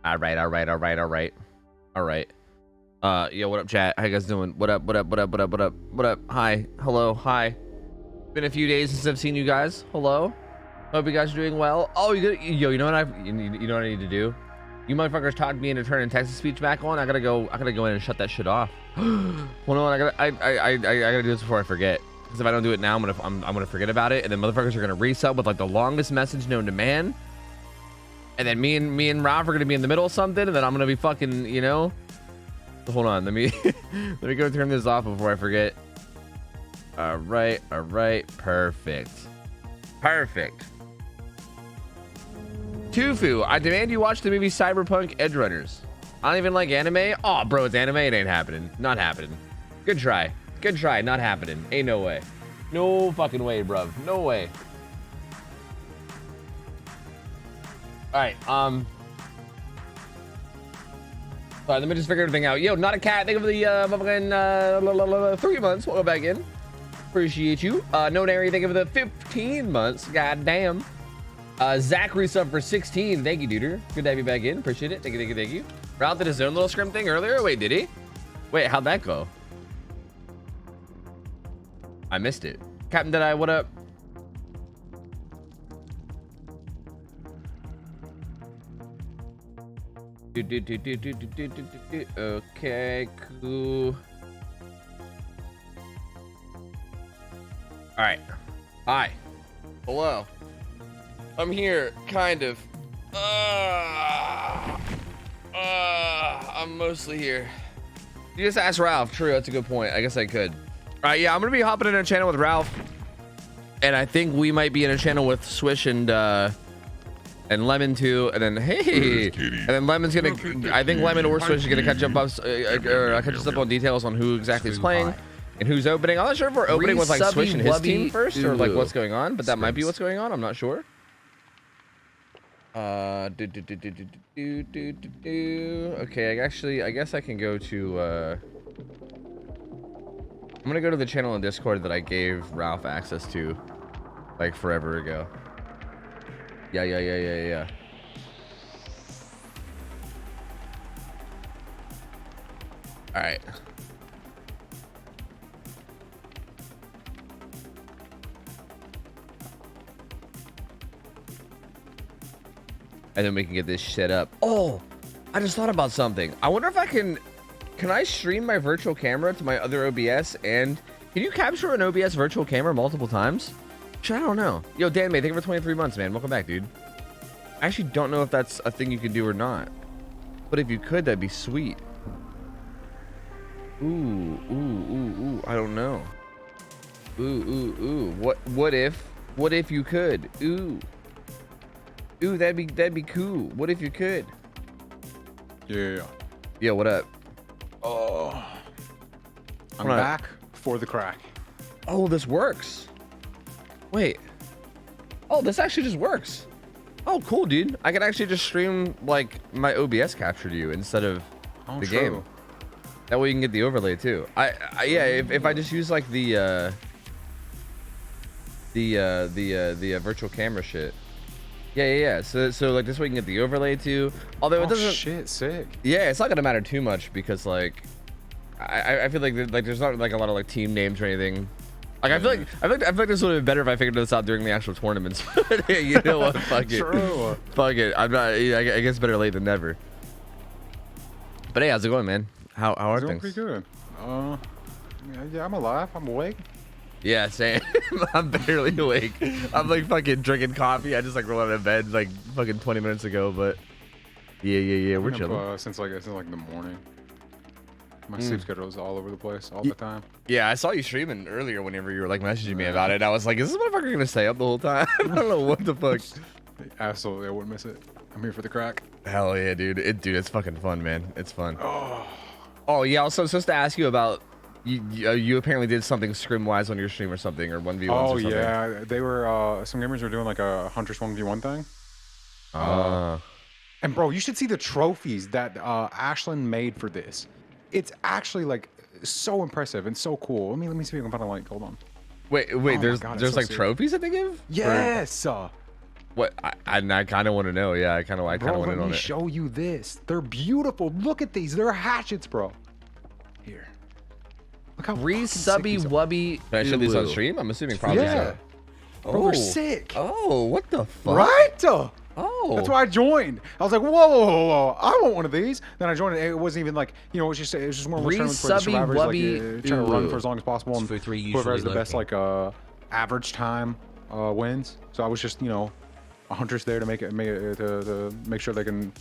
All right. Yo, what up, chat? How you guys doing? What up? Hi. Hello. Hi. Been a few days since I've seen you guys. Hello. Hope you guys are doing well. Oh, you know what you know what I need to do? You motherfuckers talked me into turning text to speech back on. I gotta go in and shut that shit off. Hold on, I gotta do this before I forget. Because if I don't do it now, I'm gonna forget about it, and then motherfuckers are gonna resub with like the longest message known to man. And then me and Ralph are gonna be in the middle of something, and then I'm gonna be fucking, you know. Hold on, let me let me go turn this off before I forget. All right, perfect. Tofu, I demand you watch the movie Cyberpunk Edge Runners. I don't even like anime. Oh, bro, it's anime. It ain't happening. Not happening. Good try. Not happening. Ain't no way. No fucking way, bruv. No way. All right. Sorry, let me just figure everything out. Yo, not a cat. Think of the motherfucking 3 months. Welcome back in. Appreciate you. No Nary. Think of the 15 months. God damn. Zach resub for 16. Thank you, duder. Good to have you back in. Appreciate it. Thank you. Ralph did his own little scrim thing earlier. Wait, did he? Wait, how'd that go? I missed it. Captain Deadeye, what up? Okay, cool. All right. Hi. Hello. I'm here, kind of. I'm mostly here. You just asked Ralph. True, that's a good point. I guess I could. All right, yeah, I'm gonna be hopping in a channel with Ralph, and I think we might be in a channel with Swish and Lemon too, and then and then Lemon's gonna. I think Lemon or Swish is gonna catch us up on details on who exactly is playing and who's opening. I'm not sure if we're opening with like Swish and his team first, or like what's going on, but that might be what's going on. I'm not sure. Okay, I guess I can go to I'm gonna go to the channel in Discord that I gave Ralph access to like forever ago. Yeah. All right. And then we can get this shit up. Oh, I just thought about something. I wonder if I can I stream my virtual camera to my other OBS, and can you capture an OBS virtual camera multiple times? Shit, I don't know. Yo, Dan May, thank you for 23 months, man. Welcome back, dude. I actually don't know if that's a thing you can do or not, but if you could, that'd be sweet. Ooh, I don't know. Ooh. What if you could? Ooh, that'd be cool. What if you could? Yeah. Yo, what up? Oh, I'm back for the crack. Oh, this works. Wait. Oh, this actually just works. Oh, cool, dude. I can actually just stream like my OBS capture to you instead of the game. That way you can get the overlay too. Yeah, if I just use like the virtual camera shit. Yeah. So like this way you can get the overlay too. Although it doesn't. Shit, sick. Yeah, it's not gonna matter too much because like I feel like there's not like a lot of like team names or anything. Like I feel like this would have been better if I figured this out during the actual tournaments. You know what? Fuck it. True. Fuck it. I'm not. I guess better late than never. But hey, how's it going, man? How are things? Pretty good. Yeah, I'm alive. I'm awake. Yeah, same. I'm barely awake. I'm like fucking drinking coffee. I just like rolled out of bed like fucking 20 minutes ago. But yeah, we're chilling. Since like the morning. My sleep schedule is all over the place all the time. Yeah, I saw you streaming earlier whenever you were like messaging me about it. I was like, is this motherfucker gonna stay up the whole time? I don't know what the fuck. Absolutely, I wouldn't miss it. I'm here for the crack. Hell yeah, dude. It's fucking fun, man. It's fun. Oh yeah. Also, supposed to ask you about you apparently did something scrim wise on your stream or something, or 1v1s or something. Yeah, they were some gamers were doing like a Huntress 1v1 thing. And bro, you should see the trophies that Ashlyn made for this. It's actually like so impressive and so cool. Let me see if I can find a link. Hold on. Wait. Oh there's God, like sick. trophies that they give? Yes. What? I kind of want to know. Yeah, I kind of want to Let know me it. show you this. They're beautiful. Look at these. They're hatchets, bro. Here. Look how fucking sick these are. Can I show these on stream? I'm assuming probably Yeah. so. Bro, they're sick. Oh, what the fuck? Right? Oh. That's why I joined. I was like, whoa, I want one of these. Then I joined it. It wasn't even like, you know, it was just one of those tournaments where the survivors like trying to run for as long as possible, and whoever has the best like average time wins. So I was just, you know, a huntress there to to make sure they can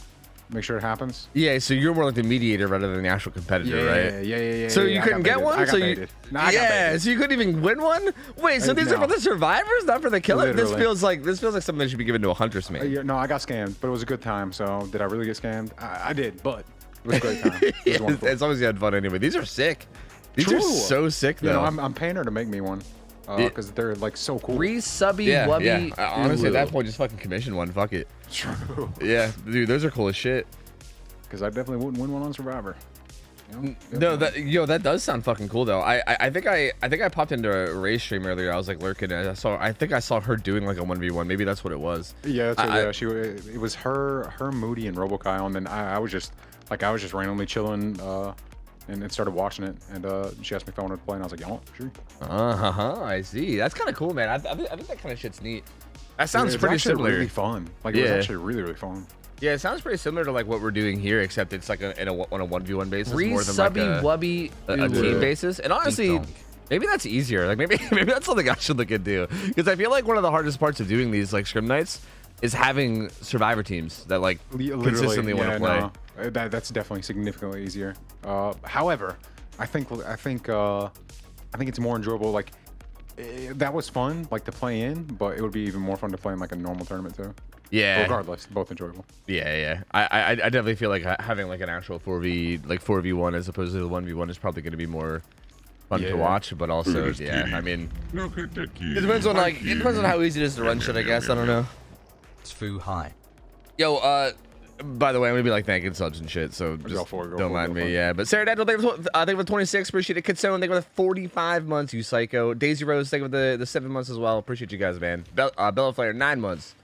make sure it happens. Yeah, so you're more like the mediator rather than the actual competitor, right? Yeah. So you couldn't get one? So you so you couldn't even win one? Wait, so these are for the survivors, not for the killer? Literally. This feels like something that should be given to a huntress, man. Yeah, no, I got scammed, but it was a good time. So did I really get scammed? I did, but it was a great time. It was As long as you had fun anyway. These are sick. These are so sick, though. You know, I'm paying her to make me one. Because they're like so cool. Yeah. Honestly, at that point, just fucking commission one. Fuck it. True. Yeah, dude, those are cool as shit. Because I definitely wouldn't win one on Survivor. You No, know? that does sound fucking cool though. I think I popped into a Ray stream earlier. I was like lurking, and I think I saw her doing like a 1v1. Maybe that's what it was. Yeah, it was her, Moody, and Robokai, and then I was just randomly chilling and started watching it, and she asked me if I wanted to play, and I was like, yeah, sure. I see. That's kind of cool, man. I think that kind of shit's neat. That sounds pretty similar. Really fun. Like it was actually really fun. Yeah, it sounds pretty similar to like what we're doing here, except it's like on a 1v1 basis more than like a team basis. And honestly, maybe that's easier. Like maybe that's something I should look into, because I feel like one of the hardest parts of doing these like scrim nights is having survivor teams that like consistently want to play. No, that's definitely significantly easier. However, I think it's more enjoyable. Like that was fun, like to play in, but it would be even more fun to play in like a normal tournament too. Yeah. Regardless, both enjoyable. Yeah. I definitely feel like having like an actual 4v1 as opposed to the 1v1 is probably going to be more fun to watch, but also I mean, it depends on how easy it is to run shit, I guess. I don't know. It's Fu high. Yo, by the way, I'm gonna be like thanking subs and shit, so just don't mind me. Yeah, but Sarah Daniel, thank you for 26. Appreciate it. Kitsune, thank you for the 45 months. You psycho. Daisy Rose, thank you for the 7 months as well. Appreciate you guys, man. Bella Flare, 9 months.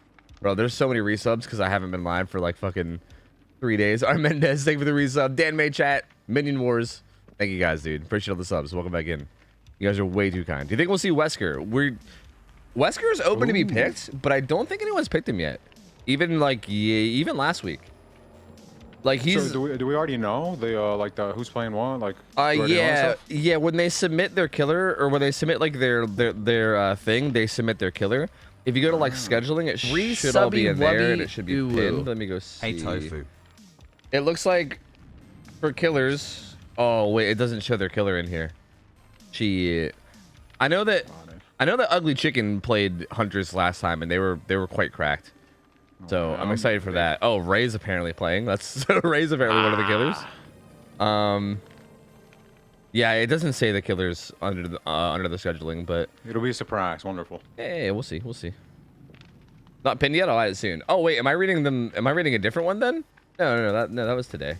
Bro, there's so many resubs because I haven't been live for like fucking 3 days. Armendez, thank you for the resub. Dan May chat, Minion Wars. Thank you guys, dude. Appreciate all the subs. Welcome back in. You guys are way too kind. Do you think we'll see Wesker? Wesker is open to be picked, but I don't think anyone's picked him yet. Even even last week. Like he's. So do we already know the who's playing what? Like. Yeah. When they submit their killer, or when they submit like their thing, they submit their killer. If you go to like scheduling, it should all be in there, and it should be pinned. Let me go see. OhTofu. It looks like for killers. Oh wait, it doesn't show their killer in here. I know that Ugly Chicken played Hunters last time, and they were quite cracked. So I'm excited for that. Oh, Ray's apparently playing. Ray's apparently one of the killers. Yeah, it doesn't say the killers under the scheduling, but it'll be a surprise. Wonderful. Hey, we'll see. Not pinned yet. I'll add it soon. Oh wait, am I reading them? Am I reading a different one then? No, that was today.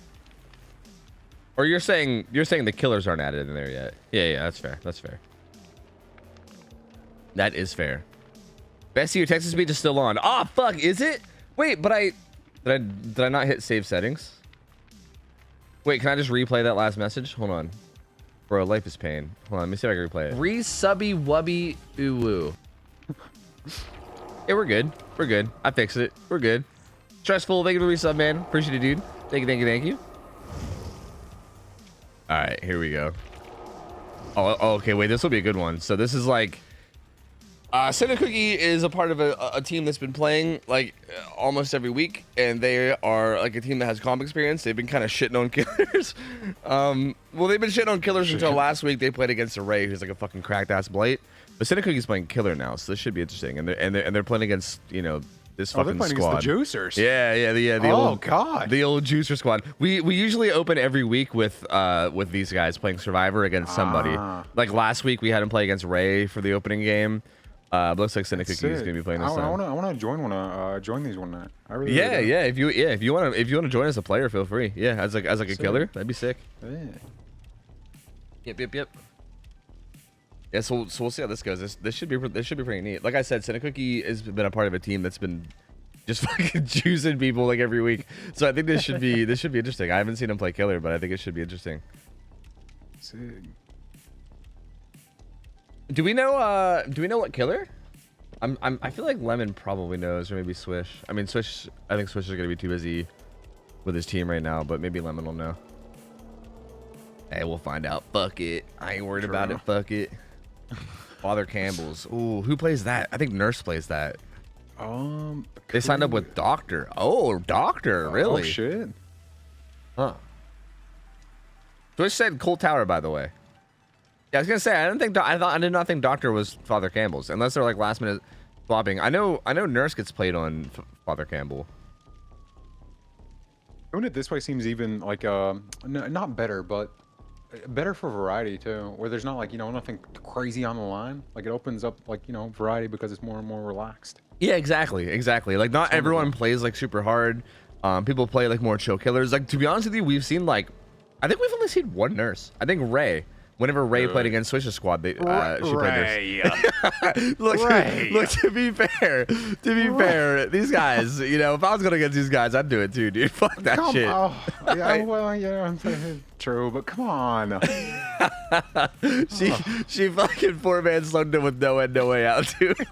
Or you're saying the killers aren't added in there yet? Yeah, that's fair. That is fair. Bessie, your Texas speech is still on. Ah, fuck, is it? Wait, but did I not hit save settings? Wait, can I just replay that last message? Hold on. Bro, life is pain. Hold on, let me see if I can replay it. Resubby wubby uwu. Yeah, we're good. I fixed it. We're good. Stressful, thank you for the resub, man. Appreciate it, dude. Thank you. All right, here we go. Oh, okay, wait, this will be a good one. So this is like, Cinnamon Cookie is a part of a team that's been playing like almost every week, and they are like a team that has comp experience. They've been kind of shitting on killers. Well, they've been shitting on killers until last week. They played against Array, who's like a fucking cracked ass blight. But Cinnamon Cookie's playing killer now, so this should be interesting. And they're playing against this fucking squad. The juicers. Yeah. The old juicer squad. We usually open every week with these guys playing Survivor against somebody. Like last week we had him play against Ray for the opening game. Looks like Cinnamon Cookie is gonna be playing this time. I want to join these one night. I really If you want to join as a player, feel free. Yeah, as like a killer, that'd be sick. Yeah. Yep. Yeah, so we'll see how this goes. This should be pretty neat. Like I said, Cookie has been a part of a team that's been just fucking juicing people like every week. So I think this should be interesting. I haven't seen him play killer, but I think it should be interesting. Do we know what killer? I feel like Lemon probably knows, or maybe Swish. I mean, Swish. I think Swish is gonna be too busy with his team right now, but maybe Lemon will know. Hey, we'll find out. Fuck it. I ain't worried about it. Fuck it. Father Campbell's. Ooh, who plays that? I think Nurse plays that. They signed up with Doctor. Oh, Doctor, really? Oh shit. Huh. Swish said Colt Tower, by the way. Yeah, I was gonna say I did not think Doctor was Father Campbell's, unless they're like last minute swapping. I know Nurse gets played on Father Campbell. Doing it this way seems even like not better, but better for variety too, where there's not like, you know, nothing crazy on the line. Like it opens up like, you know, variety because it's more and more relaxed. Yeah, exactly. Like not everyone plays like super hard. People play like more chill killers. Like, to be honest with you, we've seen like, I think we've only seen one Nurse. I think Ray. Whenever Ray played against Swish's squad, she played Nurse. Look, to be fair, these guys, you know, if I was going against these guys, I'd do it too, dude. Fuck that shit. Yeah, well, yeah, true, but come on. She fucking 4-man slugged him with no end, no way out, too. They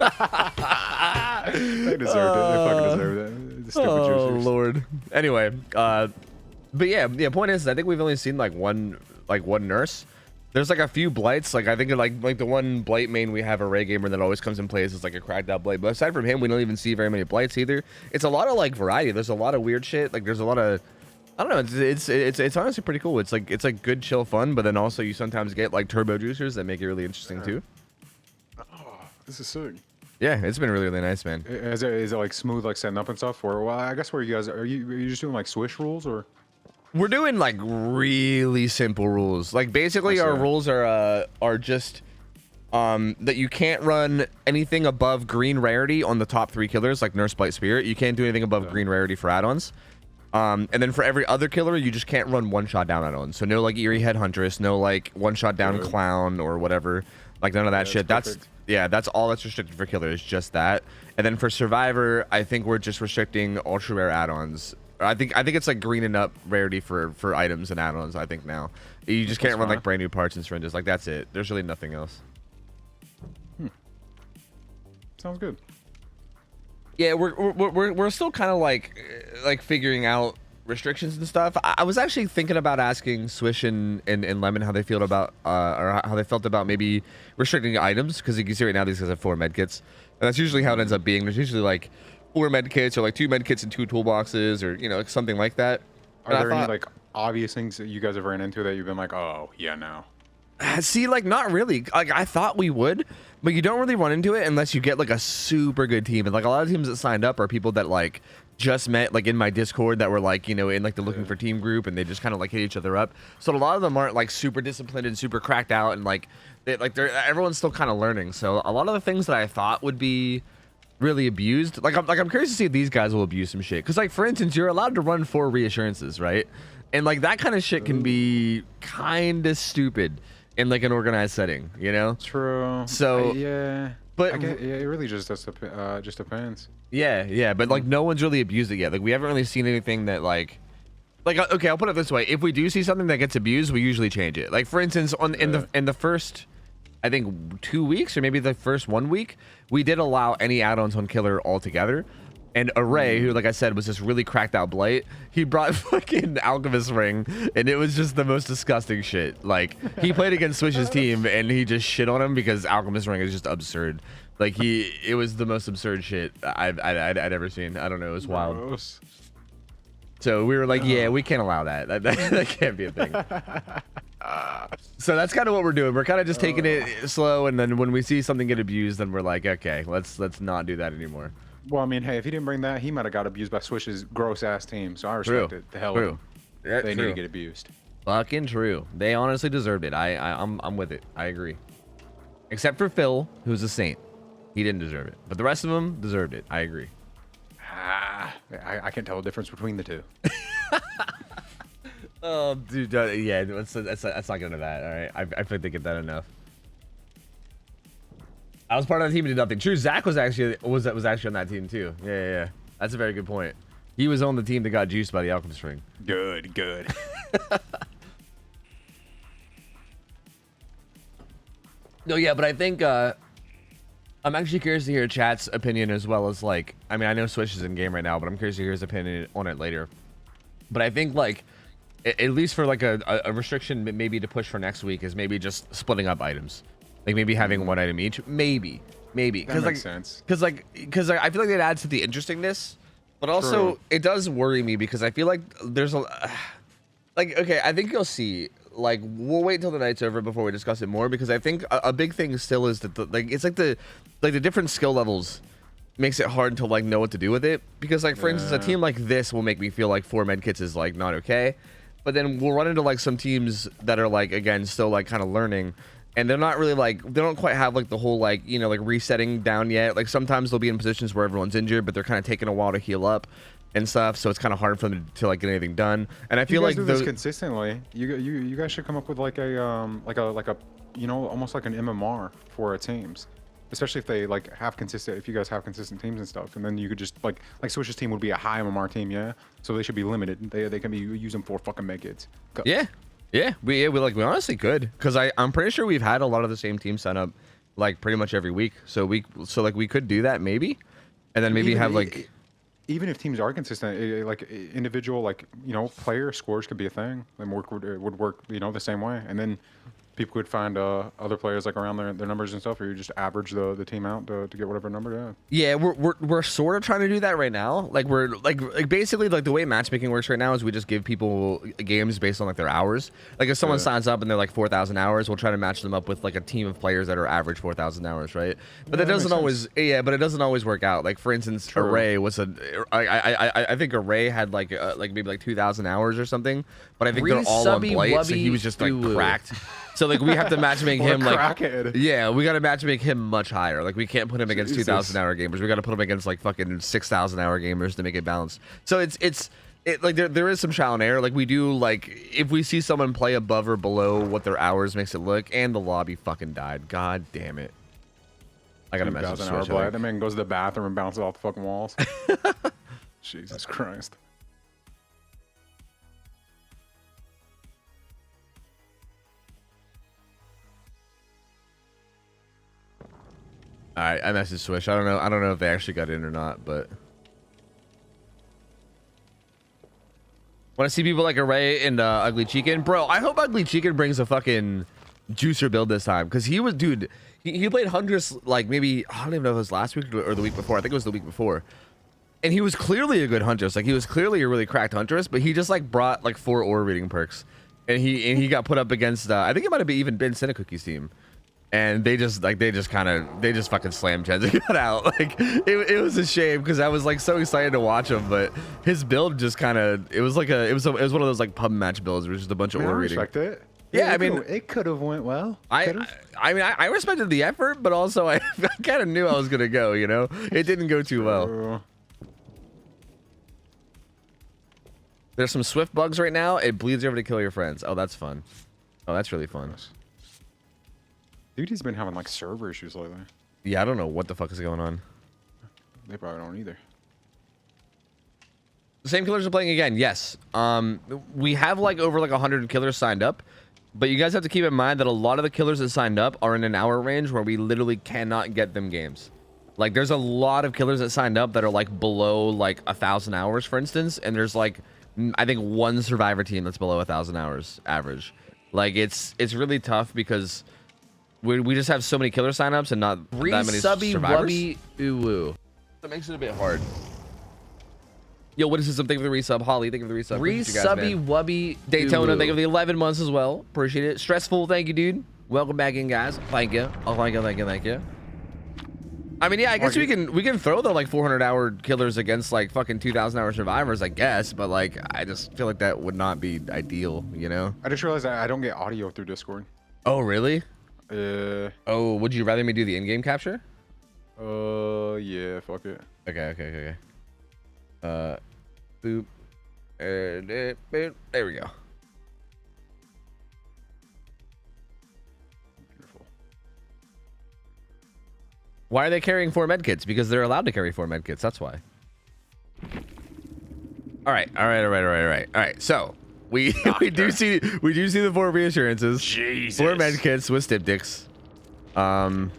deserved it. They fucking deserved it. The stupid juicers. Lord. Anyway, but yeah, the point is, I think we've only seen like one Nurse. There's like a few blights. Like I think like the one blight main we have, a Ray gamer that always comes and plays, is like a cracked out blight. But aside from him, we don't even see very many blights either. It's a lot of like variety. There's a lot of weird shit. Like there's a lot of, I don't know. It's honestly pretty cool. It's like good chill fun, but then also you sometimes get like turbo juicers that make it really interesting too. Oh, this is sick. Yeah, it's been really nice, man. Is it like smooth, like setting up and stuff? Or well, I guess where you guys are you just doing like Swish rules or? We're doing like really simple rules. Like basically our rules are just that you can't run anything above green rarity on the top 3 killers, like Nurse, Blight, Spirit. You can't do anything above green rarity for add-ons. And then for every other killer, you just can't run one-shot down add-ons. So no like Eerie Head Huntress, no like one-shot down Clown or whatever. Like none of that shit. That's all that's restricted for killers, just that. And then for Survivor, I think we're just restricting ultra rare add-ons. I think it's like green and up rarity for items and add-ons. I think now you just can't run like brand new parts and syringes. Like that's it. There's really nothing else. Sounds good. Yeah, we're still kind of like figuring out restrictions and stuff. I was actually thinking about asking Swish and Lemon how they feel about or how they felt about maybe restricting items, because you can see right now these guys have 4 medkits, and that's usually how it ends up being. There's usually like 4 medkits or like 2 medkits and 2 toolboxes, or you know, like something like that. Are there any like obvious things that you guys have ran into that you've been like, oh yeah, no? See, like not really. Like I thought we would, but you don't really run into it unless you get like a super good team. And like a lot of teams that signed up are people that like just met like in my Discord that were like, you know, in like the looking for team group, and they just kind of like hit each other up. So a lot of them aren't like super disciplined and super cracked out, and like everyone's still kind of learning. So a lot of the things that I thought would be really abused, like I'm curious to see if these guys will abuse some shit, because like for instance, you're allowed to run 4 reassurances, right? And like that kind of shit can be kind of stupid in like an organized setting, you know? True. So yeah, but yeah, it really just depends. Yeah, but like no one's really abused it yet. Like we haven't really seen anything that like okay, I'll put it this way: if we do see something that gets abused, we usually change it. Like for instance, in the first, I think 2 weeks or maybe the first 1 week, we did allow any add-ons on killer altogether. And Array, who like I said was this really cracked out blight, he brought fucking Alchemist Ring, and it was just the most disgusting shit. Like he played against Swish's team and he just shit on him because Alchemist Ring is just absurd. Like it was the most absurd shit I'd ever seen. I don't know, it was wild. Gross. So we were like, yeah, we can't allow that. That can't be a thing. So that's kind of what we're doing. We're kind of just taking it slow, and then when we see something get abused, then we're like, okay, let's not do that anymore. Well, I mean, hey, if he didn't bring that, he might have got abused by Swish's gross-ass team, so I respect it. The hell with him. Yeah, they need to get abused. Fucking true. They honestly deserved it. I'm with it. I agree. Except for Phil, who's a saint. He didn't deserve it. But the rest of them deserved it. I agree. I can't tell the difference between the two. Oh, dude, yeah, let's not get into that, all right? I think they get that enough. I was part of the team and did nothing. True, Zach was actually on that team too. Yeah. That's a very good point. He was on the team that got juiced by the alchemist ring. Good. No, yeah, but I think I'm actually curious to hear chat's opinion as well as like, I mean, I know Switch is in game right now, but I'm curious to hear his opinion on it later. But I think like, at least for like a restriction maybe to push for next week is maybe just splitting up items. Like maybe having one item each, maybe. That makes sense. Because I feel like it adds to the interestingness, but also it does worry me because I feel like there's a like, okay, I think you'll see. Like we'll wait until the night's over before we discuss it more because I think a big thing still is that it's like the different skill levels makes it hard to like know what to do with it because like for instance a team like this will make me feel like 4 med kits is like not okay, but then we'll run into like some teams that are like again still like kind of learning and they're not really like they don't quite have like the whole like you know like resetting down yet. Like sometimes they'll be in positions where everyone's injured but they're kind of taking a while to heal up and stuff, so it's kind of hard for them to like get anything done. And I feel like do this consistently. You guys should come up with like a you know almost like an MMR for our teams, especially if they like have consistent. If you guys have consistent teams and stuff, and then you could just like Switch's team would be a high MMR team, yeah. So they should be limited. They can be using 4 fucking med kits. Yeah, we honestly could because I'm pretty sure we've had a lot of the same team set up like pretty much every week. So we could do that maybe, and then maybe have like. Even if teams are consistent, like individual, like you know, player scores could be a thing. And would work, you know, the same way. And then people could find other players like around their numbers and stuff, or you just average the team out to get whatever number. Yeah, we're sort of trying to do that right now. Like we're like basically like the way matchmaking works right now is we just give people games based on like their hours. Like if someone signs up and they're like 4,000 hours, we'll try to match them up with like a team of players that are average 4,000 hours, right? But that doesn't always but it doesn't always work out. Like for instance, Array was I think Array had like maybe like 2,000 hours or something, but I think they're all on Blight, so he was just like cracked. So like we have to matchmake him like crackhead. Yeah, we got to matchmake him much higher. Like we can't put him against 2,000 hour gamers. We got to put him against like fucking 6,000 hour gamers to make it balanced. So it's like there is some trial and error. Like we do like if we see someone play above or below what their hours makes it look, and the lobby fucking died. God damn it! I gotta message Switch. That man goes to the bathroom and bounces off the fucking walls. Jesus Christ. All right, I messaged Swish. I don't know if they actually got in or not, but want to see people like Array and Ugly Chicken, bro. I hope Ugly Chicken brings a fucking juicer build this time because he was, dude. He played Huntress like maybe I don't even know if it was last week or the week before. I think it was the week before, and he was clearly a good Huntress. Like he was clearly a really cracked Huntress, but he just like brought like 4 ore reading perks, and he got put up against I think it might have even been Cinecookie's team. And they just fucking slammed Chens and got out. Like it was a shame because I was like so excited to watch him, but his build just kind of it was one of those like pub match builds, which is a bunch of ore reading. I respect it. Yeah, I mean it could have went well. I respected the effort, but also I kind of knew I was gonna go. You know, it didn't go too well. There's some Swift bugs right now. It bleeds over to kill your friends. Oh, that's fun. Oh, that's really fun. Dude, he's been having like server issues lately. Yeah, I don't know what the fuck is going on. They probably don't either. The same killers are playing again. Yes. We have like over like 100 killers signed up, but you guys have to keep in mind that a lot of the killers that signed up are in an hour range where we literally cannot get them games. Like there's a lot of killers that signed up that are like below like 1,000 hours, for instance, and there's like I think 1 survivor team that's below 1,000 hours average. Like it's really tough because we just have so many killer signups and not that many survivors. That makes it a bit hard. Yo, what is this? Thank you for the resub. Holly, thank you for the resub. Resubby wubby Daytona, thank you for the 11 months as well. Appreciate it. Stressful, thank you, dude. Welcome back in, guys. Thank you. Oh, thank you. I mean, yeah, I guess we can throw the like 400-hour killers against like fucking 2,000-hour survivors, I guess. But like, I just feel like that would not be ideal, you know? I just realized I don't get audio through Discord. Oh, really? Oh, would you rather me do the in-game capture? Yeah, fuck it. Okay. Boop. There we go. Beautiful. Why are they carrying 4 medkits? Because they're allowed to carry 4 medkits. That's why. All right. So we do see the 4 reassurances. Jesus. 4 medkits with styptics. Oh,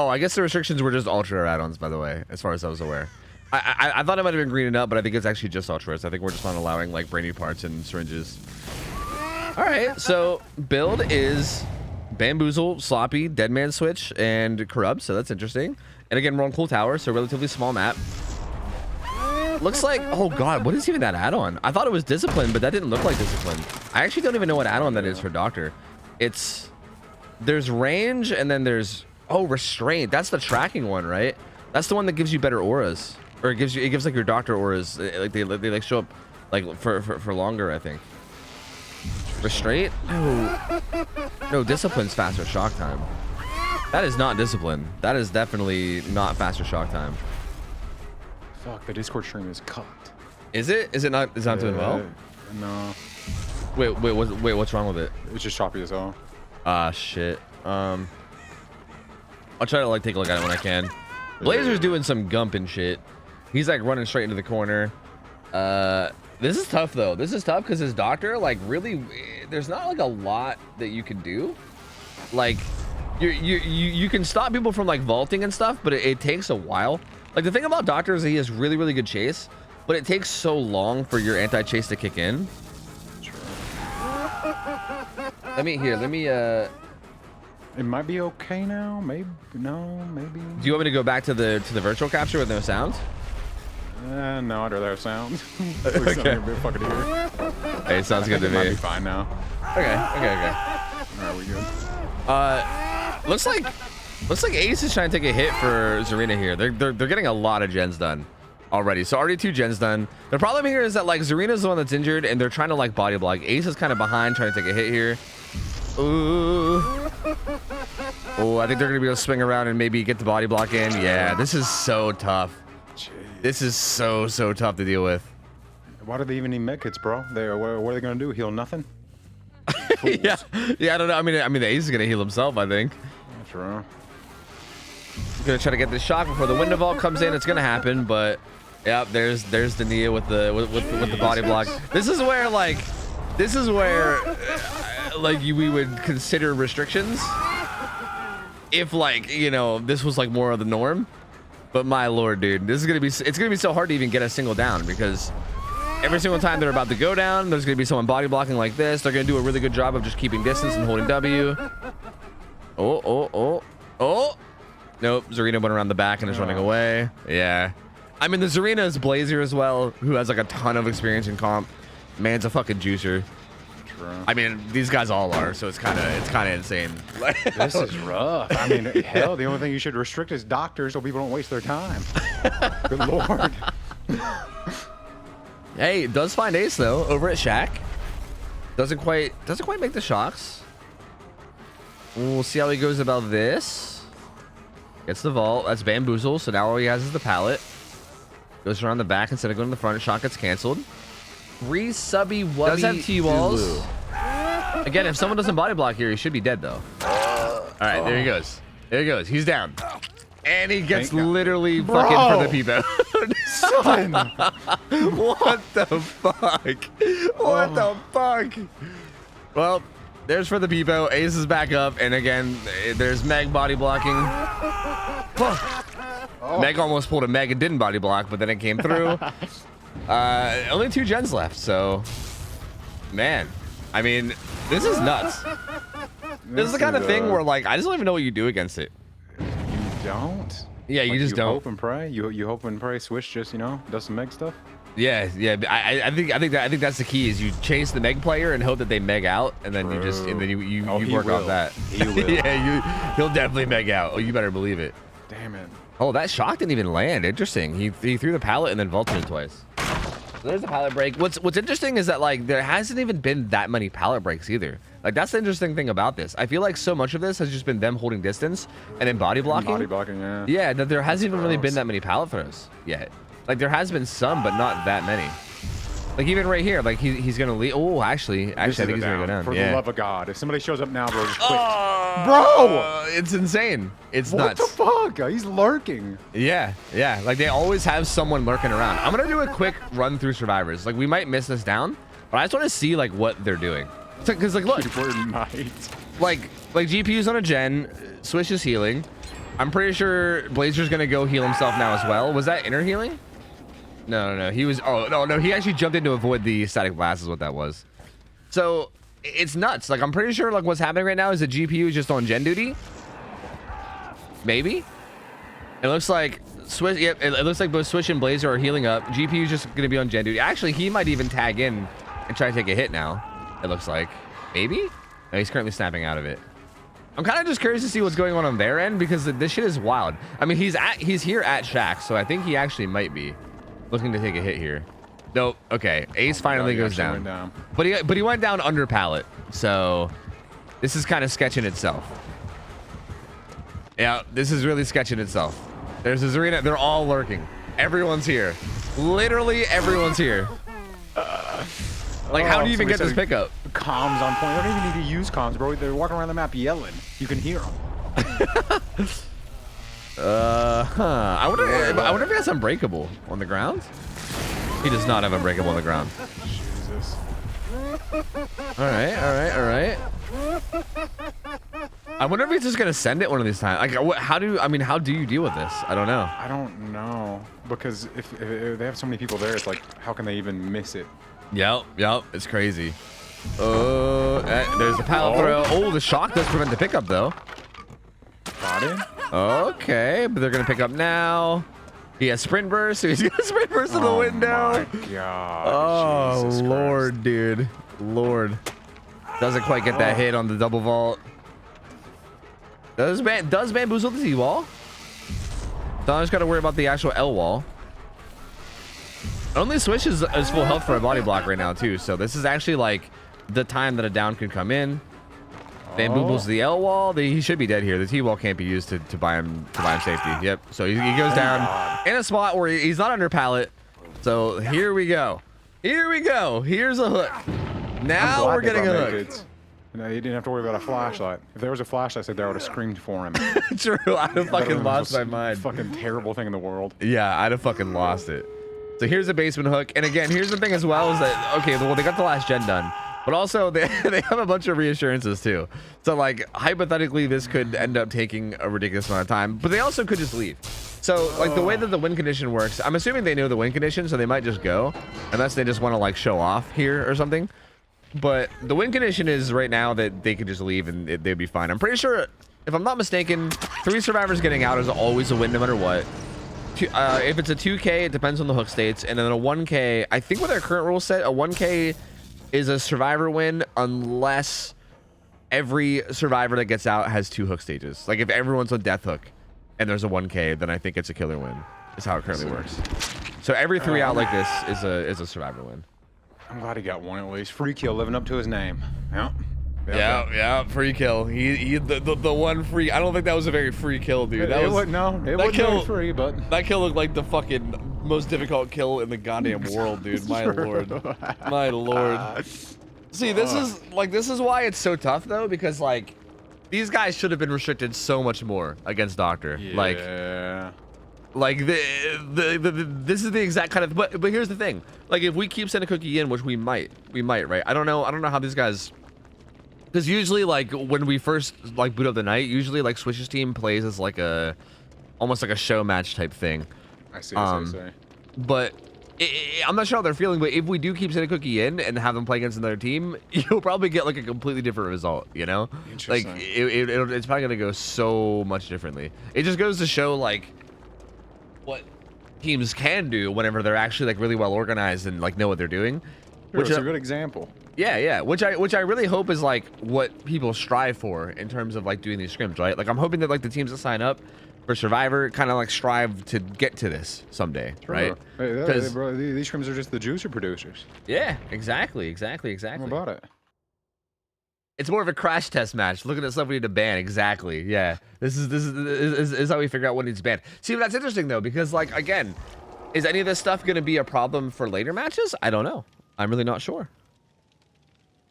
I guess the restrictions were just ultra add-ons, by the way, as far as I was aware. I thought it might have been greened up, but I think it's actually just ultras. I think we're just not allowing like brainy parts and syringes. All right, so build is Bamboozle, Sloppy, Deadman Switch, and Corrupt, so that's interesting. And again, we're on Cool Tower, so relatively small map. Looks like, oh god, what is even that add-on? I thought it was Discipline, but that didn't look like Discipline. I actually don't even know what add-on that is for Doctor. There's range, and then there's, oh, Restraint. That's the tracking one, right? That's the one that gives you better auras. Or it gives like your Doctor auras, like they like show up like for longer, I think. Restraint? No, Discipline's faster shock time. That is not Discipline. That is definitely not faster shock time. Fuck, the Discord stream is cut. Is it? Is it not doing well? No. Wait, what's wrong with it? It's just choppy as hell. Ah, shit. I'll try to like take a look at it when I can. Blazer's doing some gumping shit. He's like running straight into the corner. This is tough though. This is tough because his Doctor, like, really, there's not like a lot that you can do. Like, you can stop people from like vaulting and stuff, but it takes a while. Like, the thing about Doctor is that he has really good chase, but it takes so long for your anti-chase to kick in. Sure. Let me It might be okay now. Maybe no, maybe. Do you want me to go back to the virtual capture with no sounds? No, I'd rather have sound. Okay. Fucking here. Hey, sounds good to me. Might be fine now. Okay. All right, we good. Looks like Ace is trying to take a hit for Zarina here. They're getting a lot of gens done already. So already 2 gens done. The problem here is that like Zarina's the one that's injured, and they're trying to like body block. Ace is kind of behind, trying to take a hit here. Ooh. Oh, I think they're gonna be able to swing around and maybe get the body block in. Yeah, this is so tough. Jeez. This is so tough to deal with. Why do they even need medkits, bro? What are they gonna do? Heal nothing? yeah, I don't know. I mean, the Ace is gonna heal himself, I think. That's right. Gonna try to get this shot before the window vault comes in. It's gonna happen, but yeah, there's the Nia with the body block. This is where like we would consider restrictions if like, you know, this was like more of the norm. But my lord, dude, it's gonna be so hard to even get a single down, because every single time they're about to go down, there's gonna be someone body blocking like this. They're gonna do a really good job of just keeping distance and holding W. Oh. Nope, Zarina went around the back and is running away. Yeah. I mean, the Zarina is Blazer as well, who has like a ton of experience in comp. Man's a fucking juicer. I mean, these guys all are, so it's kind of insane. This is rough. I mean, hell, the only thing you should restrict is doctors so people don't waste their time. Good lord. Hey, it does find Ace though over at Shack. Doesn't quite make the shocks. We'll see how he goes about this. Gets the vault. That's Bamboozle. So now all he has is the pallet. Goes around the back instead of going to the front. Shot gets canceled. 3 subby wubby. Does have T-walls. Again, if someone doesn't body block here, he should be dead though. All right, there he goes. There he goes. He's down. And he gets literally fucking for the peepo. Son. What the fuck? What the fuck? Well, there's for the peepo. Ace is back up. And again, there's Meg body blocking. Meg almost pulled a Meg and didn't body block, but then it came through. Only 2 gens left, so man, I mean, this is nuts. This is the kind of thing where like I just don't even know what you do against it. You don't? Yeah, you just don't. Hope and pray. You hope and pray. Swish just, you know, does some Meg stuff. Yeah. I think that's the key, is you chase the Meg player and hope that they Meg out, and then you work off that. He will. Yeah, he'll definitely Meg out. Oh, you better believe it. Damn it. Oh, that shock didn't even land. Interesting. He threw the pallet and then vaulted it twice. So there's a pallet break. What's interesting is that like there hasn't even been that many pallet breaks either. Like that's the interesting thing about this. I feel like so much of this has just been them holding distance and then body blocking. Body blocking, yeah. Yeah, that there hasn't even really been that many pallet throws yet. Like there has been some, but not that many. Like even right here, like he's gonna leave. Oh, actually, I think he's gonna go down. For the love of God, if somebody shows up now, bro, just quit. Bro, it's insane. It's nuts. What the fuck? He's lurking. Yeah. Like they always have someone lurking around. I'm gonna do a quick run through survivors. Like we might miss this down, but I just want to see like what they're doing. Because like look, like GPU's on a gen, Swish is healing. I'm pretty sure Blazer's gonna go heal himself now as well. Was that inner healing? No. He was. Oh no. He actually jumped in to avoid the static blast. Is what that was. So it's nuts. Like I'm pretty sure like what's happening right now is the GPU is just on gen duty. Maybe. It looks like Swish. Yep. It looks like both Swish and Blazer are healing up. GPU is just gonna be on gen duty. Actually, he might even tag in and try to take a hit now. It looks like. Maybe. No, he's currently snapping out of it. I'm kind of just curious to see what's going on their end because this shit is wild. I mean, he's here at Shack, so I think he actually might be looking to take a hit here. Nope. Okay. Ace finally goes down. But he went down under pallet. So this is kind of sketching itself. Yeah, this is really sketching itself. There's this arena. They're all lurking. Everyone's here. Literally everyone's here. Like, how do you even get this pickup? Comms on point. They don't even need to use comms, bro. They're walking around the map yelling. You can hear them. I wonder if he has Unbreakable on the ground. He does not have Unbreakable on the ground. Jesus. All right. I wonder if he's just gonna send it one of these times. Like, how do you deal with this? I don't know. I don't know because if they have so many people there, it's like, how can they even miss it? Yep. It's crazy. There's the pallet throw. Oh, the shock does prevent the pickup though. Got it. Okay, but they're gonna pick up now. He has sprint burst, so he's gonna sprint burst to the window. Oh my God. Oh Jesus Lord, Christ. dude. Lord. Doesn't quite get that hit on the double vault. Does bamboozle the Z wall? So I just gotta worry about the actual L wall. Only Swish is full health for a body block right now too, so this is actually like the time that a down can come in. Bamboozles the L wall. He should be dead here. The T wall can't be used to buy him safety. Yep. So he goes down in a spot where he's not under pallet. So here we go. Here's a hook. Now we're getting a hook. No, you didn't have to worry about a flashlight. If there was a flashlight, I would have screamed for him. True. I'd have fucking lost my mind. Fucking terrible thing in the world. Yeah, I'd have fucking lost it. So here's a basement hook. And again, here's the thing as well is that, okay, well, they got the last gen done. But also, they have a bunch of reassurances, too. So, like, hypothetically, this could end up taking a ridiculous amount of time. But they also could just leave. So, like, the way that the win condition works, I'm assuming they know the win condition, so they might just go. Unless they just want to, like, show off here or something. But the win condition is right now that they could just leave and they'd be fine. I'm pretty sure, if I'm not mistaken, 3 survivors getting out is always a win no matter what. If it's a 2K, it depends on the hook states. And then a 1K, I think with our current rule set, a 1K is a survivor win unless every survivor that gets out has 2 hook stages. Like if everyone's on death hook and there's a 1K, then I think it's a killer win. Is how it currently works. So every 3 out like this is a survivor win. I'm glad he got one at least. Free kill, living up to his name. Yep. Yeah, free kill. He the one free. I don't think that was a very free kill, dude. It wasn't very free, but that kill looked like the fucking most difficult kill in the goddamn world, dude. My lord. See, this is why it's so tough though, because like these guys should have been restricted so much more against Doctor. Yeah. Like this is the exact kind of. But here's the thing. Like if we keep sending Cookie in, which we might, right? I don't know how these guys. Because usually, like, when we first, like, boot up the night, usually, like, Swish's team plays as, like, almost like a show match type thing. I see what you say. But I'm not sure how they're feeling, but if we do keep sending Cookie in and have them play against another team, you'll probably get, like, a completely different result, you know? Like, it's probably going to go so much differently. It just goes to show, like, what teams can do whenever they're actually, like, really well organized and, like, know what they're doing. Which is a good example. Yeah, which I really hope is like what people strive for in terms of like doing these scrims, right? Like I'm hoping that like the teams that sign up for Survivor kind of like strive to get to this someday, right? Because these scrims are just the juicer producers. Yeah, exactly. How about it? It's more of a crash test match. Looking at stuff we need to ban. Exactly. Yeah. This is how we figure out what needs banned. See, but that's interesting though, because like again, is any of this stuff going to be a problem for later matches? I don't know. I'm really not sure.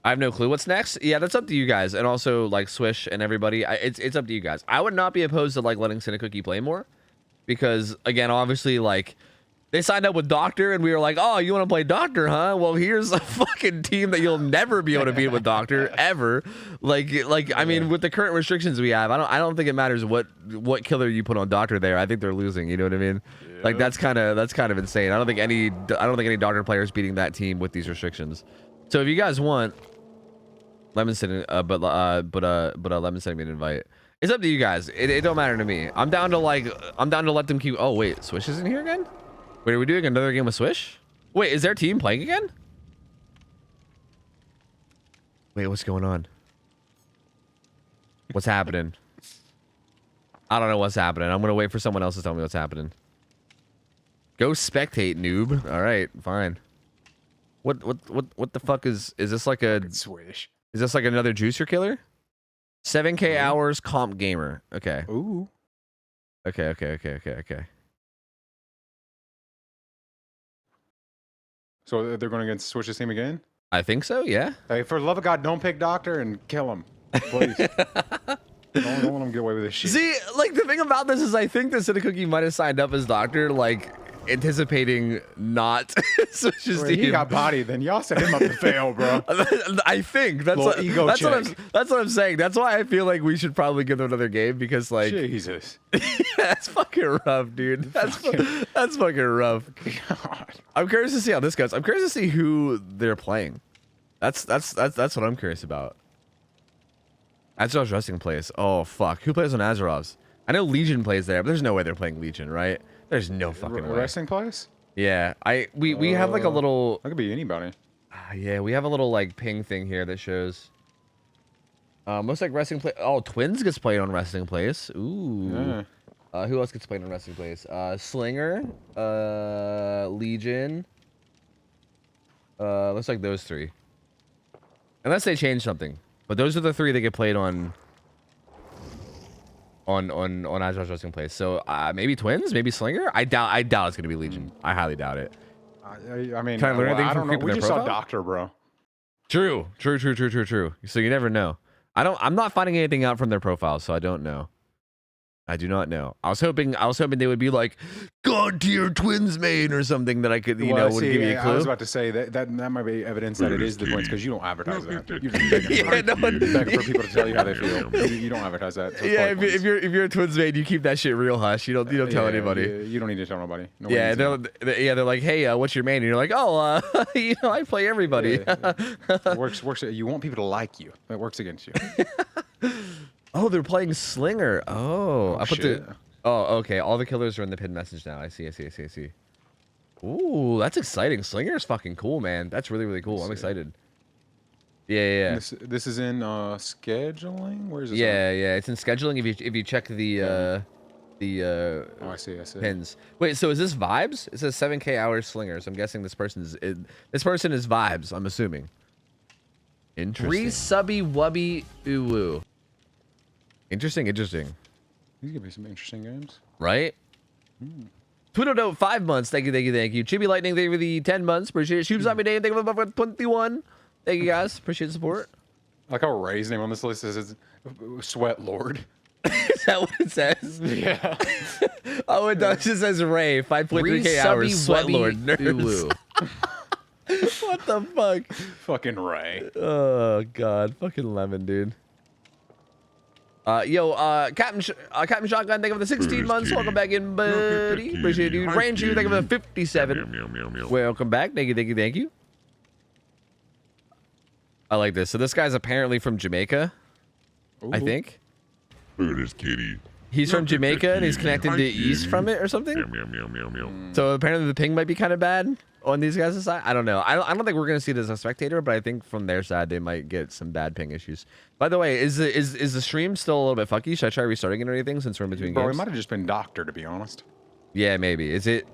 I have no clue what's next. Yeah, that's up to you guys, and also like Swish and everybody. It's up to you guys. I would not be opposed to like letting Cinecookie play more, because again, obviously, like they signed up with Doctor, and we were like, oh, you want to play Doctor, huh? Well, here's a fucking team that you'll never be able to beat with Doctor ever. Like I mean, with the current restrictions we have, I don't think it matters what killer you put on Doctor there. I think they're losing. You know what I mean? Yeah. Like that's kind of insane. I don't think any Doctor players beating that team with these restrictions. So if you guys want. Lemon sending, but Lemon sending me an invite. It's up to you guys. It don't matter to me. I'm down to let them keep. Oh wait, Swish is in here again. Wait, are we doing another game with Swish? Wait, is their team playing again? Wait, what's going on? What's happening? I don't know what's happening. I'm gonna wait for someone else to tell me what's happening. Go spectate, noob. All right, fine. What the fuck is this like a Swish? Is this like another juicer killer? 7K hours comp gamer. Okay. Ooh. Okay. So they're going against Swish's team again? I think so, yeah. Hey, for the love of God, don't pick Doctor and kill him. Please. don't let him get away with this shit. See, like the thing about this is I think the Cinecookie might have signed up as Doctor, like anticipating not Swish's team. He got bodied, then y'all set him up to fail, bro. I think that's what I'm saying. That's why I feel like we should probably give them another game, because like Jesus. That's fucking rough, dude. That's fucking rough. God. I'm curious to see how this goes. I'm curious to see who they're playing. That's what I'm curious about. Azerov's resting place. Oh fuck. Who plays on Azerov's? I know Legion plays there, but there's no way they're playing Legion, right? There's no fucking way. Resting place? Yeah. We have like a little. That could be anybody. Yeah, we have a little like ping thing here that shows. Looks like resting place. Oh, Twins gets played on resting place. Ooh. Yeah. Who else gets played on resting place? Slinger, Legion. Looks like those three. Unless they change something, but those are the three that get played on Azeroth's resting place. So maybe Twins, maybe Slinger. I doubt it's gonna be Legion. I highly doubt it. I mean, can I learn anything from creeping their profile? We just saw Doctor, bro. True. So you never know. I'm not finding anything out from their profile, so I don't know. I do not know. I was hoping they would be like God tier Twins main or something that I could, would give me a clue. I was about to say that might be evidence that it is the Twins, because you don't advertise that. You're just begging for people to tell you how they feel. You don't advertise that. So yeah, if you're a Twins main, you keep that shit real hush. You don't tell anybody. Yeah, you don't need to tell nobody. They're like, hey, what's your main? And you're like, oh, I play everybody. Works. You want people to like you. It works against you. Oh, they're playing Slinger. Oh, I put shit. Oh, okay. All the killers are in the pinned message now. I see. Ooh, that's exciting. Slinger is fucking cool, man. That's really cool. I'm excited. Yeah. This is in scheduling. Where is it? Yeah. It's in scheduling. If you check the oh, I see. pins. Wait, so is this Vibes? It says 7K hours Slinger. So I'm guessing this person is Vibes. I'm assuming. Interesting. Re-subby wubby uwu. Interesting. These could be some interesting games. Right? Twiddledote 5 months. Thank you. Chibi Lightning, thank you for the 10 months. Appreciate it. Shoes on me, Dave. Thank you for 21. Thank you, guys. Appreciate the support. I like how Ray's name on this list is Sweat Lord. Is that what it says? Yeah. Oh, it does. It says Ray. 5.3K hours. Sweat Lord. Nerds. What the fuck? Fucking Ray. Oh, God. Fucking Lemon, dude. Captain Shotgun, thank you for the 16 months. Welcome back in, buddy. Appreciate you. Range you, thank you for the 57. Welcome back. Thank you. I like this. So this guy's apparently from Jamaica. Ooh. I think. Look at this kitty. He's from Jamaica and he's connected to East from it or something. So apparently the ping might be kind of bad on these guys' side. I don't know. I don't think we're gonna see it as a spectator, but I think from their side they might get some bad ping issues. By the way, is the stream still a little bit fucky? Should I try restarting it or anything since we're in between games? Bro, it might have just been Doctor, to be honest. Yeah, maybe. Is it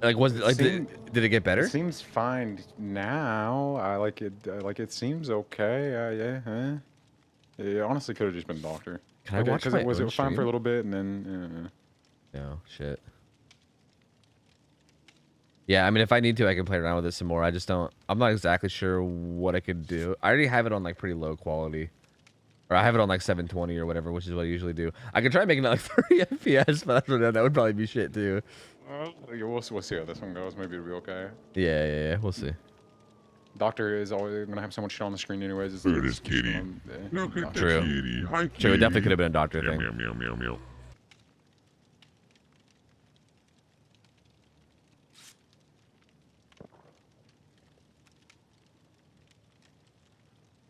like did it get better? It seems fine now. I like it. It seems okay. Yeah. It honestly could have just been Doctor. Can I watch my own it was fine stream? for a little bit and then. No shit. Yeah, I mean, if I need to, I can play around with it some more. I just don't. I'm not exactly sure what I could do. I already have it on like pretty low quality, or I have it on like 720 or whatever, which is what I usually do. I could try making it like 30 FPS, but that would probably be shit too. We'll see how this one goes. Maybe it'll be okay. Yeah. We'll see. Doctor is always gonna have so much shit on the screen anyways. Look at this kitty. Look at the kitty. Hi, kitty. True, it definitely could have been a doctor thing. Meow, meow, meow, meow.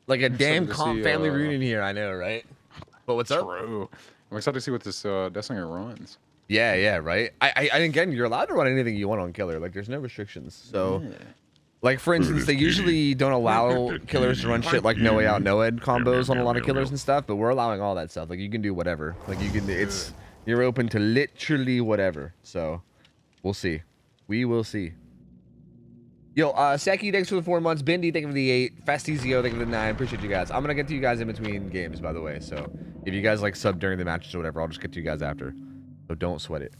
Like a damn comp family reunion here, I know, right? But what's up? True. I'm excited to see what this Destiny runs. Yeah, right. I again, you're allowed to run anything you want on Killer. Like, there's no restrictions. So, like for instance, they usually don't allow killers to run shit like No Way Out, No Ed combos on a lot of killers and stuff. But we're allowing all that stuff. Like, you can do whatever. Like, you can. You're open to literally whatever. So, we'll see. We will see. Yo, Seki, thanks for the 4 months. Bindi, thank you for the 8. Fastizio, thank you for the 9. Appreciate you guys. I'm gonna get to you guys in between games, by the way. So if you guys like sub during the matches or whatever, I'll just get to you guys after. So don't sweat it.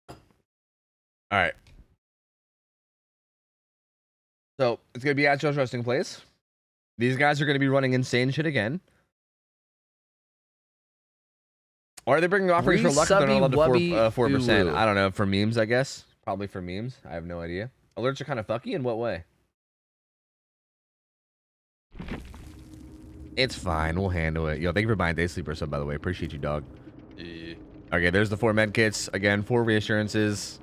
All right. So it's gonna be at Joe's Resting Place. These guys are gonna be running insane shit again. Or are they bringing offerings for luck? They're not allowed to 4%. I don't know. For memes, I guess. Probably for memes. I have no idea. Alerts are kind of fucky. In what way? It's fine. We'll handle it. Yo, thank you for buying Day Sleeper sub, by the way. Appreciate you, dog. Yeah. Okay, there's the 4 med kits. Again, 4 reassurances.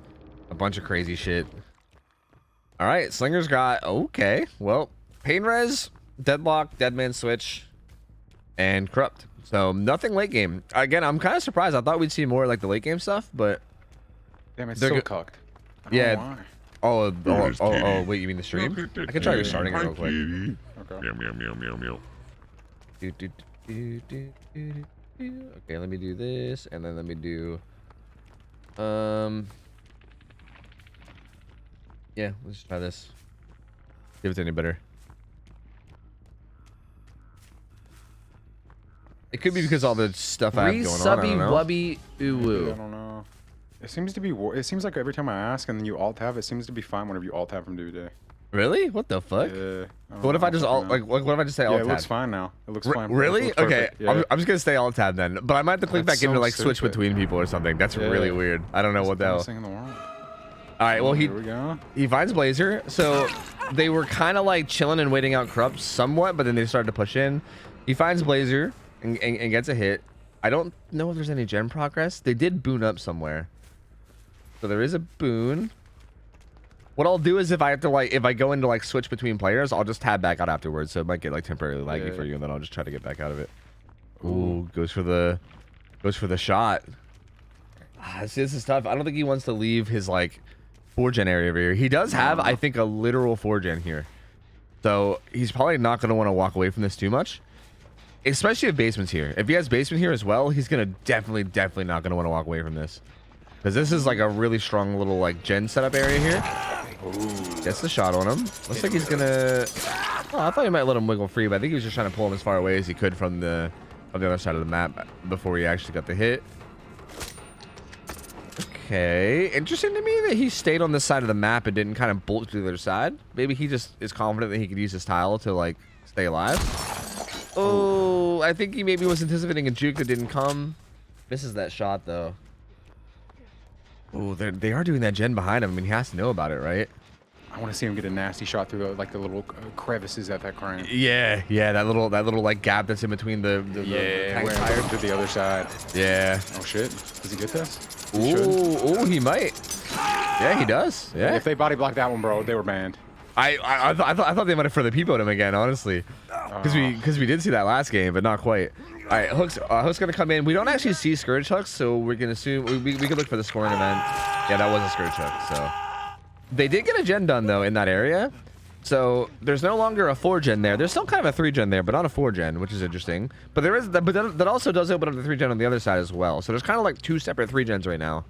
A bunch of crazy shit. All right, Slinger's got... Okay. Well, Pain Res, Deadlock, Deadman Switch, and Corrupt. So, nothing late game. Again, I'm kind of surprised. I thought we'd see more like the late game stuff, but... Damn, it's so cocked. Yeah. Oh, wait, you mean the stream? I can try restarting it real quick. Okay. Meow, meow, meow, meow, meow. Okay, let me do this, and then let me do... Yeah, let's try this. See if it's any better. It could be because all the stuff I have going on. I don't know. I don't know. It seems to be. It seems like every time I ask and then you alt tab, it seems to be fine whenever you alt tab from DVD. Really? What the fuck? Yeah. What if I just alt? Like, what if I just say alt tab? Yeah, it looks fine now. It looks fine. Really? Okay. Yeah. I'm just gonna stay alt tab then. But I might have to click back in to like switch between people or something. That's really weird. I don't know what the hell. All right. Well, he finds Blazer. So they were kind of like chilling and waiting out Corrupt somewhat, but then they started to push in. He finds Blazer and gets a hit. I don't know if there's any gen progress. They did boon up somewhere. So there is a boon. What I'll do is if I have to if I go into switch between players, I'll just tab back out afterwards. So it might get temporarily laggy for you, and then I'll just try to get back out of it. Ooh, goes for the shot. See, this is tough. I don't think he wants to leave his 4-gen area over here. He does have, I think, a literal 4-gen here. So he's probably not going to want to walk away from this too much. Especially if basement's here. If he has basement here as well, he's going to definitely not going to want to walk away from this. Because this is a really strong little gen setup area here. Ooh. Gets the shot on him. Looks like he's gonna... Oh, I thought he might let him wiggle free, but I think he was just trying to pull him as far away as he could from the other side of the map before he actually got the hit. Okay. Interesting to me that he stayed on this side of the map and didn't kind of bolt to the other side. Maybe he just is confident that he could use his tile to stay alive. Oh, I think he maybe was anticipating a juke that didn't come. Misses that shot though. Oh, they are doing that gen behind him. I mean, he has to know about it, right? I want to see him get a nasty shot through the little crevices at that crane. Yeah, that little gap that's in between the tank tires to the other side. Yeah. Oh shit! Does he get this? Ooh, he might. Yeah, he does. Yeah. If they body blocked that one, bro, they were banned. I thought they might have further peepoed him again, honestly, because we did see that last game, but not quite. All right, Hook's gonna come in. We don't actually see Scourge Hooks, so we're gonna assume we could look for the scoring event. Yeah, that was a Scourge Hook. So they did get a gen done though in that area. So there's no longer a 4-gen there. There's still kind of a 3-gen there, but not a 4-gen, which is interesting. But there is, but that also does open up the 3-gen on the other side as well. So there's kind of 2 separate 3-gens right now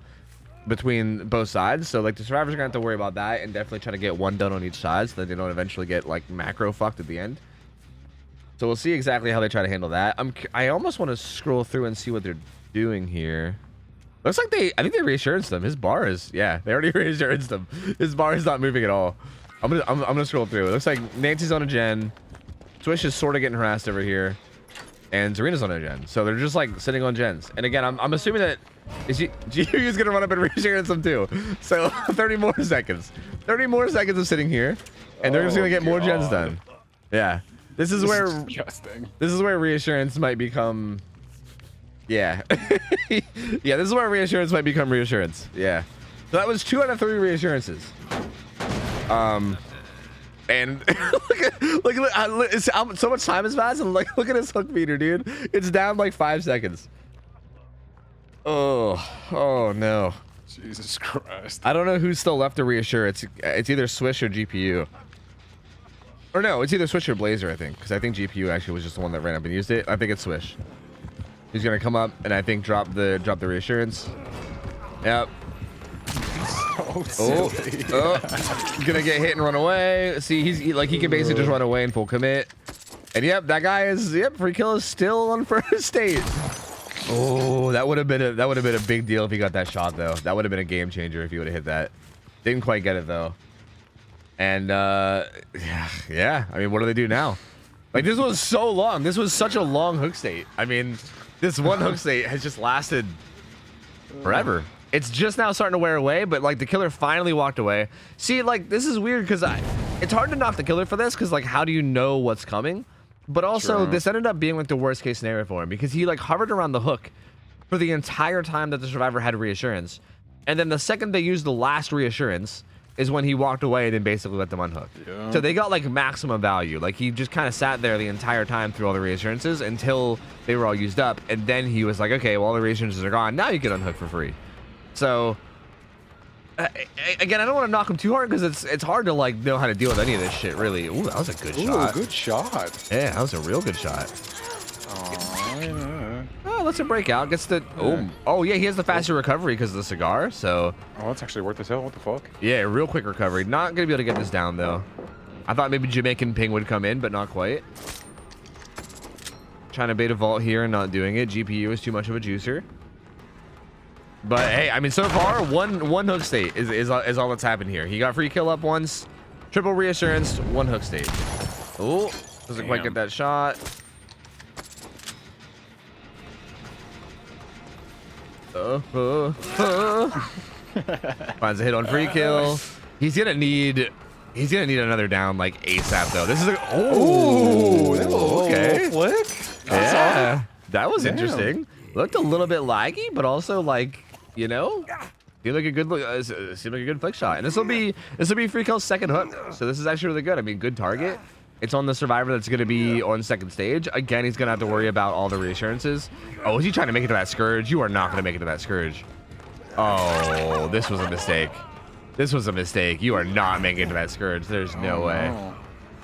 between both sides. So the survivors are gonna have to worry about that and definitely try to get one done on each side so that they don't eventually get macro fucked at the end. So we'll see exactly how they try to handle that. I almost want to scroll through and see what they're doing here, Looks like I think they reassured him. His bar is, yeah, they already reassured him. His bar is not moving at all. I'm gonna scroll through. It looks like Nancy's on a gen. Swish is sort of getting harassed over here. And Zarina's on a gen. So they're just like sitting on gens. And again, I'm assuming that GU is gonna run up and reassurance them too. So 30 more seconds. 30 more seconds of sitting here. And they're just gonna get more gens done. Yeah. This is where reassurance might become, yeah. Yeah, this is where reassurance might become reassurance. Yeah. So that was 2 out of 3 reassurances. And look, so much time has passed, and look at his hook meter, dude. It's down like 5 seconds. Oh no. Jesus Christ. I don't know who's still left to reassure. It's either Swish or GPU. Or no, it's either Swish or Blazer, I think, because I think GPU actually was just the one that ran up and used it. I think it's Swish. He's gonna come up and I think drop the reassurance. Yep. Oh, gonna get hit and run away. See, he can basically just run away and full commit. And yep, that guy is, free kill is still on first state. Oh, that would have been a big deal if he got that shot though. That would have been a game changer if he would have hit that. Didn't quite get it though. And yeah, I mean, what do they do now? Like, this was so long. This was such a long hook state. I mean, this one hook state has just lasted forever. It's just now starting to wear away, but like the killer finally walked away. See, like, this is weird because it's hard to knock the killer for this because like, how do you know what's coming? But also, this ended up being like the worst case scenario for him because he like hovered around the hook for the entire time that the survivor had reassurance. And then the second they used the last reassurance is when he walked away and then basically let them unhook. Yeah. So they got like maximum value. Like he just kind of sat there the entire time through all the reassurances until they were all used up. And then he was like, okay, well, all the reassurances are gone. Now you can unhook for free. So again, I don't want to knock him too hard because it's hard to like know how to deal with any of this shit, really. Ooh, that was a good shot. Good shot. Yeah, that was a real good shot. Oh, lets him break out. Gets the oh yeah, he has the faster recovery because of the cigar. So that's actually worth as hell. What the fuck? Yeah, real quick recovery. Not gonna be able to get this down though. I thought maybe Jamaican Ping would come in, but not quite. Trying to bait a vault here and not doing it. GPU is too much of a juicer. But hey, I mean, so far one hook state is all that's happened here. He got free kill up once, triple reassurance, 1 hook state. Oh, doesn't quite get that shot. Finds a hit on free kill. He's gonna need another down like ASAP though. This is a okay. Flick. Yeah, that was interesting. Looked a little bit laggy, but also like, you know, seemed like a good flick shot. And this will be free kill's second hook. So this is actually really good. I mean, good target. It's on the survivor that's going to be on second stage. Again, he's going to have to worry about all the reassurances. Oh, is he trying to make it to that Scourge? You are not going to make it to that Scourge. Oh, this was a mistake. This was a mistake. You are not making it to that Scourge. There's no way.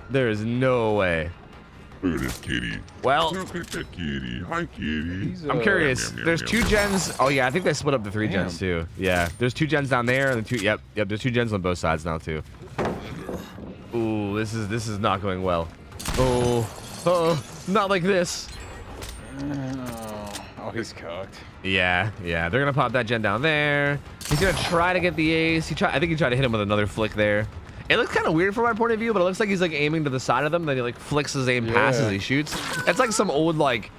There is no way. Look at this kitty. Well, look at that kitty. Hi, kitty. I'm curious. There's 2 gens. Oh, yeah, I think they split up the 3 gens, too. Yeah, there's 2 gens down there. And 2, yep, there's 2 gens on both sides now, too. Ooh, this is not going well. Oh, not like this. Oh, he's cooked. Yeah, they're gonna pop that gen down there. He's gonna try to get the ace. I think he tried to hit him with another flick there. It looks kind of weird from my point of view, but it looks like he's like aiming to the side of them. Then he like flicks his aim past as he shoots. It's like some old like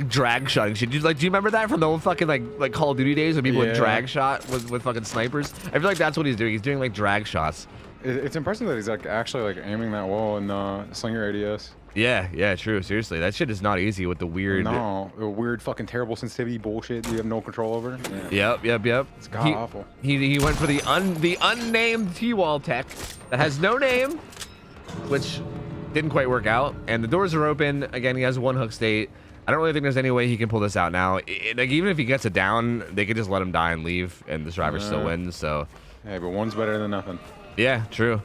drag shotting shit. Do you remember that from the old fucking like Call of Duty days when people would drag shot with fucking snipers? I feel like that's what he's doing. He's doing like drag shots. It's impressive that he's like actually like aiming that well in Slinger ADS. Yeah, true. Seriously, that shit is not easy with the weird. No, the weird fucking terrible sensitivity bullshit you have no control over. Yeah. Yep. It's god awful. He went for the unnamed T-wall tech that has no name, which didn't quite work out. And the doors are open again. He has 1 hook state. I don't really think there's any way he can pull this out now. Like even if he gets it down, they could just let him die and leave, and the survivor still wins. So. Hey, but one's better than nothing. Yeah, true.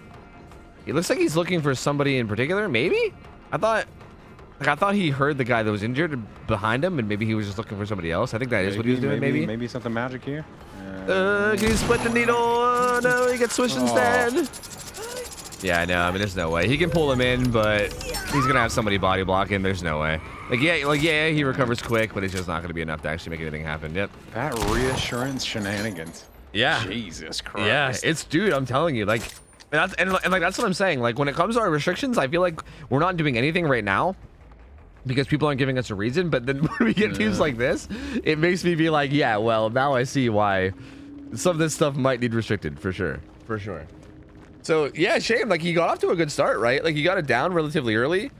It looks like he's looking for somebody in particular. Maybe. I thought he heard the guy that was injured behind him, and maybe he was just looking for somebody else. I think that is what he was doing. Maybe something magic here. Can he split the needle? Oh, no, he gets swished instead. Yeah, I know. I mean, there's no way he can pull him in, but he's gonna have somebody body block him. There's no way. Like yeah, he recovers quick, but it's just not gonna be enough to actually make anything happen. Yep. That reassurance shenanigans. Yeah. Jesus Christ. Yeah, it's dude. I'm telling you, like, and like that's what I'm saying. Like when it comes to our restrictions, I feel like we're not doing anything right now because people aren't giving us a reason. But then when we get teams like this, it makes me be like, yeah, well, now I see why some of this stuff might need restricted for sure. For sure. So yeah, shame. Like he got off to a good start, right? Like he got it down relatively early.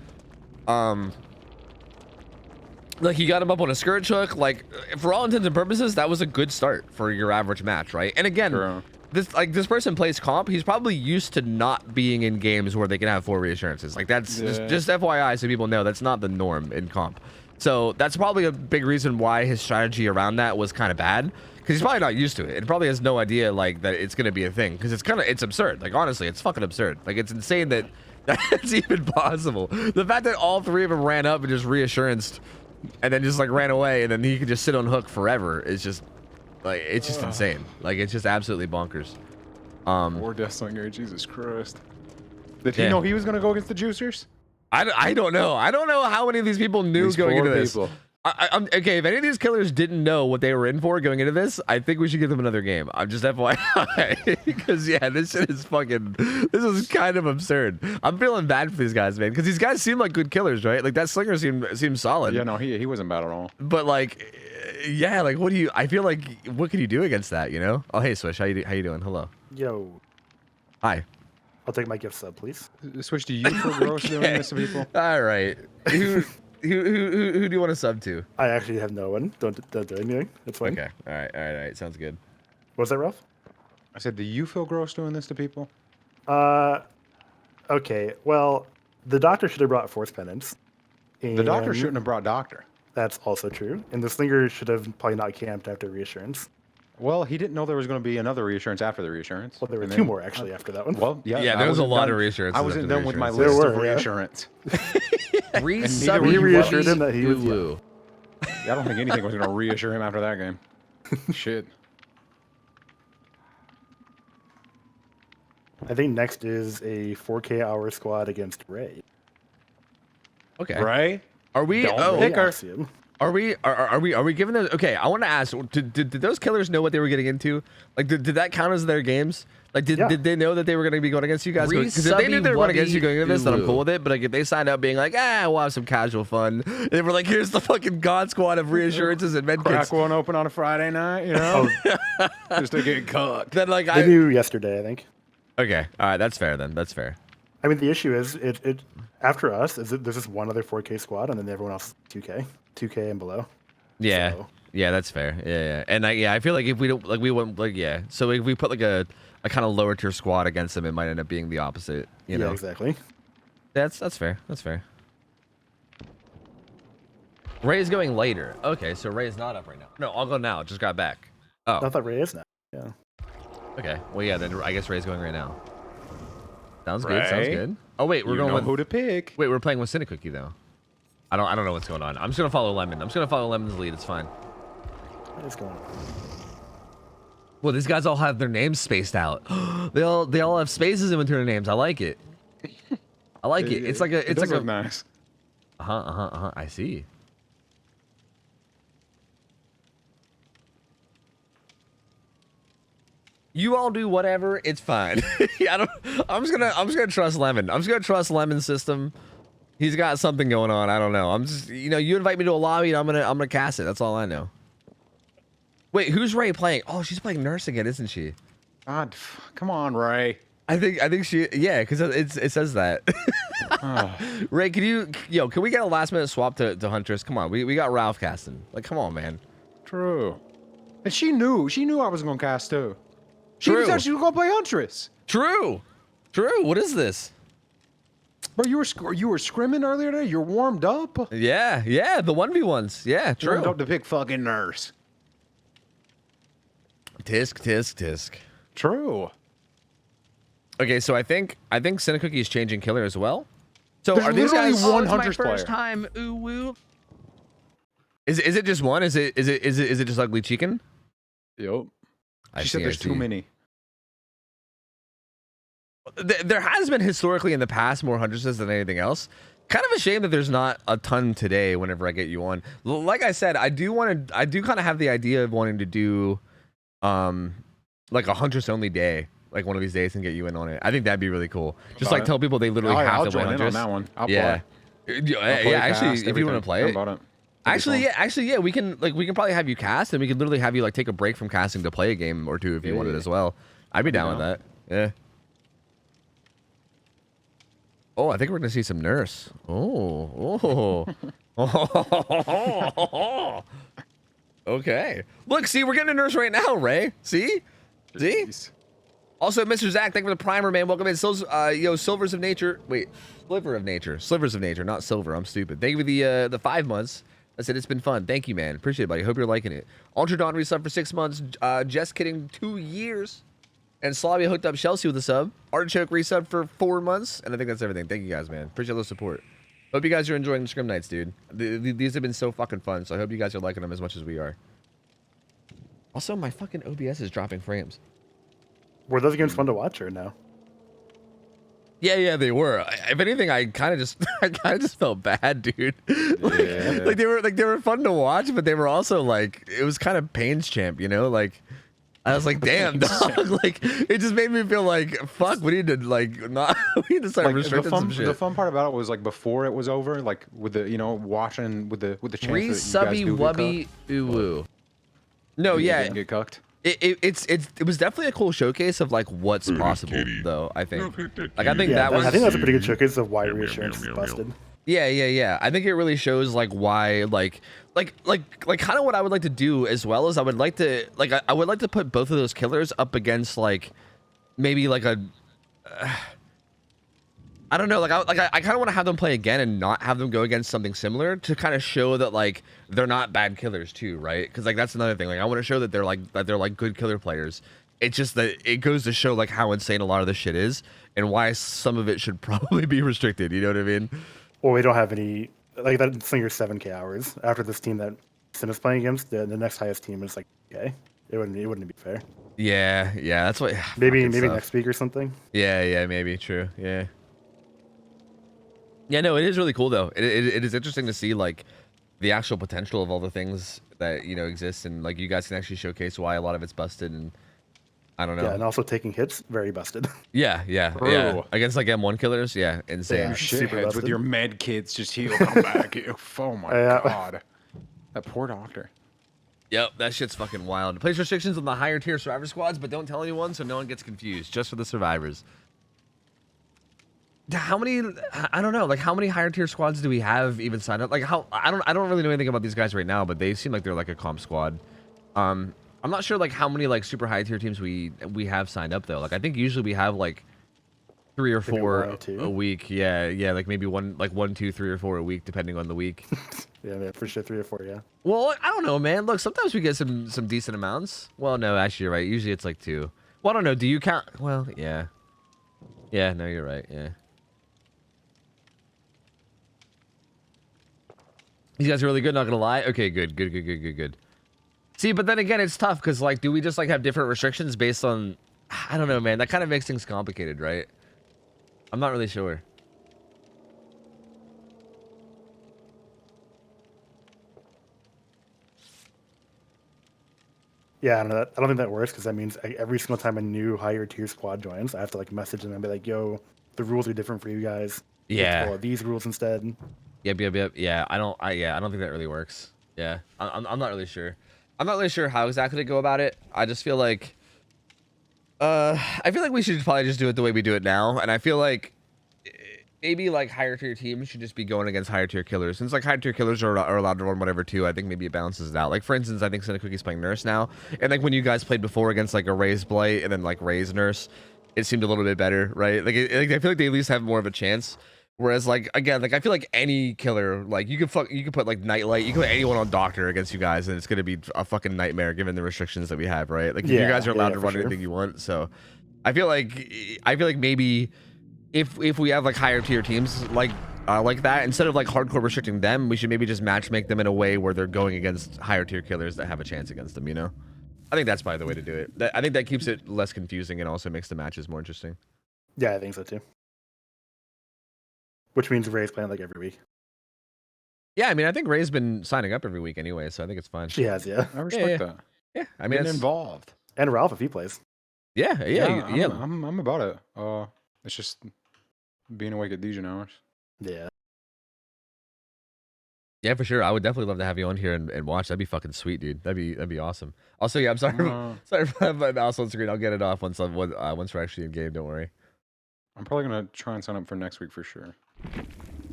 Like he got him up on a skirt hook. Like for all intents and purposes, that was a good start for your average match, right? And again, this person plays comp. He's probably used to not being in games where they can have 4 reassurances. Like that's just FYI, so people know that's not the norm in comp. So that's probably a big reason why his strategy around that was kind of bad. Because he's probably not used to it. It probably has no idea like that it's gonna be a thing. Because it's absurd. Like honestly, it's fucking absurd. Like it's insane that that's even possible. The fact that all 3 of them ran up and just reassured and then just like ran away and then he could just sit on hook forever is just like it's just insane. Like it's just absolutely bonkers. Poor Deathslinger, Jesus Christ. Did he know he was gonna go against the juicers? I don't know. I don't know how many of these people knew going into this. I'm okay. If any of these killers didn't know what they were in for going into this, I think we should give them another game. I'm just FYI because yeah, this shit is fucking. This is kind of absurd. I'm feeling bad for these guys, man, because these guys seem like good killers, right? Like that slinger seemed solid. Yeah, no, he wasn't bad at all. But like, yeah, like what do you? I feel like what can you do against that? You know? Oh hey, Swish, how you doing? Hello. Yo. Hi. I'll take my gift sub, please. Switch to you for gross doing this to people. All right. Who do you want to sub to? I actually have no one. Don't do anything. It's fine. Okay. All right. Sounds good. What's that, Ralph? I said, do you feel gross doing this to people? Okay. Well, the doctor should have brought force penance. The doctor shouldn't have brought doctor. That's also true. And the slinger should have probably not camped after reassurance. Well, he didn't know there was going to be another reassurance after the reassurance. Well, there were 2 more actually after that one. Well, yeah, there was a lot of reassurances. I wasn't done with my There list were, of reassurance. We reassured him that he was. Yeah, I don't think anything was going to reassure him after that game. Shit. I think next is a 4K hour squad against Ray. Okay. Ray? Are we? Don't pick her. Are we giving those? Okay, I want to ask. Did those killers know what they were getting into? Like, did that count as their games? Like, did they know that they were going to be going against you guys? Because if they knew they were going against you going into this, then I'm cool with it. But like, if they signed up being like, we'll have some casual fun, and they were like, here's the fucking god squad of reassurances and medkits. Crack one open on a Friday night, you know, just to get cooked. Then like they knew yesterday, I think. Okay, all right, that's fair then. That's fair. I mean, the issue is it after us there's just one other 4K squad, and then everyone else is 2K and below. Yeah, so. Yeah, that's fair. Yeah, and I feel like if we don't like we wouldn't like so if we put like a kind of lower tier squad against them, it might end up being the opposite. You know exactly. That's fair. That's fair. Ray's going later. Okay, so Ray's not up right now. No, I'll go now. Just got back. Oh, I thought Ray is now. Yeah. Okay. Well, yeah. Then I guess Ray's going right now. Sounds good. Sounds good. Oh wait, we're going with who to pick. Wait, we're playing with Cookie though. I don't know what's going on. I'm just gonna follow Lemon. I'm just gonna follow Lemon's lead. It's fine. What is going on? Well, these guys all have their names spaced out. they all have spaces in between their names. I like it. I like it. It's like a nice. I see. You all do whatever. It's fine. I'm just gonna trust Lemon. I'm just gonna trust Lemon's system. He's got something going on. I don't know. I'm just, you invite me to a lobby and I'm gonna cast it. That's all I know. Wait, who's Ray playing? Oh, she's playing nurse again, isn't she? God, come on, Ray. I think she, yeah, because it says that. Ray, can we get a last minute swap to Huntress? Come on, we got Ralph casting. Like, come on, man. True. And she knew I was gonna cast too. She said she was gonna play Huntress. True. What is this? Bro, you were scrimming earlier today? You're warmed up? Yeah, the 1v1s. Yeah, true. Warmed up to pick fucking nurse. Tisk. True. Okay, so I think Cookie is changing killer as well. So There's are these guys one Huntress player? First time, ooh woo. Is it just one? Is it just Ugly Chicken? Yep. She said there's too many. There has been historically in the past more huntresses than anything else. Kind of a shame that there's not a ton today whenever I get you on. Like I said, I do kind of have the idea of wanting to do like a huntress only day, like one of these days, and get you in on it. I think that'd be really cool. Just like tell people they literally have to play huntress. I'll join in on that one. I'll yeah. play. Yeah, actually, if you want to play it. Actually, yeah, we can probably have you cast, and we could literally have you like take a break from casting to play a game or two if you wanted as well. I'd be down with that. Yeah. Oh, I think we're gonna see some nurse. Oh. Okay. Look, see, we're getting a nurse right now, Ray. See? Also, Mr. Zach, thank you for the primer, man. Welcome in. Silvers of Nature. Wait, Sliver of Nature. Slivers of Nature, not silver. I'm stupid. Thank you for the 5 months. I said it's been fun. Thank you, man. Appreciate it, buddy. Hope you're liking it. Ultra Dawn resub for 6 months. Just kidding, 2 years. And Slavia hooked up Chelsea with a sub. Artichoke resub for 4 months. And I think that's everything. Thank you guys, man. Appreciate the support. Hope you guys are enjoying the Scrim Nights, dude. These have been so fucking fun. So I hope you guys are liking them as much as we are. Also, my fucking OBS is dropping frames. Were those games fun to watch or no? Yeah, they were. If anything, I kind of just felt bad, dude. Yeah. Like they were fun to watch, but they were also like, it was kind of pains champ, you know? Like I was like, damn, dog. Like it just made me feel like, fuck, we need to like not we need to start restricting some shit. The fun part about it was like before it was over, like with the watching with the chance Re-subby wubby uwu. No, yeah. Get cucked. It was definitely a cool showcase of like what's possible though. I think like I think that's a pretty good showcase of why reassurance is busted. Yeah. I think it really shows like why like kind of what I would like to do as well is I would like to put both of those killers up against like maybe like a I don't know, I kind of want to have them play again and not have them go against something similar to kind of show that like they're not bad killers too, right? Because like that's another thing. Like I want to show that they're like good killer players. It's just that it goes to show like how insane a lot of this shit is and why some of it should probably be restricted. You know what I mean? Well, we don't have any like that's your 7K hours after this team that Sin is playing against. The next highest team is like okay. It wouldn't be fair. Yeah. That's what. Maybe next week or something. Yeah. Maybe true. Yeah. Yeah, no, it is really cool though. It is interesting to see like the actual potential of all the things that exist, and like you guys can actually showcase why a lot of it's busted, and I don't know. Yeah, and also taking hits, very busted. Yeah. Against like M1 killers, yeah, insane. You shitheads with your med kits just heal, come back. Oh my god, that poor doctor. Yep, that shit's fucking wild. Place restrictions on the higher tier survivor squads, but don't tell anyone so no one gets confused. Just for the survivors. How many? I don't know. Like, how many higher tier squads do we have even signed up? Like, I don't really know anything about these guys right now, but they seem like they're like a comp squad. I'm not sure like how many like super high tier teams we have signed up though. Like, I think usually we have like 3 or 4 a week. Yeah, like maybe 1, 2, 3 or 4 a week depending on the week. yeah, for sure 3 or 4. Yeah. Well, I don't know, man. Look, sometimes we get some decent amounts. Well, no, actually, you're right. Usually it's like 2. Well, I don't know. Do you count? Well, yeah. Yeah, no, you're right. Yeah. These guys are really good, not gonna lie. Okay, good. See, but then again, it's tough because like, do we just like have different restrictions based on? I don't know, man. That kind of makes things complicated, right? I'm not really sure. Yeah, I don't think that works because that means every single time a new higher tier squad joins, I have to like message them and be like, "Yo, the rules are different for you guys. Yeah, follow these rules instead." Yep. Yeah, I don't think that really works. Yeah, I'm not really sure. I'm not really sure how exactly to go about it. I just feel like, I feel like we should probably just do it the way we do it now. And I feel like maybe like higher tier teams should just be going against higher tier killers. Since like higher tier killers are allowed to run whatever too, I think maybe it balances it out. Like for instance, I think Cinecookie's playing Nurse now, and like when you guys played before against like a Raze Blight and then like Raze Nurse, it seemed a little bit better, right? Like I feel like they at least have more of a chance. Whereas, like, again, like, I feel like any killer, like, you could put, like, Nightlight, you can put anyone on Doctor against you guys, and it's going to be a fucking nightmare given the restrictions that we have, right? Like, you guys are allowed to run anything you want, so I feel like maybe if we have, like, higher tier teams like that, instead of, like, hardcore restricting them, we should maybe just match make them in a way where they're going against higher tier killers that have a chance against them, you know? I think that's probably the way to do it. I think that keeps it less confusing and also makes the matches more interesting. Yeah, I think so too. Which means Ray's playing like every week. Yeah, I mean, I think Ray's been signing up every week anyway, so I think it's fine. She has, yeah. I respect that. Yeah, I mean, it's involved. And Ralph if he plays. Yeah. I'm about it. It's just being awake at Dijon hours. Yeah. Yeah, for sure. I would definitely love to have you on here and watch. That'd be fucking sweet, dude. That'd be awesome. Also, yeah, I'm sorry. Sorry for my mouse on screen. I'll get it off once we're actually in game. Don't worry. I'm probably gonna try and sign up for next week for sure.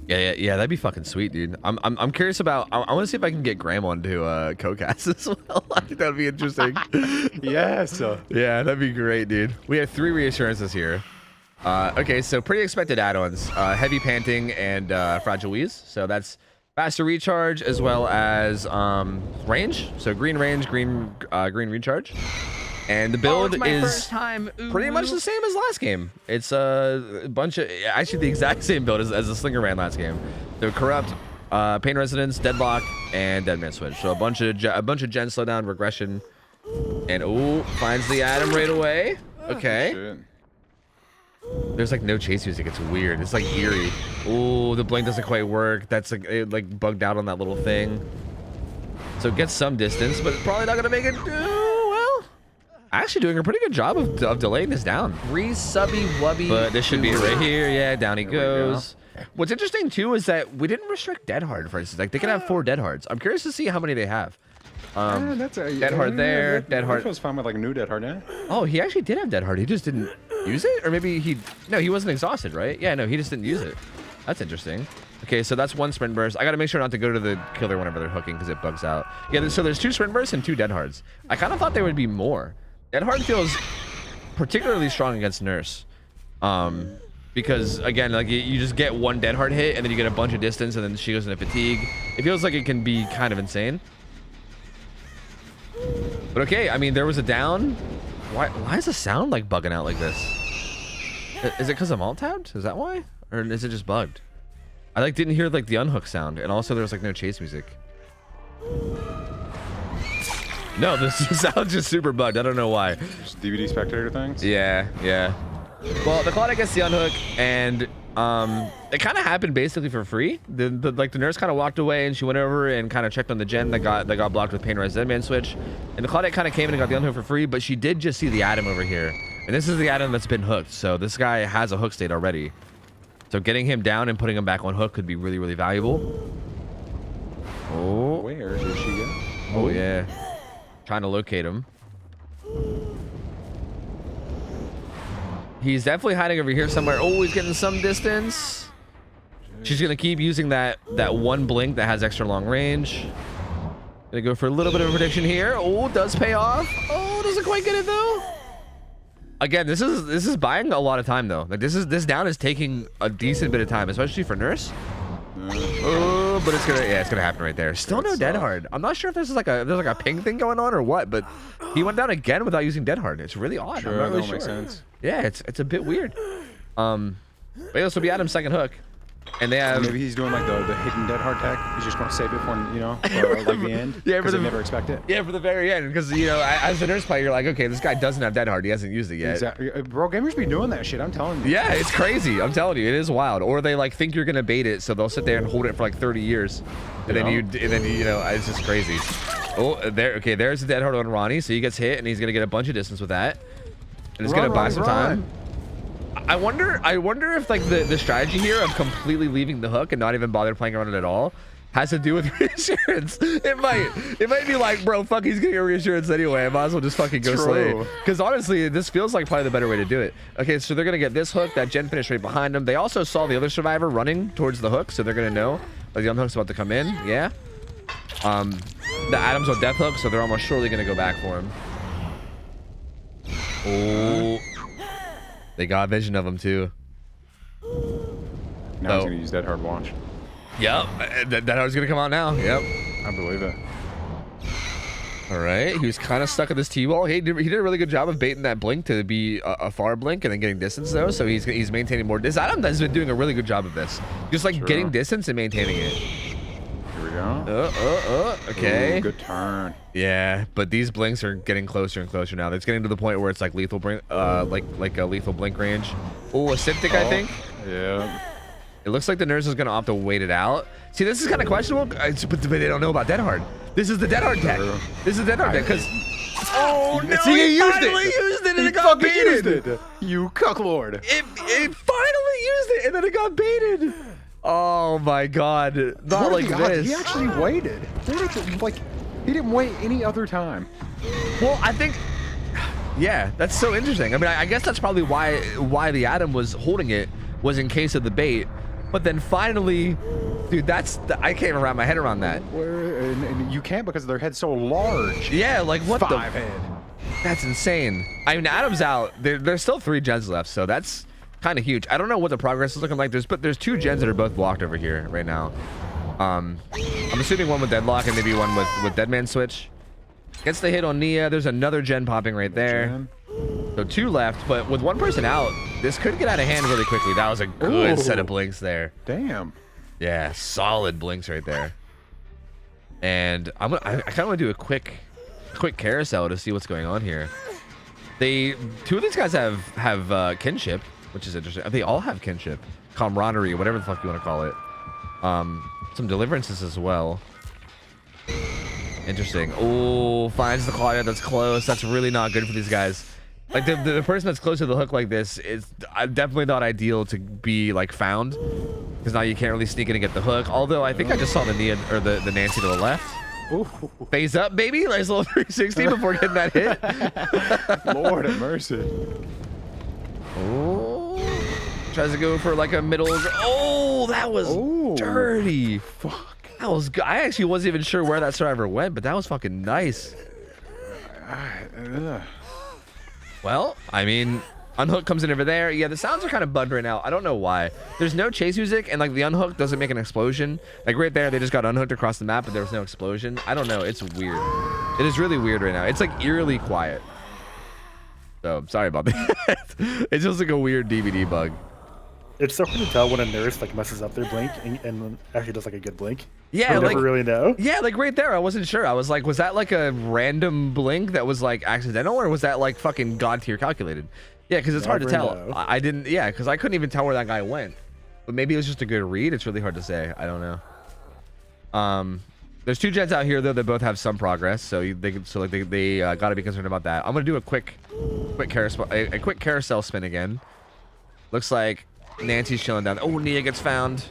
Yeah. That'd be fucking sweet, dude. I'm curious about. I want to see if I can get Graham onto CoCast as well. I think that'd be interesting. Yes. Yeah, that'd be great, dude. We have 3 reassurances here. Okay, so pretty expected add-ons: heavy panting and fragile wheeze. So that's faster recharge as well as range. So green range, green recharge. And the build is pretty much the same as last game. It's a bunch of, actually the exact same build as the Slinger ran last game. So corrupt, pain resonance, deadlock, and dead man switch. So a bunch of gen slowdown, regression, and finds the Atom right away. Okay. There's like no chase music. It's weird. It's like eerie. Oh, the blink doesn't quite work. That's like it like bugged out on that little thing. So it gets some distance, but it's probably not gonna make it. Actually doing a pretty good job of delaying this down. Subby wubby. But this should be it right here. Yeah, down he goes. What's interesting too is that we didn't restrict Dead Hard, for instance. Like they can have 4 Dead Hards. I'm curious to see how many they have. That's a Dead Hard there. Dead Hard. Was fine with like a new Dead Hard, yeah. Oh, he actually did have Dead Hard. He just didn't use it, or maybe he wasn't exhausted, right? Yeah, no, he just didn't use it. That's interesting. Okay, so that's 1 sprint burst. I gotta make sure not to go to the killer whenever they're hooking because it bugs out. Yeah, so there's 2 sprint bursts and 2 Dead Hards. I kind of thought there would be more. Dead Hard feels particularly strong against Nurse. Because again, like you just get 1 Dead Hard hit and then you get a bunch of distance and then she goes into fatigue. It feels like it can be kind of insane. But okay, I mean, there was a down. Why is the sound like bugging out like this? Is it because I'm alt tabbed? Is that why? Or is it just bugged? I like didn't hear like the unhook sound, and also there was like no chase music. No, this sounds just super bugged. I don't know why. Just DVD spectator things? Yeah. Well, the Claudia gets the unhook, and it kind of happened basically for free. The nurse kind of walked away, and she went over and kind of checked on the gen that got blocked with Pain Res Deadman switch, and the Claudia kind of came in and got the unhook for free, but she did just see the Atom over here, and this is the Atom that's been hooked. So this guy has a hook state already. So getting him down and putting him back on hook could be really, really valuable. Oh, where did she go? Oh yeah. Trying to locate him. He's definitely hiding over here somewhere. Oh, he's getting some distance. She's gonna keep using that 1 blink that has extra long range. Gonna go for a little bit of a prediction here. Oh, does pay off. Oh, doesn't quite get it though. Again, this is buying a lot of time though. Like this down is taking a decent bit of time, especially for Nurse. Oh, but it's gonna happen right there. Still no Dead Hard. I'm not sure if there's like a ping thing going on or what, but he went down again without using Dead Hard. It's really odd. Sure, I'm not really that sure. makes sense. Yeah, it's a bit weird. But this will be Adam's second hook, and they have maybe he's doing like the hidden Dead Hard tech. He's just gonna save it for for like the end. Yeah, because they never expect it. Yeah, for the very end, because as a Nurse player, you're like, okay, this guy doesn't have Dead Hard. He hasn't used it yet. Exactly, bro. Gamers be doing that shit. I'm telling you. Yeah, it's crazy. I'm telling you, it is wild. Or they like think you're gonna bait it, so they'll sit there and hold it for like 30 years, and then it's just crazy. Oh, there. Okay, there's the Dead Hard on Ronnie, so he gets hit, and he's gonna get a bunch of distance with that, and it's gonna buy some time. I wonder if like the strategy here of completely leaving the hook and not even bother playing around it at all has to do with reassurance. It might be like, bro, fuck, he's getting a reassurance anyway. I might as well just fucking go slay. Because honestly, this feels like probably the better way to do it. Okay, so they're gonna get this hook, that gen finish right behind them. They also saw the other survivor running towards the hook, so they're gonna know like the unhook's about to come in. Yeah. The Atom's on death hook, so they're almost surely gonna go back for him. Oh. They got vision of him too. Now he's gonna use Dead Hard watch. Yep, that Hard's gonna come out now. Yep, I believe it. All right, he was kind of stuck at this T-wall. He did a really good job of baiting that blink to be a far blink and then getting distance though. So he's maintaining more. This Adam has been doing a really good job of this, just like getting distance and maintaining it. Here we go. Okay. Ooh, good turn. Yeah, but these blinks are getting closer and closer now. It's getting to the point where it's like lethal blink, like a lethal blink range. Oh, a Siptic, I think. Yeah. It looks like the nurse is gonna opt to wait it out. See, this is kind of questionable, but they don't know about Dead Hard. This is the Dead Hard tech. This is Dead Hard tech because. Oh no! See, he used it and it got baited. You cucklord. It finally used it and then it got baited. Oh my god! Not like this. He actually waited. Like he didn't wait any other time. Well, I think. Yeah, that's so interesting. I mean, I guess that's probably why the Atom was holding it was in case of the bait. But then finally, dude, I can't even wrap my head around that. And you can't because their head's so large. Yeah, like what 5 the? head. That's insane. I mean, Adam's out. There's still 3 gens left, so that's kind of huge. I don't know what the progress is looking like. There's 2 gens that are both blocked over here right now. I'm assuming one with Deadlock and maybe one with Deadman Switch. Gets the hit on Nia. There's another gen popping right there. So 2 left, but with 1 person out, this could get out of hand really quickly. That was a good set of blinks there. Damn. Yeah, solid blinks right there. And I kind of want to do a quick carousel to see what's going on here. 2 of these guys have kinship, which is interesting. They all have kinship, camaraderie, whatever the fuck you want to call it. Some deliverances as well. Interesting. Oh, finds the Claudia that's close. That's really not good for these guys. Like the person that's close to the hook like this is definitely not ideal to be like found, because now you can't really sneak in and get the hook. Although I think I just saw the Nia or the Nancy to the left. Ooh. Phase up, baby. Nice little 360 before getting that hit. Lord have mercy. Oh, tries to go for like a middle. Oh, that was dirty. Fuck. That was good. I actually wasn't even sure where that survivor went, but that was fucking nice. Well, I mean, unhook comes in over there. Yeah, the sounds are kind of bugged right now. I don't know why. There's no chase music, and like the unhook doesn't make an explosion. Like right there, they just got unhooked across the map, but there was no explosion. I don't know. It's weird. It is really weird right now. It's like eerily quiet. So sorry about that. It's just like a weird DVD bug. It's so hard to tell when a nurse like messes up their blink and actually does like a good blink. Yeah, you like, never really know. Yeah, like right there, I wasn't sure. I was like, was that like a random blink that was like accidental, or was that like fucking god tier calculated? Yeah, because it's hard to tell. Know. I didn't. Yeah, because I couldn't even tell where that guy went. But maybe it was just a good read. It's really hard to say. I don't know. There's 2 gens out here though that both have some progress, so they got to be concerned about that. I'm gonna do a quick carousel spin again. Looks like Nancy's chilling down. Oh, Nia gets found.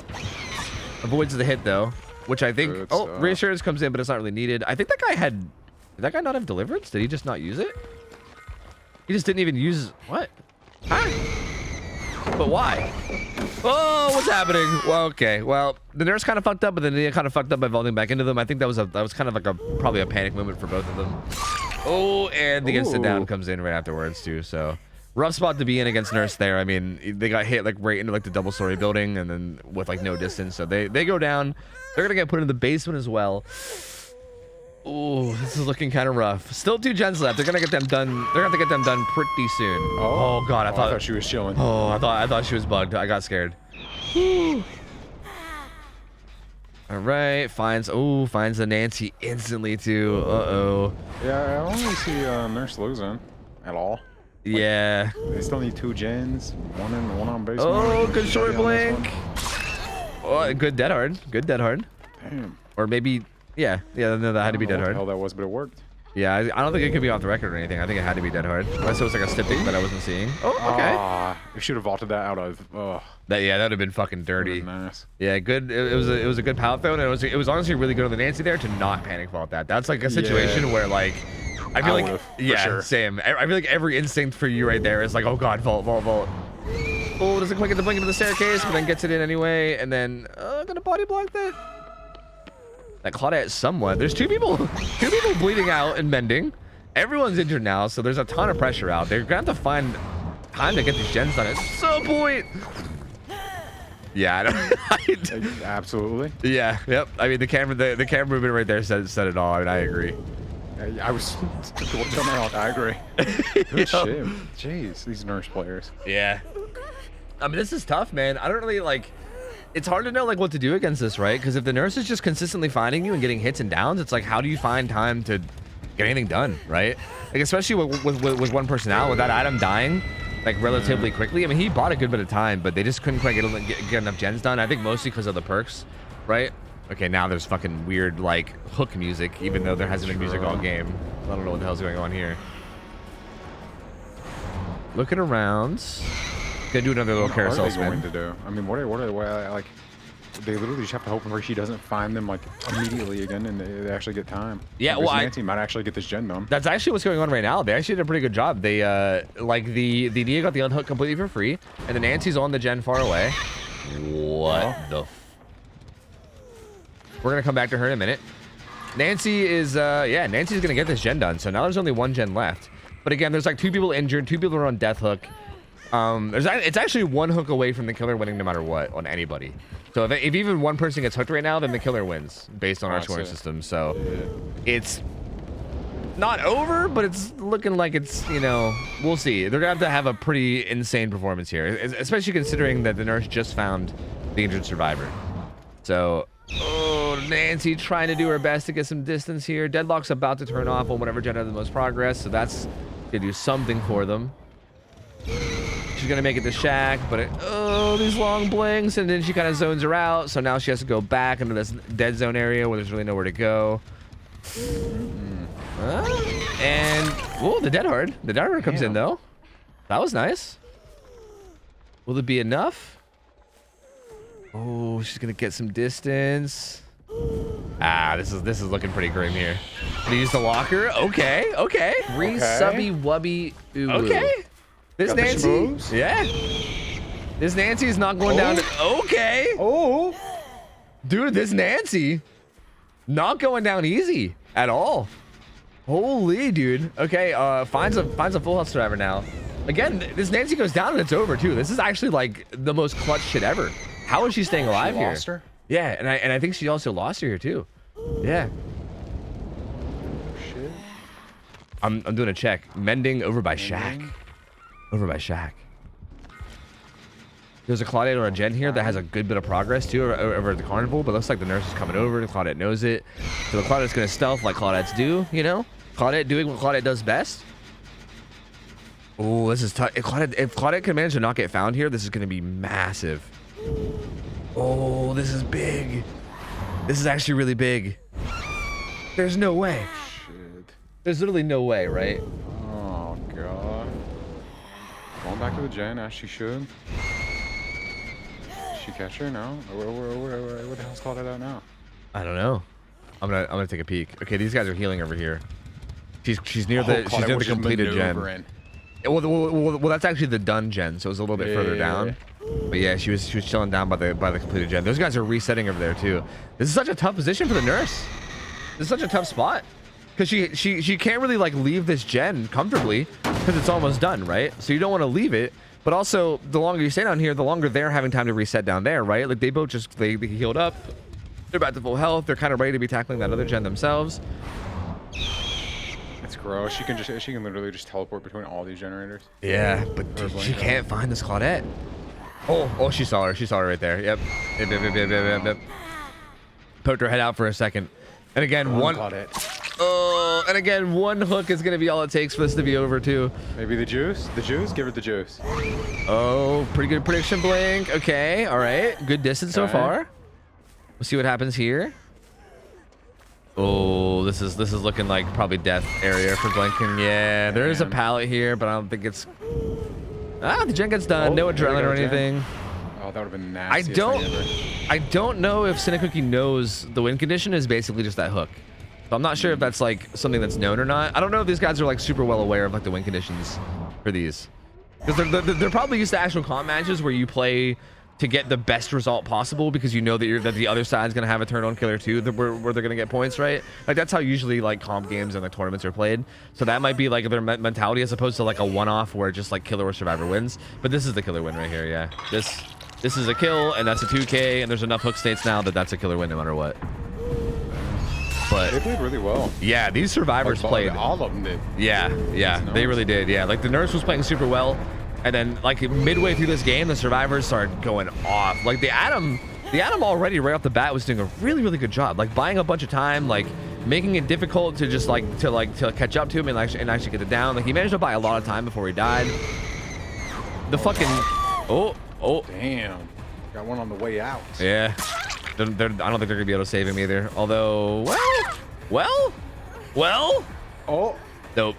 Avoids the hit though, which I think. Good oh, stuff. reassurance comes in, but it's not really needed. I think that guy had. Did that guy not have deliverance? Did he just not use it? He just didn't even use what? Huh? But why? Oh, what's happening? Well, okay. Well, the nurse kind of fucked up, but then Nia kind of fucked up by vaulting back into them. I think that was kind of like probably a panic moment for both of them. Oh, and the instant down comes in right afterwards too. So. Rough spot to be in against Nurse there. I mean, they got hit like right into like the double-story building, and then with like no distance, so they go down. They're gonna get put in the basement as well. Ooh, this is looking kind of rough. Still 2 gens left. They're gonna get them done. They're gonna have to get them done pretty soon. Oh god, I thought she was chilling. Oh, I thought she was bugged. I got scared. Whew. All right, finds the Nancy instantly too. Uh-oh. Yeah, I don't really see Nurse losing at all. Like, yeah. They still need 2 gens, one on base. Oh, good short blink. Oh, good dead hard. Good dead hard. Damn. Or maybe, yeah, no, that had to be dead hard. I don't know what the hell that was, but it worked. Yeah, I don't think it could be off the record or anything. I think it had to be dead hard. Unless it was like a stipping that I wasn't seeing. Oh, okay. I should have vaulted that out of. That would have been fucking dirty. Nice. Yeah, good. It was a good pallet throw, and it was honestly really good on the Nancy there to not panic vault that. That's like a situation where like. I feel like, yeah, sure. Same. I feel like every instinct for you right there is like, oh god, vault. Oh, doesn't quite get the blink into the staircase, but then gets it in anyway, and then gonna body block that. That Claudette somewhat. There's 2 people bleeding out and mending. Everyone's injured now, so there's a ton of pressure out. They're gonna have to find time to get these gens done at some point. Yeah, absolutely. Yeah, yep. I mean, the camera movement right there said it all. I mean, I agree. I was I agree. Good shit. Jeez, these Nurse players. Yeah. I mean, this is tough, man. I don't really like. it's hard to know like what to do against this, right? Because if the nurse is just consistently finding you and getting hits and downs, it's like, how do you find time to get anything done, right? Like, especially with one person out, with that item dying like relatively quickly. I mean, he bought a good bit of time, but they just couldn't quite get enough gens done. I think mostly because of the perks, right? Okay, now there's fucking weird like hook music, even though there hasn't been music all game. I don't know what the hell's going on here. Looking around. Gonna do another little carousel spin. What are they going to do? I mean, what are they like? They literally just have to hope Rishi doesn't find them like immediately again, and they actually get time. Yeah, well, Nancy might actually get this gen done. That's actually what's going on right now. They actually did a pretty good job. They like the Nia got the unhook completely for free, and the Nancy's on the gen far away. What the? We're gonna come back to her in a minute. Nancy is yeah, Nancy's gonna get this gen done. So now there's only one gen left. But again, there's like 2 people injured, 2 people are on death hook. It's actually 1 hook away from the killer winning no matter what on anybody. So if even one person gets hooked right now, then the killer wins based on our scoring system. So it's not over, but it's looking like it's, you know, we'll see. They're gonna have a pretty insane performance here, especially considering that the nurse just found the injured survivor. So, oh, Nancy trying to do her best to get some distance here. Deadlock's about to turn off on whatever gen had the most progress, so that's gonna do something for them. She's gonna make it to Shack, but oh, these long blinks, and then she kind of zones her out. So now she has to go back into this dead zone area where there's really nowhere to go. And oh, the dead hard. The dead hard comes in though. That was nice. Will it be enough? Oh, she's gonna get some distance. Ah, this is looking pretty grim here. Gonna use the locker. Okay, okay. Subby wubby. Ooh. Okay. This Nancy, yeah. This Nancy is not going down. Okay. Oh, dude, this Nancy, not going down easy at all. Holy, dude. Okay, finds a full health survivor now. Again, this Nancy goes down and it's over too. This is actually like the most clutch shit ever. How is she staying alive here? Lost her? Yeah, and I think she also lost her here too. Yeah. Shit. I'm doing a check. Mending over by Shack. Over by Shack. There's a Claudette or a gen here that has a good bit of progress too over at the carnival, but looks like the nurse is coming over. Claudette knows it. So the Claudette's gonna stealth like Claudettes do, you know? Claudette doing what Claudette does best. Oh, this is tough. If Claudette can manage to not get found here, this is gonna be massive. Oh, this is big. This is actually really big. There's no way. Shit. There's literally no way, right? Oh, God. Going back to the gen as she should. Did she catch her? No? Where the hell's Claudette out now? I don't know. I'm gonna take a peek. Okay, these guys are healing over here. She's near the completed gen. Well, that's actually the done gen, so it was a little bit further down. But yeah, she was chilling down by the completed gen. Those guys are resetting over there too. This is such a tough position for the nurse. This is such a tough spot because she can't really like leave this gen comfortably because it's almost done, right? So you don't want to leave it, but also the longer you stay down here, the longer they're having time to reset down there, right? Like they both just they healed up. They're back to full health. They're kind of ready to be tackling that other gen themselves. It's gross. She can literally just teleport between all these generators. Yeah, but dude, she can't find this Claudette. Oh, she saw her. She saw her right there. Yep. Yep. Poked her head out for a second. And again, one hook is gonna be all it takes for this to be over too. Maybe the juice? The juice? Give her the juice. Oh, pretty good prediction, Blink. Okay, all right. Good distance so far. We'll see what happens here. Oh, this is looking like probably death area for Blinking. Yeah, there is a pallet here, but I don't think it's. Ah, the gen gets done. No adrenaline or anything. Oh, that would have been nasty. I don't know if Cinecookie knows the win condition is basically just that hook. So I'm not sure if that's like something that's known or not. I don't know if these guys are like super well aware of like the win conditions for these, because they're probably used to actual comp matches where you play to get the best result possible because you know that the other side's gonna have a turn on killer too, where they're gonna get points, right? Like that's how usually like comp games and like tournaments are played. So that might be like their mentality as opposed to like a one-off where just like killer or survivor wins. But this is the killer win right here. Yeah, this is a kill and that's a 2K, and there's enough hook states now that that's a killer win no matter what. But they played really well. Yeah, these survivors played. All of them did. Yeah, they really did. Yeah, like the nurse was playing super well. And then, like, midway through this game, the survivors started going off. Like, the Atom The Atom already right off the bat was doing a really good job, like buying a bunch of time, like making it difficult to just to catch up to him and actually get it down. Like he managed to buy a lot of time before he died. The fucking oh damn, got one on the way out. Yeah, I don't think they're gonna be able to save him either. Although well oh nope,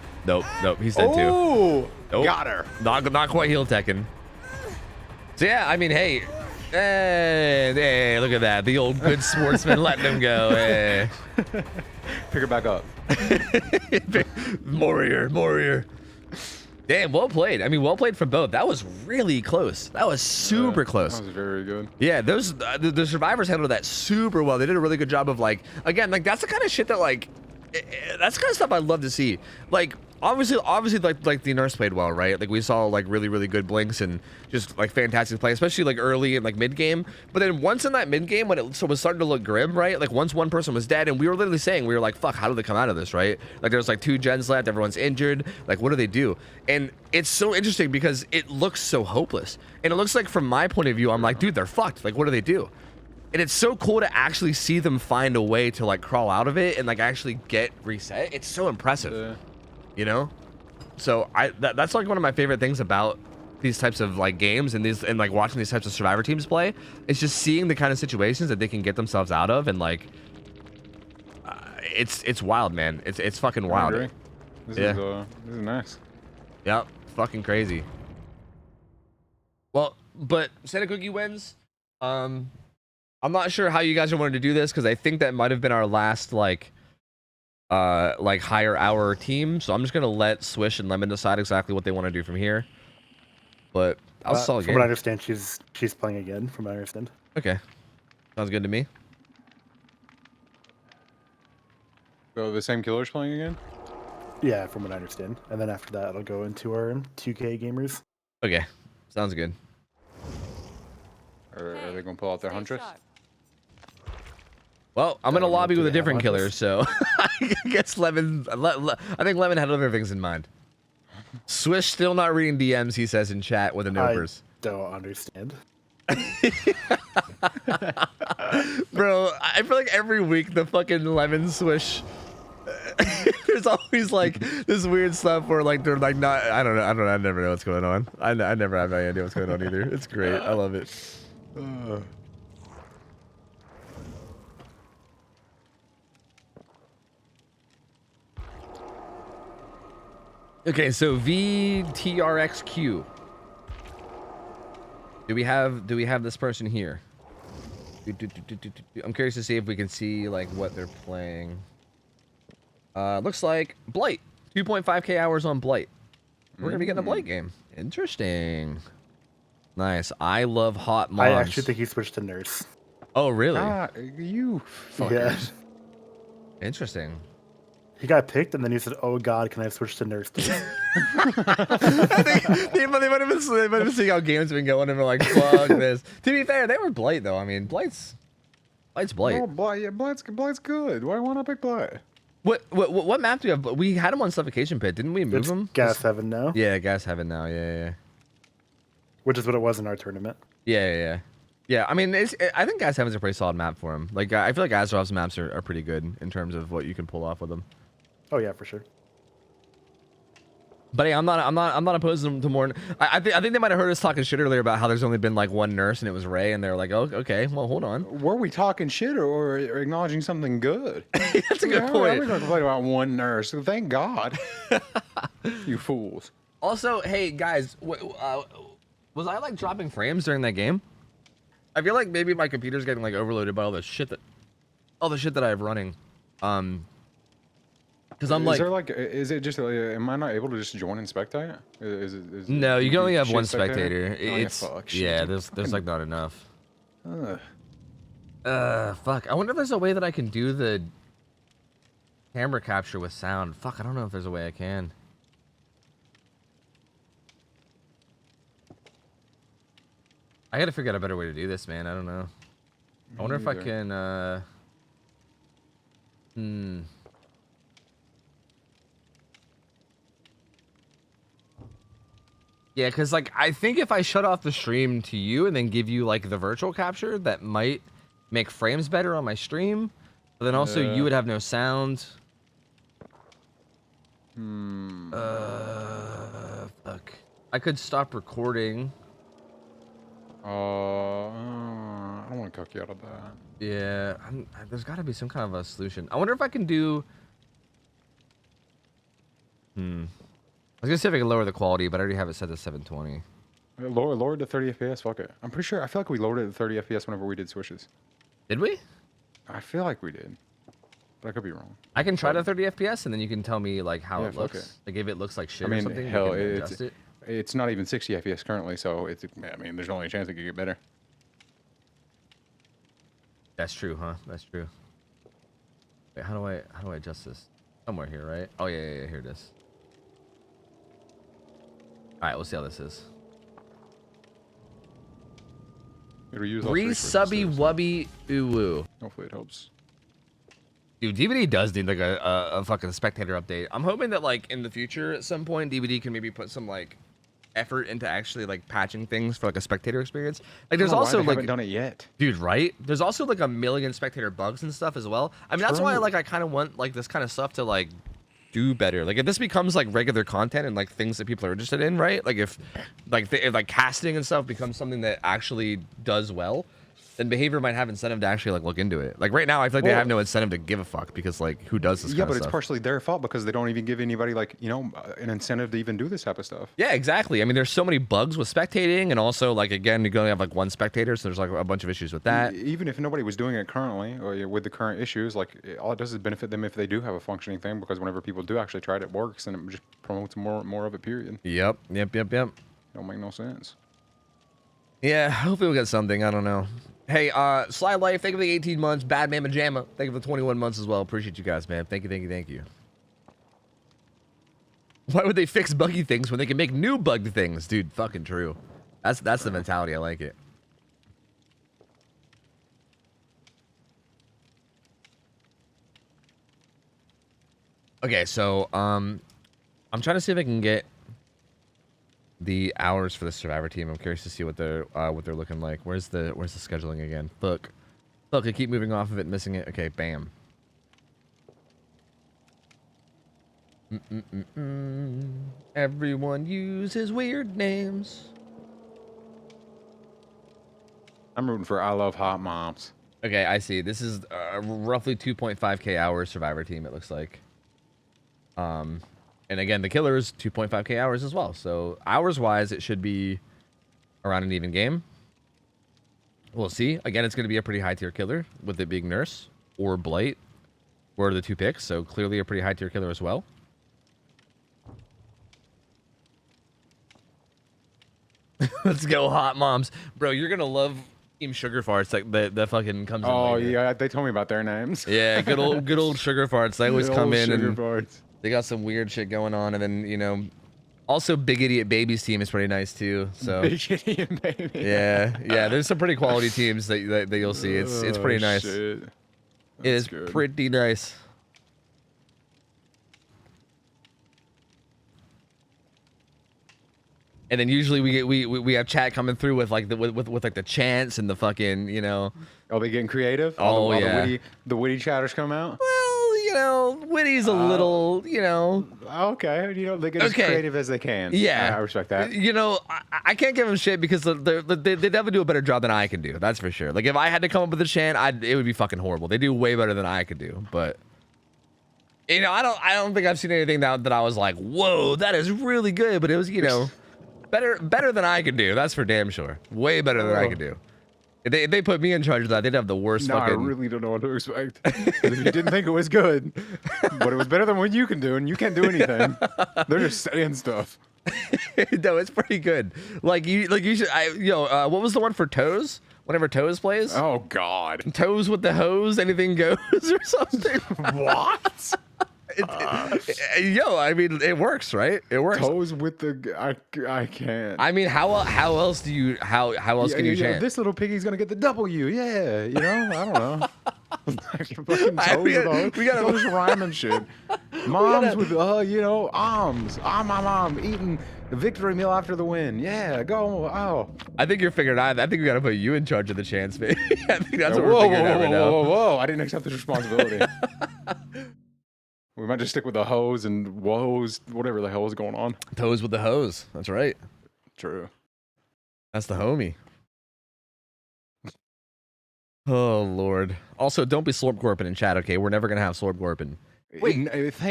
he's dead too. Nope. Got her. Not quite heal teching. So yeah, I mean, hey, look at that. The old good sportsman letting him go. Hey. Pick her back up. Warrior. Damn, well played. I mean, well played from both. That was really close. That was super close. That was very good. Yeah, those the survivors handled that super well. They did a really good job of like, again, like that's the kind of shit that like, that's the kind of stuff I love to see. Like, obviously like the nurse played well, right? Like we saw like really good blinks and just like fantastic play, especially like early and like mid game. But then once in that mid game when it was starting to look grim, right? Like once one person was dead and we were literally saying, we were like, fuck, how do they come out of this, right? Like there's like 2 gens left, everyone's injured. Like what do they do? And it's so interesting because it looks so hopeless. And it looks like from my point of view, I'm like, dude, they're fucked. Like what do they do? And it's so cool to actually see them find a way to like crawl out of it and like actually get reset. It's so impressive. You know, so that's like one of my favorite things about these types of like games and like watching these types of survivor teams play. It's just seeing the kind of situations that they can get themselves out of, and like it's wild, man. It's fucking wild. This is nice. Yep, fucking crazy. Well, but Santa Cookie wins. I'm not sure how you guys are wanting to do this because I think that might have been our last like higher hour team, so I'm just gonna let Swish and Lemon decide exactly what they want to do from here. But I'll solve it. From what I understand, she's playing again. From what I understand. Okay, sounds good to me. So the same killer's playing again? Yeah, from what I understand. And then after that, it'll go into our 2K gamers. Okay, sounds good. Are they gonna pull out their Huntress? Well, I'm gonna lobby with a different killer, so I guess Lemon. I think Lemon had other things in mind. Swish still not reading DMs, he says in chat with the nopers. I don't understand. Bro, I feel like every week the fucking Lemon Swish. There's always like this weird stuff where like they're like not. I don't know. I never know what's going on. I never have any idea what's going on either. It's great. I love it. Okay, so VTRXQ. Do we have this person here? I'm curious to see if we can see like what they're playing. Looks like Blight. 2.5k hours on Blight. We're gonna be getting a Blight game. Interesting. Nice. I love hot moms. I actually think he switched to nurse. Oh really? You fuckers. Yeah. Interesting. He got picked, and then he said, "Oh God, can I switch to nurse?" I think they might have been seeing how games have been going, and we're like, "Fuck this." To be fair, they were Blight though. I mean, Blight's Blight. Oh, Blight, yeah, Blight's good. Why not pick Blight? What map do we have? We had him on Suffocation Pit, didn't we? Move him? Gas Heaven now. Yeah, Gas Heaven now. Yeah. Which is what it was in our tournament. Yeah. I mean, I think Gas Heaven's a pretty solid map for him. Like, I feel like Azeroth's maps are pretty good in terms of what you can pull off with them. Oh yeah, for sure. But hey, I'm not opposed to more. I think they might have heard us talking shit earlier about how there's only been like one nurse and it was Ray, and they're like, oh, okay, well, hold on. Were we talking shit or acknowledging something good? That's a good point. We're going to complain about one nurse. Thank God. You fools. Also, hey guys, was I like dropping frames during that game? I feel like maybe my computer's getting like overloaded by all the shit that I have running. Because I'm like, is it just, am I not able to just join and spectate? No, you can only have one spectator. Yeah, there's like not enough. Fuck. I wonder if there's a way that I can do the camera capture with sound. Fuck, I don't know if there's a way I can. I gotta figure out a better way to do this, man. I don't know. I wonder if I can, Yeah, because like I think if I shut off the stream to you and then give you like the virtual capture, that might make frames better on my stream. But then also you would have no sound. Fuck. I could stop recording. I don't want to cook you out of that. Yeah, there's got to be some kind of a solution. I wonder if I can do. I was gonna see if I can lower the quality, but I already have it set to 720. Lower to 30 FPS. Fuck it. I'm pretty sure. I feel like we lowered it to 30 FPS whenever we did switches. Did we? I feel like we did, but I could be wrong. I can try to 30 FPS, and then you can tell me like how it looks. Like if it looks like shit or something. Hell, adjust it. It's not even 60 FPS currently, so it's. I mean, there's only a chance it could get better. That's true, huh? That's true. Wait, how do I adjust this? Somewhere here, right? Oh yeah, here it is. All right, we'll see how this is. Subby wubby ooh. Hopefully it helps. Dude, DVD does need like a fucking spectator update. I'm hoping that like in the future at some point DVD can maybe put some like effort into actually like patching things for like a spectator experience. Like there's also like haven't done it yet, dude, right? There's also like a million spectator bugs and stuff as well. I mean, that's why like I kind of want like this kind of stuff to like do better. Like if this becomes like regular content and like things that people are interested in, right? Like if like casting and stuff becomes something that actually does well, then behavior might have incentive to actually like look into it. Like right now, I feel like they have no incentive to give a fuck because like who does this? Yeah, kind of it's stuff? partially their fault because they don't even give anybody like an incentive to even do this type of stuff. Yeah, exactly. I mean, there's so many bugs with spectating, and also like again, you only have like one spectator, so there's like a bunch of issues with that. Even if nobody was doing it currently or with the current issues, like all it does is benefit them if they do have a functioning thing because whenever people do actually try it works and it just promotes more of it. Period. Yep. Don't make no sense. Yeah, hopefully we'll get something. I don't know. Hey, Sly Life, thank you for the 18 months. Bad Man Majama, thank you for the 21 months as well. Appreciate you guys, man. Thank you. Why would they fix buggy things when they can make new bugged things? Dude, fucking true. That's the mentality. I like it. Okay, so, I'm trying to see if I can get the hours for the Survivor team. I'm curious to see what they're looking like. Where's the scheduling again? Look, I keep moving off of it, missing it. Okay, bam. Everyone uses weird names. I'm rooting for I Love Hot Moms. Okay, I see. This is roughly 2.5k hours Survivor team. It looks like. And again, the killers 2.5k hours as well. So hours-wise, it should be around an even game. We'll see. Again, it's going to be a pretty high-tier killer, with it being Nurse or Blight were the two picks. So clearly a pretty high-tier killer as well. Let's go, Hot Moms. Bro, you're going to love Team Sugar Farts that fucking comes in. Oh, later. Yeah, they told me about their names. Yeah, good old Sugar Farts. They always come in and farts. They got some weird shit going on, and then also Big Idiot Babies team is pretty nice too. So Big Idiot Baby. Yeah. There's some pretty quality teams that you'll see. It's pretty nice. Shit. It is good. Pretty nice. And then usually we have chat coming through with like with like the chants and the fucking Oh, they getting creative. Oh, yeah. The witty chatters come out. Well, witty's a little, Okay, they get as creative as they can. Yeah, I respect that. I can't give them shit because they definitely do a better job than I can do. That's for sure. Like if I had to come up with a chant, it would be fucking horrible. They do way better than I could do. But I don't think I've seen anything that I was like, whoa, that is really good. But it was better than I could do. That's for damn sure. Way better than I could do. If they put me in charge of that, they'd have the worst fucking... I really don't know what to expect. If you didn't think it was good, but it was better than what you can do, and you can't do anything. They're just saying stuff. No, it's pretty good. Like you should. What was the one for Toes? Whenever Toes plays? Oh God. Toes with the hose, anything goes or something. What? I mean, it works, right? It works. Toes with the I can't. I mean, how else do you how else can you chant? This little piggy's gonna get the W. Yeah, I don't know. Fucking toes with the we gotta just rhyming shit. Moms with you know, arms. Eating the victory meal after the win. Yeah, go. Oh. I think you're figuring out. I think we gotta put you in charge of the chants, baby. I think that's what whoa, we're figuring out right now. Whoa! I didn't accept this responsibility. We might just stick with the hose and woes, whatever the hell is going on. Toes with the hose. That's right. True. That's the homie. Oh Lord. Also, don't be slorp gorping in chat, okay? We're never gonna have slorp gorping. Wait,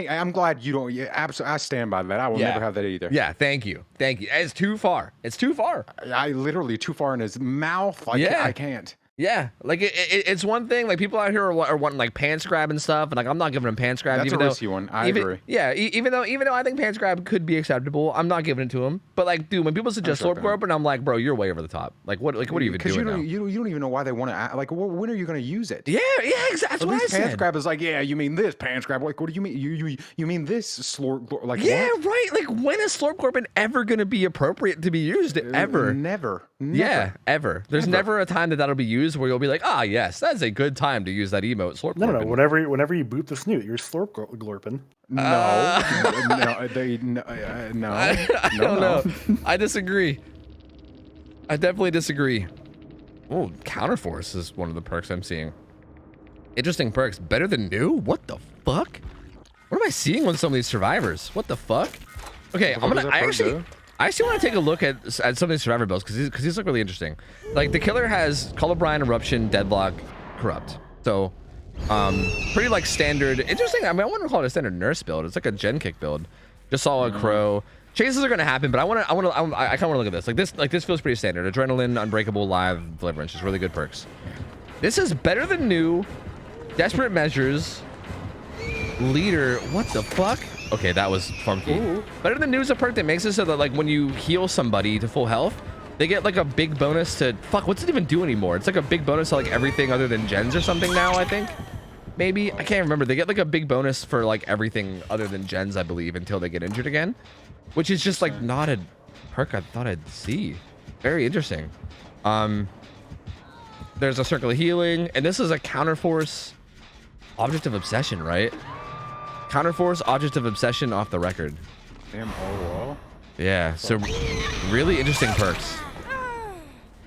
I'm glad you don't. Yeah, absolutely, I stand by that. I will never have that either. Yeah, thank you. It's too far. It's too far. I literally too far in his mouth. I can't. Yeah, like it's one thing. Like people out here are wanting like pants grab and stuff, and like I'm not giving them pants grab. That's even a risky one. I agree. Yeah, even though I think pants grab could be acceptable, I'm not giving it to them. But like, dude, when people suggest slorp gorp, and I'm like, bro, you're way over the top. Like what are you even doing now? You don't even know why they want to. Like, when are you going to use it? Yeah, exactly. That's what I said. Pants grab is like, yeah, you mean this pants grab? Like, what do you mean? You mean this slorp? Like, yeah, what? right. Like, when is slorp gorping ever going to be appropriate to be used? Ever? Never. Yeah, ever. There's never a time that'll be used where you'll be like, yes, that's a good time to use that emote. Slorp gorping. No. Whenever you boot the snoot, you're slorp glorping. No. I don't know. I disagree. I definitely disagree. Oh, Counterforce is one of the perks I'm seeing. Interesting perks. Better than new? What the fuck? What am I seeing with some of these survivors? What the fuck? Okay, I actually want to take a look at some of these survivor builds because these look really interesting. Like the killer has Colorblind, Eruption, Deadlock, Corrupt. So pretty like standard. Interesting. I mean, I wouldn't call it a standard nurse build. It's like a gen kick build. Just saw a crow. Chases are gonna happen, but I kind of want to look at this. This feels pretty standard. Adrenaline, Unbreakable, Live, Deliverance, just really good perks. This is better than new. Desperate Measures, Leader. What the fuck? Okay, that was funky. Ooh. Better than new is a perk that makes it so that like when you heal somebody to full health, they get like a big bonus to fuck. What's it even do anymore? It's like a big bonus to like everything other than gens or something now. I think. Maybe I can't remember. They get like a big bonus for like everything other than gens, I believe, until they get injured again, which is just like not a perk I thought I'd see. Very interesting. There's a Circle of Healing, and this is a Counterforce Object of Obsession, right? Counterforce Object of Obsession off the record. Damn, well. Yeah, so really interesting perks.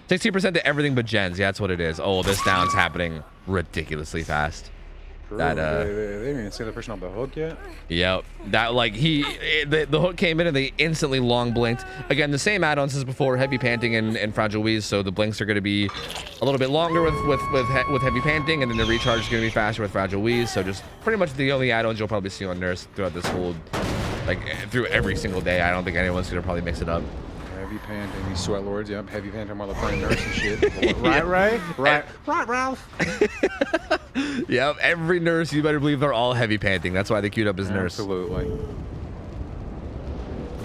60% to everything but gens. Yeah, that's what it is. Oh, this down's happening ridiculously fast. True. That they didn't even see the person on the hook yet. Yep. That like the hook came in and they instantly long blinked. Again, the same add-ons as before, Heavy Panting and Fragile Wheeze. So the blinks are going to be a little bit longer with Heavy Panting, and then the recharge is going to be faster with Fragile Wheeze. So just pretty much the only add-ons you'll probably see on Nurse throughout this whole, like through every single day. I don't think anyone's going to probably mix it up. Heavy Panting, these sweat lords, yep. Heavy Panting while they're playing Nurse and shit. Right, Ralph. Yep, every nurse, you better believe they're all Heavy Panting. That's why they queued up as Nurse. Absolutely.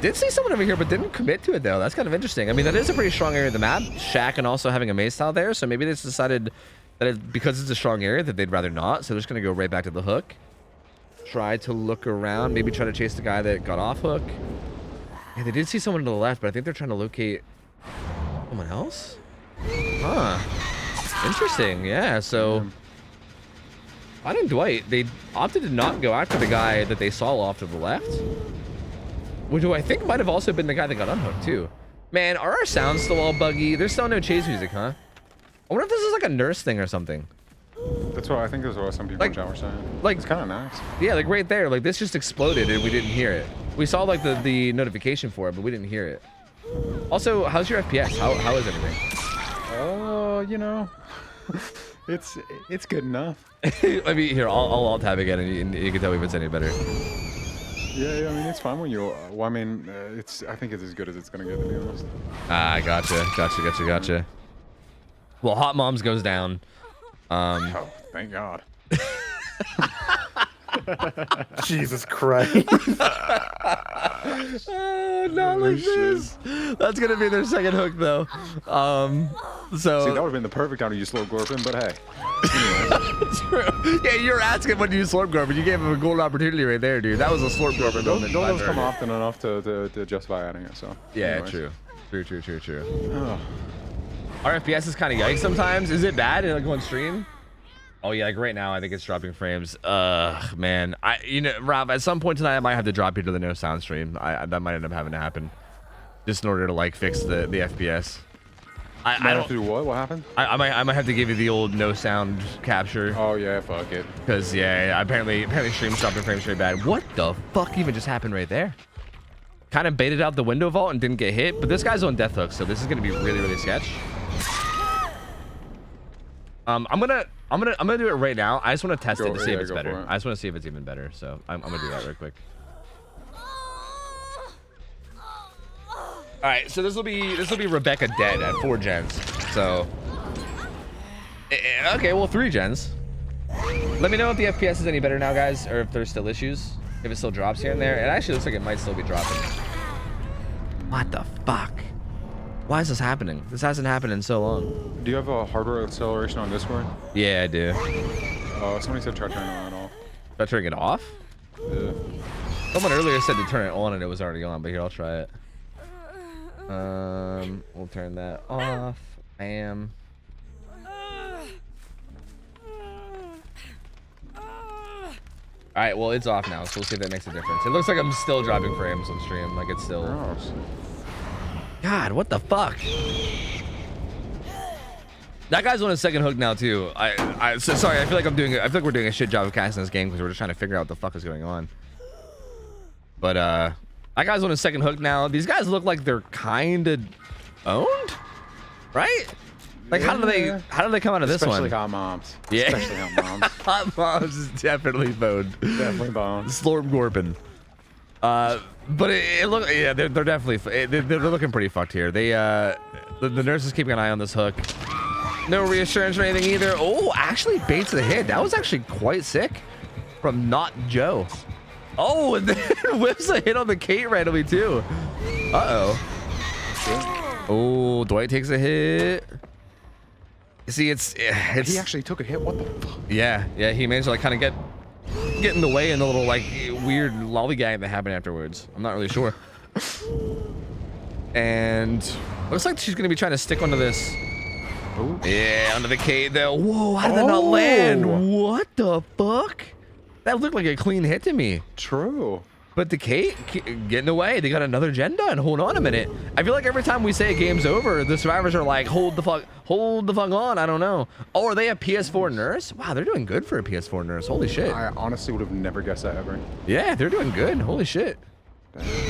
Did see someone over here, but didn't commit to it, though. That's kind of interesting. I mean, that is a pretty strong area of the map. Shack and also having a maze tile there, so maybe they just decided that because it's a strong area that they'd rather not, so they're just going to go right back to the hook. Try to look around, maybe try to chase the guy that got off hook. Yeah, they did see someone to the left, but I think they're trying to locate someone else? Huh. Interesting, yeah, so... I think Dwight, they opted to not go after the guy that they saw off to the left. Which I think might have also been the guy that got unhooked, too. Man, are our sounds still all buggy? There's still no chase music, huh? I wonder if this is like a nurse thing or something. That's what I think is what some people in chat were saying. Like, it's kind of nice. Yeah, like right there. Like this just exploded and we didn't hear it. We saw like the notification for it, but we didn't hear it. Also, how's your FPS? How is everything? You know, it's good enough. Let me here. I'll alt tab again, and you can tell me if it's any better. Yeah, I mean it's fine when you. Well, I mean, I think it's as good as it's gonna get, to be honest. Ah, gotcha. Well, Hot Moms goes down. Oh, thank God. Jesus Christ. Not like this. That's gonna be their second hook, though. So see, that would have been the perfect time to use slow gorping, but hey. True. Yeah, you're asking when to use slurp gorping. You gave him a golden opportunity right there, dude. That was a slurp gorping. Those come often enough to justify adding it. So yeah, anyways. True. Oh. Our FPS is kind of yikes sometimes. Is it bad in like one stream? Oh yeah, like right now I think it's dropping frames. Man, Rob, at some point tonight I might have to drop you to the no sound stream. That might end up having to happen, just in order to like fix the FPS. I don't have to do what? What happened? I might have to give you the old no sound capture. Oh yeah, fuck it. Cause yeah, apparently stream's dropping frames pretty bad. What the fuck even just happened right there? Kind of baited out the window vault and didn't get hit, but this guy's on death hook, so this is gonna be really sketch. I'm gonna do it right now. I just want to test it to see if it's better. I just want to see if it's even better. So I'm gonna do that real quick. All right, so this will be Rebecca dead at 4 gens. So okay, well 3 gens. Let me know if the FPS is any better now, guys, or if there's still issues. If it still drops here and there. It actually looks like it might still be dropping. What the fuck? Why is this happening? This hasn't happened in so long. Do you have a hardware acceleration on Discord? Yeah, I do. Somebody said try turning it off. Try turning it off? Yeah. Someone earlier said to turn it on and it was already on, but here, I'll try it. We'll turn that off. Bam. Alright, well, it's off now, so we'll see if that makes a difference. It looks like I'm still dropping frames on stream, like it's still... Gross. God, what the fuck? That guy's on his second hook now too. Sorry, I feel like we're doing a shit job of casting this game because we're just trying to figure out what the fuck is going on. But that guy's on his second hook now. These guys look like they're kind of owned, right? Like how do they come out of this one? Especially hot moms. Yeah. Especially hot moms. Hot moms is definitely boned. Definitely boned. Slorp Gorpin. But it look, yeah, they're definitely they're looking pretty fucked here. They the nurse is keeping an eye on this hook. No reassurance or anything either. Oh, actually baits the hit. That was actually quite sick from Not Joe. Oh, and then whips a hit on the Kate randomly too. Oh, Dwight takes a hit. See, it's he actually took a hit. What the fuck? Yeah, he managed to like kind of get in the way in the little like weird lollygag that happened afterwards. I'm not really sure. And looks like she's gonna be trying to stick onto this. Ooh. Yeah, onto the Kate though. Whoa, how did that not land? What the fuck? That looked like a clean hit to me. True. But the Kate getting away. They got another gen done. Hold on a minute. I feel like every time we say game's over, the survivors are like, hold the fuck on. I don't know. Oh, are they a PS4 nurse? Wow, they're doing good for a PS4 nurse. Holy shit. I honestly would have never guessed that ever. Yeah, they're doing good. Holy shit.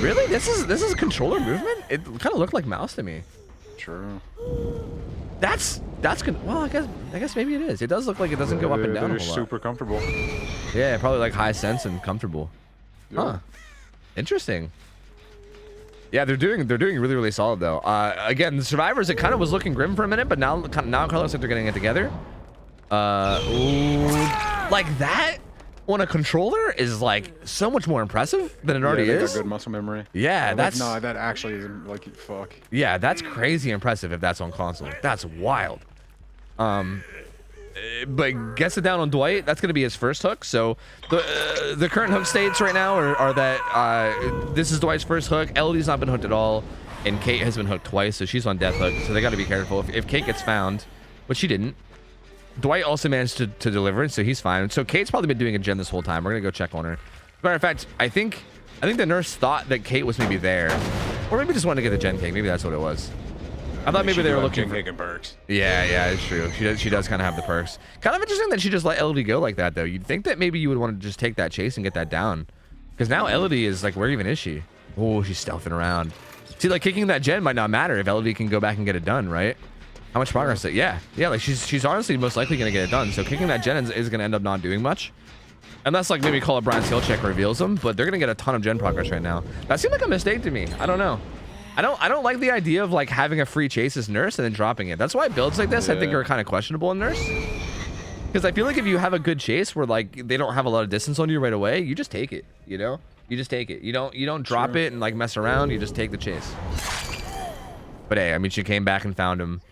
Really? This is a controller movement? It kind of looked like mouse to me. True. That's good. Well, I guess maybe it is. It does look like it doesn't go up and down a whole lot. Super comfortable. Yeah, probably like high sense and comfortable. Yep. Huh. Interesting. Yeah, they're doing really solid though. Again, the survivors, it kind of was looking grim for a minute, but now it kind of looks like they're getting it together. Ooh, like that on a controller is like so much more impressive than it already is. Got good muscle memory. Yeah, that's no, that actually isn't like fuck. Yeah, that's crazy impressive if that's on console. That's wild. But gets it down on Dwight. That's gonna be his first hook. So the current hook states right now are that this is Dwight's first hook. Elodie's not been hooked at all, and Kate has been hooked twice, so she's on death hook. So they got to be careful. If Kate gets found, but she didn't. Dwight also managed to deliver it, so he's fine. So Kate's probably been doing a gen this whole time. We're gonna go check on her. Matter of fact, I think the nurse thought that Kate was maybe there, or maybe just wanted to get the gen cake. Maybe that's what it was. I thought maybe they were looking for perks. Yeah, it's true. She does kind of have the perks. Kind of interesting that she just let Elodie go like that, though. You'd think that maybe you would want to just take that chase and get that down, because now Elodie is like, where even is she? Oh, she's stealthing around. See, like kicking that gen might not matter if Elodie can go back and get it done, right? How much progress? Yeah. Like she's honestly most likely gonna get it done. So kicking that gen is gonna end up not doing much, unless like maybe Call of Brian skill check reveals them. But they're gonna get a ton of gen progress right now. That seemed like a mistake to me. I don't know. I don't like the idea of like having a free chase as nurse and then dropping it. That's why builds like this I think are kind of questionable in nurse. Because I feel like if you have a good chase where like they don't have a lot of distance on you right away, you just take it. You know, you just take it. You don't drop it and like mess around. You just take the chase. But hey, I mean, she came back and found him.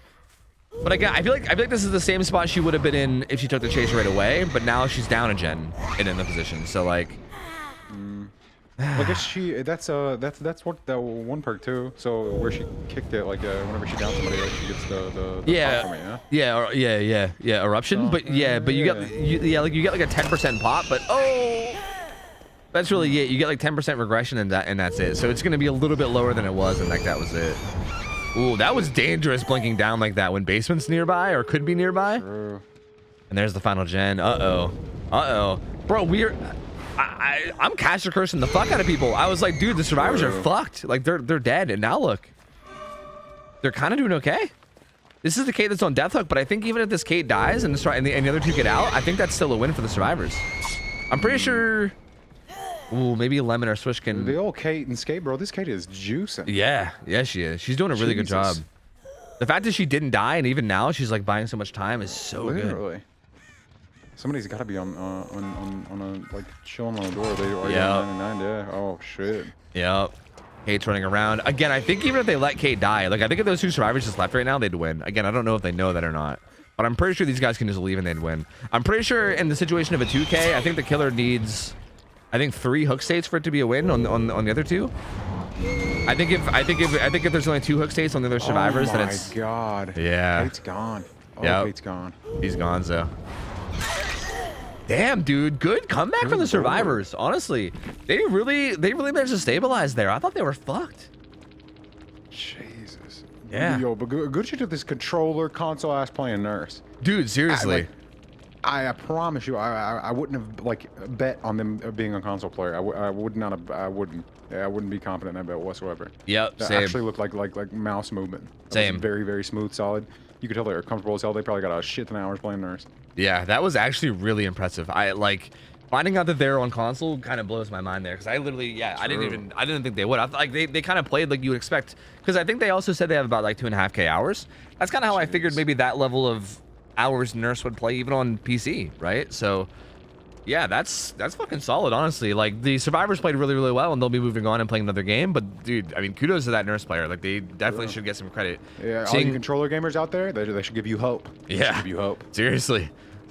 But again, I feel like this is the same spot she would have been in if she took the chase right away. But now she's down a gen and in the position. So like, Well, I guess that's what that one perk too. So where she kicked it, like whenever she down somebody, like she gets the Yeah, pop from it, yeah, eruption. So, But you get like a 10% pop. But that's really it. You get like 10% regression, and that's it. So it's gonna be a little bit lower than it was, and like that was it. Ooh, that was dangerous, blinking down like that when basement's nearby or could be nearby. True. And there's the final gen. Bro, I'm caster cursing the fuck out of people. I was like, dude, the survivors are fucked. Like they're dead. And now look, they're kind of doing okay. This is the Kate that's on death hook, but I think even if this Kate dies and the other two get out, I think that's still a win for the survivors. I'm pretty sure. Ooh, maybe Lemon or Swish can. The old Kate and Skate, bro. This Kate is juicing. Yeah, she is. She's doing a really good job. The fact that she didn't die and even now she's like buying so much time is so good. Somebody's got to be on a like chilling on the door. They are 99. Yeah. Oh shit. Yep. Kate's running around again. I think even if they let Kate die, like I think if those two survivors just left right now, they'd win. Again, I don't know if they know that or not, but I'm pretty sure these guys can just leave and they'd win. I'm pretty sure in the situation of a 2K, I think the killer needs, I think 3 hook states for it to be a win on the other two. I think if there's only 2 hook states on the other survivors, then it's. Oh my god. Yeah. Kate's gone. Oh, yep. Kate's gone. He's gone, so. Damn, dude, good comeback from the survivors. Honestly, they really managed to stabilize there. I thought they were fucked. Jesus. Yeah. Yo, but good shit to this controller console ass playing nurse. Dude, seriously. I promise you, I wouldn't have like bet on them being a console player. I would not have. I wouldn't be confident in that bet whatsoever. Yep. That same. actually looked like mouse movement. Same. Very very smooth, solid. You could tell they were comfortable as hell. They probably got a shit ton of hours playing nurse. Yeah, that was actually really impressive. I like finding out that they're on console kind of blows my mind there because I literally, I didn't think they would. I like they kind of played like you would expect because I think they also said they have about like 2.5K hours. That's kind of how I figured maybe that level of hours nurse would play even on PC, right? So yeah, that's fucking solid, honestly. Like the survivors played really well and they'll be moving on and playing another game, but dude, I mean, kudos to that nurse player. Like they definitely should get some credit. Yeah, all you controller gamers out there, they should give you hope. They should give you hope.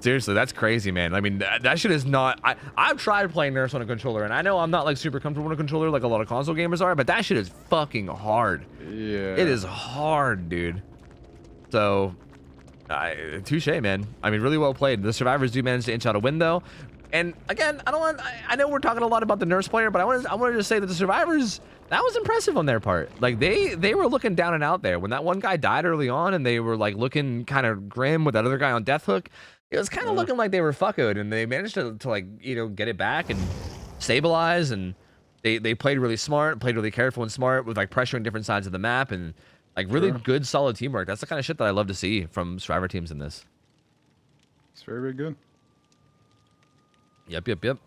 Seriously, that's crazy, man. I mean, that shit is not. I've tried playing nurse on a controller, and I know I'm not like super comfortable on a controller like a lot of console gamers are, but that shit is fucking hard. Yeah, it is hard, dude. So, touche, man. I mean, really well played. The survivors do manage to inch out a win though. And again, I know we're talking a lot about the nurse player, but I wanted to say that the survivors, that was impressive on their part. Like they were looking down and out there when that one guy died early on, and they were like looking kind of grim with that other guy on death hook. It was kind of looking like they were fuckoed, and they managed to like get it back and stabilize, and they played really smart, played really careful and smart with like pressuring different sides of the map and like really good solid teamwork. That's the kind of shit that I love to see from survivor teams in this. It's very good. Yep.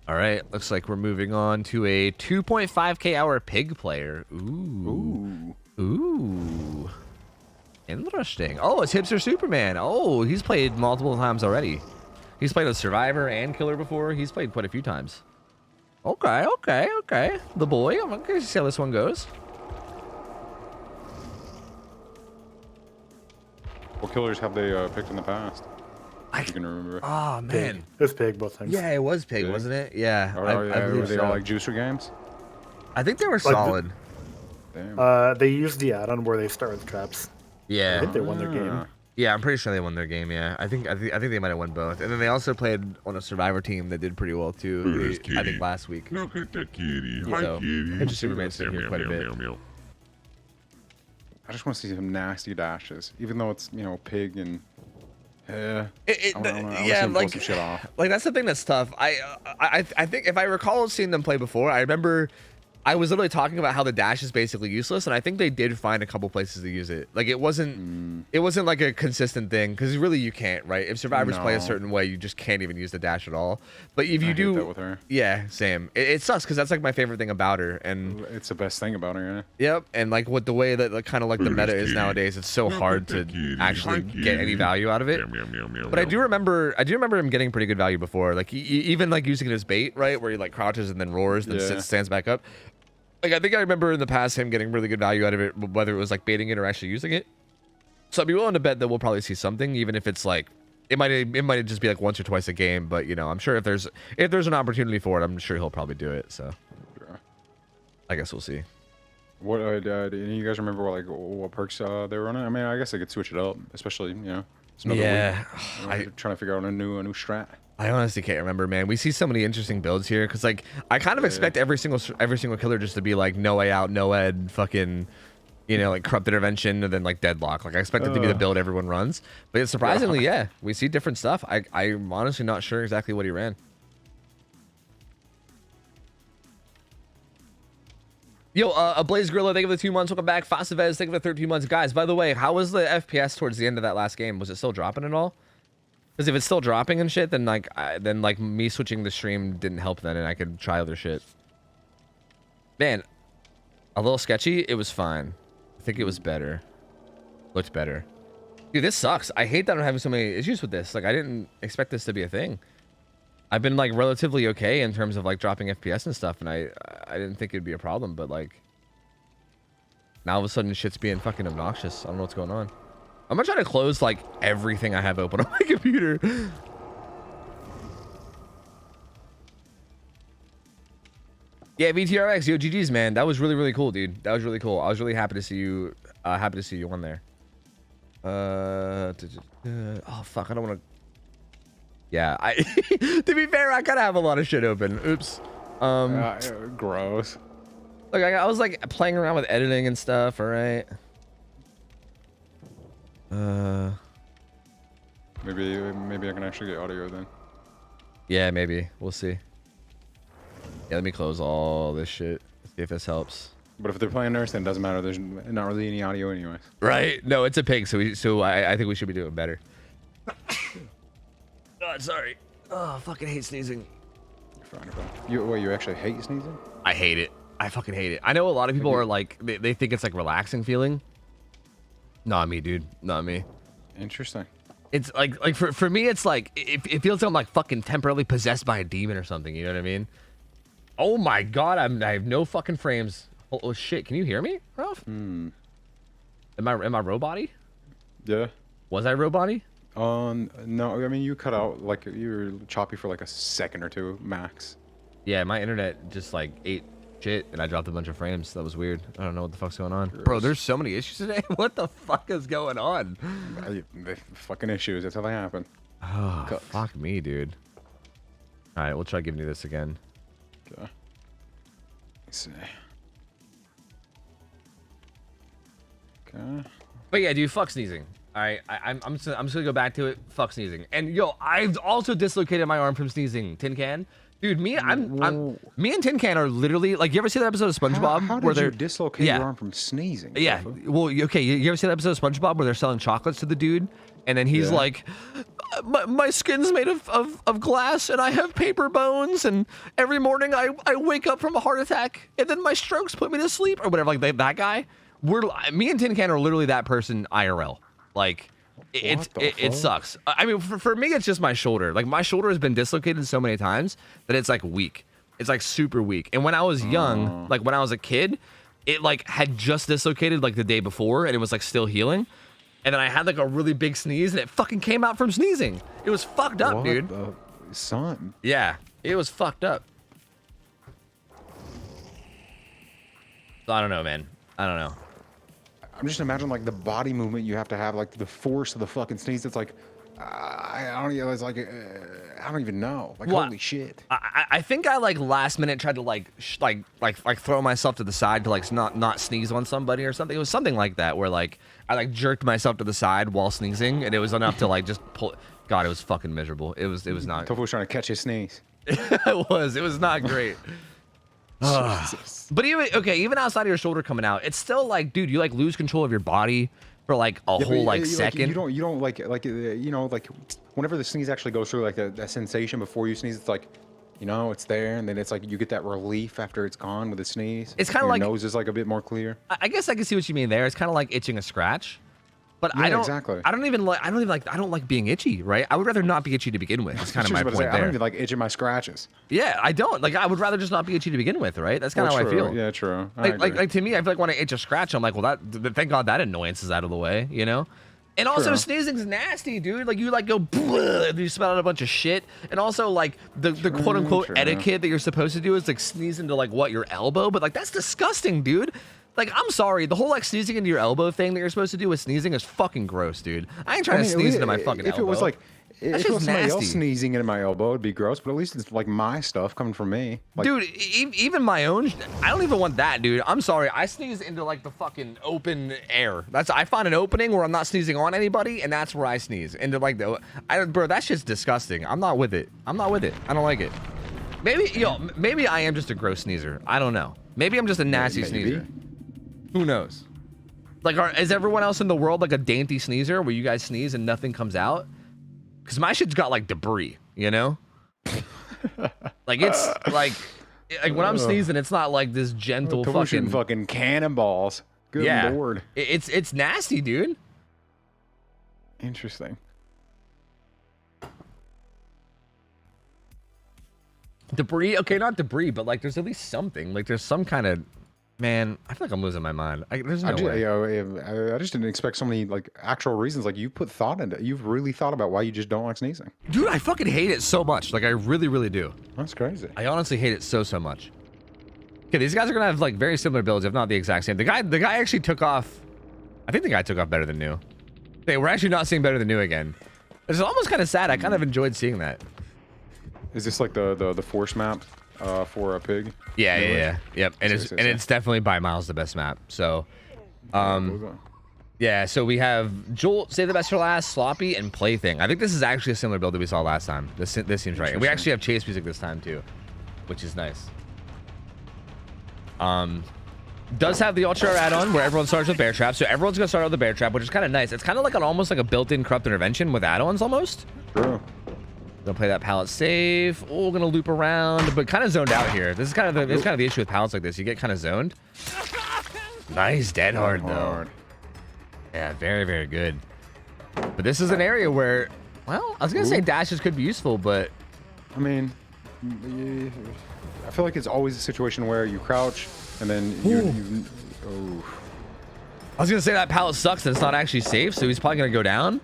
All right, looks like we're moving on to a 2.5K hour pig player. Ooh. Interesting. Oh, it's Hipster Superman. Oh, he's played multiple times already. He's played a survivor and killer before. He's played quite a few times. Okay. The boy. I'm gonna see how this one goes. What killers have they picked in the past? You can remember. Oh man, it was pig both times. Yeah, it was pig, wasn't it? Yeah. I believe they all like juicer games. I think they were solid. Damn. They used the add-on where they start with traps. Yeah. I think they won their game. Yeah, I'm pretty sure they won their game. Yeah, I think they might have won both. And then they also played on a survivor team that did pretty well too. I think last week. Look at that kitty. Hi, so, kitty. Hipster Superman's been here quite a bit. I just want to see some nasty dashes, even though it's pig and. Like that's the thing that's tough. I think if I recall seeing them play before, I remember I was literally talking about how the dash is basically useless, and I think they did find a couple places to use it. Like it wasn't like a consistent thing because really you can't, right? If survivors play a certain way, you just can't even use the dash at all. But if you do, hate that with her. Yeah, same. It sucks because that's like my favorite thing about her, and it's the best thing about her. Yep, and like with the way that like, kind of like the meta is nowadays, it's so hard to actually get any value out of it. But I do remember him getting pretty good value before, like even like using it as bait, right, where he like crouches and then roars, then stands back up. Like I think I remember in the past him getting really good value out of it, whether it was like baiting it or actually using it. So I'd be willing to bet that we'll probably see something, even if it's like it might just be like once or twice a game. But you know, I'm sure if there's an opportunity for it, I'm sure he'll probably do it. So I guess we'll see. What do you guys remember what perks they were running? I mean, I guess they could switch it up, especially it's another week. I'm trying to figure out a new strat. I honestly can't remember, man. We see so many interesting builds here because like I kind of expect every single killer just to be like no way out, no ed, fucking, like corrupt intervention and then like deadlock. Like I expect it to be the build everyone runs, but surprisingly, yeah, we see different stuff. I'm honestly not sure exactly what he ran. Yo, Blaze Gorilla, thank you for the 2 months. Welcome back. Fasavez, thank you for the 13 months. Guys, by the way, how was the FPS towards the end of that last game? Was it still dropping at all? Because if it's still dropping and shit, then like me switching the stream didn't help then, and I could try other shit. Man, a little sketchy. It was fine. I think it was better. Looked better. Dude, this sucks. I hate that I'm having so many issues with this. Like, I didn't expect this to be a thing. I've been like relatively okay in terms of like dropping FPS and stuff, and I didn't think it'd be a problem, but like now all of a sudden shit's being fucking obnoxious. I don't know what's going on. I'm gonna try to close like everything I have open on my computer. Yeah, VTRX, yo, GG's, man. That was really cool, dude. That was really cool. I was really happy to see you. Happy to see you on there. Oh fuck, I don't want to. Yeah, to be fair, I kind of have a lot of shit open. Oops. Gross. Look, I was like playing around with editing and stuff. All right. Maybe I can actually get audio then. Yeah, maybe. We'll see. Yeah, let me close all this shit. See if this helps. But if they're playing nurse, then it doesn't matter. There's not really any audio anyways. Right? No, it's a pig, so I think we should be doing better. God, sorry. Oh, I fucking hate sneezing. You're fine. You actually hate sneezing? I hate it. I fucking hate it. I know a lot of people are like, they think it's like relaxing feeling. Not me, dude. Not me. Interesting. It's like for me, it's like, it feels like I'm like fucking temporarily possessed by a demon or something. You know what I mean? Oh my God, I have no fucking frames. Oh shit, can you hear me, Ralph? Am I robot-y? Yeah. Was I robot-y? No, I mean, you cut out, like, you were choppy for like a second or two, max. Yeah, my internet just like ate shit and I dropped a bunch of frames. That was weird. I don't know what the fuck's going on. Gross. Bro, there's so many issues today. What the fuck is going on? Fucking issues, that's how they happen. Oh, fuck me, dude. Alright, we'll try giving you this again. Okay. Let's see. Okay. But yeah, dude, fuck sneezing. Alright, I'm just gonna go back to it. Fuck sneezing. And yo, I've also dislocated my arm from sneezing. Tin Can. Dude, me and Tin Can are literally like, you ever see that episode of SpongeBob how where did you dislocate your arm from sneezing? Yeah. Well, okay, you ever see that episode of SpongeBob where they're selling chocolates to the dude? And then he's like, my skin's made of glass and I have paper bones and every morning I wake up from a heart attack and then my strokes put me to sleep or whatever. Like that guy. Me and Tin Can are literally that person IRL. Like, it sucks. I mean, for me, it's just my shoulder. Like, my shoulder has been dislocated so many times that it's like weak. It's like super weak. And when I was young, like when I was a kid, it like had just dislocated like the day before and it was like still healing. And then I had like a really big sneeze and it fucking came out from sneezing. It was fucked up, dude. Son. Yeah, it was fucked up. So I don't know, man. I don't know. I'm just imagining like the body movement you have to have, like the force of the fucking sneeze. It's like, I don't even, it's like, I don't even know. Like, holy shit. I think I like last minute tried to like throw myself to the side to like not sneeze on somebody or something. It was something like that where like I like jerked myself to the side while sneezing and it was enough to like just pull. God, it was fucking miserable. It was not. Tofu was trying to catch his sneeze. It was not great. But even outside of your shoulder coming out, it's still like, dude, you like lose control of your body for like a whole like second. You don't like whenever the sneeze actually goes through, like that sensation before you sneeze, it's like, it's there, and then it's like you get that relief after it's gone with the sneeze. It's kind of like your nose is like a bit more clear. I guess I can see what you mean there. It's kind of like itching a scratch. But yeah, I don't exactly. I don't like being itchy, right? I would rather not be itchy to begin with. That's kind of my point there. I don't even like itching my scratches. Yeah, I don't. Like, I would rather just not be itchy to begin with, right? That's kind of how I feel. Yeah, true. Like to me, I feel like when I itch a scratch, I'm like, well, thank God that annoyance is out of the way, you know? And also True. sneezing's nasty, dude. Like you like go and you smell out a bunch of shit. And also like the quote unquote etiquette that you're supposed to do is like sneeze into like what, your elbow? But like that's disgusting, dude. Like I'm sorry, the whole like sneezing into your elbow thing that you're supposed to do with sneezing is fucking gross, dude. I ain't trying to sneeze into my fucking elbow. If it was like if it was somebody nasty. else sneezing into my elbow, it'd be gross. But at least it's like my stuff coming from me. Like, dude, even my own, I don't even want that, dude. I'm sorry, I sneeze into like the fucking open air. I find an opening where I'm not sneezing on anybody, and that's where I sneeze into like bro, that shit's disgusting. I'm not with it. I don't like it. Maybe I am just a gross sneezer. I don't know. Maybe I'm just a nasty sneezer. Who knows? Like, is everyone else in the world like a dainty sneezer where you guys sneeze and nothing comes out? Because my shit's got like debris, you know? Like it's like when I'm sneezing, it's not like this gentle fucking cannonballs. Good lord. It's nasty, dude. Interesting. Debris, okay, not debris, but like there's at least something. Like there's some kind of, man, I feel like I'm losing my mind. There's no way. I just didn't expect so many like actual reasons. Like you put thought into it. You've really thought about why you just don't like sneezing. Dude, I fucking hate it so much. Like I really, really do. That's crazy. I honestly hate it so much. Okay, these guys are gonna have like very similar builds, if not the exact same. The guy actually took off. I think the guy took off better than new. Hey, we're actually not seeing better than new again. It's almost kind of sad. I kind of enjoyed seeing that. Is this like the force map? For a pig. Yeah. Yep. And it's definitely by miles the best map. So, yeah. So we have Joel, Save the Best for Last, Sloppy, and Plaything. I think this is actually a similar build that we saw last time. This seems right. And we actually have chase music this time too, which is nice. Does have the ultra add-on where everyone starts with bear trap. So everyone's gonna start with the bear trap, which is kind of nice. It's kind of like almost like a built-in corrupt intervention with add-ons almost. True. Gonna play that pallet safe. Oh, gonna loop around, but kind of zoned out here. This is kind of the issue with pallets like this. You get kind of zoned. Nice dead hard though. Yeah, very, very good. But this is an area where, well, I was gonna say dashes could be useful, but I mean, I feel like it's always a situation where you crouch and then I was gonna say that pallet sucks and it's not actually safe, so he's probably gonna go down.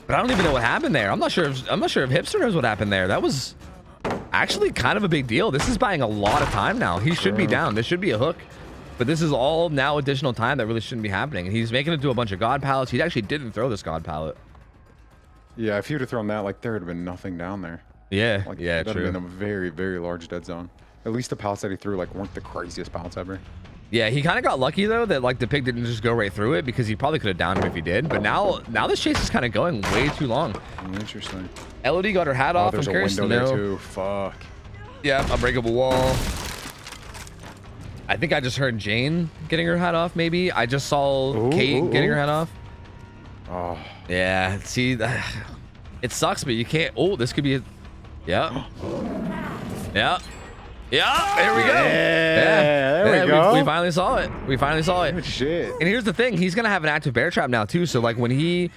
But I don't even know what happened there. I'm not sure if Hipster knows what happened there. That was actually kind of a big deal. This is buying a lot of time now. He should be down. This should be a hook. But this is all now additional time that really shouldn't be happening. And he's making it do a bunch of god pallets. He actually didn't throw this god pallet. Yeah, if he would have thrown that, like there would have been nothing down there. Yeah, like, yeah, that true. would have been a very, very large dead zone. At least the pallets that he threw like weren't the craziest pallets ever. Yeah, he kind of got lucky though that like the pig didn't just go right through it because he probably could have downed him if he did. But now this chase is kind of going way too long. Interesting. Elodie got her hat off. There's I'm a curious window to know. there too. Fuck. Yeah, unbreakable wall. I think I just heard Jane getting her hat off. Maybe I just saw Kate getting her hat off. Oh. Yeah. See, it sucks, but you can't. Oh, this could be. Yeah. Yeah. Yeah, there we go. Yeah, there we go. We finally saw it. We finally saw it. Good shit. And here's the thing: he's gonna have an active bear trap now too. So like when he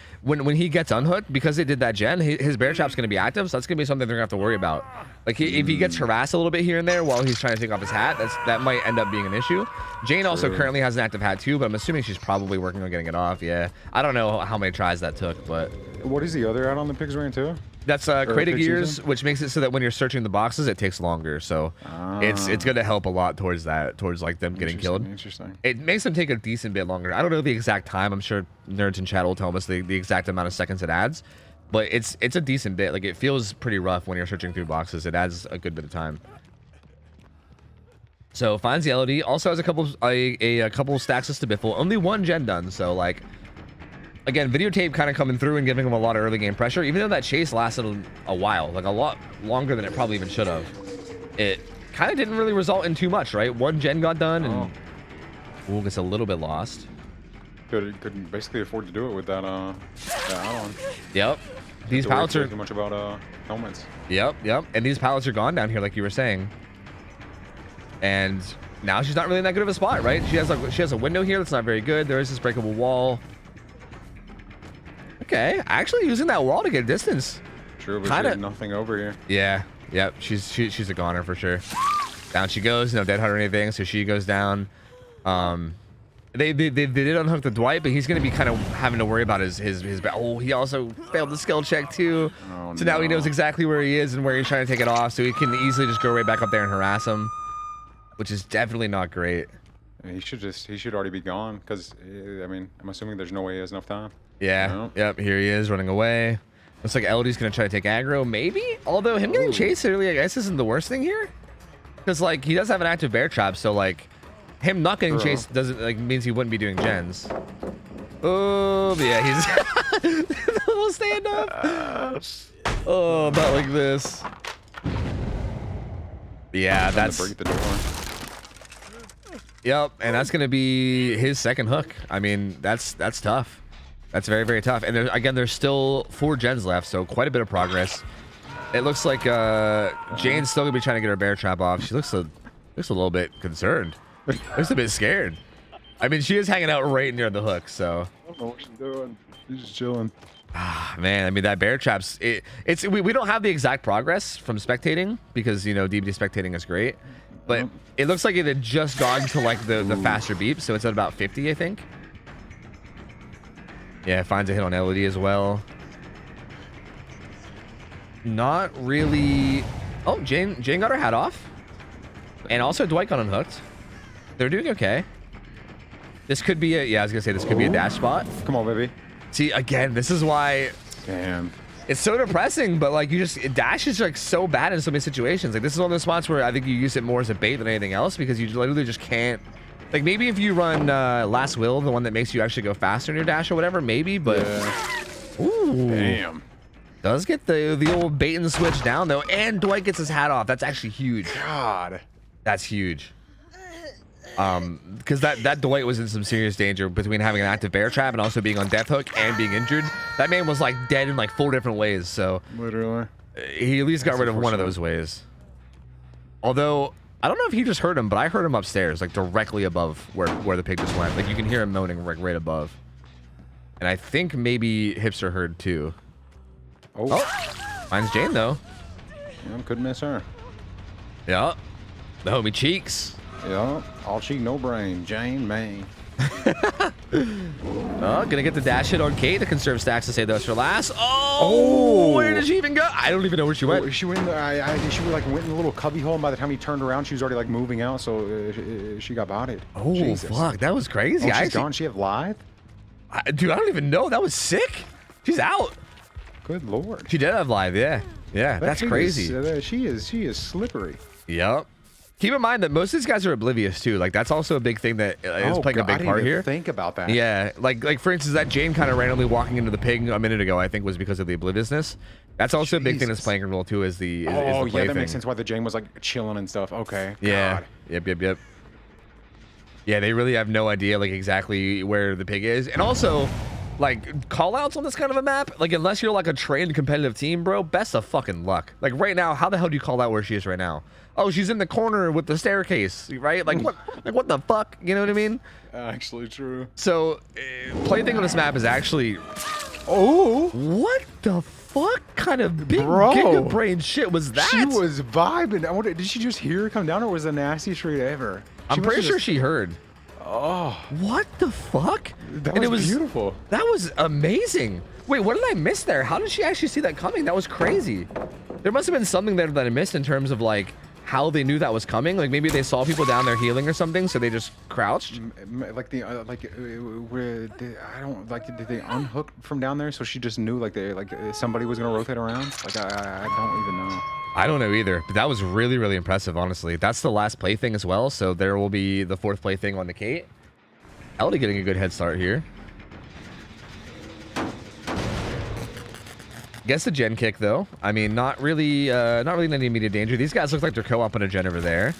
gets unhooked, because they did that gen, his bear trap's gonna be active. So that's gonna be something they're gonna have to worry about. Like if he gets harassed a little bit here and there while he's trying to take off his hat, that might end up being an issue. Jane also currently has an active hat too, but I'm assuming she's probably working on getting it off. Yeah, I don't know how many tries that took, but. What is the other out on the pigs ran too? That's Crated Gears, which makes it so that when you're searching the boxes, it takes longer. So it's going to help a lot towards like them getting killed. Interesting. It makes them take a decent bit longer. I don't know the exact time. I'm sure nerds in chat will tell us the exact amount of seconds it adds, but it's a decent bit. Like it feels pretty rough when you're searching through boxes. It adds a good bit of time. So finds the Elodie. Also has a couple stacks of Stabiffle. Only one gen done. So like. Again, videotape kind of coming through and giving him a lot of early game pressure, even though that chase lasted a while, like a lot longer than it probably even should have. It kind of didn't really result in too much, right? One gen got done and gets a little bit lost. Couldn't basically afford to do it with that add-on. Yep. These pallets are too much about helmets. Yep. And these pallets are gone down here, like you were saying. And now she's not really in that good of a spot, right? She has a window here that's not very good. There is this breakable wall. Okay, actually using that wall to get distance. True, but there's nothing over here. Yeah, yep. She's a goner for sure. Down she goes, no dead hard or anything, so she goes down. They did unhook the Dwight, but he's going to be kind of having to worry about his oh, he also failed the skill check too. Oh, so now he knows exactly where he is and where he's trying to take it off, so he can easily just go right back up there and harass him, which is definitely not great. He should already be gone, because I mean, I'm assuming there's no way he has enough time. Yeah. No. Yep. Here he is running away. Looks like LD's gonna try to take aggro, maybe. Although him getting chased early, I guess, isn't the worst thing here, because like he does have an active bear trap, so like him not getting chased doesn't like means he wouldn't be doing gens. Oh, but yeah, he's the little stand up. Oh, not like this. Yeah, that's. Break the door. Yep, and that's gonna be his second hook. I mean, that's tough. That's very, very tough. And there's still 4 gens left, so quite a bit of progress. It looks like Jane's still gonna be trying to get her bear trap off. She looks a little bit concerned. Looks a bit scared. I mean, she is hanging out right near the hook, so. I don't know what she's doing. She's just chilling. Ah, man, I mean, that bear traps, we don't have the exact progress from spectating, because, you know, DBD spectating is great. But it looks like it had just gone to like the faster beep, so it's at about 50, I think. Yeah, finds a hit on LED as well. Not really. Oh, Jane got her hat off, and also Dwight got unhooked. They're doing okay. This could be a, yeah, I was gonna say this could be a dash spot. Come on, baby. See, again, this is why. Damn. It's so depressing, but like dash is like so bad in so many situations. Like this is one of those spots where I think you use it more as a bait than anything else, because you literally just can't. Like maybe if you run Last Will, the one that makes you actually go faster in your dash or whatever, maybe. But ooh, damn, does get the old bait and switch down though, and Dwight gets his hat off. That's actually huge. God, that's huge. Because that Dwight was in some serious danger between having an active bear trap and also being on death hook and being injured. That man was like dead in like 4 different ways. So literally, he at least got rid of one of those ways. Although I don't know if he just heard him, but I heard him upstairs, like directly above where the pig just went. Like you can hear him moaning right above. And I think maybe Hipster heard too. Oh, finds Jane though. Yeah, couldn't miss her. Yeah, the homie Cheeks. Yeah, all cheek, no brain. Jane, May. Oh, gonna get the dash hit on Kate to conserve stacks to save those for last. Oh, where did she even go? I don't even know where she went. She went. I think she like went in the little cubby hole. And by the time he turned around, she was already like moving out. So she got bodied. Oh, Jesus. Fuck, that was crazy. Oh, she's gone. She have live. Dude, I don't even know. That was sick. She's out. Good lord. She did have live. Yeah, that's crazy. She is slippery. Yep. Keep in mind that most of these guys are oblivious too. Like that's also a big thing that is playing a big part here. Think about that. Yeah, like for instance, that Jane kind of randomly walking into the pig a minute ago, I think was because of the obliviousness. That's also a big thing that's playing a role too. Is the yeah, that thing. makes sense why the Jane was like chilling and stuff. Okay. Yeah. God. Yep. Yeah, they really have no idea like exactly where the pig is, and also like call outs on this kind of a map. Like unless you're like a trained competitive team, bro, best of fucking luck. Like right now, how the hell do you call out where she is right now? Oh, she's in the corner with the staircase, right? Like what? Like what the fuck? You know what I mean? Actually true. So, plaything on this map is actually. Oh, what the fuck kind of big giga brain shit was that? She was vibing. I wonder, did she just hear her come down, or was it the nastiest trade ever? I'm pretty sure she heard. Oh, what the fuck? That was beautiful. That was amazing. Wait, what did I miss there? How did she actually see that coming? That was crazy. There must have been something there that I missed in terms of like how they knew that was coming. Like maybe they saw people down there healing or something, so they just crouched. Like the where I don't like, did they unhook from down there? So she just knew like somebody was gonna rotate around. Like I don't even know. I don't know either, but that was really, really impressive, honestly. That's the last plaything as well, so there will be the 4th plaything on the Kate. Ellie getting a good head start here. Gets the gen kick though. I mean, not really in any immediate danger. These guys look like they're co-oping a gen over there.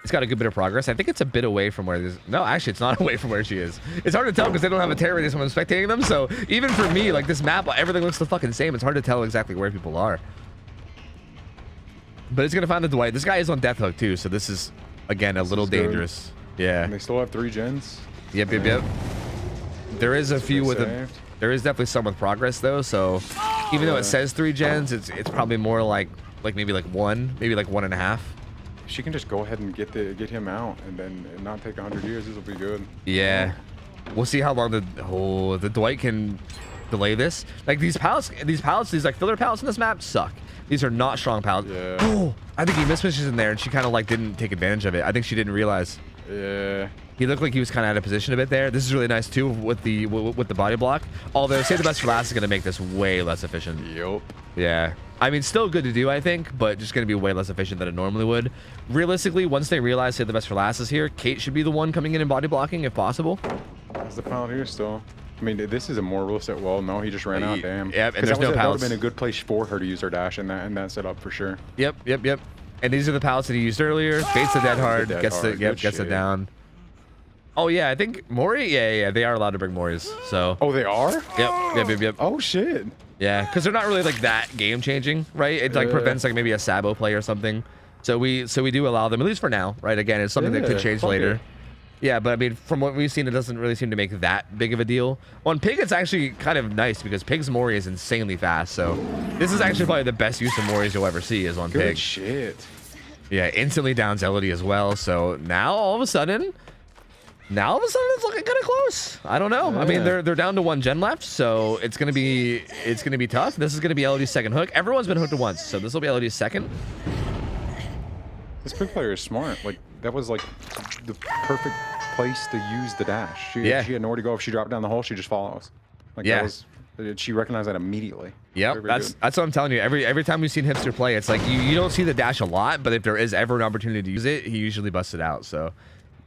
It's got a good bit of progress. I think it's a bit away from where this. No, actually, it's not away from where she is. It's hard to tell because they don't have a terror radius when I'm spectating them. So even for me, like this map, everything looks the fucking same. It's hard to tell exactly where people are. But it's gonna find the Dwight. This guy is on death hook too, so this is again a little dangerous. Yeah. And they still have 3 gens. Yep. There is a few with a. There is definitely some with progress though. So even though it says 3 gens, it's probably more like maybe like 1, maybe like 1.5. if she can just go ahead and get him out and then not take 100 years, this will be good. Yeah. We'll see how long the Dwight can delay this. Like these pallets, these like filler pallets in this map suck. These are not strong pallets. Yeah. Oh, I think he mismatches in there and she kind of like didn't take advantage of it. I think she didn't realize. Yeah. He looked like he was kind of out of position a bit there. This is really nice too with the body block. Although save the best for last is going to make this way less efficient. Yup. Yeah. I mean, still good to do, I think, but just going to be way less efficient than it normally would. Realistically, once they realize save the best for last is here, Kate should be the one coming in and body blocking if possible. There's the pilot here still. I mean, this is a more realistic. Well, no, he just ran out. Damn. Yep, and there's no pallets. That would have been a good place for her to use her dash in that setup for sure. Yep. And these are the pallets that he used earlier. Baits the dead hard, gets it down. Oh yeah, I think Mori. Yeah, they are allowed to bring Moris. So. Oh, they are. Yep. Oh shit. Yeah, because they're not really like that game changing, right? It like prevents like maybe a Sabo play or something. So we do allow them, at least for now, right? Again, it's something that could change later. Yeah, but I mean, from what we've seen, it doesn't really seem to make that big of a deal. On Pig, it's actually kind of nice because Pig's Mori is insanely fast. So this is actually probably the best use of Moris you'll ever see is on Pig. Good shit. Yeah, instantly downs Elodie as well. So now all of a sudden it's looking kind of close. I don't know. Yeah. I mean, they're down to 1 gen left, so it's gonna be tough. This is gonna be Elodie's second hook. Everyone's been hooked at once, so this will be Elodie's second. This Pig player is smart. Like that was like the perfect place to use the dash. She had nowhere to go. If she dropped down the hole, she just follows. Like she recognized that immediately. Yep, that's what I'm telling you. Every time we've seen Hipster play, it's like you don't see the dash a lot, but if there is ever an opportunity to use it, he usually busts it out. So.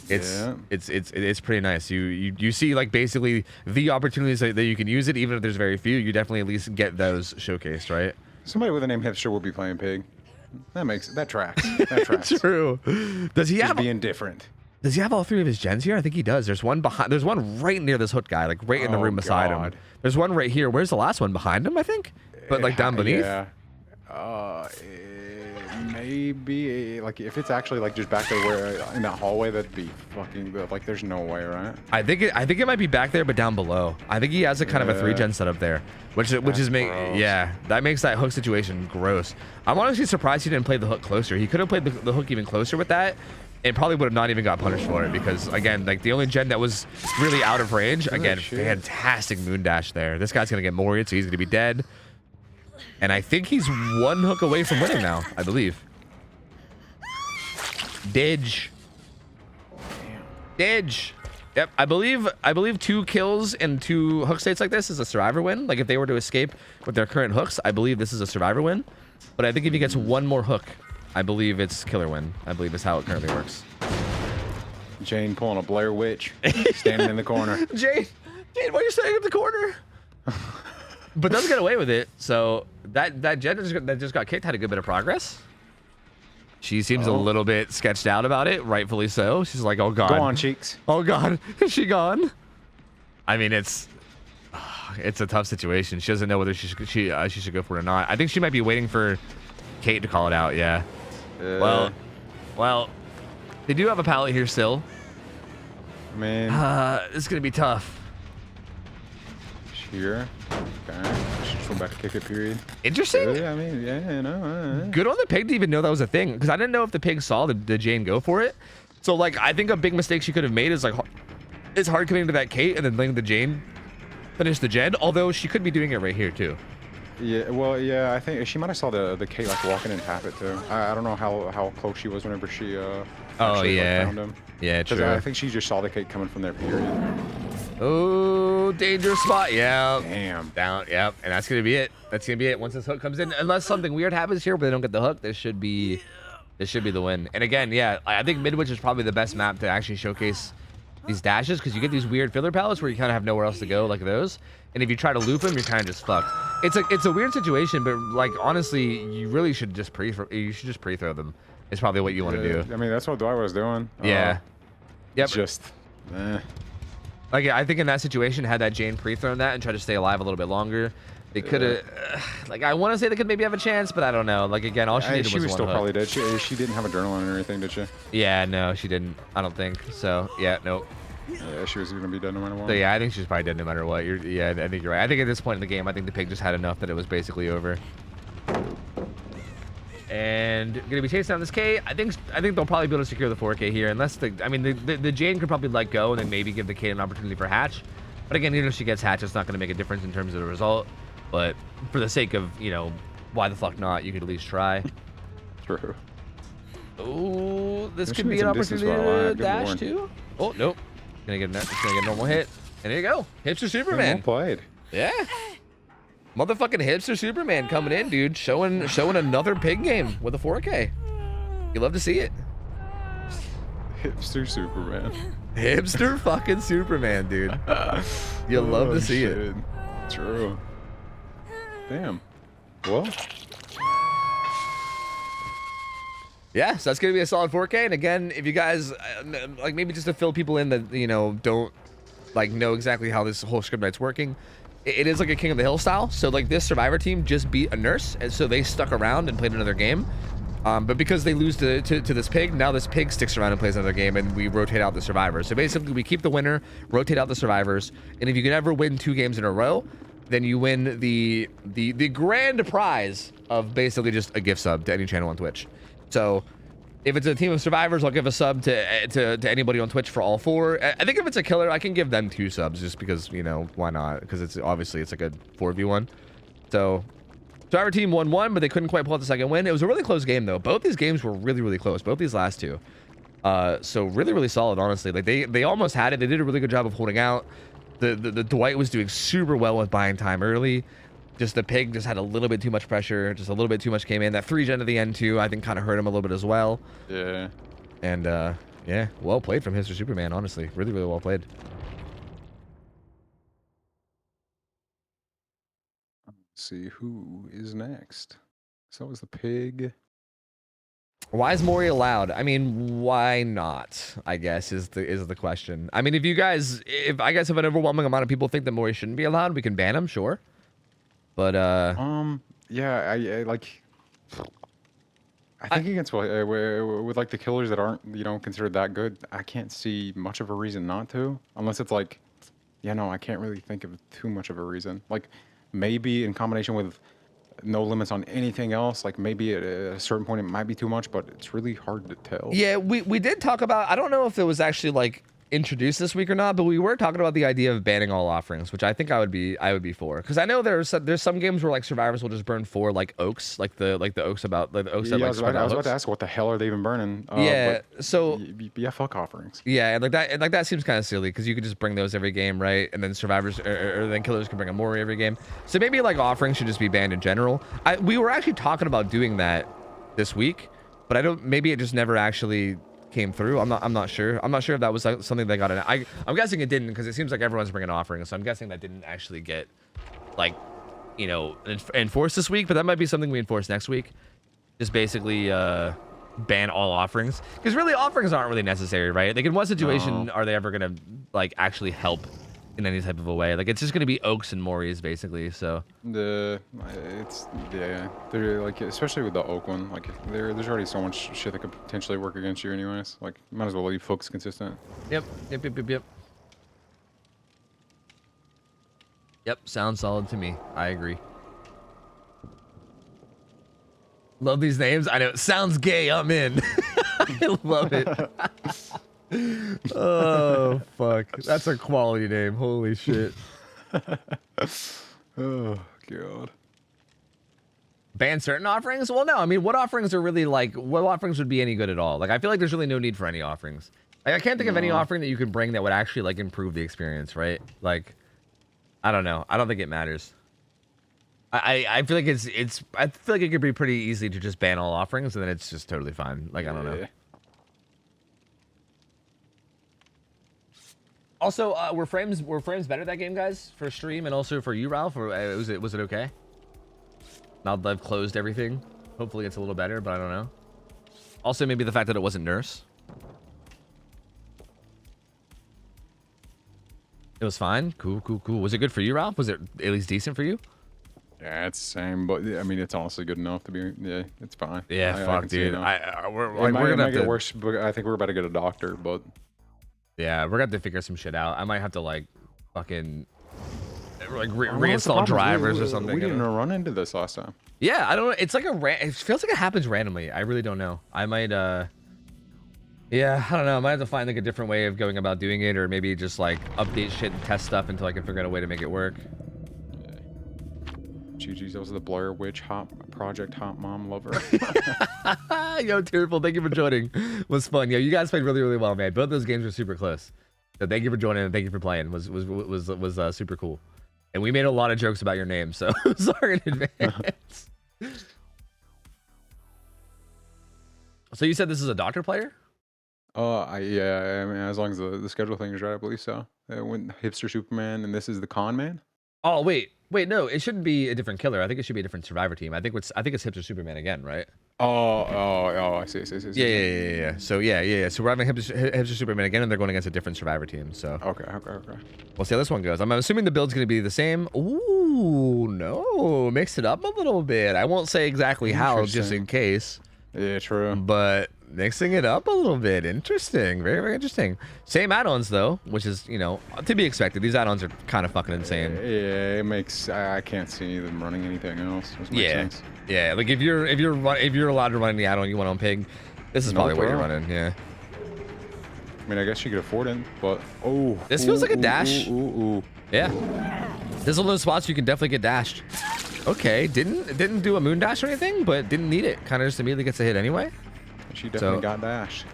It's pretty nice. You see like basically the opportunities that you can use it, even if there's very few. You definitely at least get those showcased, right? Somebody with the name Hipster will be playing Pig. That tracks. That tracks. True. Does he have being different? Does he have all 3 of his gens here? I think he does. There's one behind. There's one right near this hook guy, like right in the room beside him. There's one right here. Where's the last one? Behind him, I think. But like down beneath. Yeah. Maybe like if it's actually like just back there where in that hallway, that'd be fucking like there's no way, right? I think it might be back there, but down below. I think he has a kind of a 3-gen setup there, which is that makes that hook situation gross. I'm honestly surprised he didn't play the hook closer. He could have played the hook even closer with that, and probably would have not even got punished for it because again, like the only gen that was really out of range. Again, fantastic moon dash there. This guy's gonna get Moried, so he's gonna be dead. And I think he's 1 hook away from winning now, I believe. Didge. Yep, I believe 2 kills and 2 hook states like this is a survivor win. Like if they were to escape with their current hooks, I believe this is a survivor win. But I think if he gets 1 more hook, I believe it's killer win. I believe is how it currently works. Jane pulling a Blair Witch, standing in the corner. Jane, why are you standing in the corner? But does get away with it. So that gen that just got kicked had a good bit of progress. She seems a little bit sketched out about it, rightfully so. She's like, "Oh God, go on, cheeks. Oh God, is she gone?" I mean, it's a tough situation. She doesn't know whether she should go for it or not. I think she might be waiting for Kate to call it out. Yeah. Well, they do have a pallet here still. Man, it's gonna be tough. Here. Okay. Just went back to kick it, period. Interesting. Yeah, I mean, yeah, no. Good on the Pig to even know that was a thing, because I didn't know if the Pig saw the Jane go for it. So, like, I think a big mistake she could have made is, like, it's hard committing to that Kate and then letting the Jane finish the gen, although she could be doing it right here, too. Yeah, well, yeah, I think she might have saw the Kate, like, walking and tap it, too. I don't know how close she was whenever she actually, like, found him. Yeah, true. I think she just saw the Kate coming from there, period. Oh, dangerous spot. Yeah. Damn. Down. Yep. And that's going to be it. That's going to be it once this hook comes in. Unless something weird happens here, but they don't get the hook, this should be the win. And again, yeah, I think Midwich is probably the best map to actually showcase these dashes because you get these weird filler pallets where you kind of have nowhere else to go like those. And if you try to loop them, you're kind of just fucked. It's a weird situation, but like honestly, you really should just pre-throw them. It's probably what you want to do. I mean, that's what Dwight was doing. Yeah. Yep. It's just, Like, I think in that situation, had that Jane pre-thrown that and tried to stay alive a little bit longer, they could have, like, I want to say they could maybe have a chance, but I don't know. Like, again, all she needed was one hook. She was still probably dead. She didn't have adrenaline or anything, did she? Yeah, no, she didn't. I don't think. So, yeah, nope. Yeah, she was going to be dead no matter what. So, yeah, I think she's probably dead no matter what. Yeah, I think you're right. I think at this point in the game, I think the Pig just had enough that it was basically over. And gonna be chasing down this K. I think they'll probably be able to secure the 4K here, unless the Jane could probably let go and then maybe give the K an opportunity for hatch. But again, even if she gets hatch, it's not gonna make a difference in terms of the result. But for the sake of, you know, why the fuck not? You could at least try. True. Oh, this could be an opportunity to dash too. Oh nope, gonna get a normal hit, and there you go, hipster Superman. Well played. Yeah. Motherfucking hipster Superman coming in, dude. Showing another pig game with a 4K. You love to see it. Hipster Superman. Hipster fucking Superman, dude. You love to see it. True. Damn. Well. Yeah, so that's gonna be a solid 4K. And again, if you guys like, maybe just to fill people in that, you know, don't like know exactly how this whole Scrim Night's working. It is like a King of the Hill style. So like this Survivor team just beat a nurse, and so they stuck around and played another game. But because they lose to this pig, now this pig sticks around and plays another game, and we rotate out the survivors. So basically, we keep the winner, rotate out the survivors, and if you can ever win 2 games in a row, then you win the grand prize of basically just a gift sub to any channel on Twitch. So if it's a team of survivors, I'll give a sub to anybody on Twitch for all 4. I think if it's a killer, I can give them 2 subs just because, you know, why not? Because it's obviously it's like a 4v1. So Survivor team 1-1, but they couldn't quite pull out the second win. It was a really close game though. Both these games were really, really close. Both these last 2. So really, really solid, honestly. Like they almost had it. They did a really good job of holding out. The Dwight was doing super well with buying time early. Just the pig just had a little bit too much pressure. Just a little bit too much came in. That 3-gen at the end too, I think kind of hurt him a little bit as well. Yeah. And yeah, well played from Mr. Superman, honestly. Really, really well played. Let's see who is next. So was the pig. Why is Mori allowed? I mean, why not? I guess is the question. I mean, if you guys, if an overwhelming amount of people think that Mori shouldn't be allowed, we can ban him, sure. But yeah, I like. I think against with like the killers that aren't, you know, considered that good, I can't see much of a reason not to, unless it's like, yeah, no, I can't really think of too much of a reason. Like maybe in combination with no limits on anything else, like maybe at a certain point it might be too much, but it's really hard to tell. Yeah, we did talk about, I don't know if it was actually like introduced this week or not, but we were talking about the idea of banning all offerings, which I think I would be for, because I know there's some games where like survivors will just burn 4 like oaks, like the oaks about like the oaks. Yeah, that, I was about to ask what the hell are they even burning? Yeah, so yeah, fuck offerings. Yeah, and like that seems kind of silly because you could just bring those every game, right? And then survivors or then killers can bring a Mori every game. So maybe like offerings should just be banned in general. We were actually talking about doing that this week, but maybe it just never actually came through. I'm not sure. I'm not sure if that was something that got in. I'm guessing it didn't, because it seems like everyone's bringing offerings. So I'm guessing that didn't actually get, like, you know, enforced this week. But that might be something we enforce next week. Just basically ban all offerings, because really offerings aren't really necessary, right? Like in what situation are they ever gonna like actually help in any type of a way? Like it's just gonna be oaks and Moris basically. So they're like, especially with the oak one, like there's already so much shit that could potentially work against you anyways. Like might as well leave folks consistent. Yep. Sounds solid to me. I agree. Love these names. I know. Sounds gay. I'm in. I love it. Oh, fuck. That's a quality name. Holy shit. Oh, God. Ban certain offerings? Well, no. I mean, what offerings are really like, what offerings would be any good at all? Like, I feel like there's really no need for any offerings. Like, I can't think of any offering that you could bring that would actually, like, improve the experience, right? Like, I don't know. I don't think it matters. I feel like I feel like it could be pretty easy to just ban all offerings, and then it's just totally fine. Like, I don't know. Also, were frames better that game, guys, for stream and also for you, Ralph? Or was it okay? Now that I've closed everything, hopefully it's a little better, but I don't know. Also, maybe the fact that it wasn't nurse. It was fine. Cool. Was it good for you, Ralph? Was it at least decent for you? Yeah, it's the same, but I mean, it's honestly good enough to be. Yeah, it's fine. Yeah, fuck, dude. We're gonna have to get worse. But I think we're about to get a doctor, but yeah, we're gonna have to figure some shit out. I might have to like fucking reinstall drivers or something. We didn't run into this last time. Yeah, I don't know. It's like it feels like it happens randomly. I really don't know. I might yeah, I don't know. I might have to find like a different way of going about doing it, or maybe just like update shit and test stuff until I can figure out a way to make it work. GG's, that was the Blair Witch Project Hot Mom Lover. Yo, Tearful, thank you for joining. It was fun. Yo, you guys played really, really well, man. Both those games were super close. So thank you for joining and thank you for playing. Was super cool. And we made a lot of jokes about your name, so sorry in advance. So you said this is a doctor player? Yeah, I mean, as long as the schedule thing is right, I believe so. When Hipster Superman and this is the Con Man. Oh wait, no, it shouldn't be a different killer. I think it should be a different survivor team. I think it's Hipster Superman again, right? Oh, I see. Yeah. So yeah. So we're having Hipster Superman again, and they're going against a different survivor team. So okay. We'll see how this one goes. I'm assuming the build's going to be the same. Ooh, no, mix it up a little bit. I won't say exactly how, just in case. Yeah, true. But mixing it up a little bit. Interesting. Very, very interesting. Same add-ons, though, which is, you know, to be expected. These add-ons are kind of fucking insane. Yeah, it makes... I can't see them running anything else. Sense. Yeah. Like, if you're allowed to run the add-on you want on Pig, this is probably what you're running, yeah. I mean, I guess you could afford it, but... Oh. This feels like a dash. Yeah. This is one of those spots you can definitely get dashed. Okay, didn't do a moon dash or anything, but didn't need it. Kind of just immediately gets a hit anyway. She definitely got dashed.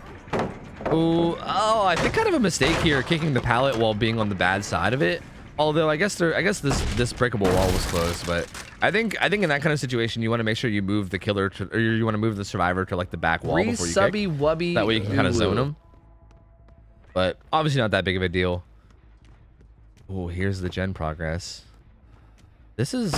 Oh, I think kind of a mistake here, kicking the pallet while being on the bad side of it. Although I guess this breakable wall was close, but I think in that kind of situation you want to make sure you move the killer to, or you want to move the survivor to like the back wall before you kick. That way you can kind of zone them. But obviously not that big of a deal. Oh, here's the gen progress. This is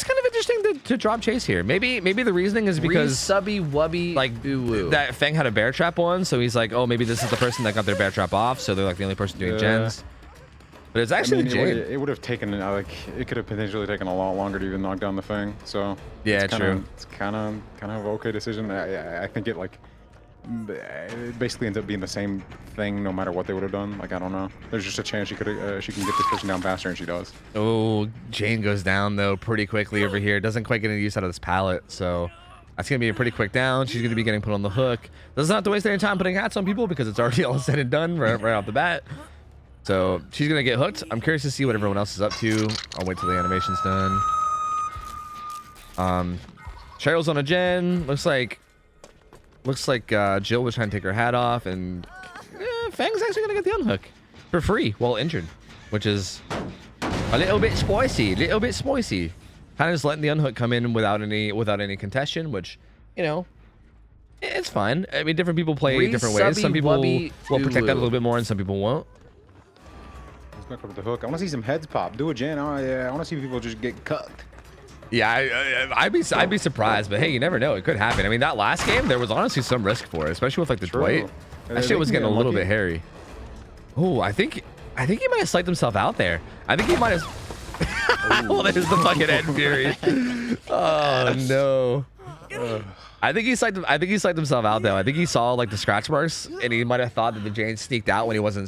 kind of interesting to drop chase here. Maybe the reasoning is because like that Feng had a bear trap on, so he's like, oh, maybe this is the person that got their bear trap off, so they're like the only person doing gens. But it's actually it would have taken like it could have potentially taken a lot longer to even knock down the Feng. So yeah, true. It's kind of an okay decision. I think it basically ends up being the same thing no matter what they would have done. Like, I don't know. There's just a chance she can get this person down faster, and she does. Oh, Jane goes down though pretty quickly over here. Doesn't quite get any use out of this pallet, so that's gonna be a pretty quick down. She's gonna be getting put on the hook. Doesn't have to waste any time putting hats on people because it's already all said and done right off the bat. So she's gonna get hooked. I'm curious to see what everyone else is up to. I'll wait till the animation's done. Cheryl's on a gen. Looks like Jill was trying to take her hat off, and Fang's actually gonna get the unhook for free while injured, which is a little bit spicy. Kind of just letting the unhook come in without any contestation, which, you know, it's fine. I mean, different people play different ways. Some people will protect that a little bit more, and some people won't. Let's back up the hook. I want to see some heads pop. Do a gen. I want to see people just get cut. Yeah, I'd be surprised, but hey, you never know. It could happen. I mean, that last game, there was honestly some risk for it, especially with like the Dwight. That shit was getting a little bit hairy. Oh, I think he might have psyched himself out there. I think he might have. Well, there's the fucking Ed Fury. Oh no. I think he psyched himself out though. I think he saw like the scratch marks, and he might have thought that the Jane sneaked out when he wasn't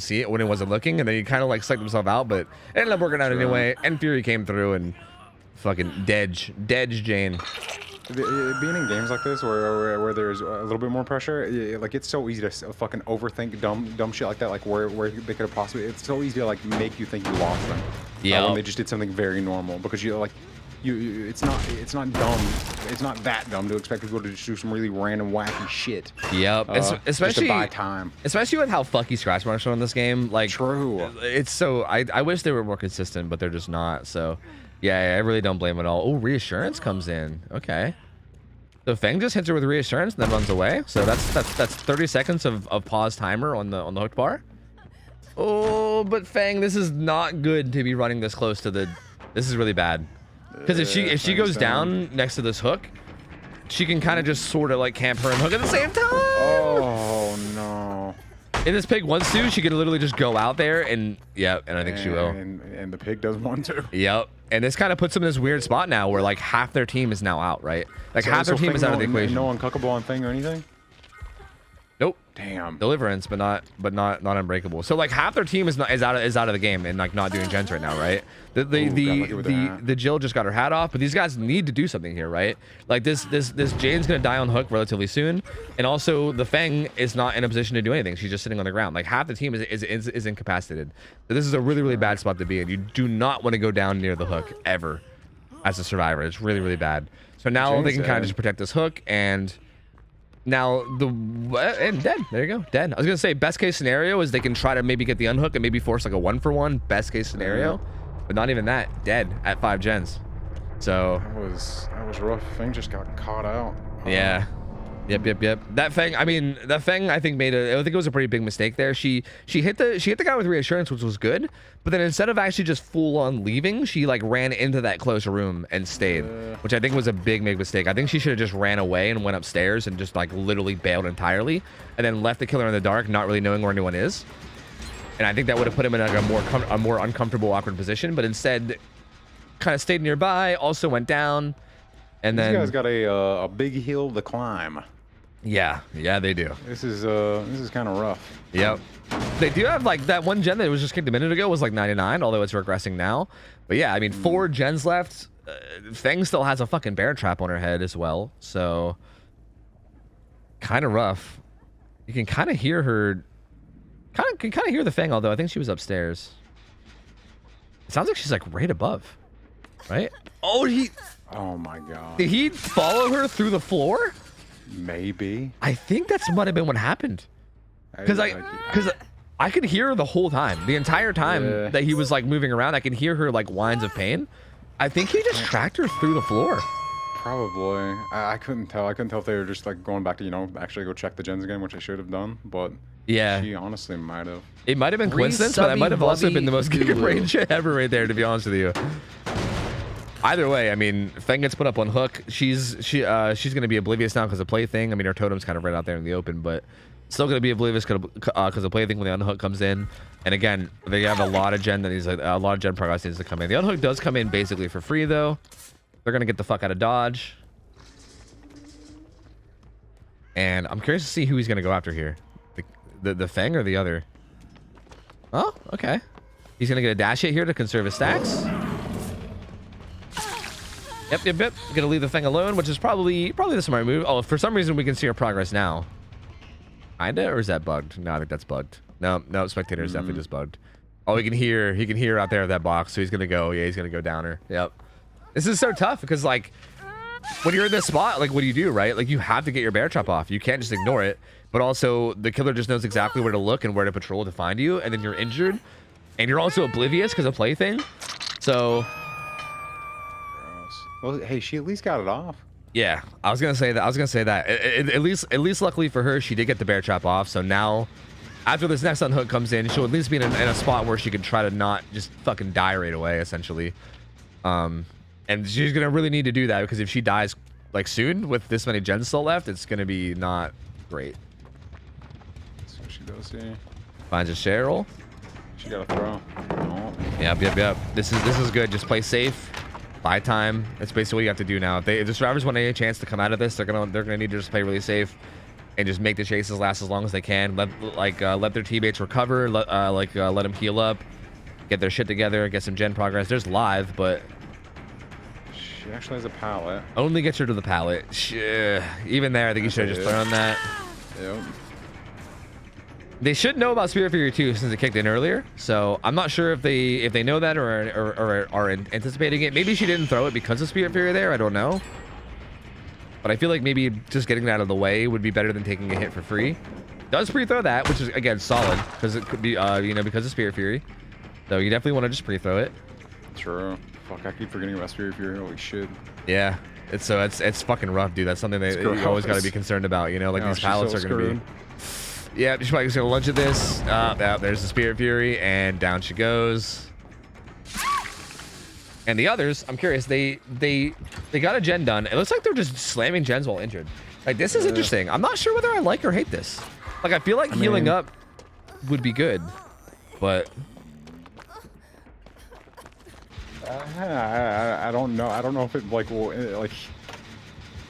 looking, and then he kind of like psyched himself out, but it ended up working out anyway. And Fury came through and fucking Dedge Jane. Being in games like this where there's a little bit more pressure, like it's so easy to fucking overthink dumb shit like that, like where they could have possibly, it's so easy to like make you think you lost them. Yeah. When they just did something very normal, because it's not dumb. It's not that dumb to expect people to just do some really random wacky shit. Yep. Especially just to buy time. Especially with how fucky scratch marks are in this game. Like, true. It's so I wish they were more consistent, but they're just not. So yeah, I really don't blame it all. Oh, reassurance comes in. Okay. So Feng just hits her with reassurance and then runs away. So that's 30 seconds of pause timer on the hooked bar. Oh, but Feng, this is not good to be running this close to the. This is really bad. Because if she goes down next to this hook, she can kind of just sort of like camp her and hook at the same time. Oh no. If this pig wants to, she could literally just go out there and and I think she will. And the pig doesn't want to. Yep. And this kind of puts them in this weird spot now where like half their team is now out, right? Like half their team is out of the equation. No uncuckable on thing or anything? Nope. Damn. Deliverance, but not unbreakable. So like half their team is out of the game and like not doing gens right now, right? The Jill just got her hat off, but these guys need to do something here, right? Like this Jane's gonna die on hook relatively soon, and also the Feng is not in a position to do anything. She's just sitting on the ground. Like half the team is incapacitated. So this is a really bad spot to be in. You do not want to go down near the hook ever as a survivor. It's really bad. So now they can kind of just protect this hook, and now and dead. There you go, dead. I was gonna say best case scenario is they can try to maybe get the unhook and maybe force like a 1-for-1 best case scenario, but not even that. Dead at 5 gens. So that was rough. Feng just got caught out. Yeah. Yep. That Feng, I mean, I think I think it was a pretty big mistake there. She hit the guy with reassurance, which was good, but then instead of actually just full on leaving, she like ran into that close room and stayed, which I think was a big mistake. I think she should have just ran away and went upstairs and just like literally bailed entirely, and then left the killer in the dark, not really knowing where anyone is. And I think that would have put him in like a more uncomfortable, awkward position, but instead kind of stayed nearby, also went down. And then these guys got a big hill to climb. Yeah, they do. This is kind of rough. Yep. They do have like that one gen that was just kicked a minute ago was like 99, although it's regressing now. But yeah, I mean 4 gens left. Feng still has a fucking bear trap on her head as well, so kind of rough. You can kind of hear her. Can kind of hear the Feng, although I think she was upstairs. It sounds like she's like right above, right? Oh my god. Did he follow her through the floor? Maybe. I think that's might have been what happened. Because I could hear her the whole time. The entire time that he was like moving around, I could hear her like whines of pain. I think he just tracked her through the floor. Probably. I couldn't tell. I couldn't tell if they were just like going back to, you know, actually go check the gens again, which I should have done. But yeah, she honestly might have. It might have been coincidence, but it might have also been the most giga-brain shit ever right there, to be honest with you. Either way, I mean, Feng gets put up on hook. She's gonna be oblivious now because of plaything. I mean, her totem's kind of right out there in the open, but still gonna be oblivious because of plaything when the unhook comes in. And again, they have a lot of gen a lot of gen progress needs to come in. The unhook does come in basically for free though. They're gonna get the fuck out of dodge. And I'm curious to see who he's gonna go after here, the Feng or the other. Oh, okay. He's gonna get a dash hit here to conserve his stacks. Yep. Gonna leave the Feng alone, which is probably the smart move. Oh, for some reason we can see her progress now. Kinda, or is that bugged? No, I think that's bugged. No, spectator is definitely just bugged. Oh, he can hear out there that box, so he's gonna go. Yeah, he's gonna go down her. Yep. This is so tough because like when you're in this spot, like what do you do, right? Like you have to get your bear trap off. You can't just ignore it. But also the killer just knows exactly where to look and where to patrol to find you, and then you're injured, and you're also oblivious because of plaything. So. Well, hey, she at least got it off. Yeah, I was gonna say that. At least, luckily for her, she did get the bear trap off. So now, after this next unhook comes in, she'll at least be in a spot where she can try to not just fucking die right away, essentially. And she's gonna really need to do that because if she dies like soon with this many gens still left, it's gonna be not great. That's what she does here. Finds a Cheryl. She got a throw. No. Yep. This is good. Just play safe. Buy time. That's basically what you have to do now. If the survivors want any chance to come out of this, they're gonna need to just play really safe and just make the chases last as long as they can. Let their teammates recover. Let them heal up, get their shit together, get some gen progress. There's live, but she actually has a pallet. Only gets her to the pallet. Even there, I think you should have just thrown that. Yep. They should know about Spirit Fury 2 since it kicked in earlier, so I'm not sure if they know that or are anticipating it. Maybe she didn't throw it because of Spirit Fury there. I don't know, but I feel like maybe just getting that out of the way would be better than taking a hit for free. Does pre-throw that, which is again solid because it could be because of Spirit Fury. So you definitely want to just pre-throw it. True. Fuck, I keep forgetting about Spirit Fury. Holy shit. Yeah, it's fucking rough, dude. That's something that you always got to be concerned about. You know, like these pallets are gonna be. Yeah, she's probably just gonna lunge at this. There's the Spirit Fury, and down she goes. And the others, I'm curious. They got a gen done. It looks like they're just slamming gens while injured. Like this is interesting. I'm not sure whether I like or hate this. Like I feel like healing up would be good, but I don't know. I don't know if it like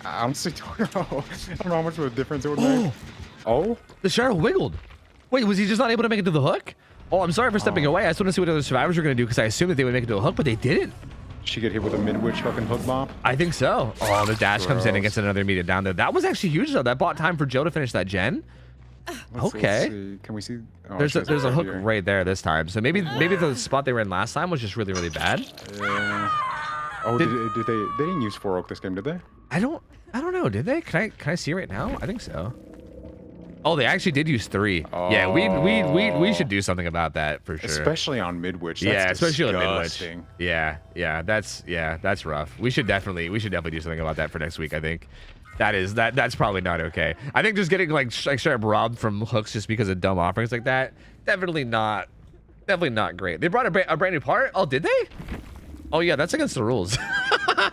I honestly don't know. I don't know how much of a difference it would make. Oh? The Cheryl wiggled. Wait, was he just not able to make it to the hook? Oh, I'm sorry for stepping away. I just want to see what other survivors are going to do because I assumed that they would make it to a hook, but they didn't. She get hit with a mid-witch fucking hook bop? I think so. Oh, the dash comes in and gets another immediate down there. That was actually huge, though. That bought time for Joe to finish that gen. Okay. Let's see. Can we see? Oh, There's a hook here. right there this time. So maybe the spot they were in last time was just really, really bad. Oh, did they didn't use 4 oak this game, did they? I don't know. Did they? Can I see right now? I think so. Oh, they actually did use 3. Oh. Yeah, we should do something about that for sure. Especially on mid-witch. Yeah, especially on mid-witch. Yeah, that's rough. We should definitely do something about that for next week, I think. That's probably not okay. I think just getting like straight up robbed from hooks just because of dumb offerings like that, definitely not great. They brought a brand new part. Oh, did they? Oh yeah, that's against the rules.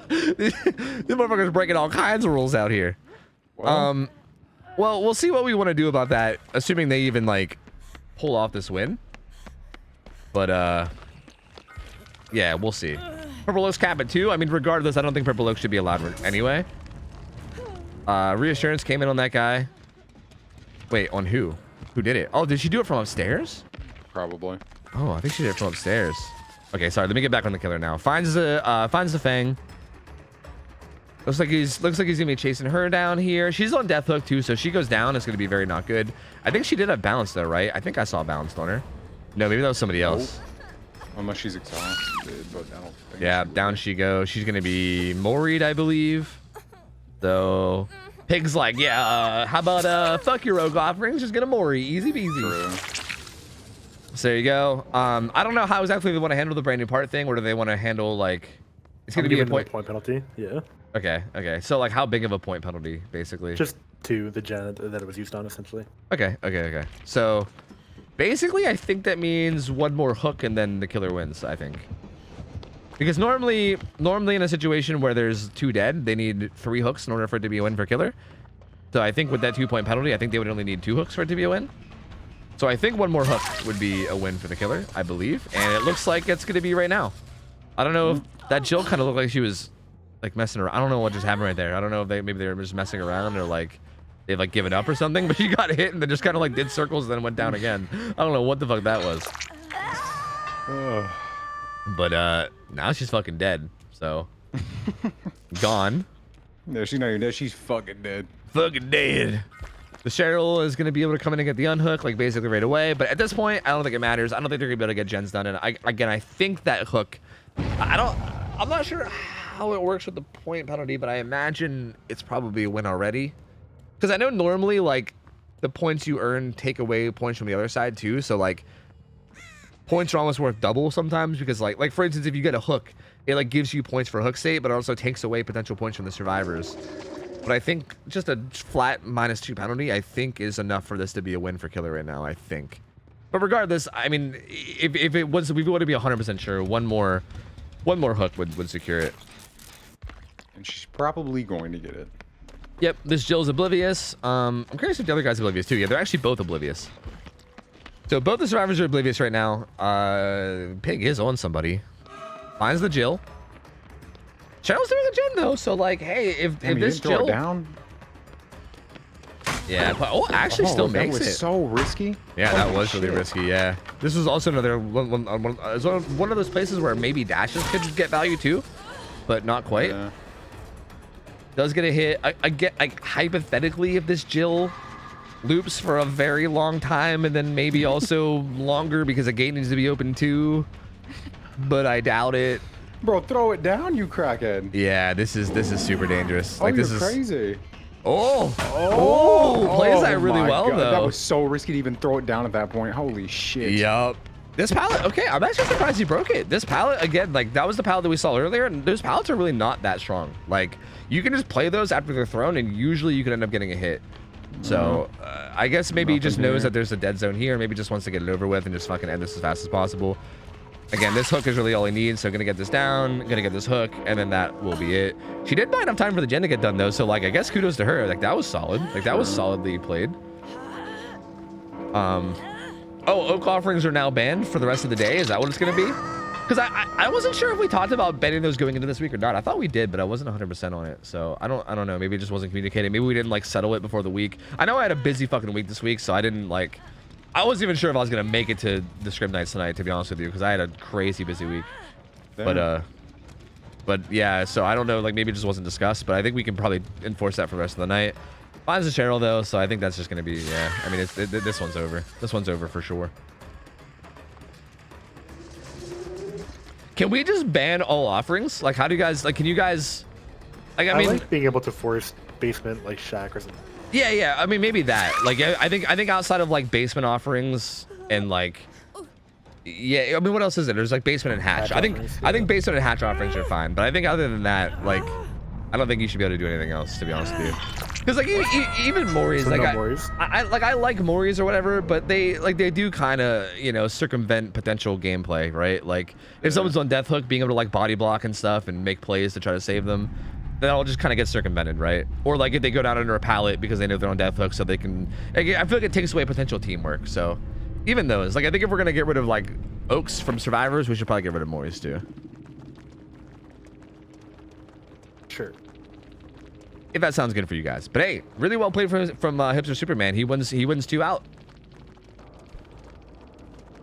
These motherfuckers breaking all kinds of rules out here. Well, we'll see what we want to do about that, assuming they even like pull off this win. But yeah, we'll see. Purple Oak's cap at 2. I mean, regardless, I don't think Purple Oak should be allowed anyway. Reassurance came in on that guy. Wait, on who? Who did it? Oh, did she do it from upstairs? Probably. Oh, I think she did it from upstairs. Okay, sorry. Let me get back on the killer now. Finds the Fang. Looks like he's gonna be chasing her down here. She's on death hook too, so she goes down. It's gonna be very not good. I think she did have balance though, right? I think I saw balance on her. No, maybe that was somebody else. Unless she's exhausted, but I don't think. Yeah, down she goes. She's gonna be moried, I believe. So Pig's like, yeah, how about fuck your rogue offerings, just get a mori, easy peasy. True. So there you go. I don't know how exactly they want to handle the brand new part thing, or do they want to handle like it's gonna be a point penalty? Yeah. Okay. So like how big of a point penalty, basically? Just 2, the gen that it was used on, essentially. Okay. So basically, I think that means 1 more hook and then the killer wins, I think. Because normally in a situation where there's 2 dead, they need 3 hooks in order for it to be a win for killer. So I think with that 2-point penalty, I think they would only need 2 hooks for it to be a win. So I think 1 more hook would be a win for the killer, I believe. And it looks like it's going to be right now. I don't know if that Jill kind of looked like she was like messing around. I don't know what just happened right there. I don't know if maybe they were just messing around or like they've like given up or something, but she got hit and then just kind of like did circles and then went down again. I don't know what the fuck that was. But now she's fucking dead. So gone. No, she's not even dead. She's fucking dead. Fucking dead. The Cheryl is going to be able to come in and get the unhook like basically right away. But at this point, I don't think it matters. I don't think they're going to be able to get gens done. And I think that hook, I'm not sure how it works with the point penalty, but I imagine it's probably a win already. Because I know normally like the points you earn take away points from the other side too. So like points are almost worth double sometimes because like for instance, if you get a hook, it like gives you points for hook state, but it also takes away potential points from the survivors. But I think just a flat -2 penalty, I think is enough for this to be a win for killer right now, I think. But regardless, I mean, if it was, we want to be 100% sure, one more hook would secure it. And she's probably going to get it. Yep, this Jill's oblivious. I'm curious if the other guy's oblivious too. Yeah, they're actually both oblivious. So both the survivors are oblivious right now. Pig is on somebody. Finds the Jill. Cheryl's doing a gen though, so like, hey, if this Jill down. Yeah, but actually still makes it. That was so risky. Yeah, that was really risky. Yeah, this was also another one of those places where maybe dashes could get value too, but not quite. Yeah. Does get a hit. I get like hypothetically if this Jill loops for a very long time and then maybe also longer because a gate needs to be open too, but I doubt it. Bro, throw it down, you crackhead. Yeah, this is super dangerous. Oh, like this you're is crazy. Plays that really well though. That was so risky to even throw it down at that point. Holy shit. Yup. This pallet, okay, I'm actually surprised he broke it. This pallet, again, like that was the pallet that we saw earlier, and those pallets are really not that strong. Like you can just play those after they're thrown, and usually you can end up getting a hit. So I guess maybe he just knows that there's a dead zone here, maybe just wants to get it over with and just fucking end this as fast as possible. Again, this hook is really all he needs, so gonna get this down, gonna get this hook, and then that will be it. She did buy enough time for the gen to get done though, so like I guess kudos to her. Like that was solid. Like that was solidly played. Oh, oak offerings are now banned for the rest of the day. Is that what it's gonna be? Because I wasn't sure if we talked about betting those going into this week or not. I thought we did, but I wasn't 100% on it. So I don't know. Maybe it just wasn't communicated. Maybe we didn't like settle it before the week. I know I had a busy fucking week this week, so I didn't like. I wasn't even sure if I was gonna make it to the scrim nights tonight, to be honest with you, because I had a crazy busy week. Damn. But yeah, so I don't know. Like maybe it just wasn't discussed, but I think we can probably enforce that for the rest of the night. Mine's the channel though, so I think that's just gonna be yeah. I mean, this one's over. This one's over for sure. Can we just ban all offerings? Like, how do you guys like? Can you guys like? I mean, like being able to force basement like shack or something. Yeah. I mean, maybe that. Like, I think outside of like basement offerings and like, yeah. I mean, what else is it? There's like basement and hatch. I think basement and hatch offerings are fine. But I think other than that, like, I don't think you should be able to do anything else. To be honest with you, because like even Mori's, like I like Mori's or whatever, but they do kind of circumvent potential gameplay, right? Like if someone's on death hook, being able to like body block and stuff and make plays to try to save them. That'll just kind of get circumvented, right? Or like if they go down under a pallet because they know they're on death hook, so they can. I feel like it takes away potential teamwork. So even those, like I think if we're gonna get rid of like Oaks from survivors, we should probably get rid of Mori's too. Sure. If that sounds good for you guys. But hey, really well played from Hipster Superman. He wins 2 out.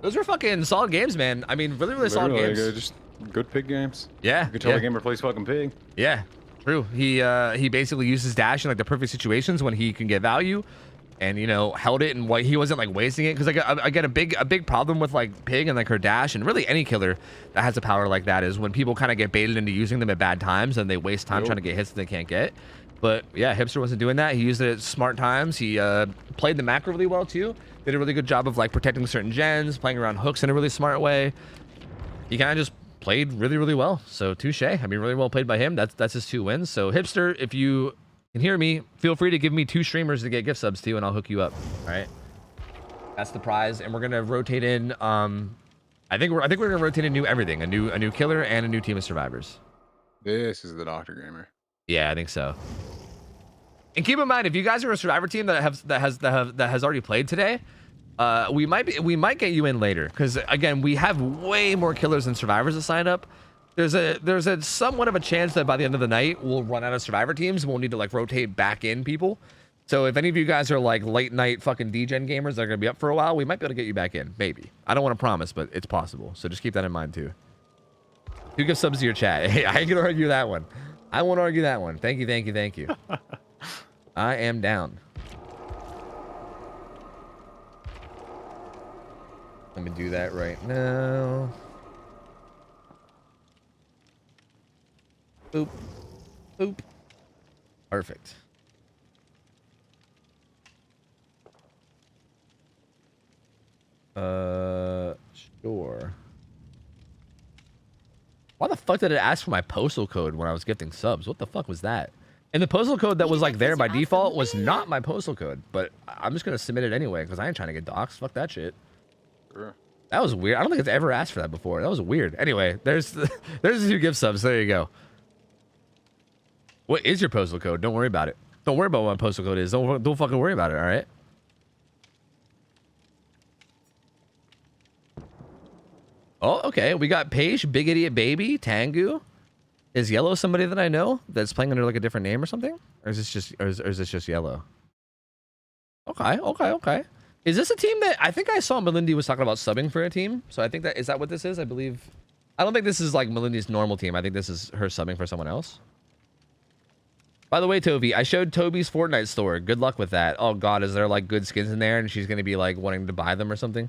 Those were fucking solid games, man. I mean, really solid games. Just good pig games. Yeah. You can tell the gamer plays fucking pig. Yeah. True. He basically used his dash in like the perfect situations when he can get value, and held it and he wasn't like wasting it. Because I get a big problem with like Pig and like her dash, and really any killer that has a power like that is when people kind of get baited into using them at bad times and they waste time trying to get hits that they can't get. But yeah, Hipster wasn't doing that. He used it at smart times. He played the macro really well too. Did a really good job of like protecting certain gens, playing around hooks in a really smart way. He kind of just played really well. So touche. I mean, really well played by him. That's his 2 wins. So Hipster, if you can hear me, feel free to give me 2 streamers to get gift subs to, and I'll hook you up. All right. That's the prize, and we're gonna rotate in. I think we're gonna rotate in everything. A new killer and a new team of survivors. This is the Dr. Gamer. Yeah, I think so. And keep in mind, if you guys are a survivor team that has already played today, we might get you in later, because again, we have way more killers than survivors to sign up. There's a somewhat of a chance that by the end of the night we'll run out of survivor teams and we'll need to like rotate back in people. So if any of you guys are like late night fucking DGen gamers that are gonna be up for a while, we might be able to get you back in. Maybe. I don't want to promise, but it's possible. So just keep that in mind too. Who gives subs to your chat? Hey, I ain't gonna argue that one. I won't argue that one. Thank you. I am down. Let me do that right now. Boop. Boop. Perfect. Sure. Why the fuck did it ask for my postal code when I was gifting subs? What the fuck was that? And the postal code that was like there by default was not my postal code, but I'm just gonna submit it anyway because I ain't trying to get doxxed. Fuck that shit. Sure. That was weird. I don't think it's ever asked for that before. That was weird. Anyway, there's the 2 gift subs. There you go. What is your postal code? Don't worry about it. Don't worry about what my postal code is. Don't fucking worry about it. All right. Oh, okay. We got Paige, Big Idiot Baby, Tangu. Is Yellow somebody that I know that's playing under like a different name or something? Or is this just Yellow? Okay. Is this a team that I think I saw Melindy was talking about subbing for a team? So I think is that what this is? I believe. I don't think this is like Melindy's normal team. I think this is her subbing for someone else. By the way, Toby, I showed Toby's Fortnite store. Good luck with that. Oh God, is there like good skins in there and she's gonna be like wanting to buy them or something?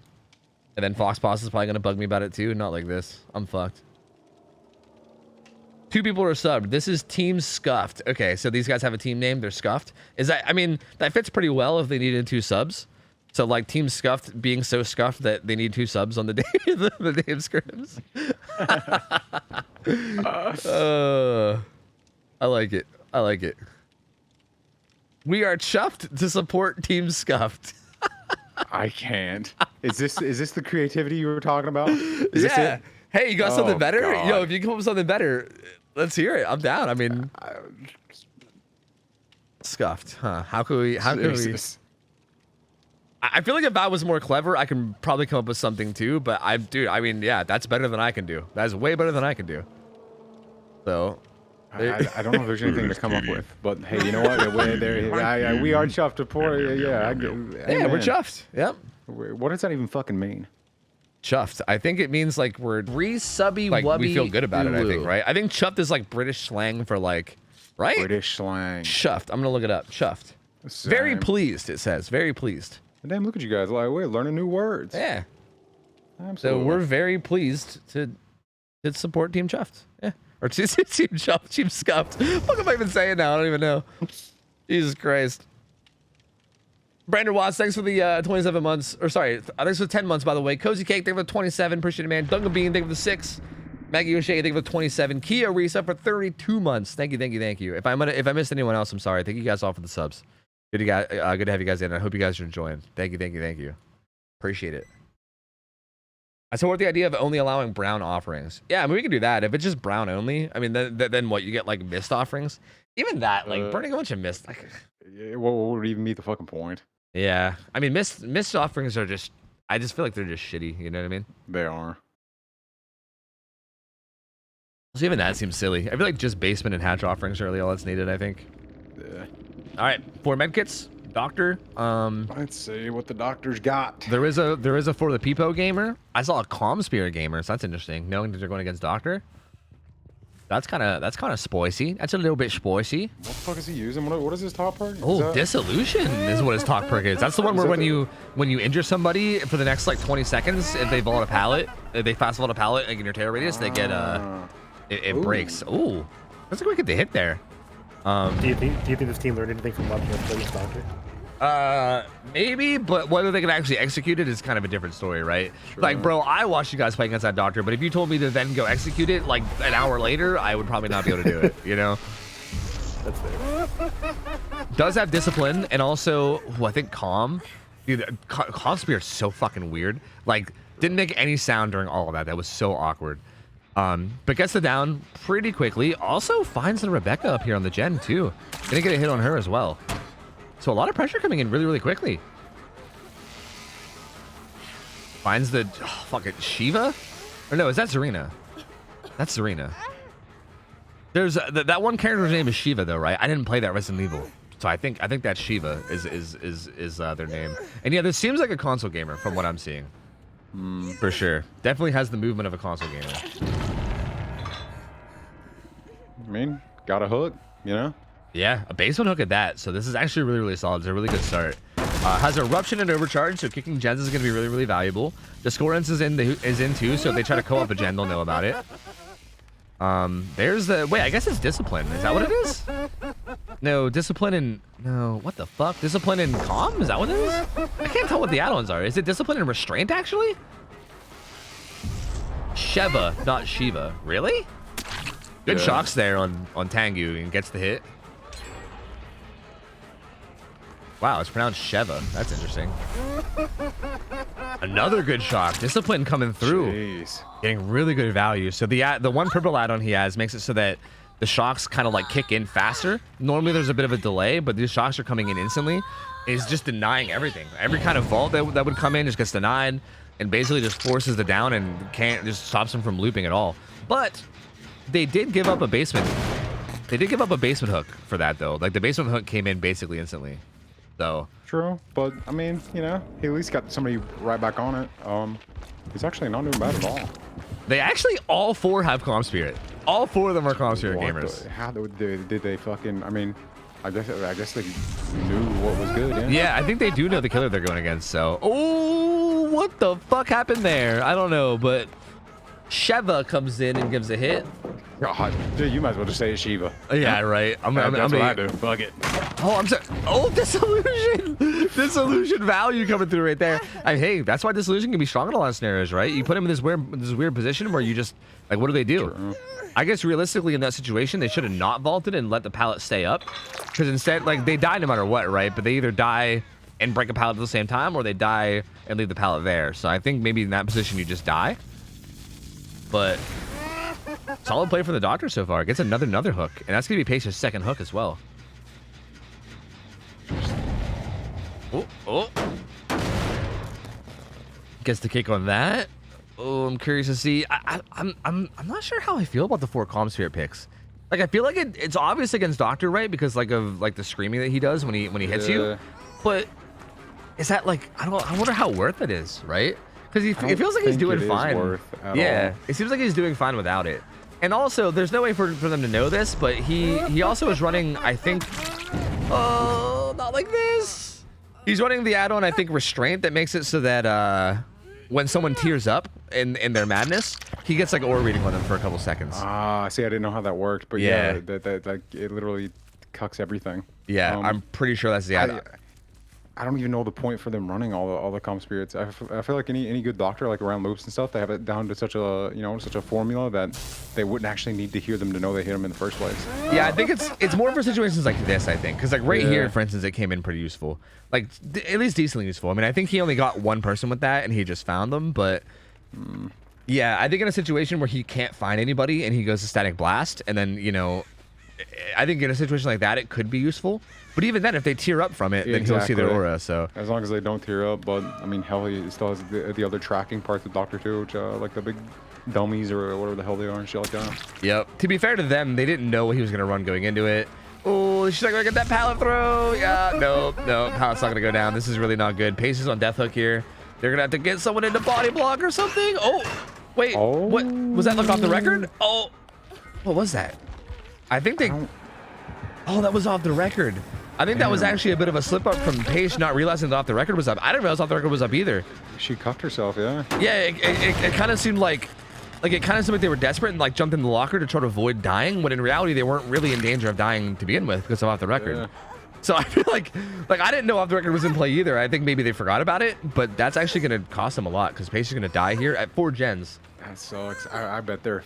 And then Fox Boss is probably gonna bug me about it too. Not like this. I'm fucked. 2 people are subbed. This is Team Scuffed. Okay, so these guys have a team name. They're Scuffed. Is that? I mean, that fits pretty well if they needed 2 subs. So like Team Scuffed being so scuffed that they need 2 subs on the day the day of scrims. I like it. I like it. We are chuffed to support Team Scuffed. I can't. Is this the creativity you were talking about? Is this it? Hey, you got something better? God. Yo, if you come up with something better, let's hear it. I'm down. I mean, Scuffed, huh? How could we? I feel like if I was more clever, I can probably come up with something too. But dude, I mean, yeah, that's better than I can do. That's way better than I can do. So. I don't know if there's anything to come up with, but hey, you know what? We are chuffed to pour. Yeah, we're chuffed. Yep. What does that even fucking mean? Chuffed. I think it means like we're re-subby, like we feel good about it. I think, right? I think chuffed is like British slang for like, right? British slang. Chuffed. I'm gonna look it up. Chuffed. Same. Very pleased. It says very pleased. Damn, look at you guys! Like we're learning new words. Yeah. Absolutely. So we're very pleased to support Team Chuffed. Yeah. Or Team Chuffed, Team Scuffed. What am I even saying now? I don't even know. Jesus Christ. Brandon Watts, thanks for the 27 months. Or sorry, thanks for the 10 months, by the way. Cozy Cake, thank you for the 27. Appreciate it, man. Duncan Bean, thank you for the 6. Maggie O'Shea, thank you for the 27. Kia Risa for 32 months. Thank you, thank you, thank you. If I missed anyone else, I'm sorry. Thank you guys all for the subs. Good to have you guys in. I hope you guys are enjoying. Thank you, thank you, thank you. Appreciate it. I support the idea of only allowing brown offerings. Yeah, I mean, we can do that. If it's just brown only, I mean, then what? You get like mist offerings? Even that, like burning a bunch of mist. Like, what would even be the fucking point? Yeah, I mean, mist offerings are just. I just feel like they're just shitty. You know what I mean? They are. So even that seems silly. I feel like just basement and hatch offerings are really all that's needed. I think. Yeah. All right, 4 medkits. Doctor. Let's see what the doctor's got. There is a for the Peepo gamer. I saw a Calm Spirit gamer, so that's interesting. Knowing that they're going against Doctor. That's kind of spicy. That's a little bit spicy. What the fuck is he using? What is his top perk? Oh, Dissolution is what his top perk is. That's the one where when you injure somebody for the next like 20 seconds, if they vault a pallet, if they fast vault a pallet like in your terror radius, they get it breaks. Ooh, that's like we get the hit there. Do you think this team learned anything from watching us play with Doctor? Maybe, but whether they can actually execute it is kind of a different story, right? Sure. Like, bro, I watched you guys play against that Doctor, but if you told me to then go execute it like an hour later, I would probably not be able to do it, you know? That's fair. Does have discipline, and also, I think Calm. Dude, Calm Spirit's so fucking weird. Like, didn't make any sound during all of that. That was so awkward. But gets the down pretty quickly. Also finds the Rebecca up here on the gen, too. Gonna get a hit on her as well. So a lot of pressure coming in really, really quickly. Finds the fucking Shiva? Or no, is that Zarina? That's Zarina. There's that one character's name is Shiva though, right? I didn't play that Resident Evil, so I think that Shiva is their name. And yeah, this seems like a console gamer from what I'm seeing. For sure, definitely has the movement of a console gamer. I mean, got a hook, you know? Yeah, a basement hook at that. So this is actually really, really solid. It's a really good start. Has Eruption and Overcharge, so kicking gens is going to be really, really valuable. Discordance is in too, so if they try to co-op a gen, they'll know about it. There's the... Wait, I guess it's Discipline. Is that what it is? No, Discipline and... No, what the fuck? Discipline and Calm? Is that what it is? I can't tell what the add-ons are. Is it Discipline and Restraint, actually? Sheva, not Shiva. Really? Good shocks there on Tengu and gets the hit. Wow, it's pronounced Sheva. That's interesting. Another good shock. Discipline coming through. Jeez. Getting really good value. So the one purple add-on he has makes it so that the shocks kind of like kick in faster. Normally there's a bit of a delay, but these shocks are coming in instantly. It's just denying everything. Every kind of vault that would come in just gets denied and basically just forces the down and just stops them from looping at all. But they did give up a basement. They did give up a basement hook for that though. Like the basement hook came in basically instantly. So true, but I mean, you know, he at least got somebody right back on it. He's actually not doing bad at all. They actually all 4 have Calm Spirit. All 4 of them are Calm Spirit gamers. How did they fucking? I mean, I guess they knew what was good. Yeah. Yeah, I think they do know the killer they're going against. So, oh, what the fuck happened there? I don't know, but Sheva comes in and gives a hit. God, dude, you might as well just say it's Shiva. Yeah, right. That's what I do. Fuck it. Oh, I'm sorry. Oh, Dissolution. Dissolution value coming through right there. Hey, that's why Dissolution can be strong in a lot of scenarios, right? You put him in this weird position where you just, like, what do they do? True. I guess realistically in that situation, they should have not vaulted and let the pallet stay up. Because instead, like, they die no matter what, right? But they either die and break a pallet at the same time, or they die and leave the pallet there. So I think maybe in that position, you just die. But... solid play for the Doctor so far. Gets another hook. And that's going to be Pace's second hook as well. Oh. gets the kick on that. Oh, I'm curious to see. I'm not sure how I feel about the 4 Calm Spirit picks. Like, I feel like it's obvious against Doctor, right? Because like of like the screaming that he does when he hits you. But is that like I wonder how worth it is, right? Because it feels like he's doing fine. Yeah, it seems like he's doing fine without it. And also, there's no way for them to know this, but he also is running, I think. Oh, not like this. He's running the add-on, I think, Restraint, that makes it so that when someone tears up in their madness, he gets like aura reading on them for a couple seconds. Ah, see, I didn't know how that worked, but yeah, that like it literally cucks everything. Yeah, I'm pretty sure that's the add-on. I don't even know the point for them running all the calm spirits. I feel like any good doctor, like around loops and stuff, they have it down to such a such a formula that they wouldn't actually need to hear them to know they hit them in the first place. Yeah, I think it's more for situations like this. I think because like right here, for instance, it came in pretty useful, like at least decently useful. I mean, I think he only got 1 person with that, and he just found them. But yeah, I think in a situation where he can't find anybody and he goes to Static Blast, and then I think in a situation like that, it could be useful. But even then, if they tear up from it, then he'll see their aura. So as long as they don't tear up, but I mean, hell, he still has the other tracking parts of Doctor 2, which like the big dummies or whatever the hell they are and shit like that. Yep. To be fair to them, they didn't know he was gonna run going into it. Oh, she's not gonna get that pallet throw. Yeah, no, pallet's not gonna go down. This is really not good. Pace is on death hook here. They're gonna have to get someone into body block or something. Oh, wait, what was that? Look off the record. Oh, what was that? I think they. Oh, that was off the record. I think that was actually a bit of a slip up from Paige not realizing that off the record was up. I didn't realize off the record was up either. She cuffed herself, yeah. Yeah, it kind of seemed like they were desperate and like jumped in the locker to try to avoid dying, when in reality they weren't really in danger of dying to begin with because of off the record. Yeah. So I feel like I didn't know off the record was in play either. I think maybe they forgot about it, but that's actually going to cost them a lot because Paige is going to die here at 4 gens. That sucks. I bet their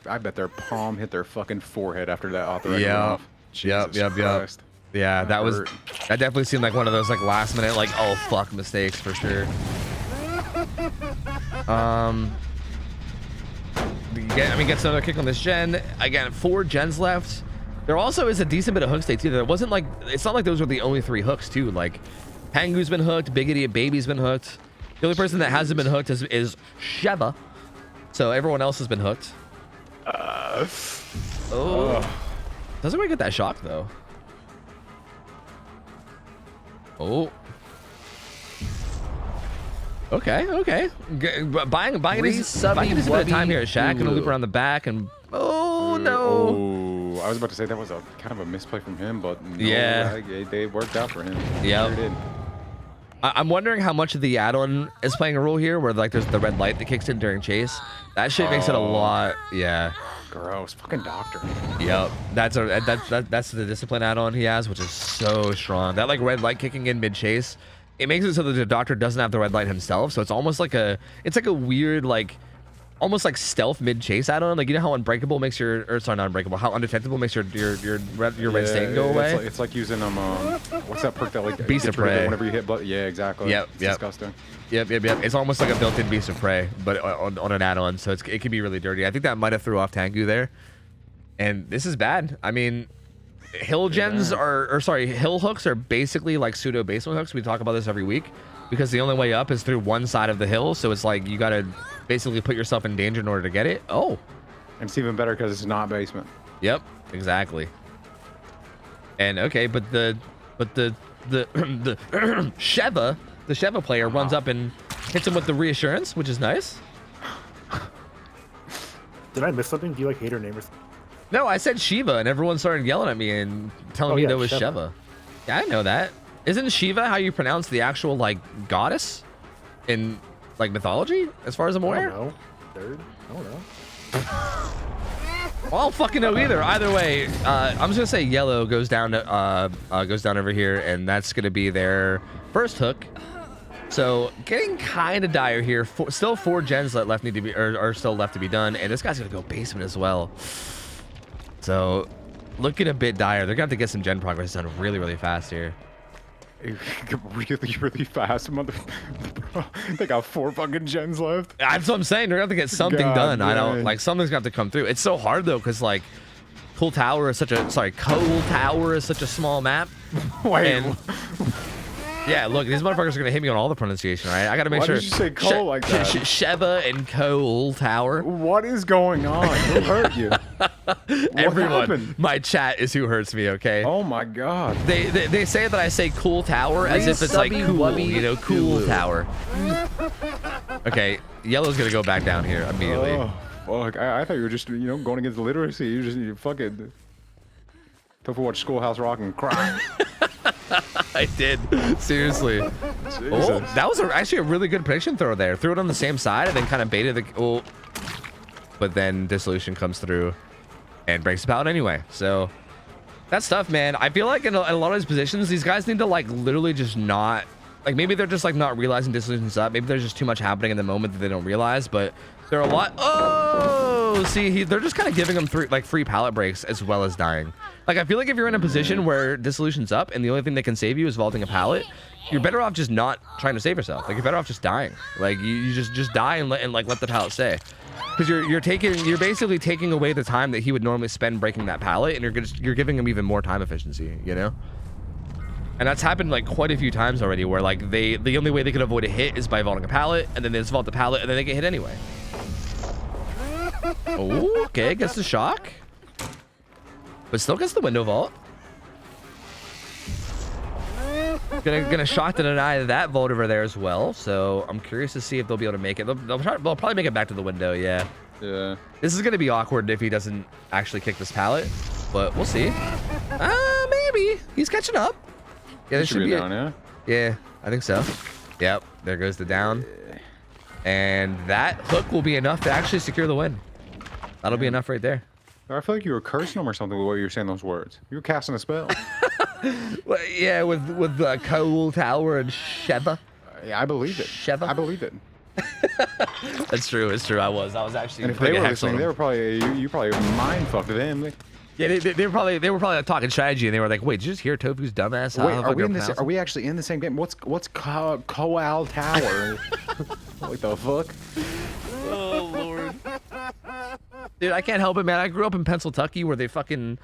palm hit their fucking forehead after that off the record went off. Yep. Yeah, that definitely seemed like one of those like last minute like oh fuck mistakes for sure. Gets another kick on this gen. Again, 4 gens left. There also is a decent bit of hook states either. It wasn't like it's not like those were the only 3 hooks too. Like Pangu's been hooked, Big Idiot Baby's been hooked. The only person that hasn't been hooked is Sheva. So everyone else has been hooked. Doesn't really get that shock though. Oh. Okay. Buying a decent bit of time here at Shaq. Gonna loop around the back and oh no. Oh, I was about to say that was a kind of a misplay from him, but no, yeah, they worked out for him. Yeah. Sure did. I'm wondering how much of the add-on is playing a role here, where like there's the red light that kicks in during chase. That shit makes it a lot. Yeah. Gross, fucking doctor. Yep, that's the discipline add-on he has, which is so strong. That like red light kicking in mid chase, it makes it so that the doctor doesn't have the red light himself. So it's almost like a weird like, almost like stealth mid chase add-on. Like you know how unbreakable makes your, or sorry not unbreakable, how undetectable makes your red stain go away. It's like using what's that perk that like Beast of Prey whenever you hit yeah, exactly. Yep. Disgusting. Yep. It's almost like a built-in Beast of Prey, but on an add-on, so it can be really dirty. I think that might have threw off Tengu there, and this is bad. I mean, hill gens hill hooks are basically like pseudo basement hooks. We talk about this every week because the only way up is through one side of the hill, so it's like you gotta basically put yourself in danger in order to get it. Oh, and it's even better because it's not basement. Yep, exactly. And okay, but the Sheva. The Sheva player runs up and hits him with the reassurance, which is nice. Did I miss something? Do you like hate her name or something? No, I said Shiva, and everyone started yelling at me and telling me that was Sheva. Yeah, I know that. Isn't Shiva how you pronounce the actual like goddess in like mythology? As far as I'm aware. I don't know. Third? I don't know. Well, I don't fucking know either. Either way, I'm just gonna say yellow goes down over here, and that's gonna be their first hook. So getting kind of dire here. Still 4 gens that left need to be are still left to be done, and this guy's gonna go basement as well. So looking a bit dire. They're gonna have to get some gen progress done really, really fast here. Really, really fast, mother. Bro, they got 4 fucking gens left. That's what I'm saying. They're gonna have to get something done. Man. I don't like something's gonna have to come through. It's so hard though, because like Coal Tower is such a small map. Wait. And Yeah, look, these motherfuckers are gonna hit me on all the pronunciation, right? I gotta make sure. Why did you say Cole like that? Sheva and Cole Tower. What is going on? Who hurt you? Everyone. Happened? My chat is who hurts me, okay? Oh my god. They say that I say cool tower as if it's like cool, you know, cool tower. Okay, yellow's gonna go back down here immediately. Oh, fuck. I thought you were just, you know, going against literacy. You fucking Tofu watch Schoolhouse Rock and cry. I did, seriously. Oh, that was actually a really good prediction throw there. Threw it on the same side and then kind of baited the. Oh, but then Dissolution comes through and breaks the pallet anyway. So that's tough, man. I feel like in a lot of these positions, these guys need to like literally just not. Like maybe they're just like not realizing Dissolution's up. Maybe there's just too much happening in the moment that they don't realize. But there are a lot. Oh, see, they're just kind of giving them free pallet breaks as well as dying. Like I feel like if you're in a position where Dissolution's up and the only thing that can save you is vaulting a pallet, you're better off just not trying to save yourself. Like you're better off just dying. Like you just die and let the pallet stay. Because you're basically taking away the time that he would normally spend breaking that pallet, and you're giving him even more time efficiency, you know? And that's happened like quite a few times already, where like the only way they can avoid a hit is by vaulting a pallet, and then they just vault the pallet, and then they get hit anyway. Oh, okay, gets the shock, but still gets the window vault. Gonna shock to deny that vault over there as well. So I'm curious to see if they'll be able to make it. They'll probably make it back to the window. Yeah. Yeah. This is gonna be awkward if he doesn't actually kick this pallet, but we'll see. Maybe he's catching up. Yeah, this should be down. Yeah. Yeah, I think so. Yep. There goes the down, and that hook will be enough to actually secure the win. That'll be enough right there. I feel like you were cursing him or something the way you were saying those words. You were casting a spell. Well, yeah, with Coal Tower and Sheva. Yeah, I believe it. Sheva. I believe it. That's true. It's true. I was actually. And if they were listening, they were probably you probably mind fucked them. Yeah, they were probably like, talking strategy, and they were like, "Wait, did you just hear Tofu's dumbass?" Wait, are we actually in the same game? What's Coal Tower? What the fuck? Oh Lord. Dude, I can't help it, man. I grew up in Pennsylvania where they fucking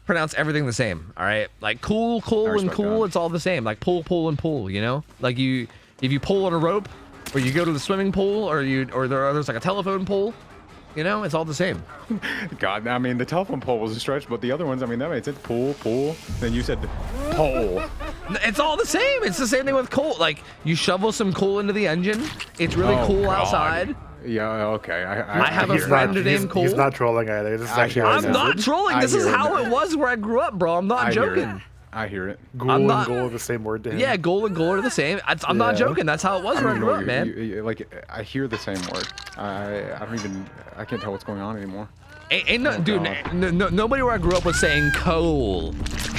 pronounce everything the same. All right, like cool, and cool, it's all the same. Like pull, and pull. You know, like if you pull on a rope, or you go to the swimming pool, or there's like a telephone pole. You know, it's all the same. God, I mean, the telephone pole was a stretch, but the other ones, I mean, that made sense. Pull. Then you said pole. It's all the same. It's the same thing with coal. Like you shovel some coal into the engine. It's really cool outside. Yeah, okay. I have a friend named Cole. He's not trolling either. This is actually I'm not trolling. This is how it was where I grew up, bro. I'm not joking. I hear it. Goal and goal are the same word to him. Yeah, goal and goal are the same. I'm not joking. That's how it was where I grew up, man. Like, I hear the same word. I can't tell what's going on anymore. Ain't no, dude. Nobody where I grew up was saying coal,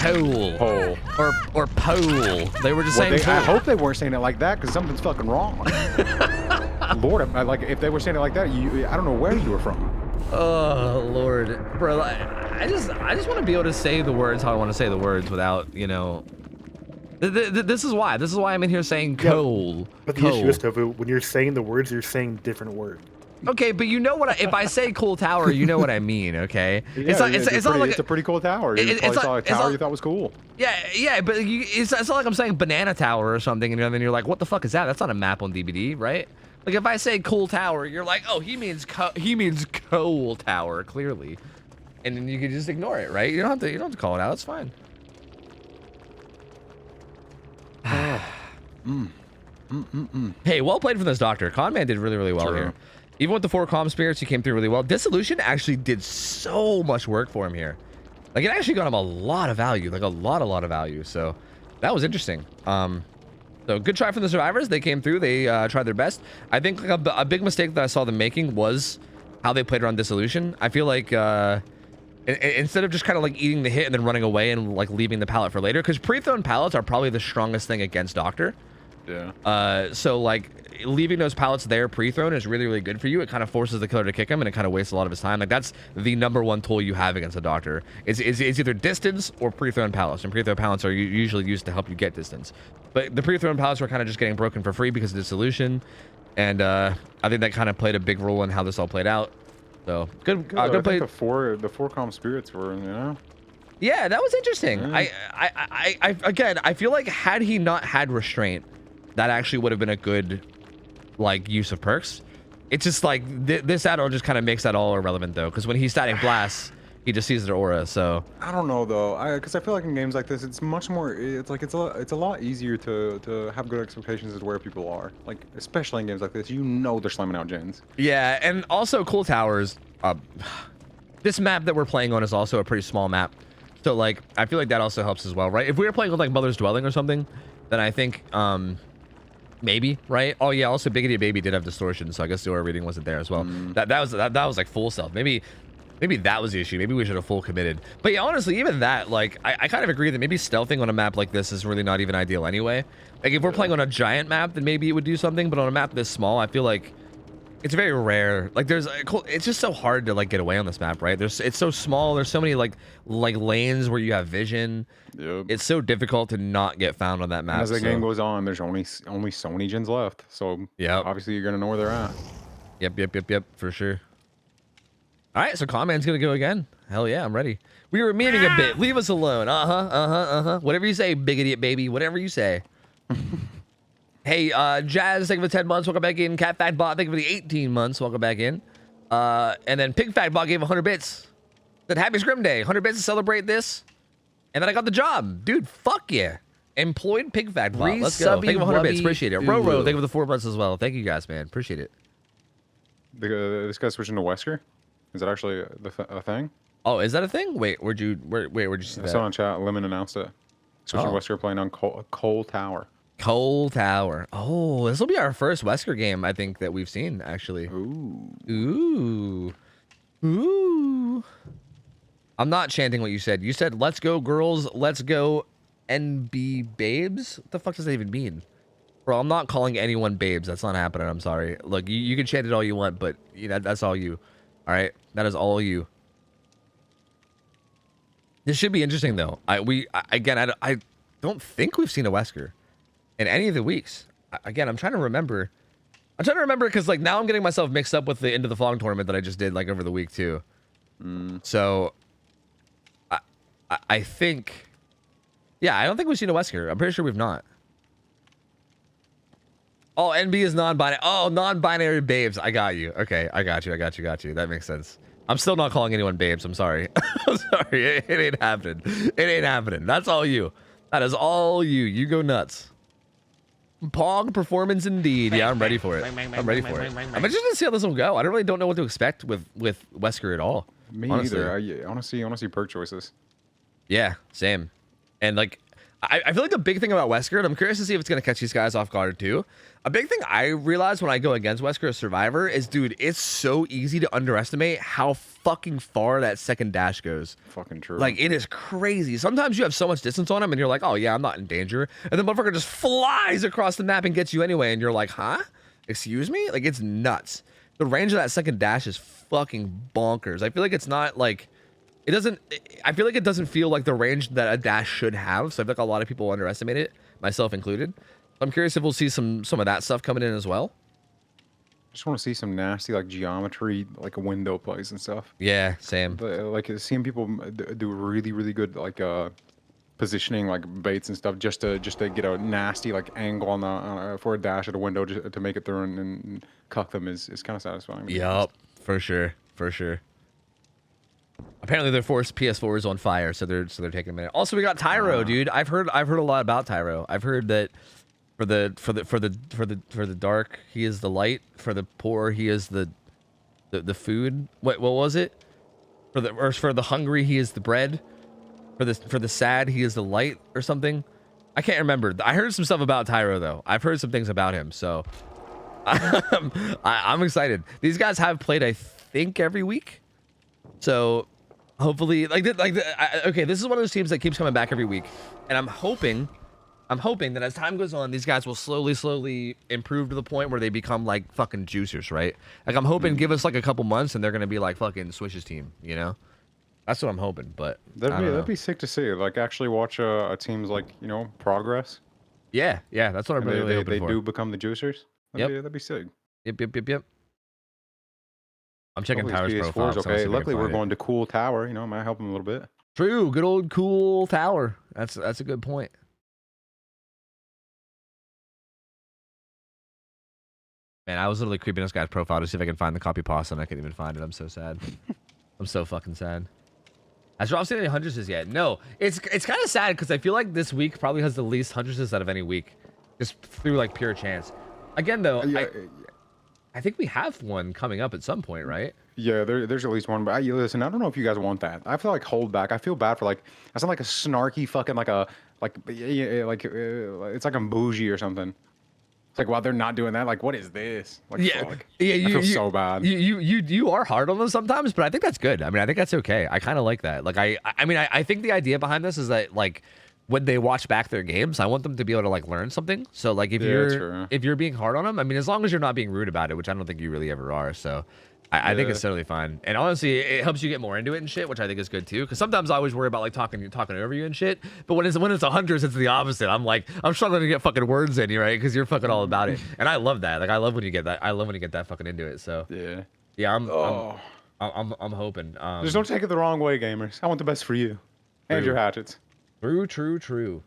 or pole. They were just saying. I hope they weren't saying it like that, because something's fucking wrong. Lord, like if they were saying it like that, I don't know where you were from. Oh Lord, bro. I just want to be able to say the words how I want to say the words without, you know. This is why I'm in here saying coal. Yeah, but the issue is, Tofu, when you're saying the words, you're saying different words. Okay, but you know what? If I say cool tower, you know what I mean, okay? Yeah, it's a pretty cool tower. You probably saw a tower you thought was cool. Yeah, but it's not like I'm saying banana tower or something, and then you're like, what the fuck is that? That's not a map on DBD, right? Like if I say cool tower, you're like, oh, he means coal tower, clearly, and then you can just ignore it, right? You don't have to call it out. It's fine. Hey, well played from this doctor. Conman did really well here. Even with the 4 calm spirits, he came through really well. Dissolution actually did so much work for him here. Like it actually got him a lot of value, like a lot of value. So that was interesting. So good try from the survivors. They came through. They tried their best. I think like a big mistake that I saw them making was how they played around Dissolution. I feel like instead of just kind of like eating the hit and then running away and like leaving the pallet for later, because pre-thrown pallets are probably the strongest thing against Doctor. Yeah. So like leaving those pallets there pre-thrown is really good for you. It kind of forces the killer to kick him, and it kind of wastes a lot of his time. Like that's the #1 tool you have against a Doctor. It's either distance or pre-thrown pallets, and pre-thrown pallets are usually used to help you get distance. But the pre-thrown pallets were kind of just getting broken for free because of Dissolution, and I think that kind of played a big role in how this all played out. So good play. The four calm spirits were, you know. Yeah, that was interesting. Again, I feel like had he not had restraint, that actually would have been a good like use of perks. It's just like this add-on just kind of makes that all irrelevant though, because when he's static blasts, he just sees their aura. So I don't know though, because I feel like in games like this, it's much more. It's like it's a lot easier to have good expectations as to where people are. Like especially in games like this, you know they're slamming out gens. yeah, and also cool towers. This map that we're playing on is also a pretty small map, so like I feel like that also helps as well, right? If we were playing with like Mother's Dwelling or something, then I think maybe, right? Oh yeah, also Biggity Baby did have distortion, so I guess the aura reading wasn't there as well. That was like full self. Maybe that was the issue. Maybe we should have full committed. But yeah, honestly, even that, like, I kind of agree that maybe stealthing on a map like this is really not even ideal anyway. Like, if we're playing on a giant map, then maybe it would do something. But on a map this small, I feel like it's very rare. Like, it's just so hard to like get away on this map, right? It's so small. There's so many like lanes where you have vision. Yep. It's so difficult to not get found on that map. And as the game goes on, there's only so many gens left. So yeah, obviously you're gonna know where they're at. Yep, for sure. All right, so Comman's gonna go again. Hell yeah, I'm ready. We were memeing a bit. Leave us alone. Whatever you say, biggity baby. Whatever you say. Hey, Jazz, thank you for 10 months. Welcome back in. Cat Fat Bot, thank you for the 18 months. Welcome back in. And then Pig Fat Bot gave 100 bits. Said happy Scrim Day. 100 bits to celebrate this. And then I got the job. Dude, fuck yeah. Employed Pig Fat Bot. Let's go. Thank you for 100 bits. Appreciate it. Roro, thank you for the 4 months as well. Thank you guys, man. Appreciate it. This guy's switching to Wesker? Is that actually a thing? Oh, is that a thing? Wait, where'd you see that? I saw on chat. Lemon announced it. Switching to Wesker, playing on Coal Tower. Coal Tower. Oh, this will be our first Wesker game, I think, that we've seen, actually. Ooh. I'm not chanting what you said. You said, let's go, girls. Let's go, NB babes? What the fuck does that even mean? Bro, I'm not calling anyone babes. That's not happening. I'm sorry. Look, you can chant it all you want, but you know, that's all you. All right? That is all you. This should be interesting, though. I don't think we've seen a Wesker in any of the weeks. Again, I'm trying to remember. Because like now I'm getting myself mixed up with the Into the Fog tournament that I just did like over the week too. So I think, yeah, I don't think we've seen a Wesker. I'm pretty sure we've not. Oh, NB is non-binary. Oh, non-binary babes. I got you. Okay, I got you. That makes sense. I'm still not calling anyone babes. I'm sorry. I'm sorry. It ain't happening. It ain't happening. That's all you. That is all you. You go nuts. Pog performance indeed. Yeah, I'm ready for it. I'm ready for it. I'm interested to see how this will go. I really don't know what to expect with Wesker at all. Me either. I want to see perk choices. Yeah, same. And like, I feel like the big thing about Wesker, and I'm curious to see if it's going to catch these guys off guard too. A big thing I realize when I go against Wesker as Survivor is, dude, it's so easy to underestimate how fucking far that second dash goes. Fucking true. Like, it is crazy. Sometimes you have so much distance on him and you're like, oh yeah, I'm not in danger. And then motherfucker just flies across the map and gets you anyway. And you're like, huh? Excuse me? Like, it's nuts. The range of that second dash is fucking bonkers. I feel like it's not like... I feel like it doesn't feel like the range that a dash should have. So I feel like a lot of people underestimate it, myself included. I'm curious if we'll see some of that stuff coming in as well. Just want to see some nasty like geometry, like window plays and stuff. Yeah, same. But, like seeing people do really good like positioning, like baits and stuff, just to get a nasty like angle on for a dash at a window to make it through and cuck them is kind of satisfying. Yup, for sure. Apparently their PS4 is on fire, so they're taking a minute. Also, we got Tyro, dude. I've heard a lot about Tyro. I've heard that for the dark, he is the light. For the poor, he is the food. What was it? For the hungry, he is the bread. For the sad, he is the light or something. I can't remember. I heard some stuff about Tyro though. I've heard some things about him, so I'm excited. These guys have played, I think, every week. So hopefully, okay, this is one of those teams that keeps coming back every week, and I'm hoping that as time goes on, these guys will slowly improve to the point where they become like fucking juicers, right? Like I'm hoping, give us like a couple months, and they're gonna be like fucking Swish's team, you know? That's what I'm hoping. But that'd be sick to see. Like actually watch a team's like progress. Yeah, that's what I'm really hoping for. They do become the juicers. That'd be sick. Yep. I'm checking Tower's profile. Okay, luckily we're going to Cool Tower. Might help him a little bit. True. Good old cool tower. That's a good point. Man, I was literally creeping this guy's profile to see if I can find the copy pasta, and I couldn't even find it. I'm so sad. I'm so fucking sad. Has Rob seen any huntresses yet? No. It's kind of sad because I feel like this week probably has the least huntresses out of any week, just through like pure chance. Again, though, I think we have one coming up at some point, right? Yeah, there's at least one. But listen, I don't know if you guys want that. I feel like hold back. I feel bad for like I sound like a snarky fucking it's like I'm bougie or something. It's like, wow, they're not doing that. Like, what is this? Like, yeah, fuck. yeah. I feel so bad. You are hard on them sometimes, but I think that's good. I mean, I think that's okay. I kind of like that. Like, I think the idea behind this is that like when they watch back their games, I want them to be able to like learn something. So like if you're being hard on them, I mean, as long as you're not being rude about it, which I don't think you really ever are. So I think it's totally fine. And honestly, it helps you get more into it and shit, which I think is good too. Because sometimes I always worry about like talking over you and shit. But when it's a hunters, it's the opposite. I'm struggling to get fucking words in you, right? Because you're fucking all about it. And I love that. Like I love when you get that. I love when you get that fucking into it. So yeah, I'm hoping. Just don't take it the wrong way, gamers. I want the best for you and your hatchets. True.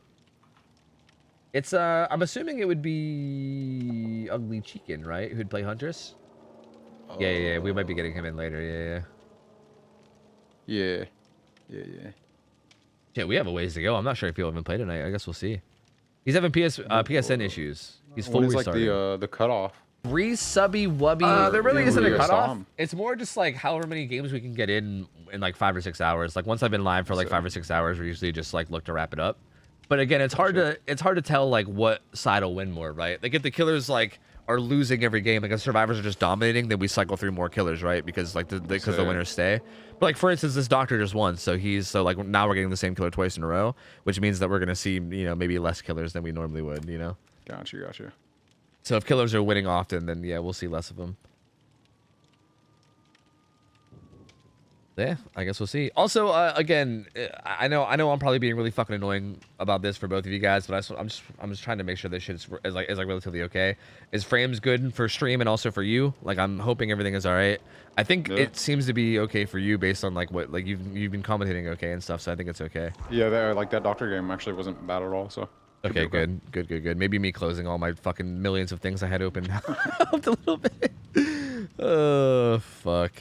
It's I'm assuming it would be Ugly Chicken, right? Who'd play Huntress? Yeah. We might be getting him in later. Yeah. Yeah, we have a ways to go. I'm not sure if he'll even play tonight. I guess we'll see. He's having PSN issues. He's full restarting. What is like the cutoff? Subby wubby. There really isn't a cutoff. It's more just like however many games we can get in like 5 or 6 hours. Like once I've been live for like 5 or 6 hours, we usually just like look to wrap it up. But again, it's hard to tell like what side will win more, right? Like if the killers like are losing every game, like if survivors are just dominating, then we cycle through more killers, right? Because like the winners stay. But like for instance, this doctor just won, so like now we're getting the same killer twice in a row, which means that we're gonna see maybe less killers than we normally would, Gotcha. So if killers are winning often, then yeah, we'll see less of them. Yeah, I guess we'll see. Also, again, I know I'm probably being really fucking annoying about this for both of you guys, but I'm just trying to make sure this shit is like relatively okay. Is frames good for stream and also for you? Like I'm hoping everything is all right. I think it seems to be okay for you based on like what you've been commentating okay and stuff, so I think it's okay. Yeah, that doctor game actually wasn't bad at all, so. Okay, good. Maybe me closing all my fucking millions of things I had open helped a little bit. Oh, fuck.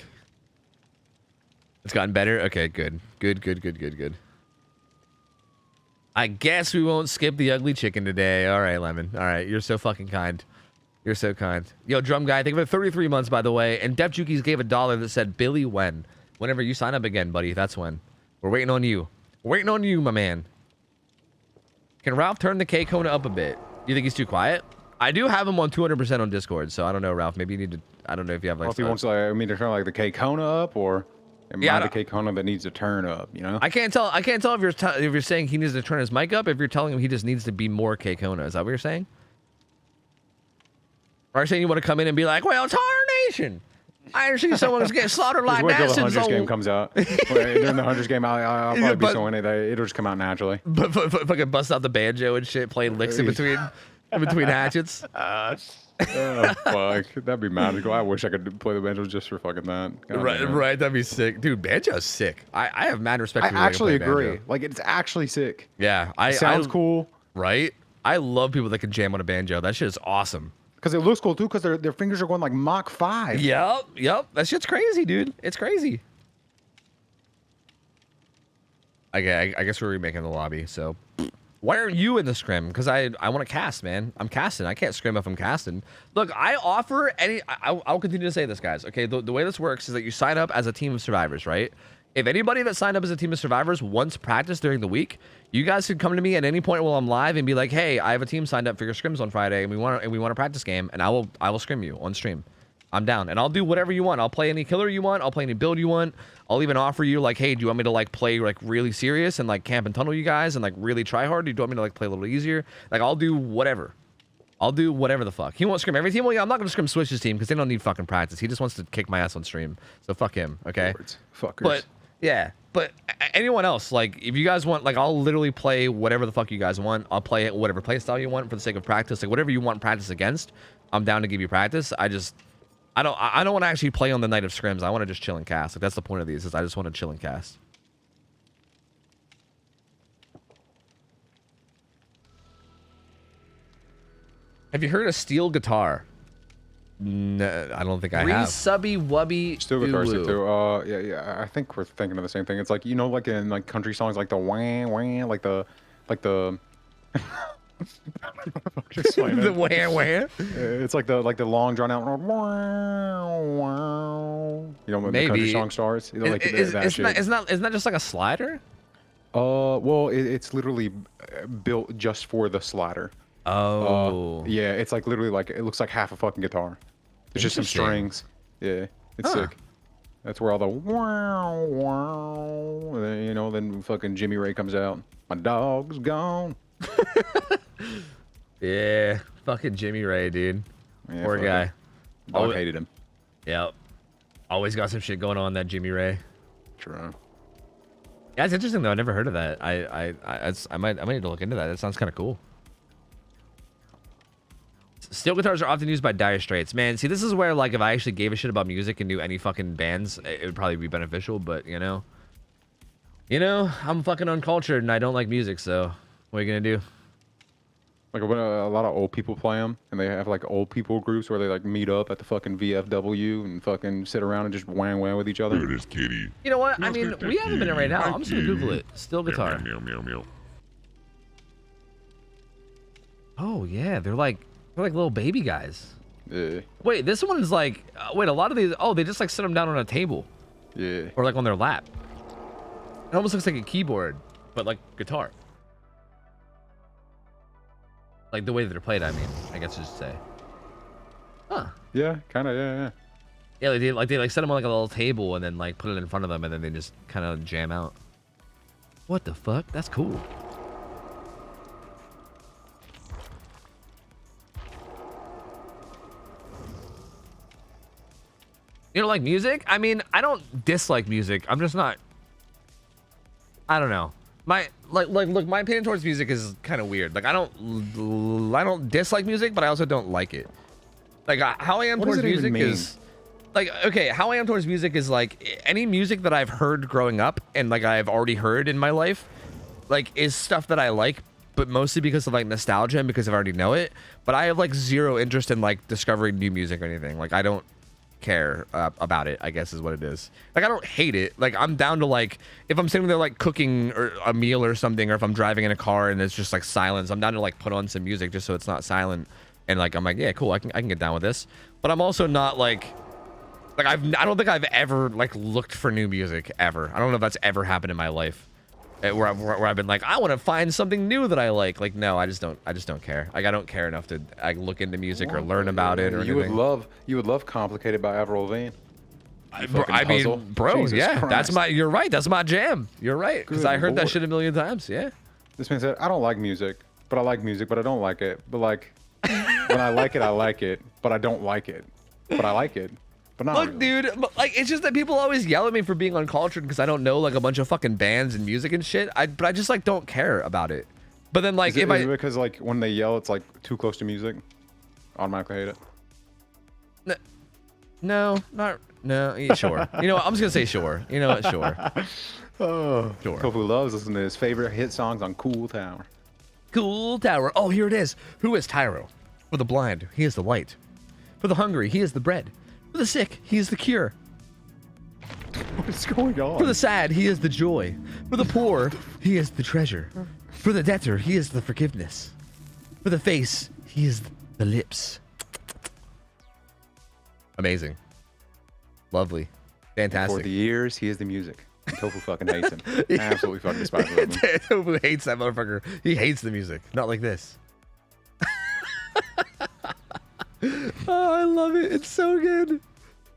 It's gotten better? Okay, good. I guess we won't skip the ugly chicken today. All right, Lemon. All right, you're so fucking kind. You're so kind. Yo, Drum Guy, thank you for 33 months, by the way. And Def Jukies gave $1 that said, Billy, when? Whenever you sign up again, buddy, that's when. We're waiting on you. We're waiting on you, my man. Can Ralph turn the K Kona up a bit? You think he's too quiet? I do have him on 200% on Discord, so I don't know, Ralph. Maybe you need to. I don't know if you have like. Well, if he wants to turn like the K Kona up, or the K Kona that needs to turn up. I can't tell. If you're saying he needs to turn his mic up. If you're telling him he just needs to be more K Kona, is that what you're saying? Or are you saying you want to come in and be like, well, tarnation? I see someone's getting slaughtered like that since the Hunters game comes out. During the Hunters game, I'll probably be so in it that it'll just come out naturally. But fucking bust out the banjo and shit, playing licks in between hatchets. Oh fuck, that'd be magical. I wish I could play the banjo just for fucking that. Right, that'd be sick, dude. Banjo's sick. I have mad respect. I actually agree. Banjo. Like it's actually sick. Yeah, sounds cool. Right. I love people that can jam on a banjo. That shit is awesome. Because it looks cool too, because their fingers are going like Mach 5. Yep. That shit's crazy, dude. It's crazy. Okay, I guess we're remaking the lobby, so. Why aren't you in the scrim? Because I want to cast, man. I'm casting. I can't scrim if I'm casting. Look, I offer any. I'll continue to say this, guys. Okay, the way this works is that you sign up as a team of survivors, right? If anybody that signed up as a team of survivors wants practice during the week, you guys can come to me at any point while I'm live and be like, "Hey, I have a team signed up for your scrims on Friday, and we want a practice game, and I will scrim you on stream. I'm down, and I'll do whatever you want. I'll play any killer you want. I'll play any build you want. I'll even offer you like, hey, do you want me to like play like really serious and like camp and tunnel you guys and like really try hard? Do you want me to like play a little easier? Like I'll do whatever. I'll do whatever the fuck. He won't scrim every team. Well, yeah, I'm not gonna scrim Switch's team because they don't need fucking practice. He just wants to kick my ass on stream. So fuck him, okay? Fuckers. But yeah, but anyone else, like if you guys want, like I'll literally play whatever the fuck you guys want. I'll play it whatever play style you want for the sake of practice. Like whatever you want practice against, I'm down to give you practice. I don't want to actually play on the night of scrims. I want to just chill and cast. Like that's the point of these. Is I just want to chill and cast. Have you heard a steel guitar? No, I don't think I have. Subby wubby. Steel guitars too. Yeah. I think we're thinking of the same thing. It's like, you know, like in like country songs, like the wah wah, like the. Just the wah wah. It's like the long drawn out. You know when the country song starts. You know, like isn't that just like a slider? Well, it's literally built just for the slider. Oh. Yeah, it's like literally like it looks like half a fucking guitar. It's just some strings. Yeah, it's sick. That's where all the wow wow. You know, then fucking Jimmy Ray comes out. My dog's gone. Yeah, fucking Jimmy Ray, dude. Yeah, poor guy. Dog hated him. Yep. Always got some shit going on, that Jimmy Ray. True. Yeah, it's interesting though. I never heard of that. I might need to look into that. That sounds kind of cool. Steel guitars are often used by Dire Straits. Man, see, this is where, like, if I actually gave a shit about music and knew any fucking bands, it would probably be beneficial, but, you know, I'm fucking uncultured and I don't like music, so what are you gonna do? Like, when a lot of old people play them, and they have, like, old people groups where they, like, meet up at the fucking VFW and fucking sit around and just whang with each other. Look at this kitty. You know what? I mean, we have a minute right now. I'm just gonna Google it. Steel guitar. Meow, meow, meow. Oh, yeah, they're like little baby guys. Yeah. Wait, this one's like, wait, a lot of these, oh, they just like sit them down on a table. Yeah. Or like on their lap. It almost looks like a keyboard, but like guitar. Like the way that they're played, I mean, I guess I should say. Huh. Yeah, kind of, yeah. Yeah, they set them on like a little table and then like put it in front of them and then they just kind of jam out. What the fuck? That's cool. You don't like music? I mean, I don't dislike music. I'm just not. I don't know. Look, my opinion towards music is kind of weird. Like, I don't dislike music, but I also don't like it. Like, how I am towards music is, like, okay, how I am towards music is like any music that I've heard growing up and like I've already heard in my life, like, is stuff that I like, but mostly because of like nostalgia and because I already know it. But I have like zero interest in like discovering new music or anything. Like, I don't care about it, I guess is what it is. Like, I don't hate it. Like, I'm down to, like, if I'm sitting there like cooking or a meal or something, or if I'm driving in a car and it's just like silence, I'm down to like put on some music just so it's not silent, and like I'm like, yeah, cool, I can get down with this. But I'm also not like I don't think I've ever like looked for new music ever. I don't know if that's ever happened in my life where I've been like, I want to find something new that I like. Like, no, I just don't care. Like, I don't care enough to like look into music or learn about it or anything. You would love Complicated by Avril Lavigne. I mean, bro, Jesus yeah, Christ. You're right. That's my jam. You're right. Because I heard that shit a million times. Yeah. This man said, I don't like music, but I like music, but I don't like it. But like, when I like it, but I don't like it. But I like it. But not Look, really. dude, like, it's just that people always yell at me for being uncultured because I don't know like a bunch of fucking bands and music and shit. But I just like don't care about it. But then like, is it because like when they yell, it's like too close to music, automatically hate it. No, sure. You know what? I'm just gonna say sure. You know what? Sure. Oh, sure. Tofu loves listening to his favorite hit songs on Cool Tower. Cool Tower. Oh, here it is. Who is Tyro? For the blind, he is the light. For the hungry, he is the bread. For the sick, he is the cure. What is going on? For the sad, he is the joy. For the poor, he is the treasure. For the debtor, he is the forgiveness. For the face, he is the lips. Amazing. Lovely. Fantastic. For the ears, he is the music. And Tofu fucking hates him. Absolutely fucking despises him. Tofu hates that motherfucker. He hates the music. Not like this. Oh, I love it. It's so good.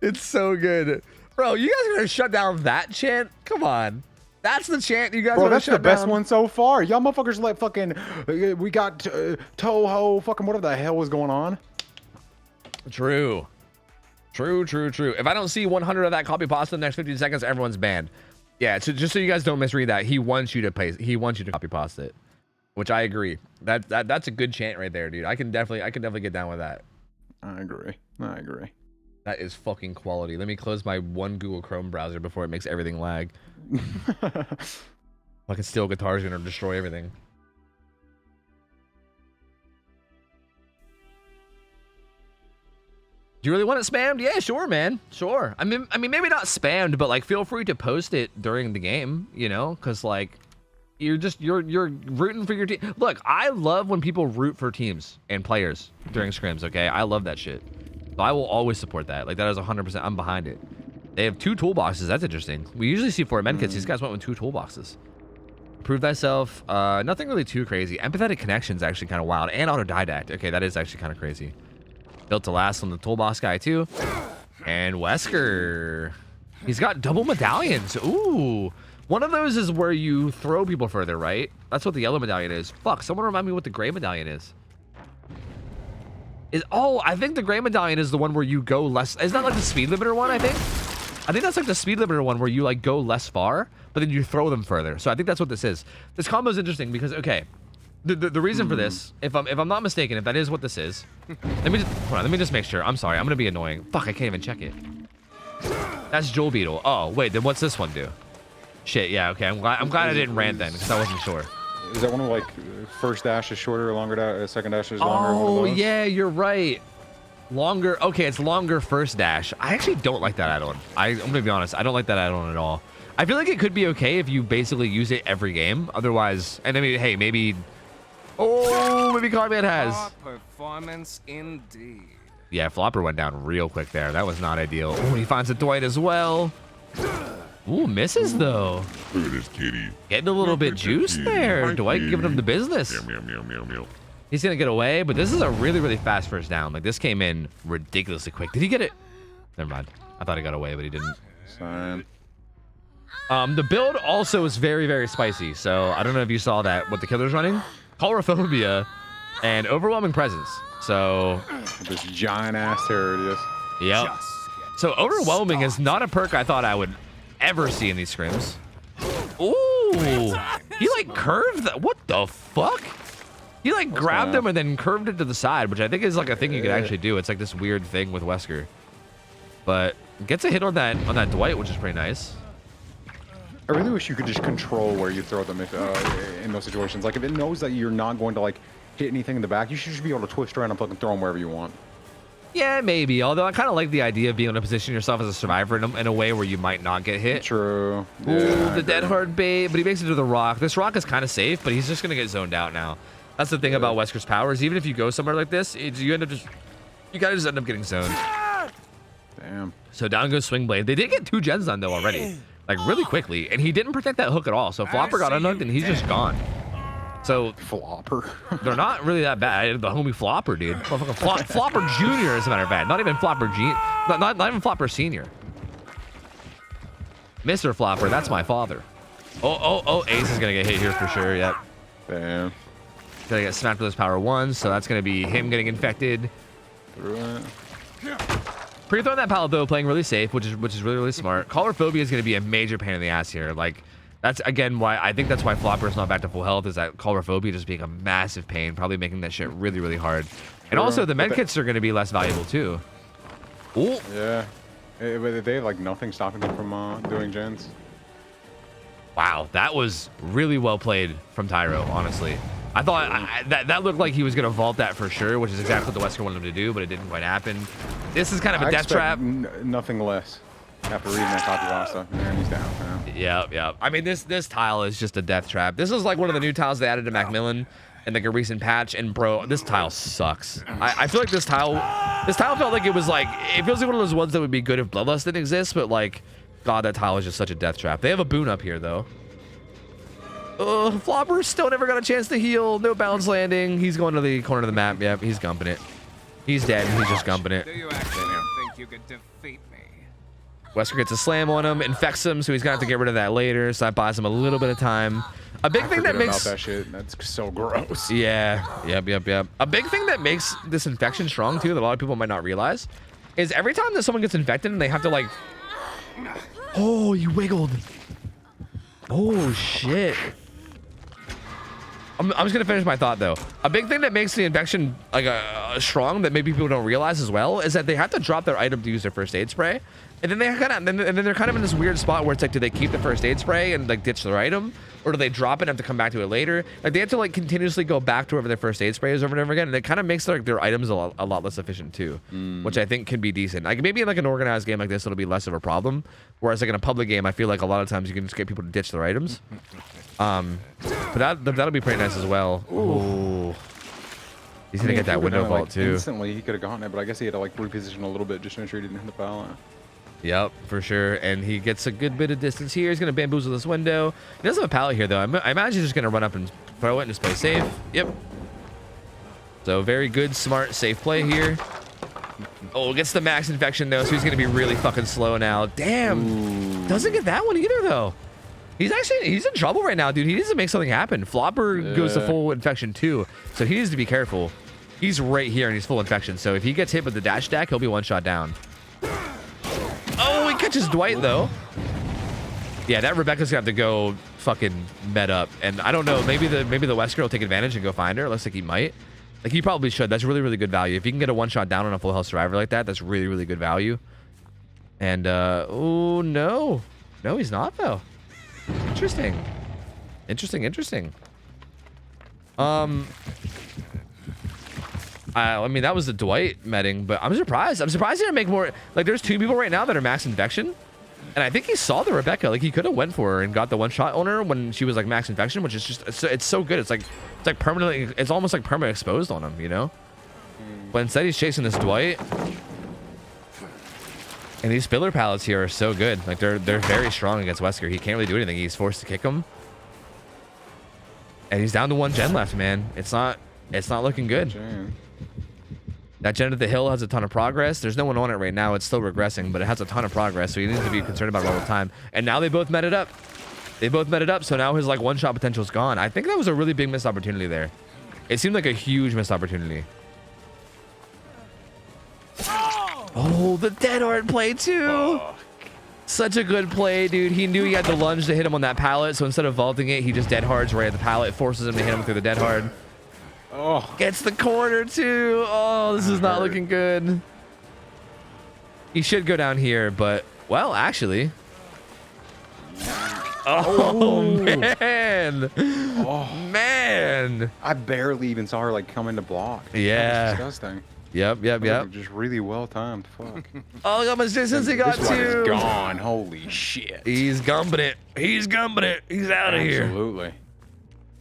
It's so good. Bro, you guys are going to shut down that chant? Come on. That's the chant you guys are going to shut down? Bro, that's the best one so far. Y'all motherfuckers let fucking... We got Toho, fucking whatever the hell was going on. True. If I don't see 100 of that copy pasta in the next 15 seconds, everyone's banned. Yeah, so just so you guys don't misread that, he wants you to copy pasta it. Which I agree. That's a good chant right there, dude. I can definitely get down with that. I agree. That is fucking quality. Let me close my one Google Chrome browser before it makes everything lag. Fucking steel guitar's gonna destroy everything. Do you really want it spammed? Yeah, sure, man. Sure. I mean, maybe not spammed, but like, feel free to post it during the game, you know, because like, you're rooting for your team. Look, I love when people root for teams and players during scrims. Okay, I love that shit. So I will always support that. Like, that is 100%. I'm behind it. They have 2 toolboxes. That's interesting. We usually see 4 medkits. These guys went with 2 toolboxes. Prove thyself. Nothing really too crazy. Empathetic connection's actually kind of wild, and autodidact. Okay, that is actually kind of crazy. Built to last on the toolbox guy too. And Wesker. He's got double medallions. Ooh. One of those is where you throw people further, right? That's what the yellow medallion is. Fuck, someone remind me what the gray medallion is. Oh, I think the gray medallion is the one where you go less. Isn't that like the speed limiter one, I think? I think that's like the speed limiter one where you like go less far, but then you throw them further. So I think that's what this is. This combo is interesting because, okay, the reason for this, if I'm not mistaken, if that is what this is, let me just make sure. I'm sorry, I'm gonna be annoying. Fuck, I can't even check it. That's Joel Beetle. Oh wait, then what's this one do? Shit, yeah, okay. I'm glad I didn't rant then because I wasn't sure. Is that one of like first dash is shorter, longer dash, second dash is longer? Oh yeah, you're right. Longer. Okay, it's longer first dash. I actually don't like that add-on. I'm gonna be honest. I don't like that add-on at all. I feel like it could be okay if you basically use it every game. Otherwise, and I mean, hey, maybe. Oh, maybe Carman has. Performance indeed. Yeah, Flopper went down real quick there. That was not ideal. Oh, he finds a Dwight as well. Ooh, misses though. Look at this kitty. Getting a little bit juiced there. Dwight giving him the business. Meow, meow, meow, meow. He's gonna get away, but this is a really, really fast first down. Like, this came in ridiculously quick. Did he get it? Never mind. I thought he got away, but he didn't. Sign. The build also is very, very spicy. So I don't know if you saw that. What the killer's running? Colorophobia and overwhelming presence. So this giant ass terror. Yep. So overwhelming is not a perk I thought I would ever see in these scrims. Ooh, he like curved that. What the fuck? He like grabbed him and then curved it to the side, which I think is like a thing you could actually do. It's like this weird thing with Wesker, but gets a hit on that Dwight, which is pretty nice. I really wish you could just control where you throw them if, in those situations. Like if it knows that you're not going to like hit anything in the back, you should just be able to twist around and fucking throw them wherever you want. Yeah, maybe. Although I kind of like the idea of being able to position yourself as a survivor in a way where you might not get hit. True. Ooh, the dead hard bait, but he makes it to the rock. This rock is kind of safe, but he's just gonna get zoned out now. That's the thing about Wesker's powers. Even if you go somewhere like this, you gotta just end up getting zoned. Damn. So down goes Swing Blade. They did get 2 gens done though already, like really quickly, and he didn't protect that hook at all. So Flopper got unhooked and he's just gone. So Flopper. They're not really that bad. The homie Flopper, dude. Flopper Jr. as a matter of fact. Not even Flopper not even Flopper Senior. Mr. Flopper, that's my father. Oh, Ace is gonna get hit here for sure. Yep. Damn. Gonna get smacked with his power 1, so that's gonna be him getting infected. Pre-throwing that pallet though, playing really safe, which is really, really smart. Colorophobia is gonna be a major pain in the ass here. Like, that's again why I think that's why Flopper is not back to full health, is that Colorophobia just being a massive pain, probably making that shit really, really hard. And also the medkits are gonna be less valuable too. Ooh. Yeah. But they have like nothing stopping them from doing gens. Wow, that was really well played from Tyro, honestly. I thought that looked like he was going to vault that for sure, which is exactly what the Wesker wanted him to do, but it didn't quite happen. This is kind of a death trap. Nothing less. After reading that copy pasta, and he's down. Yeah. I mean, this tile is just a death trap. This is like one of the new tiles they added to Macmillan in like a recent patch, and bro, this tile sucks. I feel like this tile felt like it was like, it feels like one of those ones that would be good if Bloodlust didn't exist, but like, God, that tile is just such a death trap. They have a boon up here though. Flopper still never got a chance to heal. No bounce landing. He's going to the corner of the map. Yep, he's gumping it. He's dead. He's just gumping it. Do you actually think you could defeat me? Wesker gets a slam on him, infects him, so he's gonna have to get rid of that later. So that buys him a little bit of time. A big thing that makes that shit. That's so gross. Yeah. Yep. A big thing that makes this infection strong too, that a lot of people might not realize, is every time that someone gets infected and they have to like. Oh, you wiggled. Oh shit. I'm just gonna finish my thought though. A big thing that makes the infection like strong that maybe people don't realize as well is that they have to drop their item to use their first aid spray, and then they're kind of in this weird spot where it's like, do they keep the first aid spray and like ditch their item, or do they drop it and have to come back to it later? Like they have to like continuously go back to wherever their first aid spray is over and over again, and it kind of makes their items a lot less efficient too, which I think can be decent. Like maybe in like an organized game like this, it'll be less of a problem. Whereas like in a public game, I feel like a lot of times you can just get people to ditch their items. But that'll be pretty nice as well. Ooh. He's gonna get that window vault too. Instantly, he could have gotten it, but I guess he had to like reposition a little bit just to make sure he didn't hit the pallet. Yep, for sure. And he gets a good bit of distance here. He's gonna bamboozle this window. He doesn't have a pallet here though. I imagine he's just gonna run up and throw it and just play safe. Yep. So very good, smart, safe play here. Oh, gets the max infection though, so he's gonna be really fucking slow now. Damn. Ooh. Doesn't get that one either though. He's in trouble right now, dude. He needs to make something happen. Flopper goes to full infection too, so he needs to be careful. He's right here and he's full infection, so if he gets hit with the dash stack, he'll be one shot down. Oh, he catches Dwight though. Yeah, that Rebecca's gonna have to go fucking med up, and I don't know. Maybe the Wesker will take advantage and go find her. It looks like he might. Like he probably should. That's really good value. If you can get a one shot down on a full health survivor like that, that's really good value. And oh no, he's not though. Interesting. I mean, that was the Dwight medding, but I'm surprised. He didn't make more. Like, there's 2 people right now that are max infection, and I think he saw the Rebecca. Like, he could have went for her and got the one shot on her when she was like max infection, which is just it's so good. It's like permanently. It's almost like permanent exposed on him, you know. But instead, he's chasing this Dwight. And these filler pallets here are so good. Like they're very strong against Wesker. He can't really do anything. He's forced to kick him. And he's down to 1 gen left, man. It's not looking good. That gen at the hill has a ton of progress. There's no one on it right now. It's still regressing, but it has a ton of progress, so he needs to be concerned about it all the time. And now they both met it up. So now his like one-shot potential is gone. I think that was a really big missed opportunity there. It seemed like a huge missed opportunity. Oh, the dead hard play too. Such a good play, dude. He knew he had the lunge to hit him on that pallet, so instead of vaulting it, he just dead hards right at the pallet, forces him to hit him through the dead hard. Oh, gets the corner too. Oh, this is not looking good. He should go down here, but well, actually. Oh man. Oh man. I barely even saw her like come into block. Yeah. That was disgusting. Yep. Just really well timed. Fuck. Oh, look how much distance he got to. Is gone. Holy shit. He's gumbing it. He's out of here. Absolutely.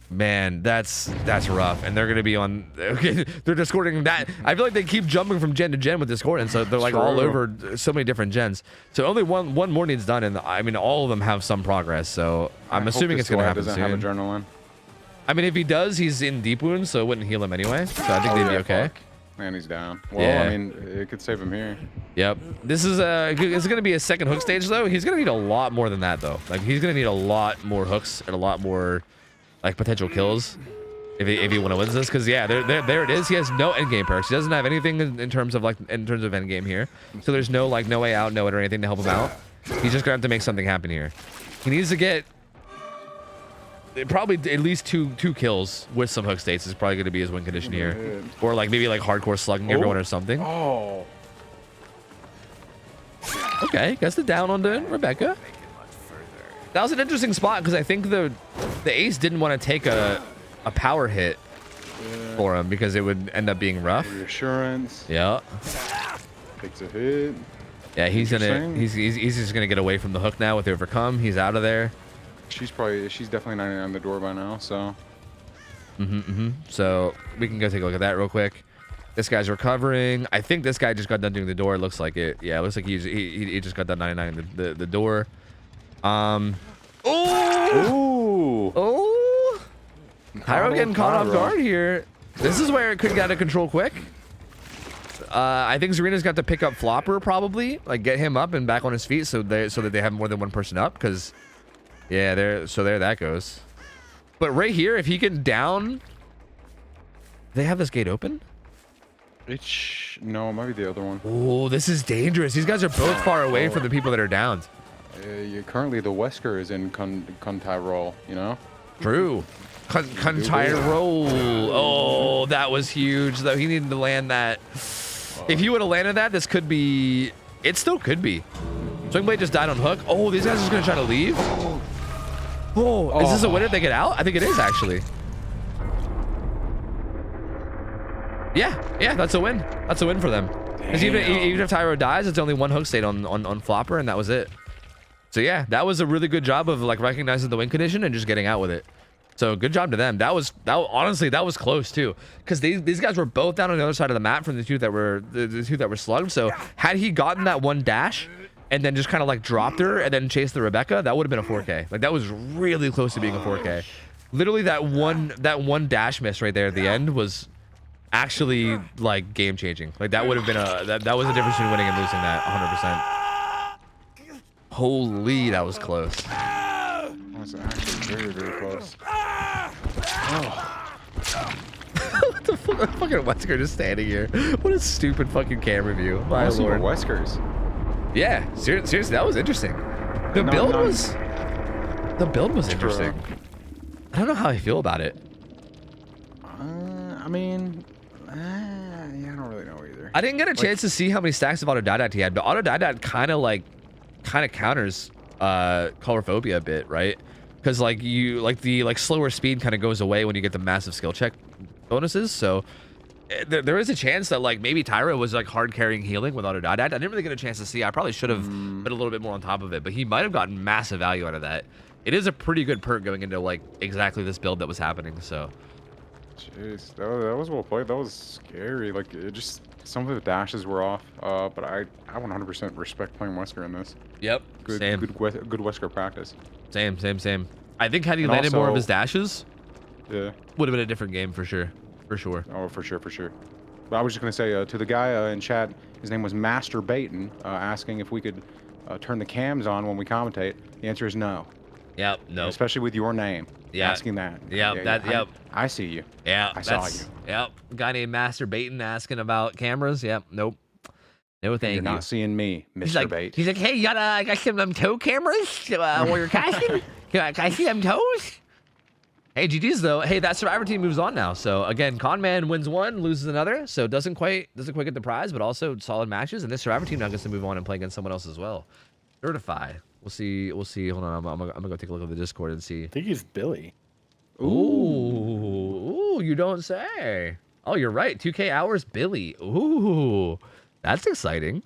Man, that's rough. And they're gonna be on. Okay, they're discording that. I feel like they keep jumping from gen to gen with Discord, and so they're like all over so many different gens. So only one more needs done, and I mean all of them have some progress. So I'm assuming it's gonna happen soon. Have adrenaline. I mean, if he does, he's in deep wounds, so it wouldn't heal him anyway. So I think they'd be okay. Fuck. And he's down. Well, yeah. I mean, it could save him here. Yep. This is it's gonna be a second hook stage though. He's gonna need a lot more than that though. Like he's gonna need a lot more hooks and a lot more like potential kills if he want to win this. Because yeah, there it is. He has no endgame perks. He doesn't have anything in terms of endgame here. So there's no like no way out, no it or anything to help him out. He's just gonna have to make something happen here. He needs to get probably at least two kills with some hook states is probably going to be his win condition here, or like maybe like hardcore slugging everyone or something. Oh. Okay, gets the down on the Rebecca. That was an interesting spot because I think the ace didn't want to take a power hit for him because it would end up being rough. Reassurance. Yeah. Takes a hit. Yeah, he's just gonna get away from the hook now with the overcome. He's out of there. She's definitely 99 on the door by now, so. So we can go take a look at that real quick. This guy's recovering. I think this guy just got done doing the door. It looks like it. Yeah, it looks like he just got done 99 in the door. Oh! Pyro getting caught off guard here. This is where it could get out of control quick. I think Zarina's got to pick up Flopper probably, like get him up and back on his feet so that they have more than one person up. Because yeah, there that goes. But right here, if he can down, they have this gate open. No, it might be the other one. Oh, this is dangerous. These guys are both far away from the people that are downed. Currently, the Wesker is in Tyrol, you know? True. Country roll. Oh, that was huge though. He needed to land that. If he would have landed that, this could be. It still could be. Swingblade just died on hook. Oh, these guys are just gonna try to leave. Oh, is this a winner? They get out? I think it is actually. Yeah, that's a win. That's a win for them. Because even if Tyro dies, it's only one hook stayed on Flopper, and that was it. So yeah, that was a really good job of like recognizing the win condition and just getting out with it. So good job to them. Honestly, that was close too, because these guys were both down on the other side of the map from the two that were slugged. So had he gotten that one dash and then just kind of like dropped her and then chased the Rebecca, that would have been a 4K. Like that was really close to being a 4K. Literally that one dash miss right there at the end was actually like game changing. Like that would have been that was the difference between winning and losing that 100%. Holy, that was close. That was actually very, very close. What the fuck? Fucking Wesker just standing here. What a stupid fucking camera view. My lord. Weskers. Yeah, seriously, that was interesting. The build was interesting. I don't know how I feel about it. I mean, yeah, I don't really know either. I didn't get a chance to see how many stacks of autodidact he had, but autodidact kind of counters colorphobia a bit, right? Because like the slower speed kind of goes away when you get the massive skill check bonuses. So there is a chance that like maybe Tyra was like hard carrying healing with autodidact. I didn't really get a chance to see. I probably should have been a little bit more on top of it, but he might have gotten massive value out of that. It is a pretty good perk going into like exactly this build that was happening. So jeez, that was well played. That was scary. Like it just some of the dashes were off. But I 100% respect playing Wesker in this. Yep. Good Wesker practice. Same. I think had he landed more of his dashes, yeah, would have been a different game for sure. Oh, for sure. But I was just gonna say to the guy in chat, his name was Master Baton, asking if we could turn the cams on when we commentate. The answer is no. Yep. No. Especially with your name. Yeah. Asking that. Yep. Yep. I see you. Yeah. I saw you. Yep. A guy named Master Baton asking about cameras. Yep. Nope. No, thank you. You're not seeing me, Mr. Bait. He's like, hey, you got some toe cameras while you're casting? Can I see them toes? Hey, GG's though. Hey, that Survivor team moves on now. So again, Conman wins one, loses another. So doesn't quite get the prize, but also solid matches. And this Survivor team now gets to move on and play against someone else as well. Certify. We'll see. Hold on, I'm gonna go take a look at the Discord and see. I think he's Billy. Ooh, you don't say. Oh, you're right. 2K hours, Billy. Ooh, that's exciting.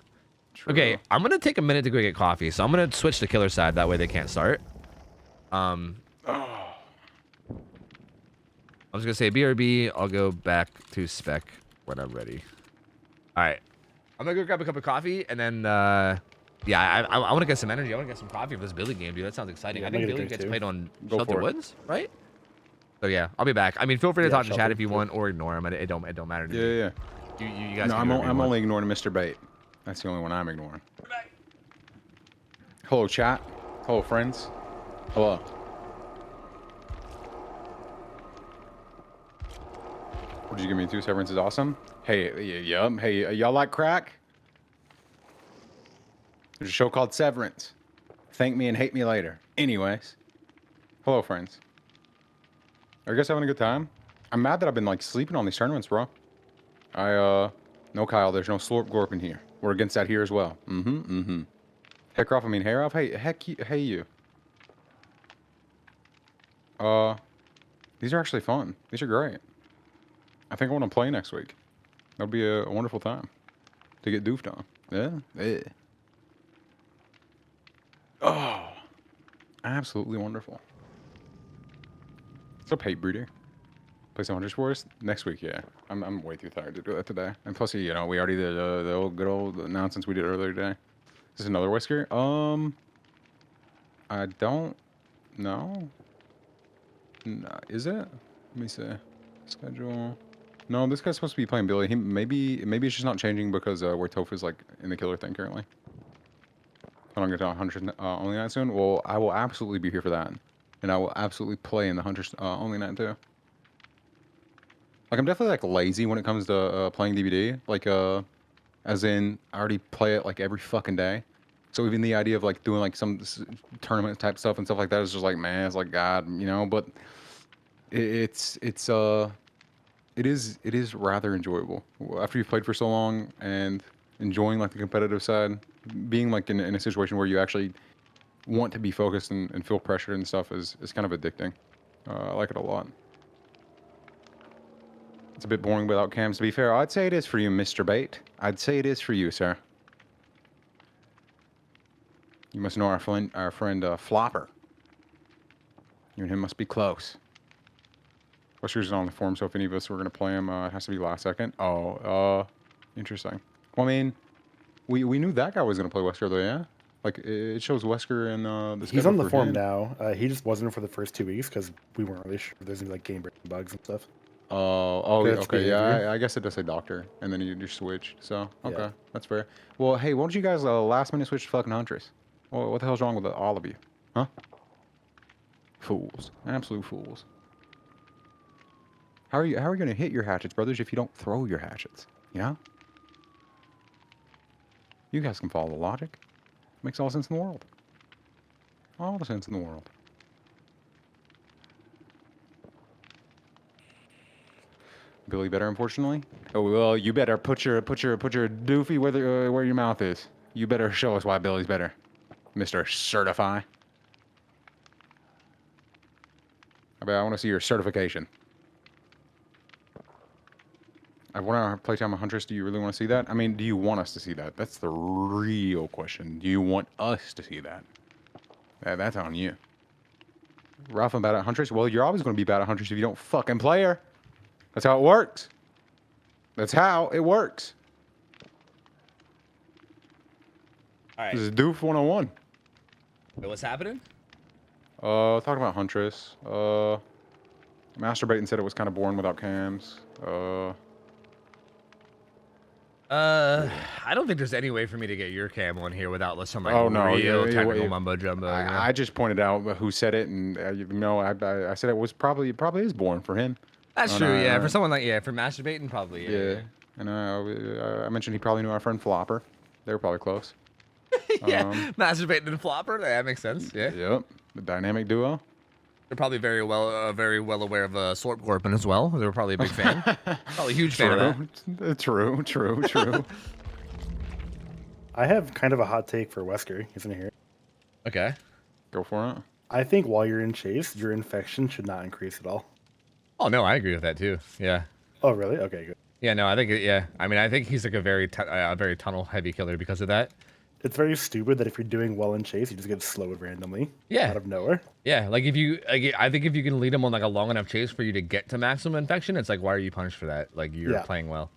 True. Okay, I'm gonna take a minute to go get coffee. So I'm gonna switch to killer side. That way they can't start. I was gonna say BRB. I'll go back to spec when I'm ready. All right, I'm gonna go grab a cup of coffee and then yeah, I want to get some energy. I want to get some coffee for this Billy game, dude. That sounds exciting. Yeah, I think Billy gets played on Shelter Woods, right? So yeah, I'll be back. I mean, feel free to talk to chat if you want or ignore him. It don't matter to me. Yeah. You guys. No, I'm only ignoring Mr. Bait. That's the only one I'm ignoring. Hello, chat. Hello, friends. Hello. What did you give me? 2 Severance is awesome. Hey, yum. Hey, y'all like crack? There's a show called Severance. Thank me and hate me later. Anyways. Hello, friends. Are you guys having a good time? I'm mad that I've been like sleeping on these tournaments, bro. No Kyle, there's no Slorp Gorp in here. We're against that here as well. Heck off, I mean hair off. Hey you. These are actually fun. These are great. I think I want to play next week. That'll be a wonderful time to get doofed on. Yeah. Oh, absolutely wonderful. What's up, Hate Breeder? Play some Hunters Force next week. Yeah, I'm way too tired to do that today. And plus, you know, we already did the good old announcements we did earlier today. Is this another Wesker? I don't know. No, is it? Let me see. Schedule. No, this guy's supposed to be playing Billy. Maybe it's just not changing because where Tofu's like in the killer thing currently. I don't get to Hunters only night soon. Well, I will absolutely be here for that, and I will absolutely play in the Hunters only night too. Like I'm definitely like lazy when it comes to playing DVD. Like as in I already play it like every fucking day. So even the idea of like doing like some tournament type stuff and stuff like that is just like, man, it's like God, you know. But It is rather enjoyable after you've played for so long and enjoying like the competitive side. Being like in a situation where you actually want to be focused and feel pressure and stuff is kind of addicting. I like it a lot. It's a bit boring without cams, to be fair. I'd say it is for you, Mr. Bait. I'd say it is for you, sir. You must know our friend Flopper. You and him must be close. Wesker's on the forum, so if any of us were going to play him, it has to be last second. Oh, interesting. Well, I mean, we knew that guy was going to play Wesker, though, yeah? Like, it shows Wesker in the He's on the forum now. He just wasn't for the first 2 weeks because we weren't really sure if there's any, like, game-breaking bugs and stuff. Okay, yeah, I guess it does say doctor, and then you just switch, so, okay, yeah. That's fair. Well, hey, why don't you guys last minute switch to fucking Huntress? Well, what the hell's wrong with all of you? Huh? Fools. Absolute fools. How are you going to hit your hatchets, brothers, if you don't throw your hatchets? You know? You guys can follow the logic. Makes all the sense in the world. All the sense in the world. Billy better, unfortunately. Oh well, you better put your doofy where your mouth is. You better show us why Billy's better, Mr. Certify. I want to see your certification. I want to play time of Huntress. Do you really want to see that? I mean, do you want us to see that? That's the real question. Do you want us to see that? That's on you. Ralph, I'm bad at Huntress. Well, you're always going to be bad at Huntress if you don't fucking play her. That's how it works. That's how it works. All right. This is Doof 101. Wait, what's happening? Talking about Huntress. Masturbating said it was kind of boring without cams. I don't think there's any way for me to get your cam on here without some like real technical mumbo jumbo. I just pointed out who said it, and I said it was probably is boring for him. That's true, yeah. For someone like for masturbating, probably. Yeah. And I mentioned he probably knew our friend Flopper. They were probably close. Masturbating and Flopper. That makes sense. Yeah. Yep. The dynamic duo. They're probably very well aware of Slorp Corpin as well. They were probably a big fan. Probably a huge fan of that. True. I have kind of a hot take for Wesker. He's in here. Okay. Go for it. I think while you're in chase, your infection should not increase at all. Oh no, I agree with that too. Yeah. Oh really? Okay, good. Yeah, no, I think I mean, I think he's like a very tunnel heavy killer because of that. It's very stupid that if you're doing well in chase, you just get slowed randomly. Yeah. Out of nowhere. Yeah, like I think if you can lead him on like a long enough chase for you to get to maximum infection, it's like, why are you punished for that? Like you're playing well.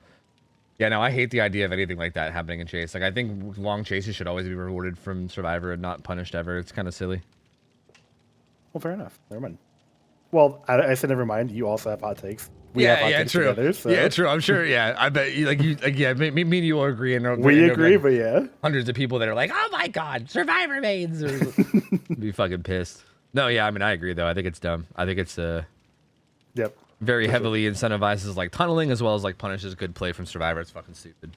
Yeah, no, I hate the idea of anything like that happening in chase. Like I think long chases should always be rewarded from Survivor and not punished ever. It's kind of silly. Well, fair enough. Never mind. Well, I said never mind. You also have hot takes. We have hot takes true. Together, so. Yeah, true. I'm sure. Yeah, I bet me and you will agree. And we agree, but yeah, hundreds of people that are like, oh my god, Survivor mains, be fucking pissed. No, yeah, I mean I agree though. I think it's dumb. I think it's very heavily incentivizes like tunneling as well as like punishes good play from Survivor. It's fucking stupid.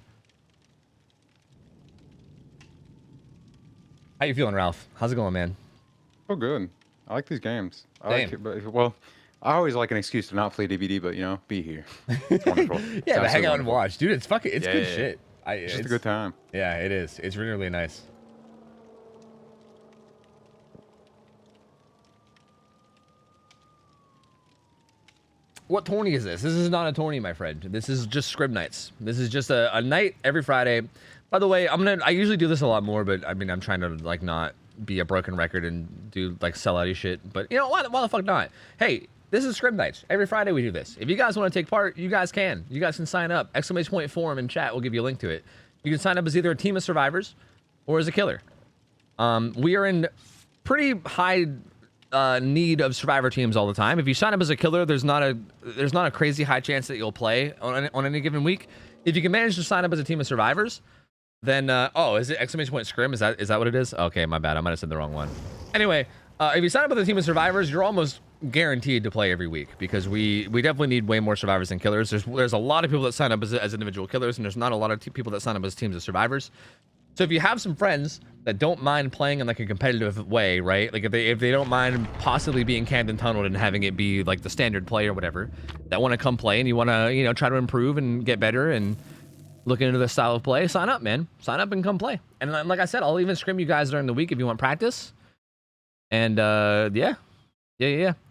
How you feeling, Ralph? How's it going, man? Oh, good. I like these games. Well, I always like an excuse to not play DVD, but be here. It's wonderful. Yeah, to hang out and watch, dude. It's fucking, it's good shit. It's just a good time. Yeah, it is. It's really, really nice. What tourney is this? This is not a tourney, my friend. This is just scrim nights. This is just a night every Friday. By the way, I usually do this a lot more, but I mean, I'm trying to like not be a broken record and do like sellouty shit. But you know why the fuck not? Hey, this is scrim nights. Every Friday we do this. If you guys want to take part, you guys can. You guys can sign up. ! Forum in chat will give you a link to it. You can sign up as either a team of survivors or as a killer. We are in pretty high need of survivor teams all the time. If you sign up as a killer, there's not a crazy high chance that you'll play on any given week. If you can manage to sign up as a team of survivors, then is it ! Scrim? Is that what it is? Okay, my bad. I might have said the wrong one. Anyway, if you sign up with a team of survivors, you're almost guaranteed to play every week because we definitely need way more survivors than killers. There's a lot of people that sign up as individual killers, and there's not a lot of people that sign up as teams of survivors. So if you have some friends that don't mind playing in like a competitive way, right? Like if they don't mind possibly being camped and tunneled and having it be like the standard play or whatever, that want to come play and you want to, you know, try to improve and get better and look into the style of play, sign up, man. Sign up and come play. And like I said, I'll even scrim you guys during the week if you want practice. And yeah.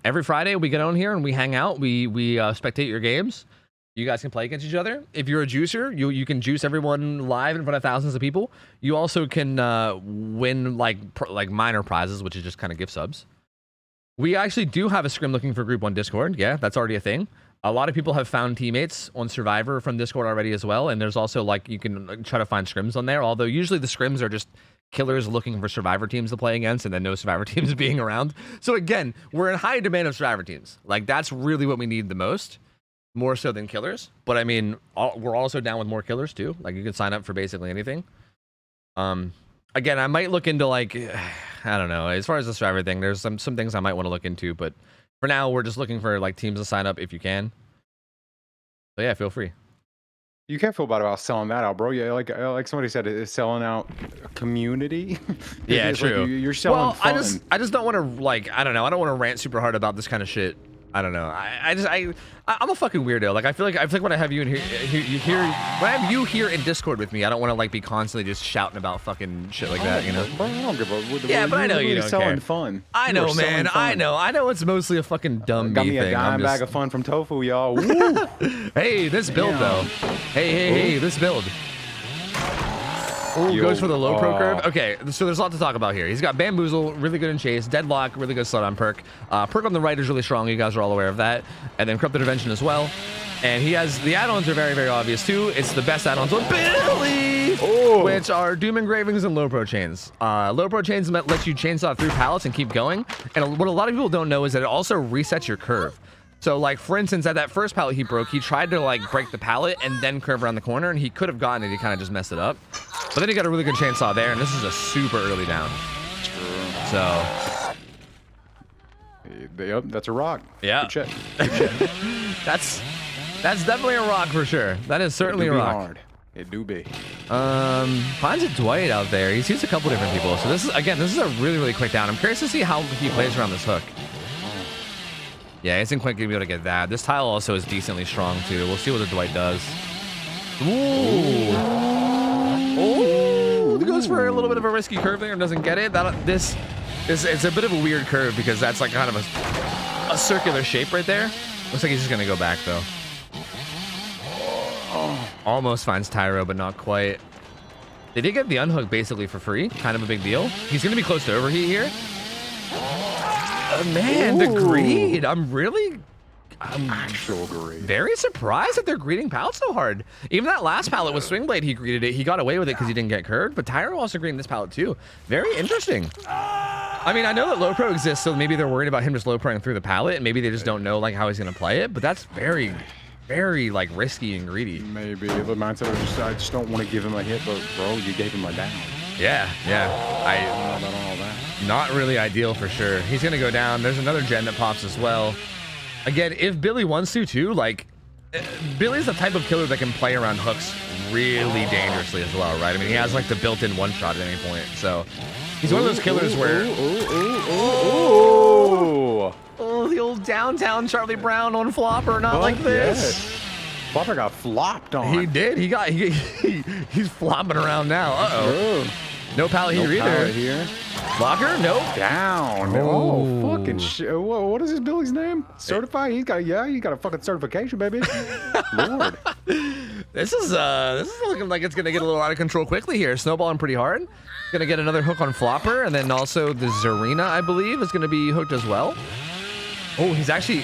Every Friday we get on here and we hang out. We spectate your games. You guys can play against each other. If you're a juicer, you can juice everyone live in front of thousands of people. You also can win like minor prizes, which is just kind of gift subs. We actually do have a scrim looking for group on Discord. Yeah, that's already a thing. A lot of people have found teammates on Survivor from Discord already as well. And there's also like you can try to find scrims on there. Although usually the scrims are just killers looking for Survivor teams to play against and then no Survivor teams being around. So again, we're in high demand of Survivor teams. Like that's really what we need the most. More so than killers. But I mean, we're also down with more killers too. Like you can sign up for basically anything. Again, I might look into like, I don't know. As far as the Survivor thing, there's some things I might want to look into. But for now, we're just looking for like teams to sign up if you can. So yeah, feel free. You can't feel bad about selling that out, bro. Yeah, like somebody said, it's selling out a community. Yeah, true. Like you're selling fun. I just don't want to like, I don't know. I don't want to rant super hard about this kind of shit. I don't know. I'm a fucking weirdo. Like I feel like when I have you in here, when I have you here in Discord with me, I don't want to like be constantly just shouting about fucking shit like that, you know? Bro, I don't give a. Yeah, but I know you don't selling care. Fun. I know, man. I know. It's mostly a fucking dumb Got me me thing. a dime bag of fun from Tofu, y'all. Hey, this build though. Hey, this build. Oh, goes for the low pro curve. Okay, so there's a lot to talk about here. He's got Bamboozle, really good in chase. Deadlock, really good slot on perk. Perk on the right is really strong. You guys are all aware of that. And then Corrupted Intervention as well. And he has the add-ons are very, very obvious too. It's the best add-ons on Billy, which are Doom Engravings and Low Pro Chains. Low Pro Chains lets you chainsaw through pallets and keep going. And what a lot of people don't know is that it also resets your curve. So like, for instance, at that first pallet he broke, he tried to like break the pallet and then curve around the corner, and he could have gotten it. He kind of just messed it up. But then he got a really good chainsaw there, and this is a super early down. So. Yep, that's a rock. Yeah. Good shit. That's definitely a rock for sure. That is certainly a rock. Hard. It do be. Finds a Dwight out there. He's used a couple different people. So this is a really, really quick down. I'm curious to see how he plays around this hook. Yeah, he isn't quite going to be able to get that. This tile also is decently strong, too. We'll see what the Dwight does. Ooh. It goes for a little bit of a risky curve there and doesn't get it. It's a bit of a weird curve because that's like kind of a circular shape right there. Looks like he's just going to go back, though. Almost finds Tyro, but not quite. They did get the unhook basically for free. Kind of a big deal. He's going to be close to overheat here. Man, the greed. I'm actual greed. Very surprised that they're greeting pallets so hard. Even that last pallet with Swing Blade, he greeted it. He got away with it because he didn't get curved, but Tyro also greeting this pallet too. Very interesting. I mean, I know that low pro exists, so maybe they're worried about him just low proing through the pallet, and maybe they just don't know like how he's gonna play it, but that's very, very like risky and greedy. Maybe the mindset of I just don't want to give him a hit, but bro, you gave him a down. Yeah. I don't know about all that. Not really ideal for sure. He's gonna go down. There's another gen that pops as well. Again, if Billy wants to too, like Billy's the type of killer that can play around hooks really dangerously as well, right? I mean, he has like the built-in one shot at any point. So he's one of those killers where the old downtown Charlie Brown on Flopper, not like this. Yes. Flopper got flopped on. He did. He's flopping around now. Uh-oh. No pallet here either. Here. Blocker? Nope. Down. Oh, fucking shit. What is this Billy's name? Certified? He's got a fucking certification, baby. Lord. This is looking like it's gonna get a little out of control quickly here. Snowballing pretty hard. Gonna get another hook on Flopper, and then also the Zarina, I believe, is gonna be hooked as well. Oh, he's actually.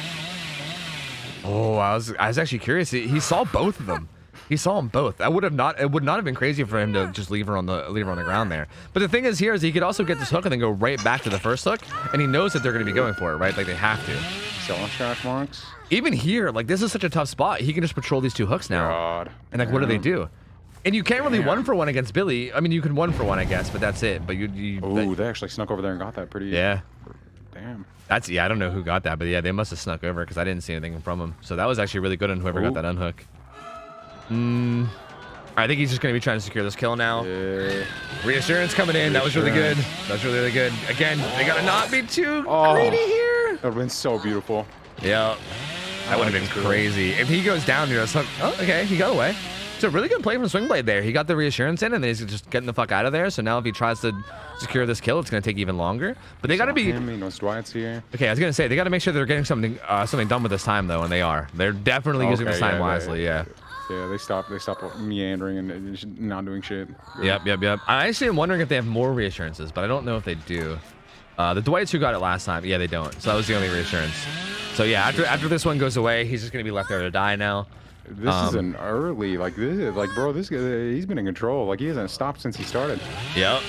Oh, I was actually curious. He saw both of them. He saw them both. It would not have been crazy for him to just leave her on the ground there. But the thing is here is he could also get this hook and then go right back to the first hook, and he knows that they're going to be going for it, right? Like they have to. Selling trash marks. Even here, like this is such a tough spot. He can just patrol these two hooks now. God. And like, what do they do? And you can't really 1-for-1 against Billy. I mean, you can 1-for-1, I guess, but that's it. But they actually snuck over there and got that pretty. Yeah. Damn. I don't know who got that, but yeah, they must have snuck over because I didn't see anything from him. So that was actually really good on whoever got that unhook. I think he's just going to be trying to secure this kill now. Yeah. Reassurance coming in. That was really good. That was really, really good. Again, they got to not be too greedy here. That would have been so beautiful. Yeah. That would have been crazy. If he goes down here, oh, okay, he got away. It's a really good play from Swingblade there. He got the reassurance in, and then he's just getting the fuck out of there. So now if he tries to secure this kill, it's going to take even longer. But they got to be... He knows Dwight's here. Okay, I was going to say, they got to make sure they're getting something done with this time, though, and they are. They're definitely using this time wisely, yeah. Yeah, they stop meandering and just not doing shit. Yep. I actually am wondering if they have more reassurances, but I don't know if they do. The Dwights who got it last time, yeah, they don't. So that was the only reassurance. So yeah, after this one goes away, he's just going to be left there to die now. This is an early, bro, this guy, he's been in control. Like, he hasn't stopped since he started. Yep.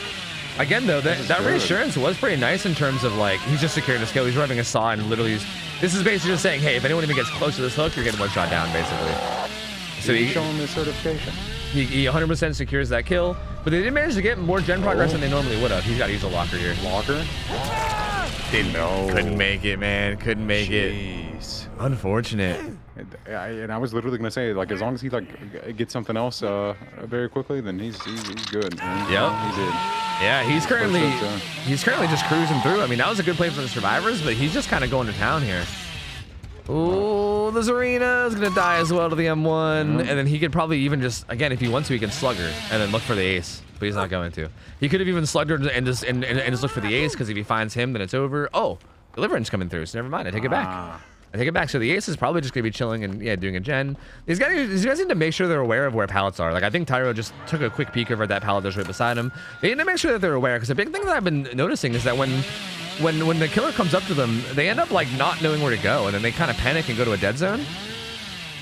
Again, though, that reassurance was pretty nice in terms of, like, he's just securing his kill. He's revving a saw, and literally, this is basically just saying, hey, if anyone even gets close to this hook, you're getting one shot down, basically. So he's showing his certification. He 100% secures that kill, but they did manage to get more gen progress than they normally would have. He's got to use a locker here. Locker? Couldn't make it, man. Couldn't make it. Unfortunate. And I was literally gonna say, like, as long as he gets something else very quickly, then he's good. Man. Yep. He did. Yeah, he's currently just cruising through. I mean, that was a good play for the survivors, but he's just kind of going to town here. Oh, the Zarina is gonna die as well to the M1, and then he could probably even just, again, if he wants to, he can slug her and then look for the ace, but he's not going to. He could have even slugged her and just look for the ace, because if he finds him, then it's over. Oh, Deliverance coming through, so never mind. I take it back. So the ace is probably just gonna be chilling and doing a gen. These guys need to make sure they're aware of where pallets are. Like, I think Tyro just took a quick peek over at that pallet that's right beside him. They need to make sure that they're aware, because a big thing that I've been noticing is that when the killer comes up to them, they end up like not knowing where to go, and then they kind of panic and go to a dead zone.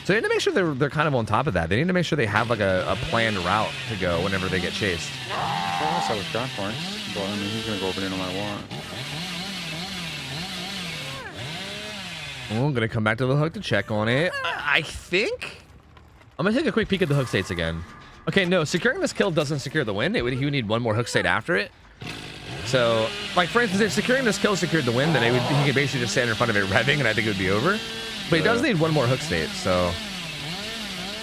So they need to make sure they're kind of on top of that. They need to make sure they have like a planned route to go whenever they get chased. Well, that's how it's gone for him. But I mean, he's gonna go over there no matter what. Oh, I'm gonna come back to the hook to check on it. I think I'm gonna take a quick peek at the hook states again. Okay, no, securing this kill doesn't secure the win. He would need one more hook state after it. So, like, for instance, if securing this kill secured the win, then he could basically just stand in front of it revving, and I think it would be over. But he does need one more hook state, so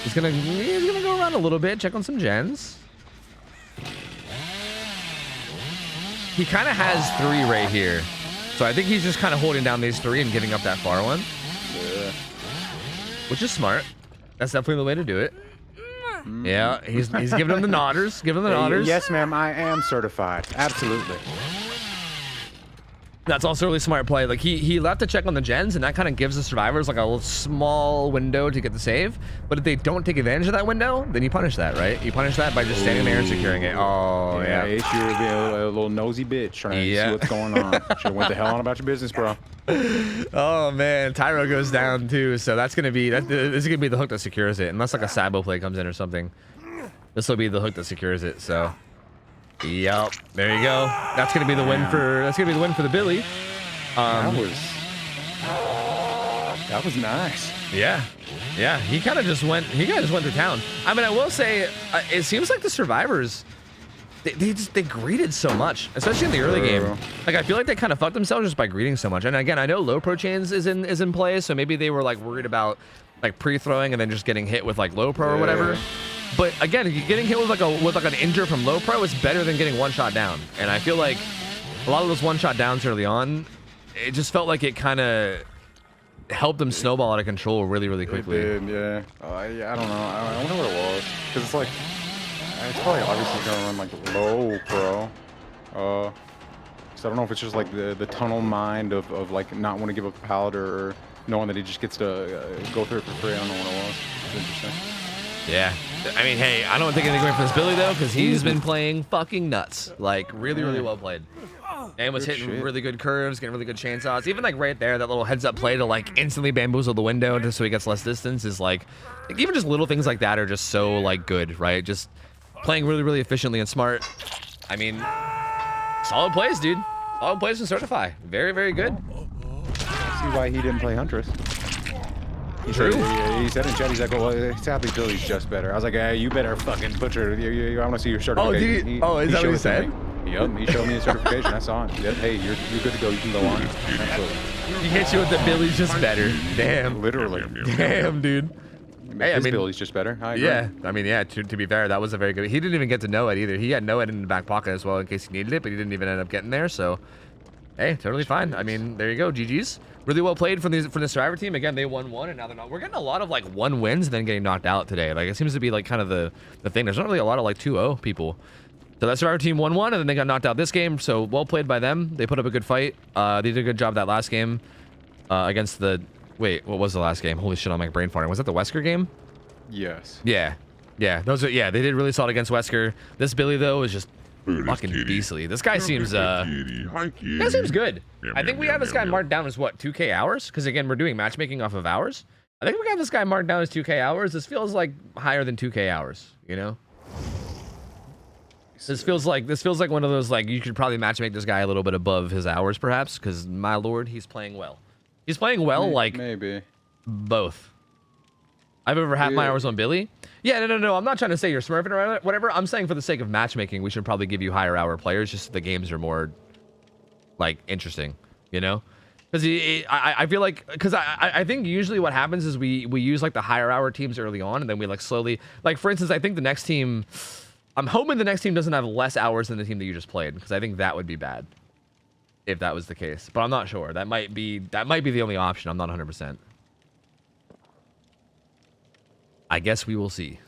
he's gonna go around a little bit, check on some gens. He kind of has 3 right here. So I think he's just kind of holding down these 3 and getting up that far one. Yeah. Which is smart. That's definitely the way to do it. Yeah, he's giving them the nodders. Giving them the nodders. Yes, ma'am, I am certified. Absolutely. That's also a really smart play. Like, he left to check on the gens, and that kind of gives the survivors like a little small window to get the save. But if they don't take advantage of that window, then you punish that, right? You punish that by just standing there and securing it. Oh, yeah. You're a little nosy bitch trying to see what's going on. Should have went the hell on about your business, bro. Oh, man. Tyro goes down, too. So that's going to be... this is going to be the hook that secures it. Unless, like, a Sabo play comes in or something. This will be the hook that secures it, so... Yep, there you go. That's gonna be the win for the Billy. That was nice. Yeah. He kind of just went to town. I mean, I will say, it seems like the survivors, they greeted so much, especially in the early game. Like, I feel like they kind of fucked themselves just by greeting so much. And again, I know low pro chains is in play, so maybe they were like worried about like pre-throwing and then just getting hit with like low pro or whatever. But again, getting hit with like an injure from low pro is better than getting one shot down. And I feel like a lot of those one shot downs early on, it just felt like it kind of helped them snowball out of control really, really quickly. It did, yeah. I don't know. I wonder what it was. Because it's like, it's probably obviously going to run like low pro. So I don't know if it's just like the tunnel mind of like not want to give up the pallet or knowing that he just gets to go through it for free. I don't know what it was. It's interesting. Yeah. I mean, hey, I don't take anything away from this Billy, though, because he's been playing fucking nuts. Like, really, really well played. And was hitting really good curves, getting really good chainsaws. Even, like, right there, that little heads-up play to, like, instantly bamboozle the window just so he gets less distance is, like, even just little things like that are just so, like, good, right? Just playing really, really efficiently and smart. I mean, solid plays, dude. Solid plays from Certify. Very, very good. I see why he didn't play Huntress. True. He said in chat, he's like, well, sadly, Billy's just better. I was like, hey, you better fucking butcher. I want to see your certification. Is that what he said? Yep, he showed me his certification. I saw it. Yep, hey, you're good to go. You can go on. Absolutely. He hits you with the Billy's just better. Damn. Literally. Damn, dude. Hey, his ability's just better. I agree. Yeah, I mean, yeah. To be fair, that was a very good. He didn't even get to know it either. He had know it in the back pocket as well in case he needed it, but he didn't even end up getting there. So, hey, totally fine. I mean, there you go. GG's. Really well played from the Survivor team. Again, they won one, and now they're not. We're getting a lot of like 1 wins and then getting knocked out today. Like it seems to be like kind of the thing. There's not really a lot of like 2-0 people. So that Survivor team won one, and then they got knocked out this game. So well played by them. They put up a good fight. They did a good job that last game against the. Wait, what was the last game? Holy shit, I'm like brain farting. Was that the Wesker game? Yes. Yeah. Those are. Yeah, they did really solid against Wesker. This Billy though is just fucking beastly. This guy seems This seems good. I think we have this guy marked down as what, 2K hours? Because again, we're doing matchmaking off of hours. I think we got this guy marked down as 2K hours. This feels like higher than 2K hours, you know? This feels like one of those, like, you could probably matchmake this guy a little bit above his hours perhaps, because my lord, he's playing well. He's playing well, like maybe both. I've over half my hours on Billy. Yeah, no. I'm not trying to say you're smurfing or whatever. I'm saying for the sake of matchmaking, we should probably give you higher hour players just so the games are more, like, interesting, you know? Because I feel like, because I think usually what happens is we use, like, the higher hour teams early on, and then we, like, slowly, like, for instance, I think the next team, I'm hoping the next team doesn't have less hours than the team that you just played, because I think that would be bad if that was the case. But I'm not sure. That might be the only option. I'm not 100%. I guess we will see.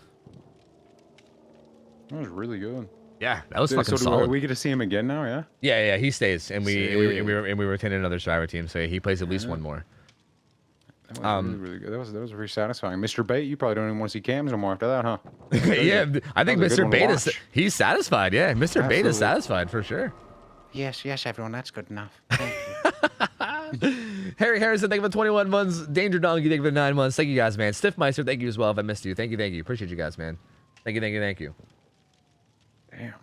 That was really good. Yeah, that was fucking solid. We get to see him again now, yeah? Yeah, he stays, and we retain another Survivor team, so he plays at least one more. That was really good. That was very satisfying. Mr. Bait, you probably don't even want to see cams no more after that, huh? Yeah, I think Mr. Bait is he's satisfied. Yeah, Mr. Bait is satisfied for sure. Yes, everyone, that's good enough. Harry Harrison, thank you for 21 months. Danger Donkey, thank you for 9 months. Thank you guys, man. Stiffmeister, thank you as well if I missed you. Thank you. Appreciate you guys, man. Thank you. Damn.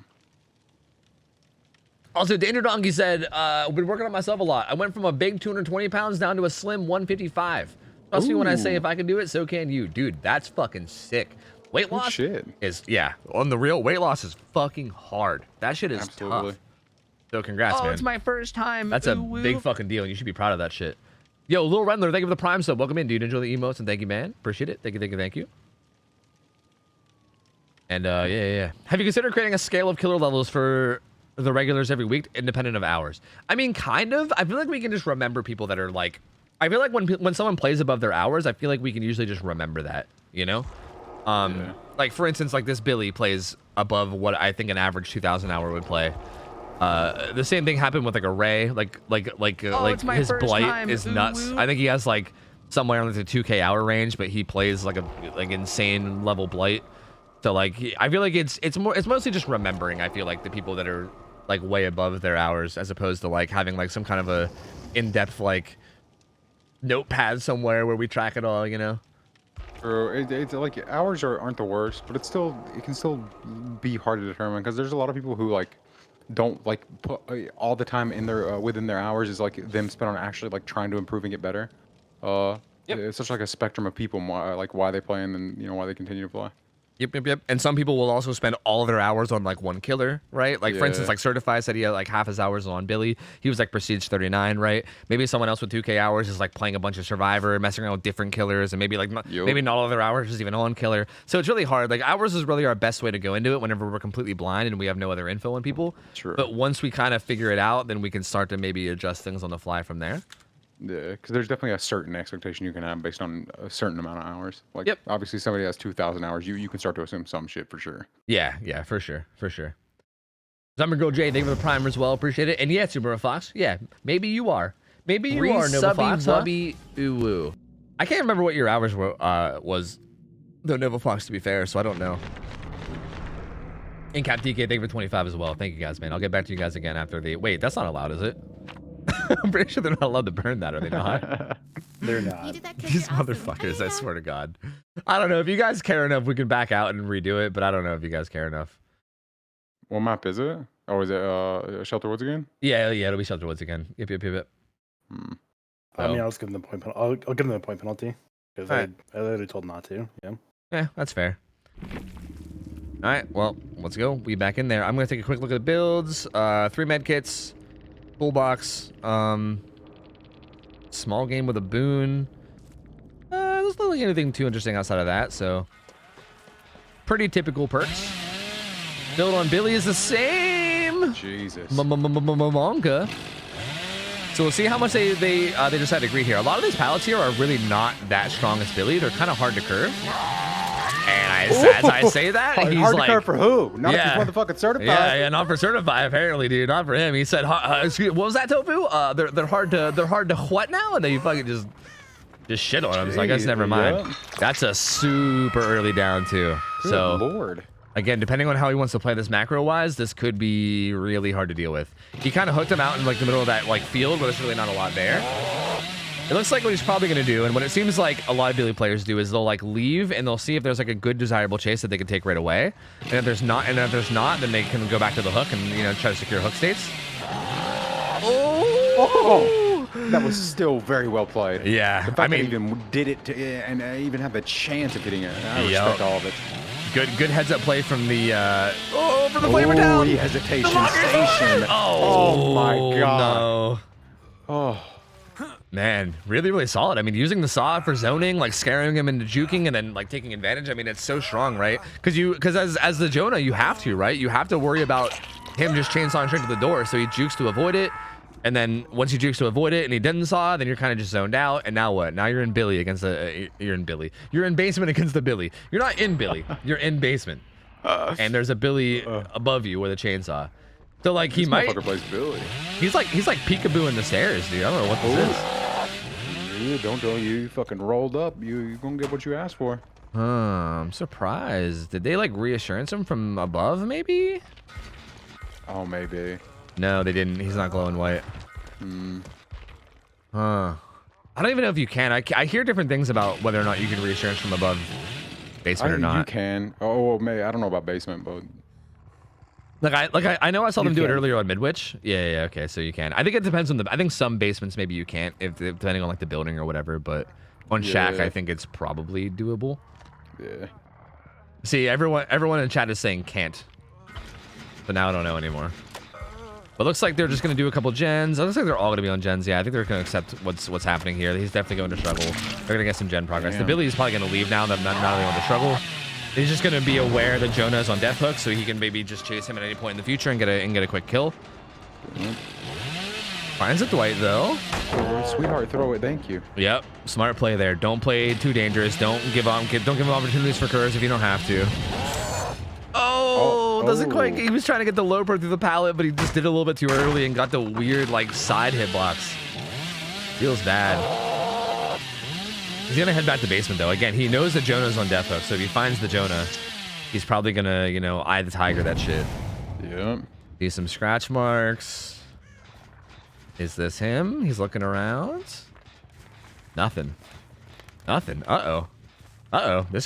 Also, Danger Donkey said, I've been working on myself a lot. I went from a big 220 pounds down to a slim 155. Trust me when I say if I can do it, so can you. Dude, that's fucking sick. Weight loss is, yeah, on the real, weight loss is fucking hard. That shit is tough. So congrats, man. It's my first time. That's a big fucking deal, and you should be proud of that shit. Yo, Lil Rendler, thank you for the Prime sub. Welcome in, dude. Enjoy the emotes, and thank you, man. Appreciate it. Thank you. And, yeah. Have you considered creating a scale of killer levels for the regulars every week, independent of hours? I mean, kind of. I feel like we can just remember people that are, like... I feel like when someone plays above their hours, I feel like we can usually just remember that, you know? Like, for instance, like, this Billy plays above what I think an average 2,000 hour would play. The same thing happened with like a Ray, like his blight is nuts. I think he has like somewhere in the 2K hour range, but he plays like insane level blight. So like I feel like it's mostly just remembering. I feel like the people that are like way above their hours, as opposed to like having like some kind of a in-depth like notepad somewhere where we track it all, you know. It's like hours aren't the worst, but it can still be hard to determine because there's a lot of people who like don't like put all the time in their within their hours is like them spent on actually like trying to improve and get better. It's such like a spectrum of people, like why they play and then why they continue to play. Yep. And some people will also spend all of their hours on like one killer, right? Like for instance, like Certified said he had like half his hours on Billy. He was like Prestige 39, right? Maybe someone else with 2K hours is like playing a bunch of Survivor, messing around with different killers, and maybe like maybe not all of their hours is even on killer. So it's really hard. Like hours is really our best way to go into it whenever we're completely blind and we have no other info on people. True. But once we kind of figure it out, then we can start to maybe adjust things on the fly from there. Yeah, because there's definitely a certain expectation you can have based on a certain amount of hours. Like, obviously, somebody has 2,000 hours, you can start to assume some shit for sure. Yeah, for sure. Summer Go Jay, thank you for the primer as well. Appreciate it. And yeah, Super Fox. Yeah, maybe you are. Maybe you are, Nova Fox. Ooh. I can't remember what your hours were, was, though, Nova Fox, to be fair, so I don't know. And Cap DK, thank you for 25 as well. Thank you guys, man. I'll get back to you guys again after the... Wait, that's not allowed, is it? I'm pretty sure they're not allowed to burn that, are they not? They're not. These motherfuckers, I swear to God. I don't know. If you guys care enough, we can back out and redo it, but I don't know if you guys care enough. What map is it? Oh, is it Shelter Woods again? Yeah, it'll be Shelter Woods again. Yep. I mean, I'll give them the point penalty. I'll give them the point penalty because I literally told not to. Yeah, that's fair. All right, well, let's go. We back in there. I'm gonna take a quick look at the builds. 3 med kits. Full box, small game with a boon. There's doesn't look like anything too interesting outside of that. So pretty typical perks. Build on Billy is the same. Jesus. Manga. So we'll see how much they decide to agree here. A lot of these pallets here are really not that strong as Billy. They're kind of hard to curve. And as I say that, he's hard like, to curve for who? Not yeah, if he's motherfucking certified. Yeah, not for certified apparently, dude. Not for him. He said, excuse, what was that, Tofu? They're hard to what now? And then you fucking just shit on him. So I guess never mind. Yeah. That's a super early down too. Good so Lord. Again, depending on how he wants to play this macro-wise, this could be really hard to deal with. He kind of hooked him out in like the middle of that like field where there's really not a lot there. It looks like what he's probably going to do, and what it seems like a lot of Billy players do, is they'll like leave and they'll see if there's like a good desirable chase that they can take right away. And if there's not, then they can go back to the hook and try to secure hook states. Oh, that was still very well played. Yeah, The fact that he even did it and even had the chance of hitting it. I respect all of it. Good heads up play from the for the flavor down. The hesitation station. Oh my god. No. Oh. Man, really solid. I mean, using the saw for zoning, like scaring him into juking and then like taking advantage. I mean, it's so strong, right? Because as the Jonah, you have to, right? You have to worry about him just chainsawing straight to the door. So he jukes to avoid it. And then once he jukes to avoid it and he doesn't saw, then you're kind of just zoned out. And now what? Now you're in Billy against the, you're in Billy. You're in basement against the Billy. You're not in Billy. You're in basement. And there's a Billy above you with a chainsaw. So like he might. Plays Billy. He's like peekaboo in the stairs, dude. I don't know what this is. Yeah, don't you fucking rolled up. You're gonna get what you asked for. I'm surprised. Did they like reassurance him from above maybe? Oh, maybe. No, they didn't. He's not glowing white. I don't even know if you can. I hear different things about whether or not you can reassurance from above basement or not. You can. Oh, maybe. I don't know about basement, but I know I saw them do it earlier on Midwich. Yeah, okay, so you can. I think it depends on I think some basements maybe you can't, if depending on like the building or whatever. But on Shack, I think it's probably doable. Yeah. See, everyone in chat is saying can't, but now I don't know anymore. But looks like they're just gonna do a couple gens. It looks like they're all gonna be on gens. Yeah, I think they're gonna accept what's happening here. He's definitely going to struggle. They're gonna get some gen progress. The Billy's probably gonna leave now. That not only on the struggle. He's just gonna be aware that Jonah is on death hook, so he can maybe just chase him at any point in the future and get a quick kill. Finds it Dwight though. Sweetheart, throw it. Thank you. Yep, smart play there. Don't play too dangerous. Don't give him opportunities for curves if you don't have to. Oh, doesn't quite. He was trying to get the low pro through the pallet, but he just did it a little bit too early and got the weird like side hit blocks. Feels bad. He's gonna head back to basement though. Again, he knows that Jonah's on death hook, so if he finds the Jonah, he's probably gonna, eye the tiger that shit. Yep. See some scratch marks. Is this him? He's looking around. Nothing. This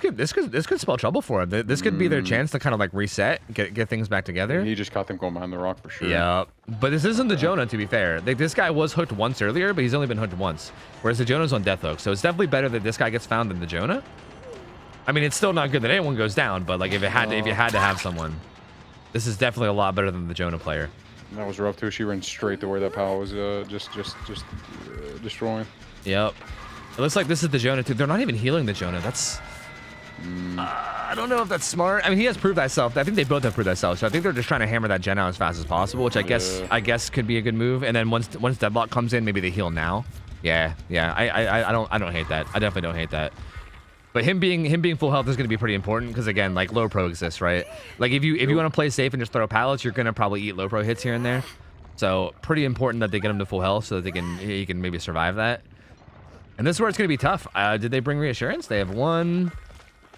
could spell trouble for him. This could be their chance to kind of like reset, get things back together. He just caught them going behind the rock for sure. Yeah, but this isn't the Jonah, to be fair. Like, this guy was hooked once earlier, but he's only been hooked once, whereas the Jonah's on death hook. So it's definitely better that this guy gets found than the Jonah. I mean, it's still not good that anyone goes down, but like if you had to have someone, this is definitely a lot better than the Jonah player. That was rough too. She ran straight to where that pal was just destroying. Yep. It looks like this is the Jonah too. They're not even healing the Jonah. That's I don't know if that's smart. I mean, he has proved thyself. I think they both have proved themselves. So I think they're just trying to hammer that gen out as fast as possible, which I guess could be a good move. And then once deadlock comes in, maybe they heal now. Yeah. I don't hate that. I definitely don't hate that. But him being full health is going to be pretty important because again, like low pro exists, right? Like if you want to play safe and just throw pallets, you're going to probably eat low pro hits here and there. So pretty important that they get him to full health so that he can maybe survive that. And this is where it's going to be tough. Did they bring reassurance? They have only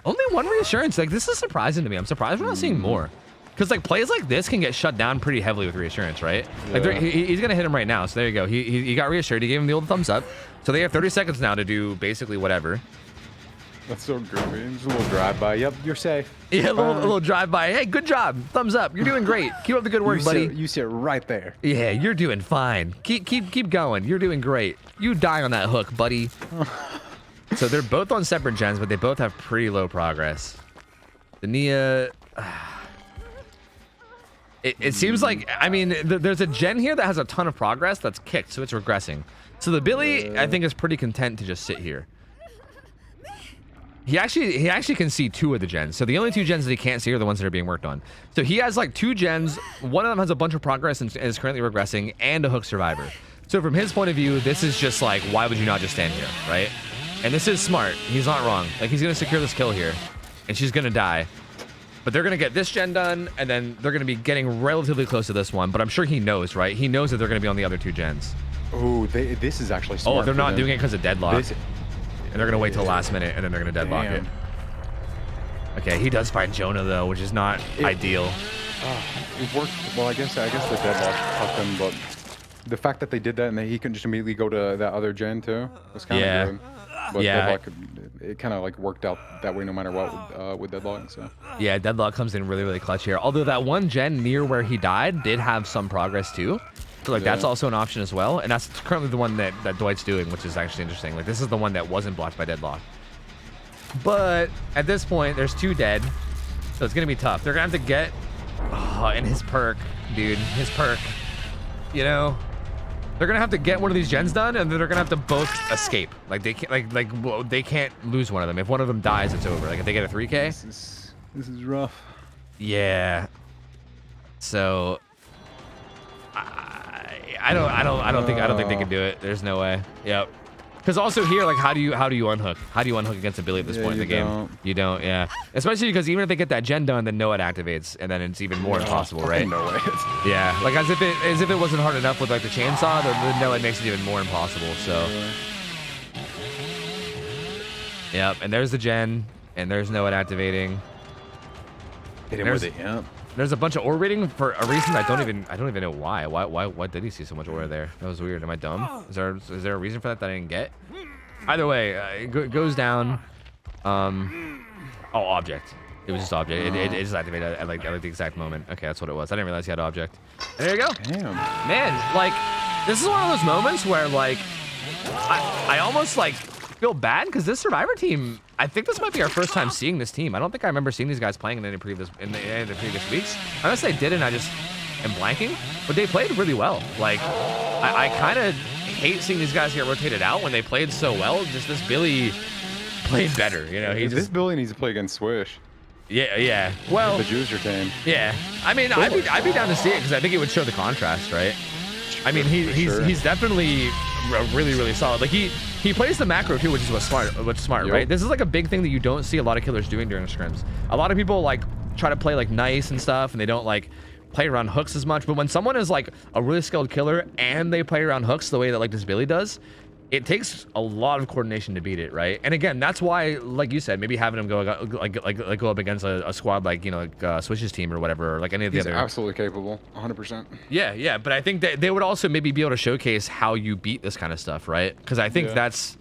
one reassurance. Like, this is surprising to me. I'm surprised we're not seeing more. Because, like, plays like this can get shut down pretty heavily with reassurance, right? Yeah. Like, he's going to hit him right now. So there you go. He got reassured. He gave him the old thumbs up. So they have 30 seconds now to do basically whatever. That's so groovy. Just a little drive-by. Yep, you're safe. Yeah, a little drive-by. Hey, good job. Thumbs up. You're doing great. Keep up the good work, buddy. You sit right there. Yeah, you're doing fine. Keep going. You're doing great. You die on that hook, buddy. So they're both on separate gens, but they both have pretty low progress. The Nia... It seems like, I mean, there's a gen here that has a ton of progress that's kicked, so it's regressing. So the Billy, I think, is pretty content to just sit here. He actually can see 2 of the gens. So the only 2 gens that he can't see are the ones that are being worked on. So he has like 2 gens. One of them has a bunch of progress and is currently regressing, and a hook survivor. So from his point of view, this is just like, why would you not just stand here, right? And this is smart. He's not wrong. Like, he's gonna secure this kill here, and she's gonna die. But they're gonna get this gen done, and then they're gonna be getting relatively close to this one. But I'm sure he knows, right? He knows that they're gonna be on the other 2 gens. Oh, this is actually smart. Oh, they're not doing it because of deadlock. And they're gonna wait till the last minute, and then they're gonna deadlock it. Okay, he does find Jonah though, which is not ideal. It worked. Well, I guess the deadlock fucked him, but the fact that they did that and that he can just immediately go to that other gen too was kind of good. But deadlock, it kind of like worked out that way no matter what with deadlock. So yeah, deadlock comes in really clutch here. Although that one gen near where he died did have some progress too. So like that's also an option as well, and that's currently the one that Dwight's doing, which is actually interesting. Like this is the one that wasn't blocked by deadlock. But at this point, there's 2 dead, so it's gonna be tough. They're gonna have to get, and his perk, dude, his perk. You know, they're gonna have to get one of these gens done, and then they're gonna have to both escape. Like they can't, they can't lose one of them. If one of them dies, it's over. Like if they get a 3K. This is rough. Yeah. So. I don't think they can do it. There's no way. Yep. Because also here, like, how do you unhook? How do you unhook against a Billy at this point in the game? You don't. Yeah. Especially because even if they get that gen done, then no it activates, and then it's even more impossible, right? No way. Yeah. Like as if it wasn't hard enough with like the chainsaw, the no it makes it even more impossible. So. Yep. And there's the gen, and there's no it activating. Hit him with it. Yep. There's a bunch of ore rating for a reason I don't even know why. Why did he see so much ore there? That was weird. Am I dumb? Is there a reason for that I didn't get? Either way, it goes down. Oh, object. It was just object. It just activated at like the exact moment. Okay, that's what it was. I didn't realize he had object. And there you go. Damn. Man, like this is one of those moments where like I almost like feel bad because this Survivor team. I think this might be our first time seeing this team. I don't think I remember seeing these guys playing in any previous weeks. Unless they did, and I just am blanking. But they played really well. Like, I kind of hate seeing these guys get rotated out when they played so well. Just this Billy played better. You know, this Billy needs to play against Swish. Yeah. Well, the Juicer team. Yeah. I mean, I'd be down to see it because I think it would show the contrast, right? I mean, he's definitely really solid. Like he plays the macro too, which is what's smart, right? This is like a big thing that you don't see a lot of killers doing during scrims. A lot of people like try to play like nice and stuff, and they don't like play around hooks as much. But when someone is like a really skilled killer and they play around hooks the way that like this Billy does, it takes a lot of coordination to beat it, right? And again, that's why, like you said, maybe having him go go up against a squad like, you know, like Switch's team or whatever, or like any of the other. He's absolutely capable, 100%. Yeah. But I think that they would also maybe be able to showcase how you beat this kind of stuff, right? Because I think that's.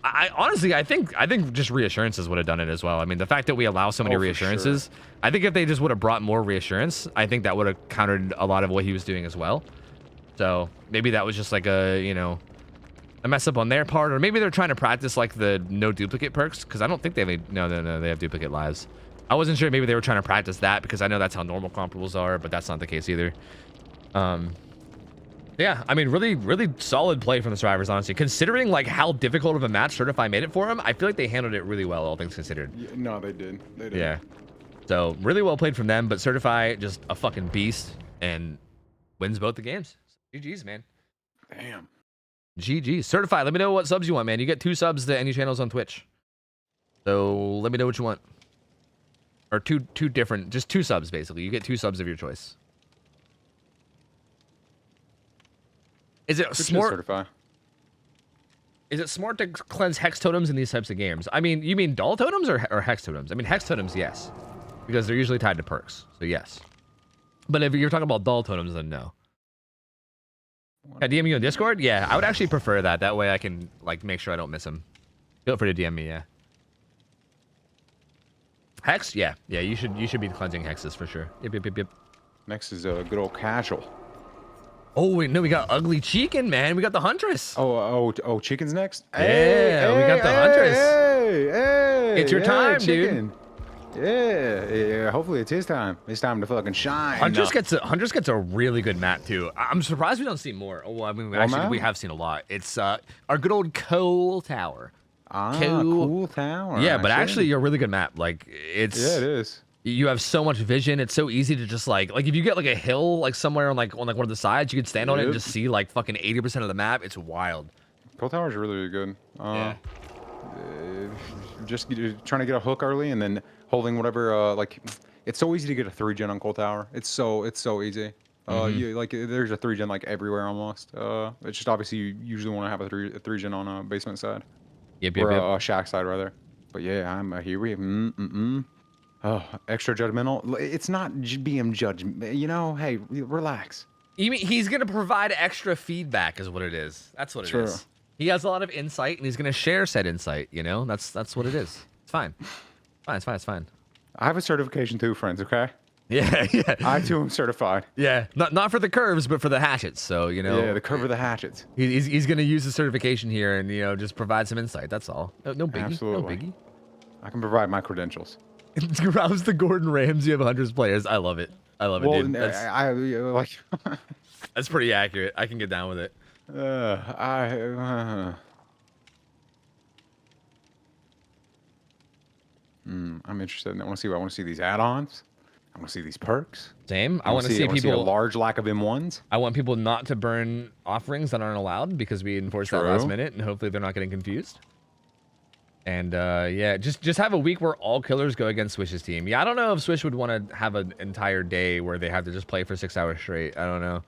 I honestly, I think just reassurances would have done it as well. I mean, the fact that we allow so many reassurances, I think if they just would have brought more reassurance, I think that would have countered a lot of what he was doing as well. So maybe that was just like a, you know, a mess up on their part, or maybe they're trying to practice like the no duplicate perks, because I don't think they have no they have duplicate lives. I wasn't sure, maybe they were trying to practice that because I know that's how normal comparables are, but that's not the case either. Yeah, I mean, really solid play from the Survivors, honestly, considering like how difficult of a match Certify made it for him. I feel like they handled it really well, all things considered. Yeah, no, they did. Yeah, so really well played from them, but Certify just a fucking beast and wins both the games. GG's, man. Damn. GG. Certified. Let me know what subs you want, man. You get 2 subs to any channels on Twitch. So let me know what you want. Or two different, just 2 subs basically. You get 2 subs of your choice. Is it smart? Certify. Is it smart to cleanse hex totems in these types of games? I mean, you mean doll totems or hex totems? I mean, hex totems, yes, because they're usually tied to perks. So yes. But if you're talking about doll totems, then no. DM you on Discord? Yeah, I would actually prefer that. That way I can like make sure I don't miss them. Feel free to DM me, yeah. Hex? Yeah. You should be cleansing hexes for sure. Yep. Next is a good old casual. Oh wait, no, we got Ugly Chicken, man. We got the Huntress. Oh, Chicken's next? Yeah, we got the Huntress. Hey, it's your time, Chicken. dude. Yeah, hopefully it's his time. It's time to fucking shine. Huntress gets a really good map too. I'm surprised we don't see more. Oh, I mean, we have seen a lot. It's our good old Coal Tower. Cool tower. Yeah, but actually, you're a really good map. Like it's. Yeah, it is. You have so much vision. It's so easy to just like if you get like a hill like somewhere on like one of the sides, you could stand on it and just see like fucking 80% of the map. It's wild. Cool towers are really, really good. Yeah. Just trying to get a hook early and then holding whatever. Like, it's so easy to get a 3-gen on cold tower. It's so easy. You like there's a 3-gen like everywhere almost. It's just obviously you usually want to have a 3-gen on a basement side. Yep. Or a shack side rather. But yeah, I'm here. Oh, extra judgmental. It's not being judgmental. You know, hey, relax. You mean he's gonna provide extra feedback, is what it is. That's what it is. He has a lot of insight, and he's gonna share said insight. You know, that's what it is. It's fine. It's fine. I have a certification too, friends. Okay. Yeah. I too am certified. Yeah, not for the curves, but for the hatchets. So you know. Yeah, the curve of the hatchets. He's gonna use the certification here, and just provide some insight. That's all. No biggie. Absolutely. No biggie. I can provide my credentials. Rouse the Gordon Ramsay of hundreds players. I love it. Dude. That's, that's pretty accurate. I can get down with it. I'm interested. I want to see these add-ons. I want to see these perks. Same. I want to see people. See a large lack of M1s. I want people not to burn offerings that aren't allowed because we enforced that last minute, and hopefully they're not getting confused. And yeah, just have a week where all killers go against Swish's team. Yeah, I don't know if Swish would want to have an entire day where they have to just play for 6 hours straight. I don't know.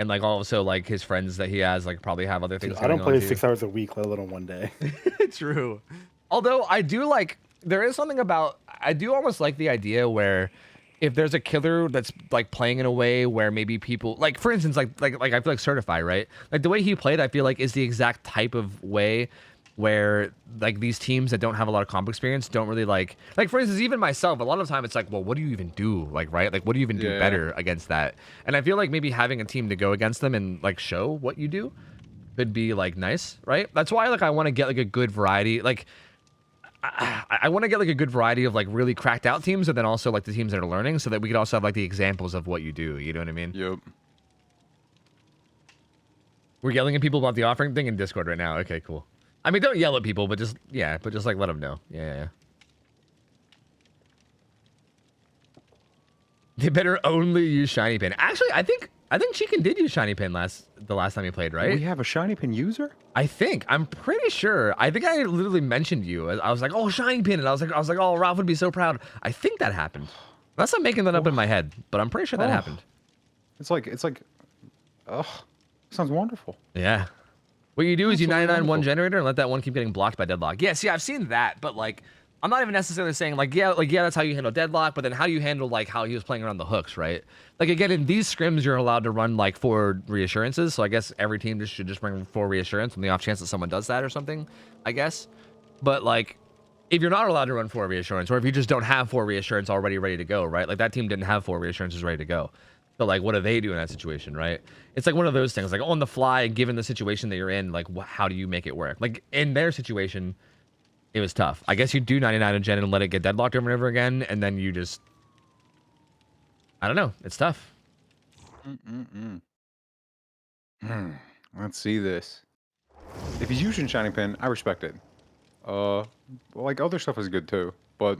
And like also like his friends that he has like probably have other things. I don't play 6 hours a week, let alone one day. True. Although I do like, there is something about, I do almost like the idea where if there's a killer that's like playing in a way where maybe people like, for instance, like I feel like Certify, right? Like the way he played, I feel like is the exact type of way where like these teams that don't have a lot of comp experience don't really like for instance, even myself, a lot of time it's like, well, what do you even do? Like, right? Like, what do you even do better against that? And I feel like maybe having a team to go against them and like show what you do could be like nice, right? That's why like I want to get like a good variety. Like I want to get like a good variety of like really cracked out teams, and then also like the teams that are learning, so that we could also have like the examples of what you do. You know what I mean? Yep. We're yelling at people about the offering thing in Discord right now. Okay, cool. I mean, don't yell at people, but just like let them know. Yeah. They better only use Shiny Pin. Actually, I think Chicken did use Shiny Pin the last time he played, right? We have a Shiny Pin user? I'm pretty sure. I think I literally mentioned you. I was like, oh, Shiny Pin, and I was like, oh, Ralph would be so proud. I think that happened. Unless I'm making that up in my head, but I'm pretty sure that happened. It's like, sounds wonderful. Yeah. What you do is you 99 one generator and let that one keep getting blocked by deadlock. Yeah, see, I've seen that, but like, I'm not even necessarily saying like, yeah, that's how you handle deadlock, but then how do you handle like how he was playing around the hooks, right? Like again, in these scrims, you're allowed to run like 4 reassurances. So I guess every team should just bring 4 reassurance on the off chance that someone does that or something, I guess. But like, if you're not allowed to run 4 reassurance, or if you just don't have 4 reassurance already ready to go, right? Like that team didn't have 4 reassurances ready to go. So like, what do they do in that situation, right? It's like one of those things, like on the fly, given the situation that you're in, like how do you make it work? Like in their situation, it was tough. I guess you do 99 and gen and let it get deadlocked over and over again, and then you just, I don't know. It's tough. Let's see this. If he's using Shiny Pin, I respect it. Like other stuff is good too, but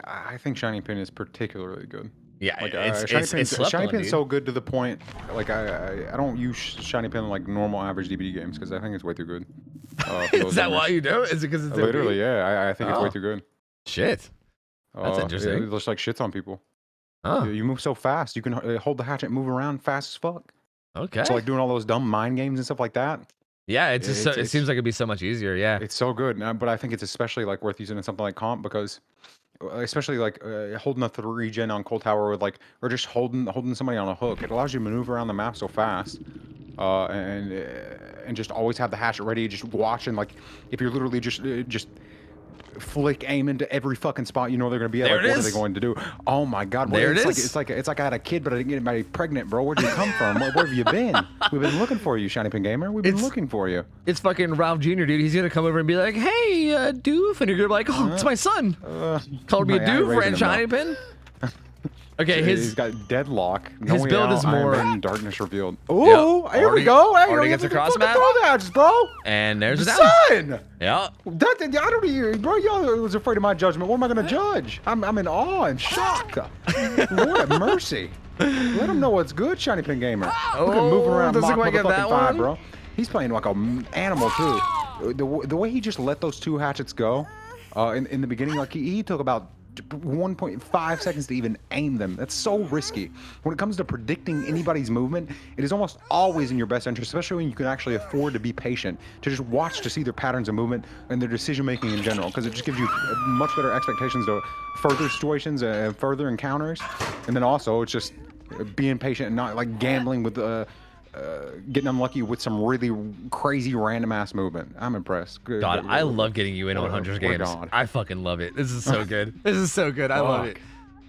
I think Shiny Pin is particularly good. Yeah, like, it's Shiny Pin's so good to the point, like I don't use Shiny Pin in like normal average DBD games because I think it's way too good. Is that why you do? Is it because it's literally? Yeah, I think it's way too good. Shit, that's interesting. It just like shits on people. Oh. You move so fast, you can hold the hatchet, move around fast as fuck. Okay. So like doing all those dumb mind games and stuff like that. Yeah, it seems like it'd be so much easier. Yeah, it's so good, but I think it's especially like worth using in something like comp because. Especially like holding a 3-gen on Cold Tower with like, or just holding somebody on a hook. It allows you to maneuver around the map so fast, and just always have the hatchet ready. Just watching, like, if you're literally just flick aim into every fucking spot you know they're gonna be at. Like, what are they going to do? Oh my god! There it is. It's like I had a kid, but I didn't get anybody pregnant, bro. Where'd you come from? Where have you been? We've been looking for you, Shiny Pin Gamer. We've been looking for you. It's fucking Ralph Jr., dude. He's gonna come over and be like, "Hey, Doof," and you're gonna be like, "Oh, it's my son." Called me a Doof and Shiny Pin. Okay, he's got deadlock. No his way build out, is more Iron Man, darkness revealed. Oh, here we go. Hey, already gets a cross map, bro. and there's a down. Son. Yeah. I don't even, bro. Y'all was afraid of my judgment. What am I gonna judge? I'm in awe and shock. Lord have mercy. Let him know what's good, Shiny Pin Gamer. Look at him moving around doesn't Mach quite get that motherfucking 5, one. bro. He's playing like an animal too. The way he just let those 2 hatchets go, in the beginning, like he took about 1.5 seconds to even aim them. That's so risky. When it comes to predicting anybody's movement, it is almost always in your best interest, especially when you can actually afford to be patient, to just watch to see their patterns of movement and their decision making in general, because it just gives you much better expectations to further situations and further encounters. And then also it's just being patient and not like gambling with getting unlucky with some really crazy random ass movement. I'm impressed. Good, God, I love getting you in on Hunters games. God. I fucking love it. This is so good. This is so good. I love it.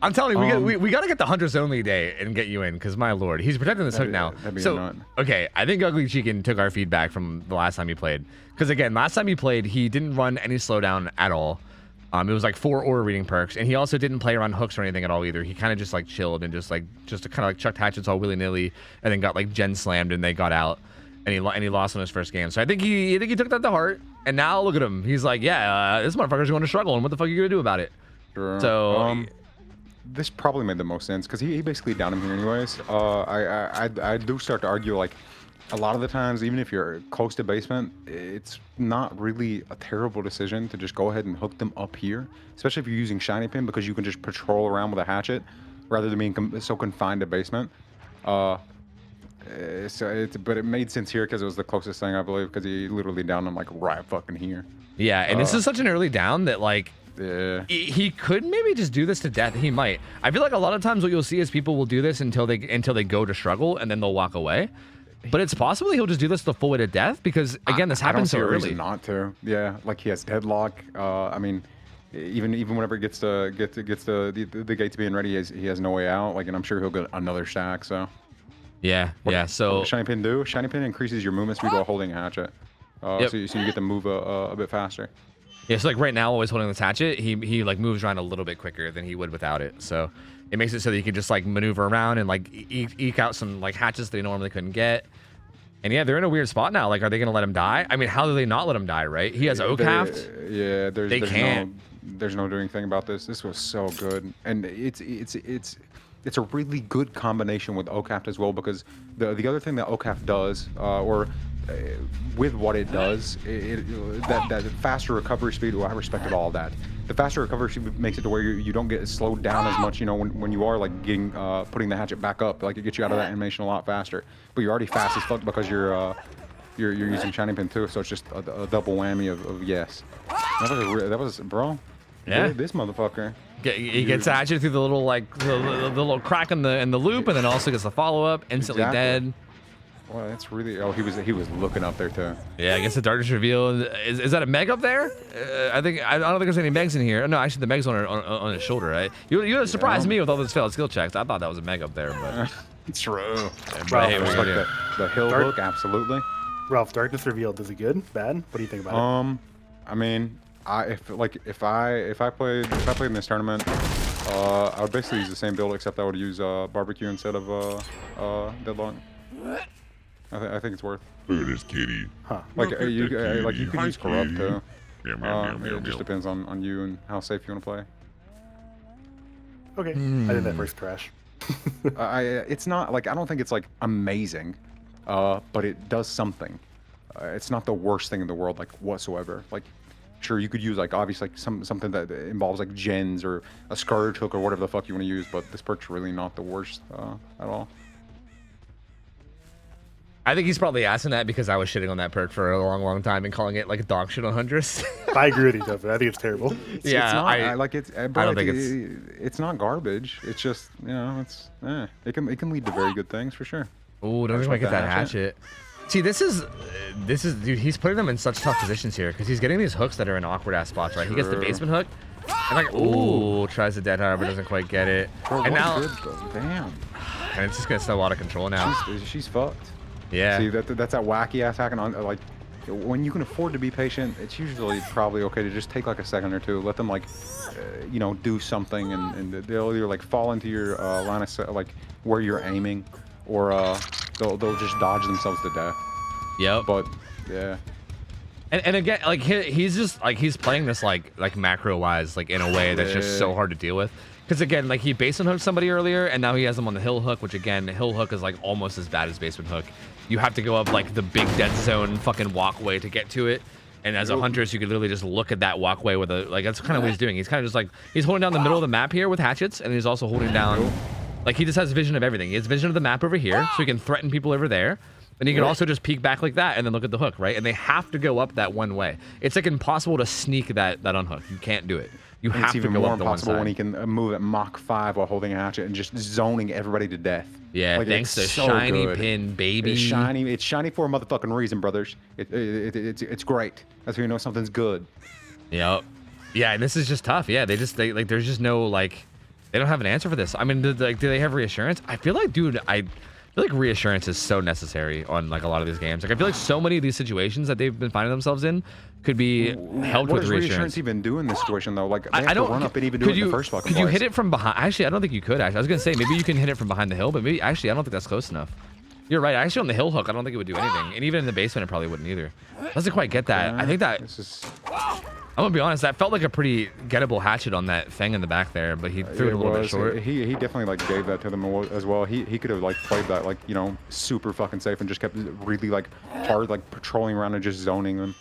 I'm telling you, we got to get the Hunters only day and get you in, because my lord, he's protecting this hook now. So, okay, I think Ugly Chicken took our feedback from the last time he played. Because again, last time he played, he didn't run any slowdown at all. It was like 4 aura reading perks, and he also didn't play around hooks or anything at all either. He kind of just like chilled and just kind of like chucked hatchets all willy nilly, and then got like gen slammed and they got out, and he lost on his first game. So I think he took that to heart, and now look at him. He's like, yeah, this motherfucker's going to struggle, and what the fuck are you gonna do about it? Sure. So this probably made the most sense because he basically downed him here anyways. I do start to argue like, a lot of the times, even if you're close to basement, it's not really a terrible decision to just go ahead and hook them up here, especially if you're using Shiny Pin, because you can just patrol around with a hatchet rather than being so confined to basement. But it made sense here because it was the closest thing, I believe, because he literally downed him like right fucking here. Yeah, and this is such an early down that like, yeah. He could maybe just do this to death. He might. I feel like a lot of times what you'll see is people will do this until they go to struggle, and then they'll walk away. But it's possible he'll just do this the full way to death, because again, this happens so early. I don't see a reason not to. Yeah, like he has deadlock. I mean, even whenever it gets to the gates being ready, he has no way out. Like, and I'm sure he'll get another stack. So. Yeah. So. Shiny Pin do? Shiny Pin increases your movement speed while holding a hatchet. Yep. So you get to move a bit faster. Yeah, so like right now, always holding this hatchet, he like moves around a little bit quicker than he would without it. So it makes it so that you can just like maneuver around and like eke out some like hatchets that he normally couldn't get. And yeah, they're in a weird spot now. Like, are they gonna let him die? I mean, how do they not let him die, right? He has OhTofu. Yeah, there's no doing anything about this. This was so good, and it's a really good combination with OhTofu as well, because the other thing that OhTofu does, with what it does, that faster recovery speed. Well, I respected all of that. The faster recovery speed makes it to where you don't get slowed down as much. You know, when you are like getting putting the hatchet back up, like it gets you out of that animation a lot faster. But you're already fast as fuck because you're using Shiny Pin too. So it's just a double whammy of yes. That was bro. Yeah. This motherfucker. He gets the hatchet through the little like the little crack in the loop, and then also gets the follow up, instantly dead. Well, that's really. Oh, he was looking up there too. Yeah, I guess the darkness reveal. Is that a meg up there? I don't think there's any megs in here. No, actually, the meg's on his shoulder, right? You surprised me with all those failed skill checks. I thought that was a meg up there, but it's true. Right, it was like the hill hook, absolutely. Ralph, darkness revealed. Is it good? Bad? What do you think about it? I mean, if I played in this tournament, I would basically use the same build, except I would use barbecue instead of deadlock. I think it's worth. Look at this kitty. Huh. Like you could use corrupt too. Meow, It just depends on you and how safe you want to play. Okay. I think that first trash. It's not like, I don't think it's like amazing, but it does something. It's not the worst thing in the world, like whatsoever. Like, sure, you could use like obviously like something that involves like gens or a scourge hook or whatever the fuck you want to use, but this perk's really not the worst at all. I think he's probably asking that because I was shitting on that perk for a long time and calling it like dog shit on Huntress. I agree with you, Tofu. I think it's terrible. It's not garbage. It's just, you know, it can lead to very good things for sure. Oh, don't even get that hatchet. See, this is dude. He's putting them in such tough positions here because he's getting these hooks that are in awkward ass spots, right? He gets the basement hook, and like, ooh, tries the dead however, doesn't quite get it. Bro, and now, damn. And it's just gonna snap out of control now. She's fucked. Yeah. See, that's that wacky ass hacking on like when you can afford to be patient, it's usually probably okay to just take like a second or two, let them like, you know, do something, and they'll either like fall into your line of sight, like where you're aiming, or they'll just dodge themselves to death. Yep. But yeah. And again, like he's just like he's playing this like macro wise, like in a way that's just so hard to deal with. Because again, like he basement hooked somebody earlier, and now he has them on the hill hook, which again, the hill hook is like almost as bad as basement hook. You have to go up like the big dead zone fucking walkway to get to it. And as a huntress, you could literally just look at that walkway with a like that's kind of what he's doing. He's kind of just like he's holding down the middle of the map here with hatchets, and he's also holding down like he just has vision of everything. He has vision of the map over here, so he can threaten people over there. And he can also just peek back like that and then look at the hook, right? And they have to go up that one way. It's like impossible to sneak that unhook. You can't do it. You have to go up the one side. It's even more impossible when he can move at Mach 5 while holding a hatchet and just zoning everybody to death. Yeah, like, thanks to so shiny good. Pin, baby. It's shiny. It's shiny for a motherfucking reason, brothers. It's great. That's how you know something's good. Yep. Yeah, and this is just tough. Yeah, there's just no like, they don't have an answer for this. I mean, do they have reassurance? I feel like, dude, I feel like reassurance is so necessary on like a lot of these games. Like I feel like so many of these situations that they've been finding themselves in could be helped with reassurance. What does reassurance even do in this situation though? Like they have to run up and even do it in the first fucking place. Could you hit it from behind? Actually, I don't think you could. Actually, I was gonna say maybe you can hit it from behind the hill, but maybe actually I don't think that's close enough. You're right. Actually, on the hill hook, I don't think it would do anything, and even in the basement, it probably wouldn't either. Doesn't quite get that. I think that. I'm gonna be honest. That felt like a pretty gettable hatchet on that thing in the back there, but he threw it a little bit short. He definitely like gave that to them as well. He could have like played that like, you know, super fucking safe and just kept really like hard like patrolling around and just zoning them.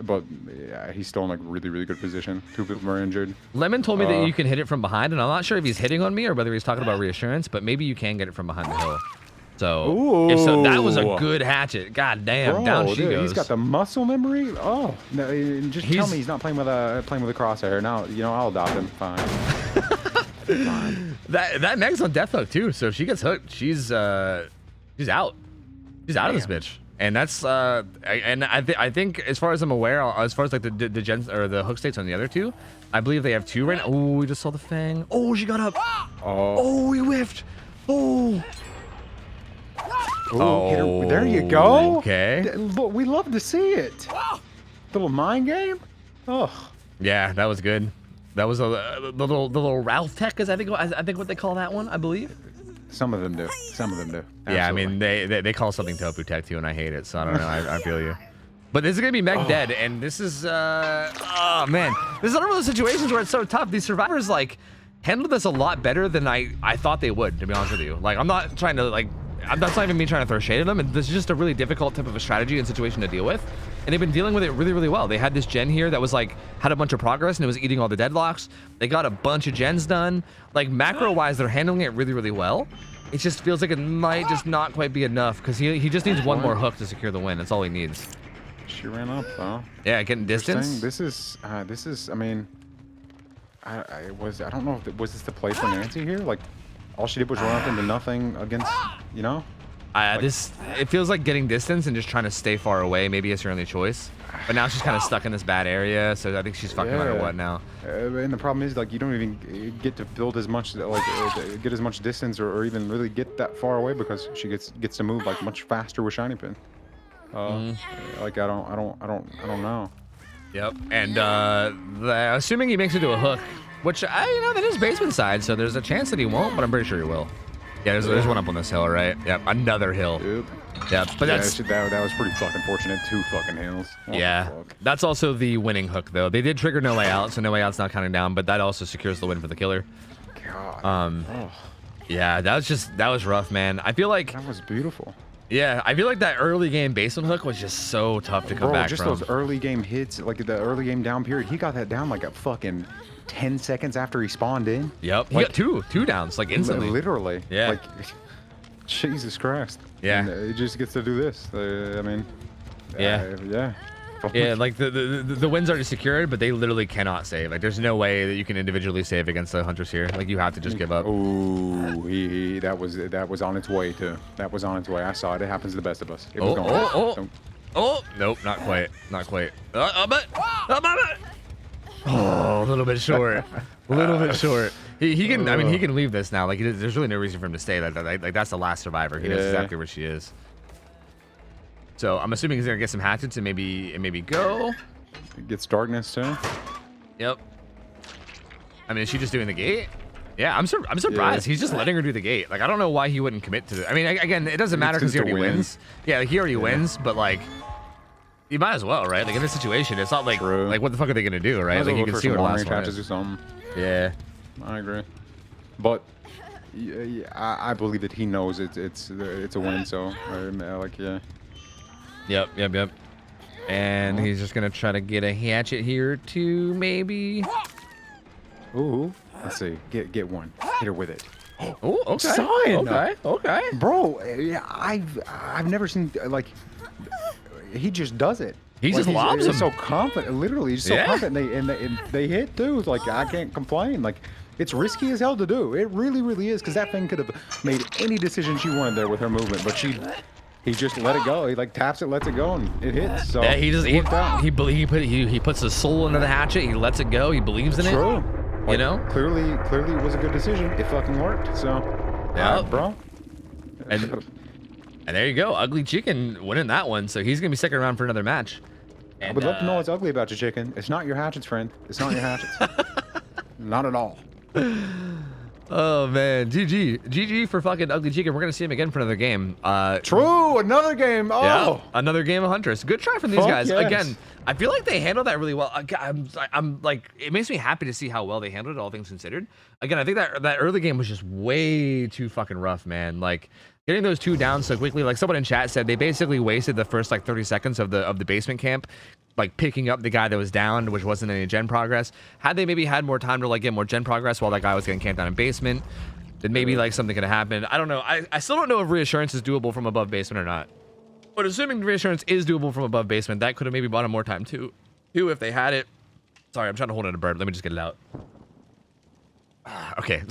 But yeah, he's still in like really good position. 2 people are injured. Lemon told me that you can hit it from behind, and I'm not sure if he's hitting on me or whether he's talking about reassurance, but maybe you can get it from behind the hill. So, if so, that was a good hatchet. God damn, bro, down she goes. He's got the muscle memory. Oh, no, just tell me he's not playing with a crosshair. Now, you know, I'll adopt him. Fine. Fine. That Meg's on death hook too. So if she gets hooked, she's out. She's out of this bitch. And that's I think as far as I'm aware, as far as like the gens or the hook states on the other two, I believe they have 2 right now. Oh, we just saw the fang. Oh, she got up. Oh, he whiffed. Oh. Oh, there you go. Okay. Look, we love to see it. Little mind game. Oh. Yeah, that was good. That was the little Ralph tech, is I think what they call that one, I believe. Some of them do. Some of them do. Absolutely. Yeah, I mean they call something tofu tech too, and I hate it, so I don't know. I feel you. But this is gonna be Meg dead, and this is oh man, this is one of those situations where it's so tough. These survivors like handled this a lot better than I thought they would, to be honest with you. Like I'm not trying to like. That's not even me trying to throw shade at them. And this is just a really difficult type of a strategy and situation to deal with. And they've been dealing with it really well. They had this gen here that was like, had a bunch of progress and it was eating all the deadlocks. They got a bunch of gens done. Like macro wise, they're handling it really well. It just feels like it might just not quite be enough because he just needs one more hook to secure the win. That's all he needs. She ran up though. Yeah, getting distance. This is, I mean, I don't know if was this the play for Nancy here? Like, all she did was run up into nothing against, you know? Like, it feels like getting distance and just trying to stay far away. Maybe it's her only choice. But now she's kind of stuck in this bad area, so I think she's fucked no matter what now. And the problem is, like, you don't even get to build as much, like, get as much distance or even really get that far away because she gets to move like much faster with shiny pin. Like I don't know. Yep. And assuming he makes it to a hook. Which, you know, that is basement side, so there's a chance that he won't, but I'm pretty sure he will. Yeah, there's one up on this hill, right? Yep, another hill. Yep, but that was pretty fucking fortunate. 2 fucking hills. Yeah, that's also the winning hook, though. They did trigger No Way Out, so No Way Out's not counting down, but that also secures the win for the killer. God. Yeah, that was rough, man. I feel like... That was beautiful. Yeah, I feel like that early game basement hook was just so tough to come back from. Just those early game hits, like the early game down period, he got that down like a fucking 10 seconds after he spawned in. Yep, he got two downs, like instantly. Literally. Yeah. Like, Jesus Christ. Yeah. And he just gets to do this. I mean, yeah. Yeah, like the wins are secured, but they literally cannot save. Like, there's no way that you can individually save against the hunters here. Like, you have to just give up. Oh, that was on its way to. That was on its way. I saw it. It happens to the best of us. It was going. Oh, nope, not quite. Not quite. Oh, a little bit short. A little bit short. He can. I mean, he can leave this now. Like, there's really no reason for him to stay. Like that's the last survivor. He knows exactly where she is. So I'm assuming he's gonna get some hatchets and maybe go. It gets darkness too. Yep. I mean, is she just doing the gate? Yeah, I'm surprised. Yeah. He's just letting her do the gate. Like, I don't know why he wouldn't commit to it. I mean, again, it doesn't matter because he already wins. Yeah, like, he already wins, but like, you might as well, right? Like in this situation, it's not like what the fuck are they gonna do, right? Like you can see what the last one is. Or something. Yeah, I agree. But I believe that he knows it's a win. So like yeah. Yep. And he's just gonna try to get a hatchet here too, maybe. Ooh, let's see. Get one. Hit her with it. Oh, okay. Son! Okay. Bro, I've never seen like he just does it. He just lobs them. He's so confident. Literally, he's so confident. And they hit too. It's like I can't complain. Like it's risky as hell to do. It really is because that thing could have made any decision she wanted there with her movement, but he just let it go. He like taps it, lets it go, and it hits. So yeah, he puts his soul into the hatchet. He lets it go. He believes in it. True. Like, you know, clearly it was a good decision. It fucking worked. So yeah, bro. And there you go, Ugly Chicken winning that one. So he's gonna be sticking around for another match. And, I would love to know what's ugly about your chicken. It's not your hatchets, friend. It's not your hatchets. Not at all. Oh man, GG for fucking Ugly Chicken. We're gonna see him again for another game. True, another game. Oh, yeah, another game of Huntress. Good try from these guys. Yes. Again, I feel like they handled that really well. I'm like, it makes me happy to see how well they handled it, all things considered. Again, I think that early game was just way too fucking rough, man. Like getting those two down so quickly. Like someone in chat said, they basically wasted the first like 30 seconds of the basement camp, like picking up the guy that was down, which wasn't any gen progress. Had they maybe had more time to like get more gen progress while that guy was getting camped down in basement, then maybe like something could have happened. I don't know. I still don't know if reassurance is doable from above basement or not. But assuming reassurance is doable from above basement, that could have maybe bought him more time too if they had it. Sorry, I'm trying to hold in a bird. Let me just get it out. Okay.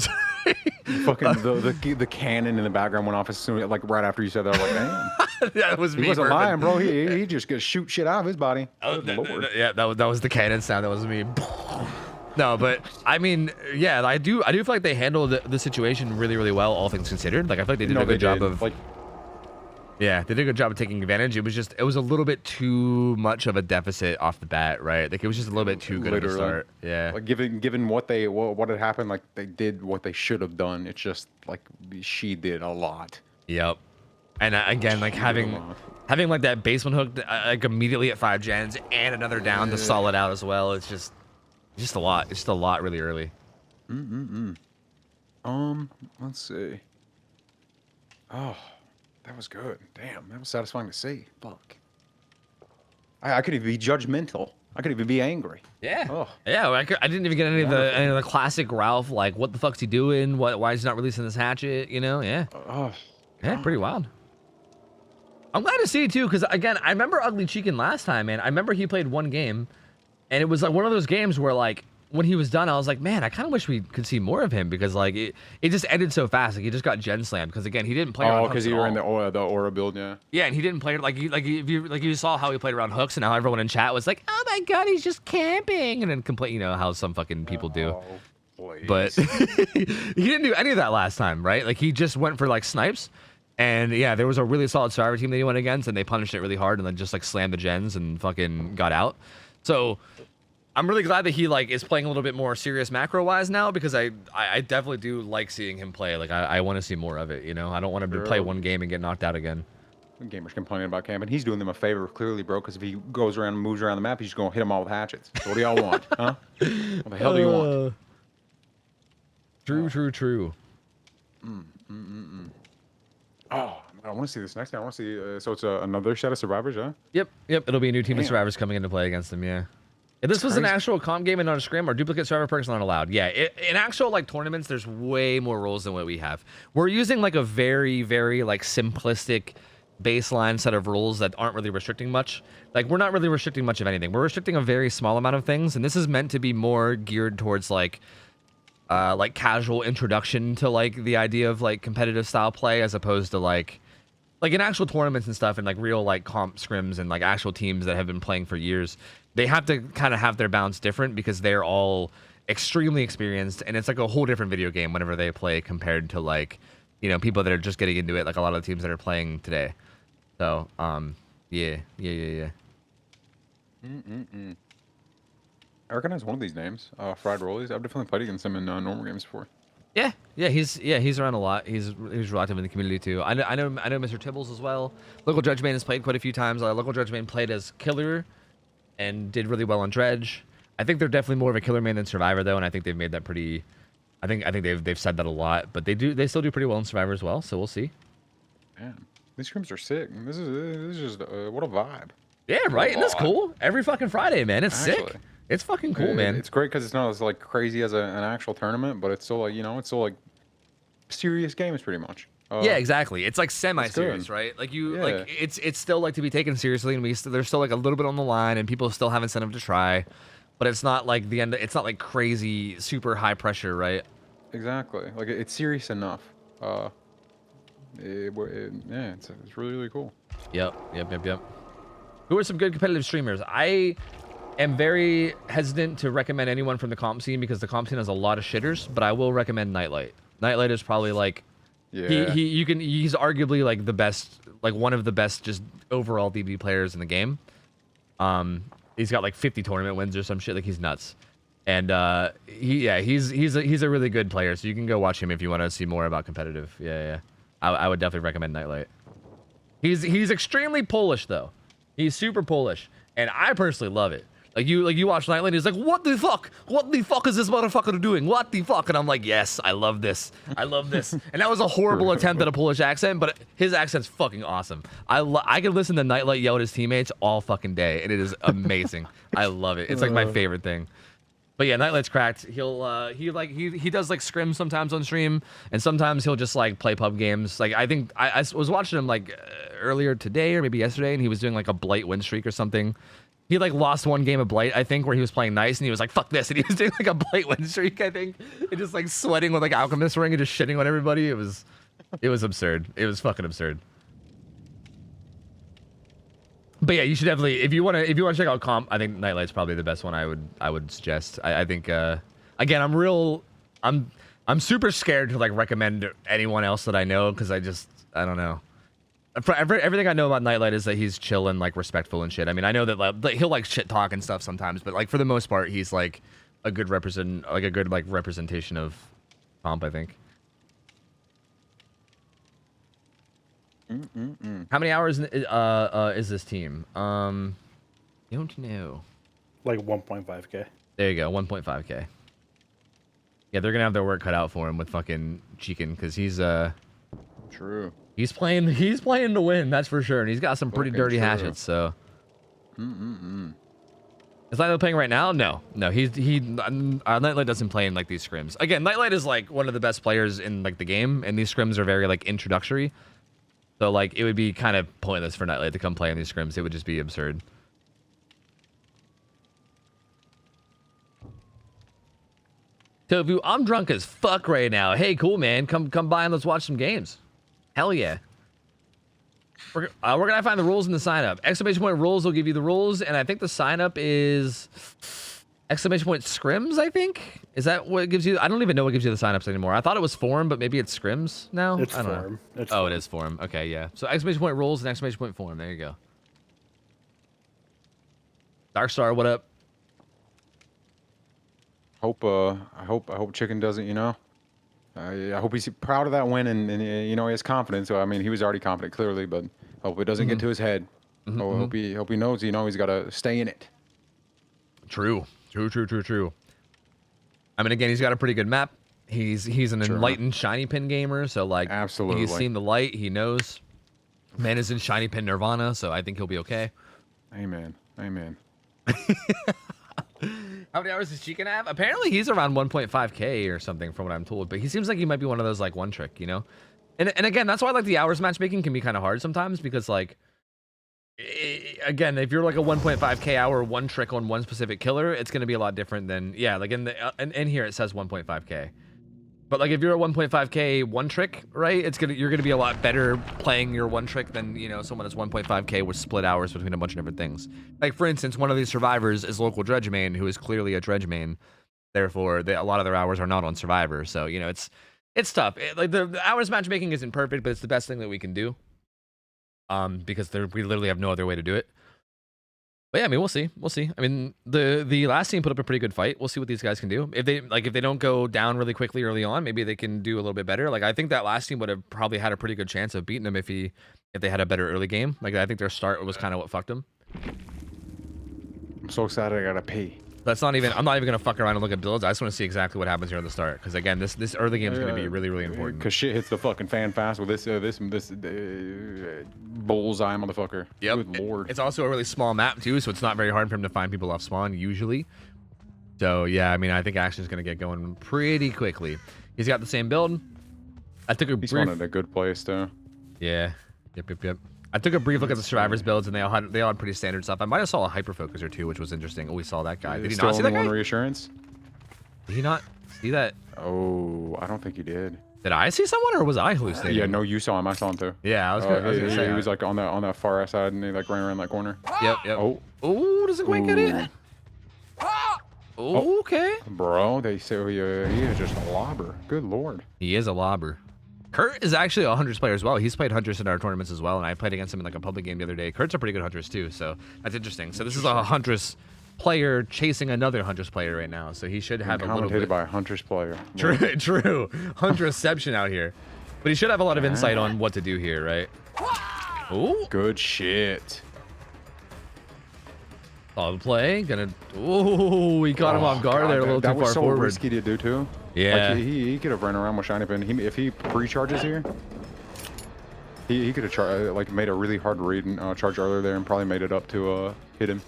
Fucking the cannon in the background went off as soon, like right after you said that. I was like, damn. Yeah, it was me. He wasn't lying, bro. He just gonna shoot shit out of his body. Yeah, that was the cannon sound. That was me. No, but I mean, yeah, I do feel like they handled the situation really well, all things considered. Like I feel like they did a good job of. Like, yeah, they did a good job of taking advantage. It was a little bit too much of a deficit off the bat, right? Like it was just a little bit too good of a start. Yeah. Like given what had happened, like they did what they should have done. It's just like she did a lot. Yep. And again, like having like that basement hook like immediately at 5 gens and another down to stall it out as well. It's just a lot. It's just a lot really early. Let's see. Oh. That was good. Damn, that was satisfying to see. Fuck. I could even be judgmental. I could even be angry. Yeah. Oh. Yeah. I didn't even get any of the classic Ralph. Like, what the fuck's he doing? Why is he not releasing this hatchet? You know? Yeah. Oh. Yeah. Pretty wild. I'm glad to see it too, because again, I remember Ugly Chicken last time, man. I remember he played one game, and it was like one of those games where like, when he was done, I was like, man, I kind of wish we could see more of him because like it just ended so fast. Like he just got gen slammed because again he didn't play. Oh, because you were in the aura build, yeah. Yeah, and he didn't play like you saw how he played around hooks, and how everyone in chat was like, oh my god, he's just camping, and then complain, you know how some fucking people do. Please. But he didn't do any of that last time, right? Like he just went for like snipes, and yeah, there was a really solid survivor team that he went against, and they punished it really hard, and then just like slammed the gens and fucking got out. So. I'm really glad that he like is playing a little bit more serious macro wise now because I definitely do like seeing him play. Like I want to see more of it, you know. I don't want him to play one game and get knocked out again. Gamers complaining about camping. He's doing them a favor clearly, bro, because if he goes around and moves around the map, he's just going to hit them all with hatchets. So what do y'all want, huh? What the hell do you want? True. Oh, I want to see this next time. I want to see. So it's another set of survivors, huh? Yep. It'll be a new team of survivors coming into play against them. Yeah. If this was an actual comp game and not a scrim, or duplicate survivor perks not allowed. Yeah, in actual like tournaments, there's way more rules than what we have. We're using like a very like simplistic baseline set of rules that aren't really restricting much. Like we're not really restricting much of anything. We're restricting a very small amount of things, and this is meant to be more geared towards like casual introduction to like the idea of like competitive style play as opposed to like in actual tournaments and stuff and like real like comp scrims and like actual teams that have been playing for years. They have to kind of have their balance different because they're all extremely experienced, and it's like a whole different video game whenever they play compared to like, you know, people that are just getting into it, like a lot of the teams that are playing today. So, Yeah. I recognize one of these names. Fried Rollies. I've definitely played against him in normal games before. Yeah, he's around a lot. He's real active in the community too. I know Mr. Tibbles as well. Local Judge Man has played quite a few times. Local Judge Man played as Killer, and did really well on Dredge. I think they're definitely more of a Killer Man than Survivor though, and I think they've made that pretty. I think they've said that a lot, but they still do pretty well in Survivor as well. So we'll see. Man, these scrims are sick. This is just what a vibe. Yeah, right. And that's cool. Every fucking Friday, man. It's sick. It's fucking cool, man. It's great because it's not as like crazy as an actual tournament, but it's still like it's still like serious games pretty much. Yeah, exactly. It's like semi-serious, right? Like it's still like to be taken seriously, and there's still like a little bit on the line, and people still have incentive to try, but it's not like the end. It's not like crazy, super high pressure, right? Exactly. Like it's serious enough. Yeah, it's really cool. Yep. Who are some good competitive streamers? I am very hesitant to recommend anyone from the comp scene because the comp scene has a lot of shitters, but I will recommend Nightlight. Nightlight is probably like, he's arguably like the best, like one of the best just overall DB players in the game. He's got like 50 tournament wins or some shit. Like he's nuts. And he's a really good player. So you can go watch him if you want to see more about competitive. Yeah. I would definitely recommend Nightlight. He's extremely Polish though. He's super Polish, and I personally love it. Like you watch Nightlight, he's like, what the fuck? What the fuck is this motherfucker doing? What the fuck? And I'm like, yes, I love this. And that was a horrible attempt at a Polish accent, but his accent's fucking awesome. I could listen to Nightlight yell at his teammates all fucking day, and it is amazing. I love it. It's like my favorite thing. But yeah, Nightlight's cracked. He does like scrims sometimes on stream, and sometimes he'll just like play pub games. Like I think I was watching him like earlier today or maybe yesterday, and he was doing like a Blight win streak or something. He like lost one game of Blight, I think, where he was playing nice, and he was like, "Fuck this," and he was doing like a Blight win streak, I think, and just like sweating with like Alchemist ring and just shitting on everybody. It was absurd. It was fucking absurd. But yeah, you should definitely, if you want to check out comp, I think Nightlight's probably the best one I would suggest. I think again, I'm super scared to like recommend anyone else that I know because I don't know. For everything I know about Nightlight is that he's chill and like respectful and shit. I mean, I know that like, he'll like shit talk and stuff sometimes, but like for the most part, he's like a good representation of comp, I think. How many hours is this team? Don't know. Like 1.5k. There you go, 1.5k. Yeah, they're gonna have their work cut out for him with fucking Chicken because he's True. He's playing to win, that's for sure, and he's got some pretty dirty hatchets. So. Is Nightlight playing right now? No. Nightlight doesn't play in like these scrims. Again, Nightlight is like one of the best players in like the game, and these scrims are very like introductory. So like it would be kind of pointless for Nightlight to come play in these scrims. It would just be absurd. OhTofu, I'm drunk as fuck right now. Hey, cool man, come by and let's watch some games. Hell yeah. We're gonna find the rules in the sign up. Exclamation point rules will give you the rules, and I think the sign up is exclamation point scrims, I think. Is that what gives you? I don't even know what gives you the signups anymore. I thought it was forum, but maybe it's scrims now. It's I don't forum. know. It's forum. It is forum. Okay, yeah. So exclamation point rules and exclamation point forum. There you go. Darkstar, what up? I hope Chicken doesn't, I hope he's proud of that win and he has confidence. So I mean, he was already confident clearly, but I hope it doesn't get to his head. I hope he knows, he's got to stay in it. True. I mean, again, he's got a pretty good map. He's an enlightened shiny pin gamer, so like, absolutely, he's seen the light. He knows. Man is in shiny pin nirvana, so I think he'll be okay. Amen. How many hours does Chicken have? Apparently, he's around 1.5k or something, from what I'm told. But he seems like he might be one of those like one trick, And again, that's why like the hours matchmaking can be kind of hard sometimes because like, again, if you're like a 1.5k hour one trick on one specific killer, it's gonna be a lot different than like in here it says 1.5k. But like if you're a 1.5k one trick, right? You're gonna be a lot better playing your one trick than someone that's 1.5k with split hours between a bunch of different things. Like for instance, one of these survivors is local dredge main, who is clearly a dredge main. Therefore, a lot of their hours are not on survivor. So it's tough. Like the hours matchmaking isn't perfect, but it's the best thing that we can do. because we literally have no other way to do it. But yeah, I mean, we'll see. We'll see. I mean, the last team put up a pretty good fight. We'll see what these guys can do. If they don't go down really quickly early on, maybe they can do a little bit better. Like I think that last team would have probably had a pretty good chance of beating them if they had a better early game. Like I think their start was kind of what fucked them. I'm so excited I gotta pee. That's not even. I'm not even gonna fuck around and look at builds. I just want to see exactly what happens here at the start. Because again, this early game is gonna be really important. Because shit hits the fucking fan fast with this bullseye motherfucker. Yep. Good lord. It's also a really small map too, so it's not very hard for him to find people off spawn usually. So yeah, I mean, I think action's gonna get going pretty quickly. He's got the same build. I took a He's spawned in a good place too. Yeah. Yep. I took a brief look at the survivors builds, and they all had pretty standard stuff. I might have saw a hyper focus or two, which was interesting. Oh, we saw that guy. Did he not see that guy? One reassurance? Did he not see that? Oh, I don't think he did. Did I see someone, or was I hallucinating? Yeah, no, you saw him. I saw him too. Yeah, I was gonna say he was like on that far side, and he like ran around that corner. Yep. Oh, doesn't quite get it. Oh, okay. Bro, they say he is just a lobber. Good lord. He is a lobber. Kurt is actually a Hunters player as well. He's played Hunters in our tournaments as well, and I played against him in like a public game the other day. Kurt's a pretty good Hunters too, so that's interesting. So this is a Hunters player chasing another Hunters player right now, so he should have a little bit. By a Hunters player. True. Hunterception out here, but he should have a lot of insight on what to do here, right? Oh, good shit. Solid play. Oh, he got him off guard there a little too far forward. That was so risky to do too. Yeah. Like he could have run around with Shiny Pin. If he pre-charges here, he could have like made a really hard read and charge earlier there and probably made it up to hit him.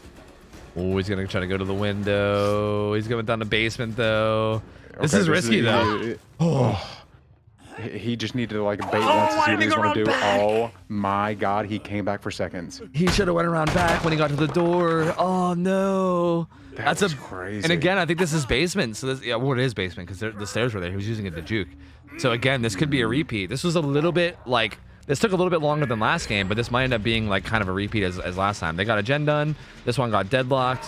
Oh, he's gonna try to go to the window. He's going down the basement though. This is risky though. He just needed to like bait once to see what he's gonna do. Oh my god, he came back for seconds. He should have went around back when he got to the door. Oh no. That's crazy. And again, I think this is basement. So this, well, it is basement because the stairs were there. He was using it to juke. So again, this could be a repeat. This was a little bit like, this took a little bit longer than last game, but this might end up being like kind of a repeat as last time. They got a gen done. This one got deadlocked.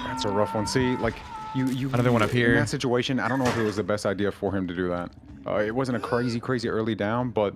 That's a rough one. See, like another one up here. In that situation, I don't know if it was the best idea for him to do that. It wasn't a crazy early down, but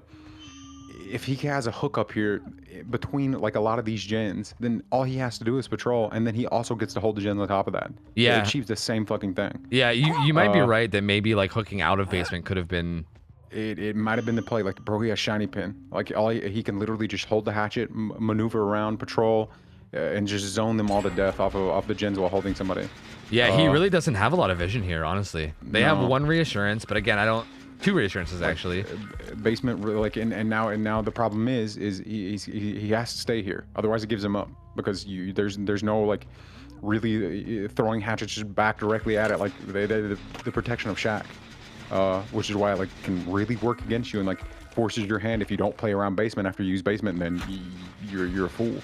if he has a hook up here between like a lot of these gens, then all he has to do is patrol, and then he also gets to hold the gen on top of that. Yeah, it achieves the same fucking thing. Yeah, you might be right that maybe like hooking out of basement could have been. It might have been the play. Like, bro, he has Shiny Pin. Like, he can literally just hold the hatchet, maneuver around, patrol, and just zone them all to death off the gens while holding somebody. Yeah, he really doesn't have a lot of vision here, honestly. They have one reassurance, but again, two reassurances actually. Basement, like, and now the problem is he has to stay here. Otherwise, it gives him up because there's no like really throwing hatchets just back directly at it like the protection of Shaq, which is why it like can really work against you and like forces your hand if you don't play around basement after you use basement, then you're a fool.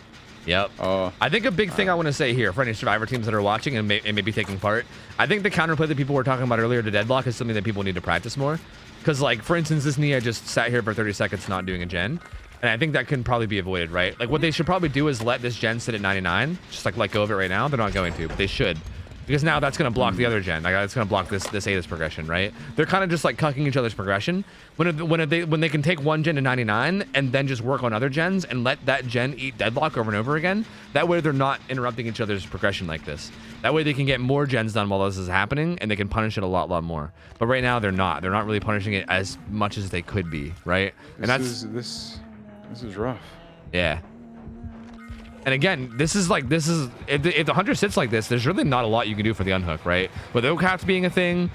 Yep. I think a big thing I want to say here for any Survivor teams that are watching and maybe taking part, I think the counterplay that people were talking about earlier to deadlock is something that people need to practice more. Because, like, for instance, this Nia just sat here for 30 seconds not doing a gen. And I think that can probably be avoided, right? Like, what they should probably do is let this gen sit at 99. Just, like, let go of it right now. They're not going to, but they should. Because now that's going to block the other gen. Like, it's going to block this Ada's progression, right? They're kind of just, like, cucking each other's progression. When they can take one gen to 99 and then just work on other gens and let that gen eat deadlock over and over again, that way they're not interrupting each other's progression like this. That way they can get more gens done while this is happening, and they can punish it a lot more. But right now they're not. They're not really punishing it as much as they could be, right? And this is rough. Yeah. And again, if the hunter sits like this, there's really not a lot you can do for the unhook, right? With oak caps being a thing,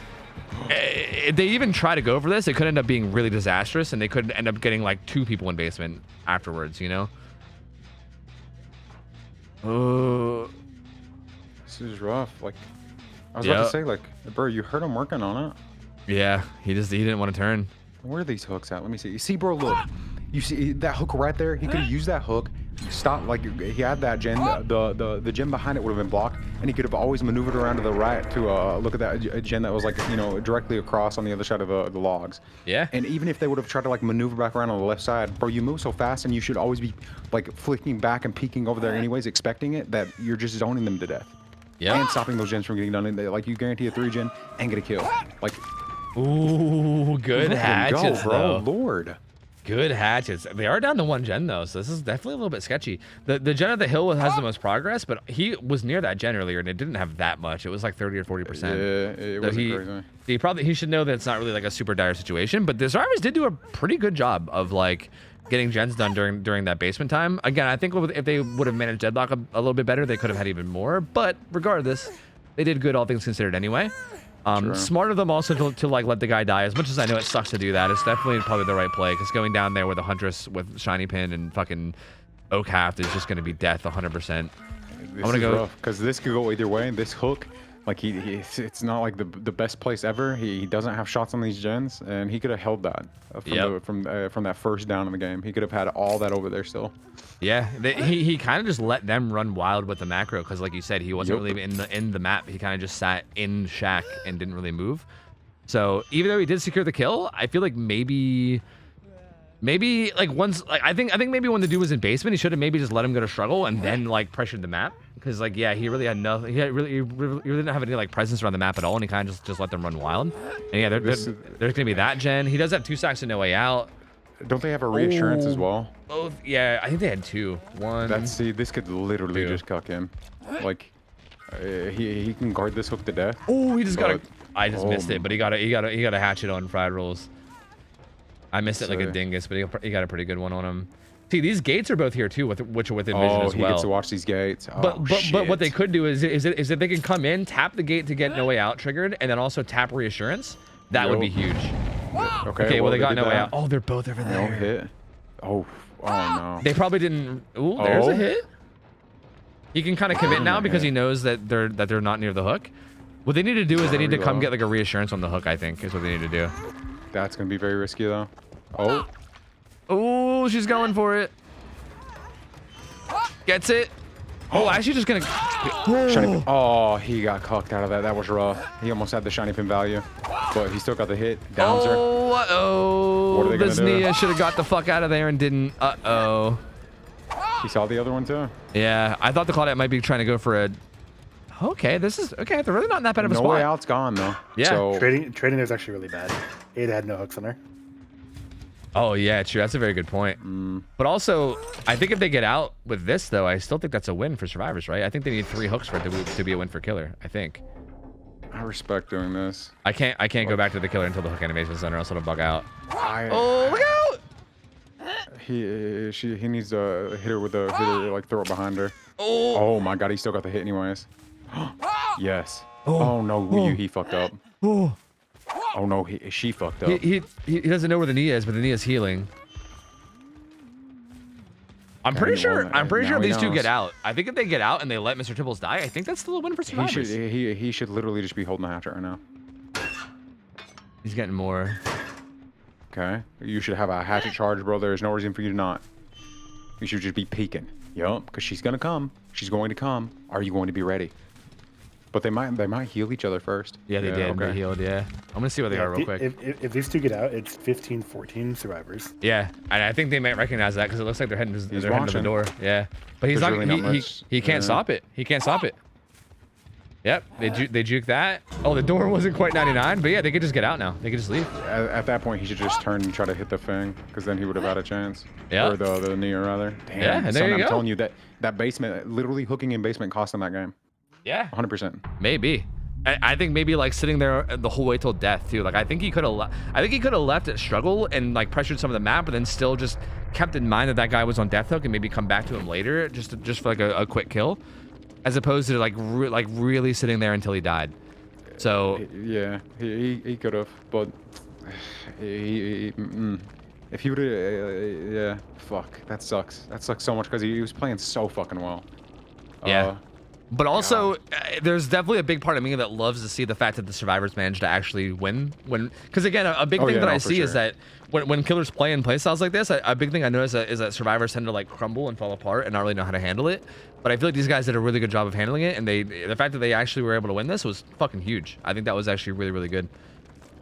if they even try to go for this, it could end up being really disastrous, and they could end up getting like 2 people in basement afterwards, you know? This is rough. Like, I was about to say, like, bro, you heard him working on it. Yeah, he didn't want to turn. Where are these hooks at? Let me see. You see, bro, look. You see that hook right there? He could have used that hook. Stop, like, he had that gen. The gen behind it would have been blocked, and he could have always maneuvered around to the right to look at that gen that was, like, you know, directly across on the other side of the logs. Yeah. And even if they would have tried to, like, maneuver back around on the left side, bro, you move so fast, and you should always be, like, flicking back and peeking over there anyways, expecting it, that you're just zoning them to death. Yeah. And stopping those gens from getting done. Like, you guarantee a 3 gen and get a kill. Like, ooh, good hatches, bro. though. Lord. Good hatchets. They are down to 1 gen though, so this is definitely a little bit sketchy. The gen of the hill has the most progress, but he was near that gen earlier and it didn't have that much. It was like 30 or 40%. Yeah, it wasn't crazy. He should know that it's not really like a super dire situation, but the survivors did do a pretty good job of like getting gens done during that basement time. Again, I think if they would have managed deadlock a little bit better, they could have had even more, but regardless, they did good all things considered anyway. Smart of them also to like let the guy die. As much as I know it sucks to do that, it's definitely probably the right play, because going down there with a Huntress with Shiny Pin and fucking OhTofu is just going to be death 100%. I'm gonna go because this could go either way. This hook, like it's not like the best place ever. He doesn't have shots on these gens, and he could have held that from that first down in the game. He could have had all that over there still. Yeah, he kind of just let them run wild with the macro, because like you said, he wasn't really in the map. He kind of just sat in shack and didn't really move. So even though he did secure the kill, I feel like maybe like once, like I think maybe when the dude was in basement, he should have maybe just let him go to struggle and then like pressured the map, because like he really had nothing. He really didn't have any like presence around the map at all, and he kind of just let them run wild. And yeah, there's gonna be that gen. He does have 2 stacks and no way out. Don't they have a reassurance as well? Both, yeah. I think they had 2. One. See, this could literally just cuck him. Like, he can guard this hook to death. Oh, he just got a. I just missed it, but he got a hatchet on fried rolls. I missed it like a dingus, but he got a pretty good one on him. See, these gates are both here too, which are within vision as well. He gets to watch these gates. But what they could do is that they can come in, tap the gate to get no way out triggered, and then also tap reassurance. That would be huge. Okay, well they got no way out. Oh, they're both over there. No hit. Oh no. They probably didn't. Ooh, there's a hit. He can kind of commit now because he knows that they're not near the hook. What they need to do is they need to come get like a reassurance on the hook, I think, is what they need to do. That's gonna be very risky though. Oh, she's going for it. Gets it. Oh, actually just gonna. Oh, he got cucked out of that. That was rough. He almost had the shiny pin value, but he still got the hit. Downs her. What are they gonna do? This Nia should have got the fuck out of there and didn't. He saw the other one too. Yeah, I thought the Claudette might be trying to go for a. Okay, this is okay. They're really not in that bad of a spot. No way out's gone though. Yeah. So, trading is actually really bad. Ada had no hooks on her. Oh yeah, true. That's a very good point. But also, I think if they get out with this though, I still think that's a win for survivors, right? I think they need 3 hooks for it to be a win for killer. I think. I respect doing this. I can't go back to the killer until the hook animation is done, or else it'll bug out. Oh, look out! He needs to hit her with a like throw it behind her. Oh my god, he still got the hit anyways. Yes. Oh no, he fucked up. Oh no, she fucked up. He doesn't know where the Nia is, but the Nia's healing. I'm pretty sure if these 2 get out, I think if they get out and they let Mr. Triples die, I think that's still a win for survivors. He should literally just be holding the hatchet right now. He's getting more. Okay. You should have a hatchet charge, bro. There's no reason for you to not. You should just be peeking. Yup, because she's gonna come. She's going to come. Are you going to be ready? But they might heal each other first. Yeah, they did. Okay. They healed, yeah. I'm going to see what they are real quick. If these 2 get out, it's 15-14 survivors. Yeah, and I think they might recognize that because it looks like they're heading to the door. Yeah. But he's not, really he can't stop it. He can't stop it. Yep, they juke that. Oh, the door wasn't quite 99, but yeah, they could just get out now. They could just leave. At that point, he should just turn and try to hit the thing, because then he would have had a chance. Yeah. Or the Nia, rather. Damn, yeah, and there you go. I'm telling you, that basement, literally hooking in basement cost him that game. Yeah. 100%. Maybe. I think maybe like sitting there the whole way till death too. Like I think he could have left at struggle and like pressured some of the map, but then still just kept in mind that guy was on death hook and maybe come back to him later just for like a quick kill, as opposed to like really sitting there until he died. So yeah, he could have, but if he would have, yeah, fuck, that sucks. That sucks so much because he was playing so fucking well. Yeah. But also, there's definitely a big part of me that loves to see the fact that the survivors managed to actually win. Because again, a big thing that I see is that when killers play in playstyles like this, a big thing I notice is that survivors tend to like crumble and fall apart and not really know how to handle it. But I feel like these guys did a really good job of handling it, and the fact that they actually were able to win this was fucking huge. I think that was actually really, really good.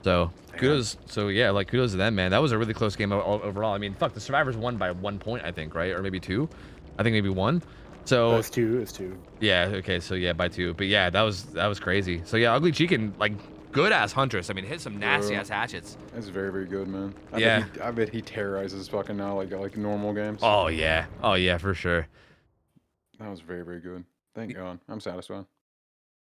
So kudos. So yeah, like kudos to them, man. That was a really close game overall. I mean, fuck, the survivors won by 1 point, I think, right? Or maybe 2. I think maybe 1. So it's two. Yeah. Okay. So yeah, by 2. But yeah, that was crazy. So yeah, Ugly Chicken, like good ass Huntress. I mean, hit some nasty ass hatchets. That's very, very good, man. I bet he terrorizes fucking now like normal games. Oh yeah, for sure. That was very, very good. Thank God. I'm satisfied.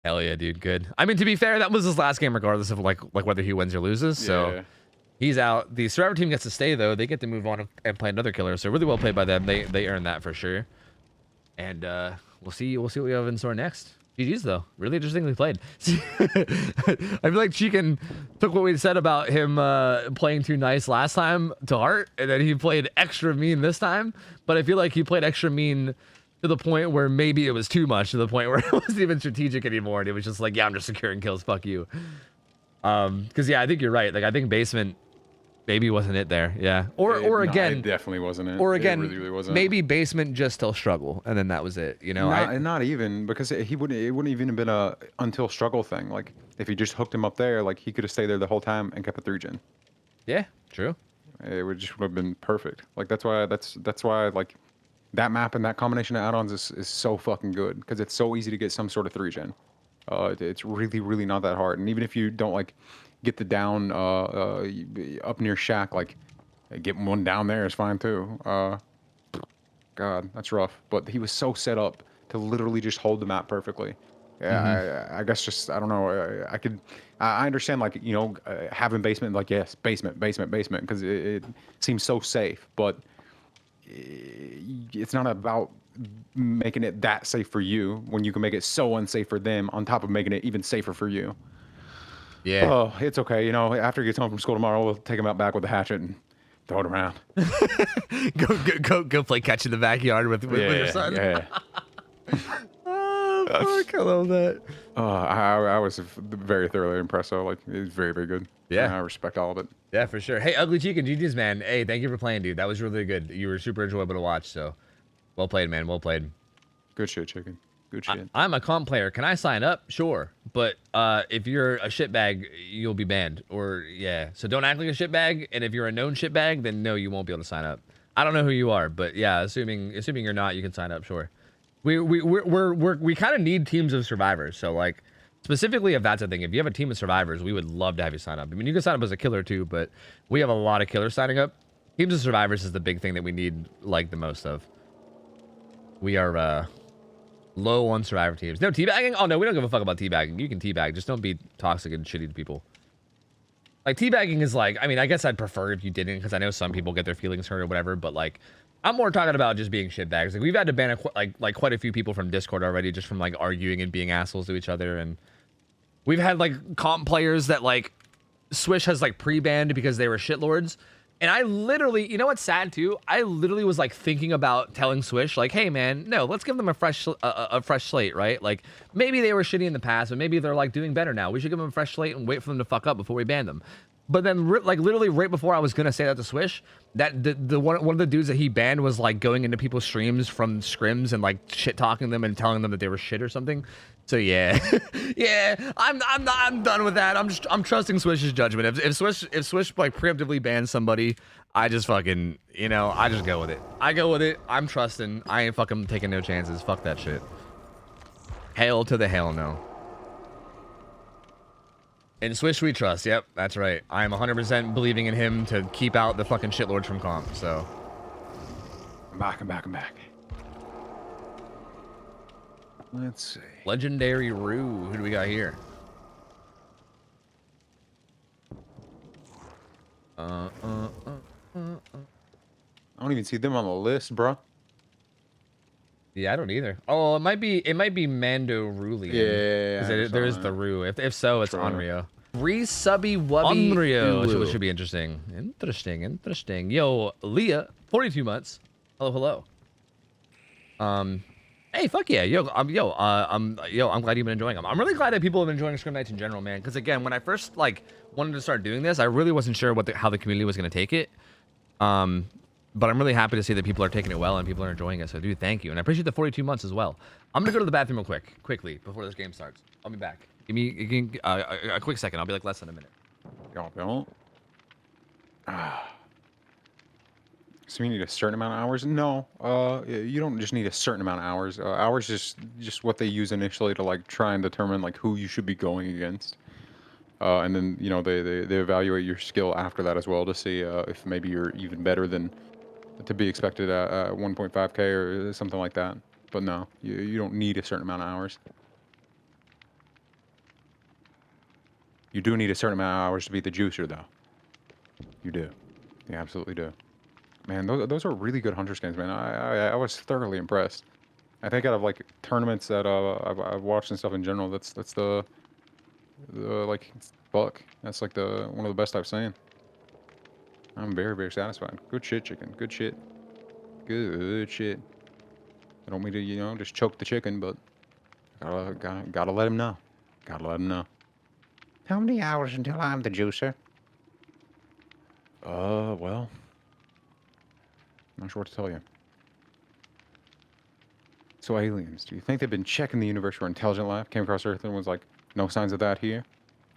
Hell yeah, dude. Good. I mean, to be fair, that was his last game, regardless of like whether he wins or loses. So he's out. The survivor team gets to stay though. They get to move on and play another killer. So really well played by them. They earned that for sure. And we'll see what we have in store next. GG's though. Really interestingly played. I feel like Chicken took what we said about him playing too nice last time to heart, and then he played extra mean this time. But I feel like he played extra mean to the point where maybe it was too much, to the point where it wasn't even strategic anymore, and it was just like, yeah, I'm just securing kills, fuck you. Because yeah, I think you're right. Like I think basement maybe wasn't it there. Yeah. Or again, it definitely wasn't it. Or again, it really wasn't. Maybe basement just still struggle, and then that was it. You know, not even, because it wouldn't even have been a until struggle thing. Like if he just hooked him up there, like he could have stayed there the whole time and kept a 3-gen. Yeah, true. It would have been perfect. Like that's why like that map and that combination of add-ons is so fucking good, because it's so easy to get some sort of 3-gen. It's really, really not that hard. And even if you don't like get the down up near Shack, like getting one down there is fine too. God, that's rough. But he was so set up to literally just hold the map perfectly. Yeah, I guess just, I don't know. I understand, like, you know, having basement, like, yes, basement, because it seems so safe. But it's not about making it that safe for you when you can make it so unsafe for them, on top of making it even safer for you. Yeah. Oh, it's okay. You know, after he gets home from school tomorrow, we'll take him out back with the hatchet and throw it around. go play catch in the backyard with your son. Yeah. Oh, fuck, I love that. I was very thoroughly impressed. So, like, it was very, very good. Yeah. I respect all of it. Yeah, for sure. Hey, Ugly Chicken, GG's, man. Hey, thank you for playing, dude. That was really good. You were super enjoyable to watch, so well played, man. Well played. Good shit, Chicken. Good shit. I'm a comp player. Can I sign up? Sure. But if you're a shitbag, you'll be banned. Or, yeah. So don't act like a shitbag. And if you're a known shitbag, then no, you won't be able to sign up. I don't know who you are, but yeah, assuming you're not, you can sign up, sure. We kind of need teams of survivors. So, like, specifically if that's a thing, if you have a team of survivors, we would love to have you sign up. I mean, you can sign up as a killer too, but we have a lot of killers signing up. Teams of survivors is the big thing that we need, like, the most of. We are low on survivor teams. No teabagging? Oh no, we don't give a fuck about teabagging. You can teabag, just don't be toxic and shitty to people. Like, teabagging is like, I mean, I guess I'd prefer if you didn't, because I know some people get their feelings hurt or whatever, but like, I'm more talking about just being shitbags. Like, we've had to ban like quite a few people from Discord already, just from like arguing and being assholes to each other. And we've had like comp players that like Swish has like pre-banned because they were shitlords. And I literally, you know what's sad too? I literally was like thinking about telling Swish, like, hey man, no, let's give them a fresh slate, right? Like, maybe they were shitty in the past, but maybe they're like doing better now. We should give them a fresh slate and wait for them to fuck up before we ban them. But then, like, literally right before I was gonna say that to Swish, that the one of the dudes that he banned was like going into people's streams from SCRIMS and like shit talking them and telling them that they were shit or something. So yeah, yeah, I'm done with that. I'm trusting Swish's judgment. If Swish like preemptively bans somebody, I just fucking, you know, I just go with it. I go with it. I'm trusting. I ain't fucking taking no chances. Fuck that shit. Hail to the hell no. In Swish we trust. Yep, that's right. I am 100% believing in him to keep out the fucking shitlords from comp. So. I'm back. Let's see. Legendary Rue. Who do we got here? I don't even see them on the list, bro. Yeah, I don't either. Oh, it might be Mando Rulian. Yeah. There is the Rue. If so, it's Onryo. Resubby wubby. Onryo, which should be interesting. Interesting. Yo, Leah, 42 months. Hello. Hey, fuck yeah, I'm glad you've been enjoying them. I'm really glad that people have been enjoying Scrim Nights in general, man. Because again, when I first like wanted to start doing this, I really wasn't sure how the community was gonna take it. But I'm really happy to see that people are taking it well and people are enjoying it. So, dude, thank you, and I appreciate the 42 months as well. I'm gonna go to the bathroom real quickly before this game starts. I'll be back. Give me a quick second. I'll be like less than a minute. Don't. So you need a certain amount of hours? No, you don't just need a certain amount of hours. Hours just what they use initially to like try and determine like who you should be going against. And then you know they evaluate your skill after that as well to see if maybe you're even better than to be expected at 1.5K or something like that. But no, you don't need a certain amount of hours. You do need a certain amount of hours to be the juicer, though. You do. You absolutely do. Man, those are really good Hunters games, man. I was thoroughly impressed. I think out of like tournaments that I've watched and stuff in general, that's the like fuck. That's like one of the best I've seen. I'm very, very satisfied. Good shit, chicken. Good shit. Good shit. I don't mean to, you know, just choke the chicken, but gotta let him know. Gotta let him know. How many hours until I'm the juicer? Well, not sure what to tell you. So aliens, do you think they've been checking the universe for intelligent life? Came across Earth and was like, no signs of that here?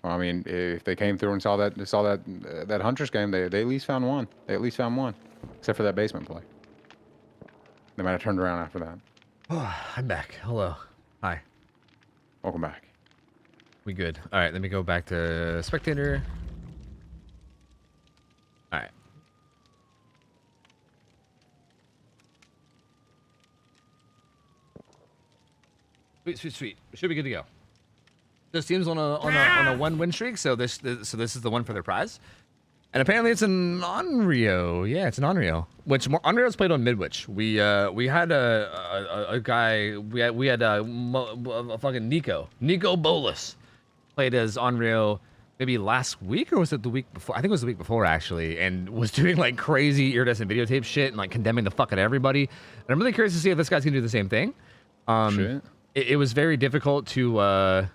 Well, I mean, if they came through and saw that Hunters game, they at least found one. They at least found one, except for that basement play. They might have turned around after that. Oh, I'm back. Hello. Hi. Welcome back. We good. All right, let me go back to spectator. All right. Sweet, sweet, sweet. Should be good to go. This team's on a 1-win streak, so this is the one for their prize. And apparently it's an Onryo. Yeah, it's an Onryo. Which Onryo's played on Midwich. We had a guy. We had a fucking Nico Bolus played as Onryo maybe last week, or was it the week before? I think it was the week before actually, and was doing like crazy iridescent videotape shit and like condemning the fuck out of everybody. And I'm really curious to see if this guy's gonna do the same thing. It was very difficult to.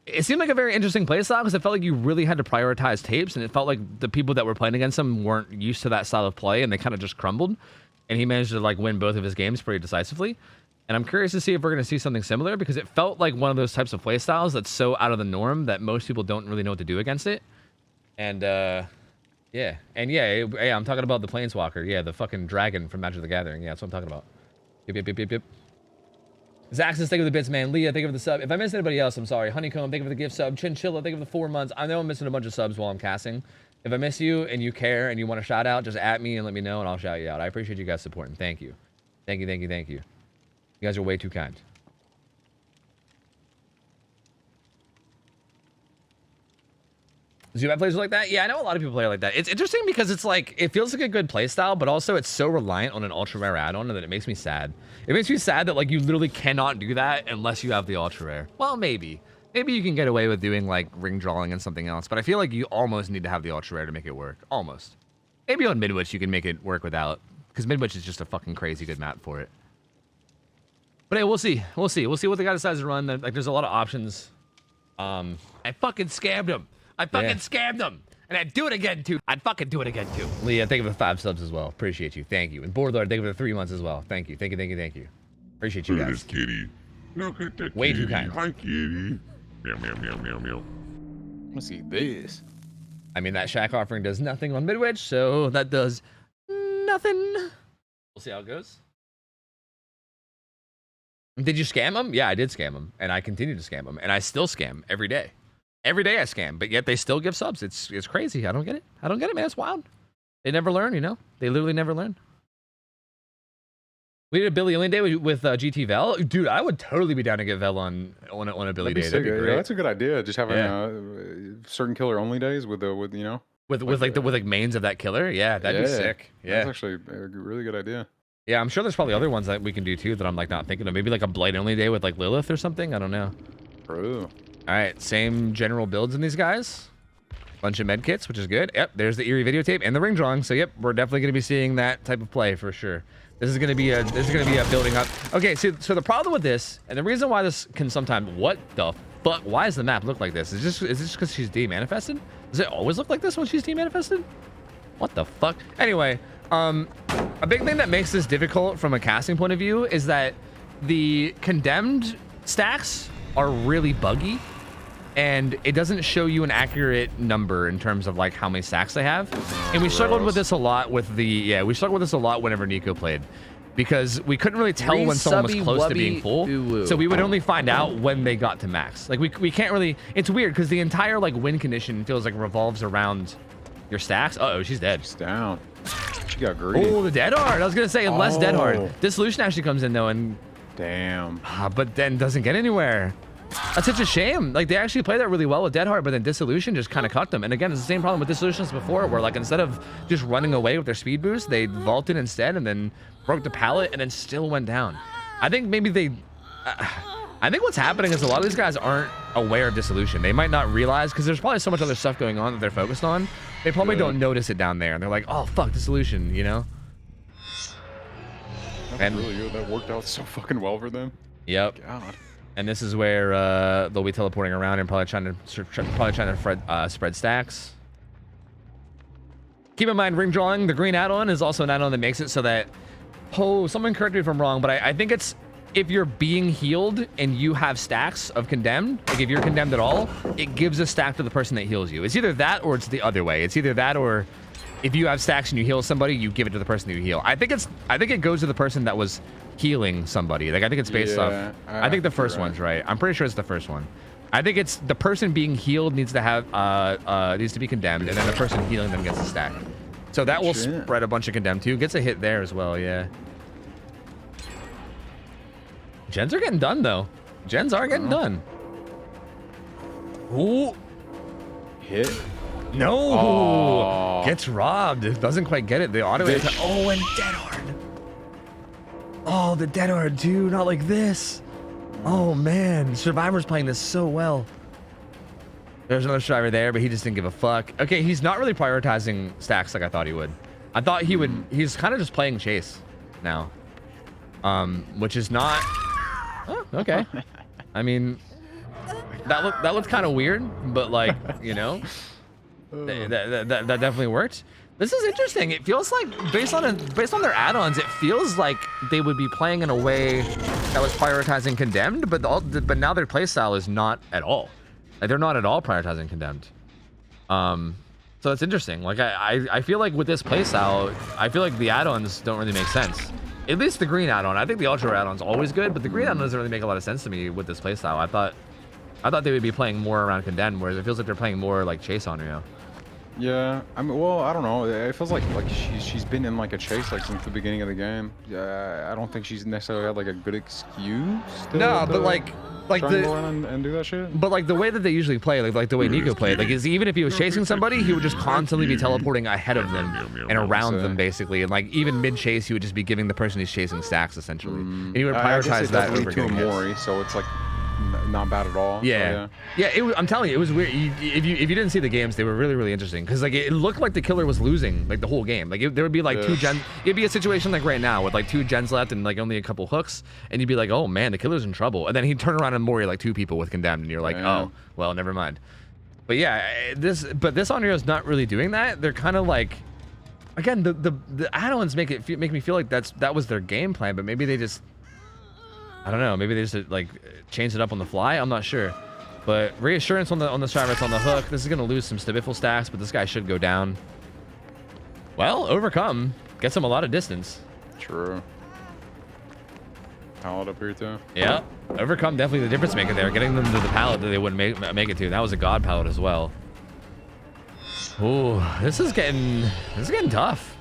It seemed like a very interesting playstyle because it felt like you really had to prioritize tapes, and it felt like the people that were playing against him weren't used to that style of play, and they kind of just crumbled. And he managed to like win both of his games pretty decisively. And I'm curious to see if we're going to see something similar, because it felt like one of those types of playstyles that's so out of the norm that most people don't really know what to do against it. And yeah, I'm talking about the Planeswalker. Yeah, the fucking dragon from Magic the Gathering. Yeah, that's what I'm talking about. Yep. Zaxxon, thank you for the bits, man. Leah, thank you for the sub. If I missed anybody else, I'm sorry. Honeycomb, thank you for the gift sub. Chinchilla, thank you for the 4 months. I know I'm missing a bunch of subs while I'm casting. If I miss you and you care and you want a shout out, just at me and let me know and I'll shout you out. I appreciate you guys supporting. Thank you. Thank you. You guys are way too kind. Zubat plays like that? Yeah, I know a lot of people play like that. It's interesting because it's like, it feels like a good play style, but also it's so reliant on an ultra rare add-on that it makes me sad. It makes me sad that like you literally cannot do that unless you have the ultra rare. Well, maybe. Maybe you can get away with doing like ring drawing and something else, but I feel like you almost need to have the ultra rare to make it work. Almost. Maybe on Midwich you can make it work without, because Midwich is just a fucking crazy good map for it. But hey, we'll see. We'll see what the guy decides to run. Like, there's a lot of options. I fucking scammed him. Scammed him. And I'd do it again, too. I'd do it again, too. Leah, thank you for the 5 subs as well. Appreciate you. Thank you. And Boardlord, thank you for the 3 months as well. Thank you. Appreciate you guys. Kitty. Look at that Way kitty. too kind. Hi, kitty. Meow. Let's see this. I mean, that shack offering does nothing on Midwich, so that does nothing. We'll see how it goes. Did you scam them? Yeah, I did scam them, and I continue to scam them, and I still scam every day. Every day I scam, but yet they still give subs. It's crazy. I don't get it, man. It's wild. They never learn, you know? They literally never learn. We did a Billy Alien day with GT Vel. Dude, I would totally be down to get Vel on a Billy day. That'd be great. Yeah, that's a good idea. Just having certain killer only days with you know, with mains of that killer. Yeah, that'd be sick. Yeah, that's actually a really good idea. Yeah, I'm sure there's probably other ones that we can do too that I'm like not thinking of. Maybe like a blight only day with like Lilith or something. I don't know. True. All right, same general builds in these guys. Bunch of med kits, which is good. Yep, there's the eerie videotape and the ring drawing. So yep, we're definitely going to be seeing that type of play for sure. This is going to be a building up. Okay, so the problem with this, and the reason why this can sometimes, what the fuck? Why does the map look like this? Is this just because she's demanifested? Does it always look like this when she's demanifested? What the fuck? Anyway, a big thing that makes this difficult from a casting point of view is that the condemned stacks are really buggy, and it doesn't show you an accurate number in terms of like how many stacks they have. And we struggled with this a lot with whenever Nico played. because we couldn't really tell when someone was close to being full. So we would only find out when they got to max. Like we can't really, it's weird because the entire like win condition feels like revolves around your stacks. Uh-oh, she's dead. She's down. She got greedy. Oh, the dead hard. I was gonna say less dead hard. Dissolution actually comes in though, and damn. But then doesn't get anywhere. That's such a shame. Like they actually play that really well with dead hard, but then Dissolution just kind of cut them. And again, it's the same problem with Dissolution as before, where like instead of just running away with their speed boost, they vaulted instead and then broke the pallet and then still went down. I think maybe they. I think what's happening is a lot of these guys aren't aware of Dissolution. They might not realize, because there's probably so much other stuff going on that they're focused on. They probably don't notice it down there. And they're like, oh, fuck, Dissolution, you know? That's really good. That worked out so fucking well for them. Yep. God. And this is where they'll be teleporting around and probably trying to spread stacks. Keep in mind, ring drawing, the green add-on is also an add-on that makes it so that... Oh, someone correct me if I'm wrong, but I think it's... If you're being healed and you have stacks of condemned, like if you're condemned at all, it gives a stack to the person that heals you. It's either that or it's the other way. It's either that or if you have stacks and you heal somebody, you give it to the person you heal. I think it goes to the person that was healing somebody. Like I think it's based off. I think the first one's right. I'm pretty sure it's the first one. I think it's the person being healed needs to have needs to be condemned, and then the person healing them gets a stack. So that will spread a bunch of condemned too. Gets a hit there as well. Yeah. Gens are getting done though. Gens are getting done. Ooh. Hit. No. Oh. Gets robbed. It doesn't quite get it. The auto attack. Oh, and dead hard. Oh, the dead hard too. Not like this. Oh man, Survivor's playing this so well. There's another Survivor there, but he just didn't give a fuck. Okay, he's not really prioritizing stacks like I thought he would. I thought he would. He's kind of just playing chase now, which is not. Oh, okay. I mean, that looks kind of weird, but like, you know, that definitely worked. This is interesting. It feels like based on their add-ons, it feels like they would be playing in a way that was prioritizing condemned, but now their playstyle is not at all. Like they're not at all prioritizing condemned. So it's interesting. Like I feel like with this playstyle, I feel like the add-ons don't really make sense. At least the green add-on. I think the ultra add-on's always good, but the green add-on doesn't really make a lot of sense to me with this playstyle. I thought they would be playing more around condemned, whereas it feels like they're playing more like chase on Rio. Yeah, I mean, well, I don't know. It feels like she's been in like a chase like since the beginning of the game. Yeah, I don't think she's necessarily had like a good excuse. No, but like go around and do that shit. But like the way that they usually play, like the way Nico played, like is even if he was chasing somebody, he would just constantly be teleporting ahead of them and around them basically, and like even mid chase, he would just be giving the person he's chasing stacks essentially, and he would prioritize that over getting Mori, so it's like not bad at all. Yeah, so, yeah. I'm telling you, it was weird. If you didn't see the games, they were really interesting because like it looked like the killer was losing like the whole game. Like there would be like two gens. It'd be a situation like right now with like 2 gens left and like only a couple hooks, and you'd be like, oh man, the killer's in trouble. And then he'd turn around and Mori like 2 people with condemned, and you're like, oh well, never mind. But yeah, this Onryo is not really doing that. They're kind of like, again, the add-ons make me feel like that was their game plan, but maybe they just. I don't know. Maybe they just like changed it up on the fly. I'm not sure. But reassurance on the Cyrus on the hook. This is gonna lose some Stabiful stacks, but this guy should go down. Well, overcome gets him a lot of distance. True. Pallet up here too. Yeah, overcome definitely the difference maker there. Getting them to the pallet that they wouldn't make it to. That was a god pallet as well. Ooh, this is getting tough.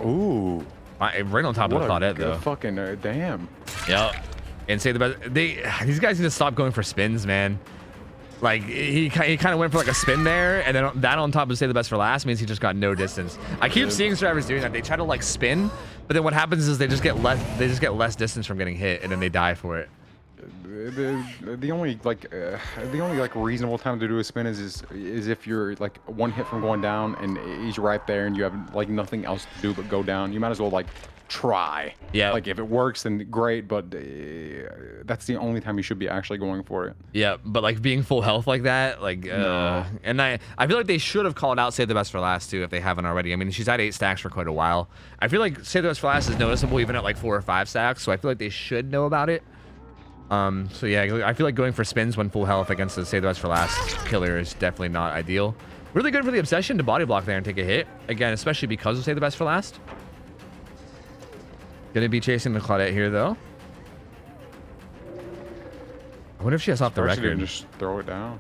Ooh. Right on top of Claudette though. Fucking damn. Yep. And say the best. These guys need to stop going for spins, man. Like he kind of went for like a spin there, and then that on top of say the best for last means he just got no distance. I keep seeing survivors doing that. They try to like spin, but then what happens is they just get less distance from getting hit, and then they die for it. The only reasonable time to do a spin is if you're like 1 hit from going down and he's right there and you have like nothing else to do but go down. You might as well like try. Yeah. Like if it works, then great, but that's the only time you should be actually going for it. Yeah, but like being full health like that, like no. And I feel like they should have called out Save the Best for Last too if they haven't already. I mean, she's had 8 stacks for quite a while. I feel like Save the Best for Last is noticeable even at like 4 or 5 stacks, so I feel like they should know about it. So yeah, I feel like going for spins when full health against the Save the Best for Last killer is definitely not ideal. Really good for the Obsession to body block there and take a hit. Again, especially because of Save the Best for Last. Gonna be chasing the Claudette here though. I wonder if she has off the record. Just throw it down.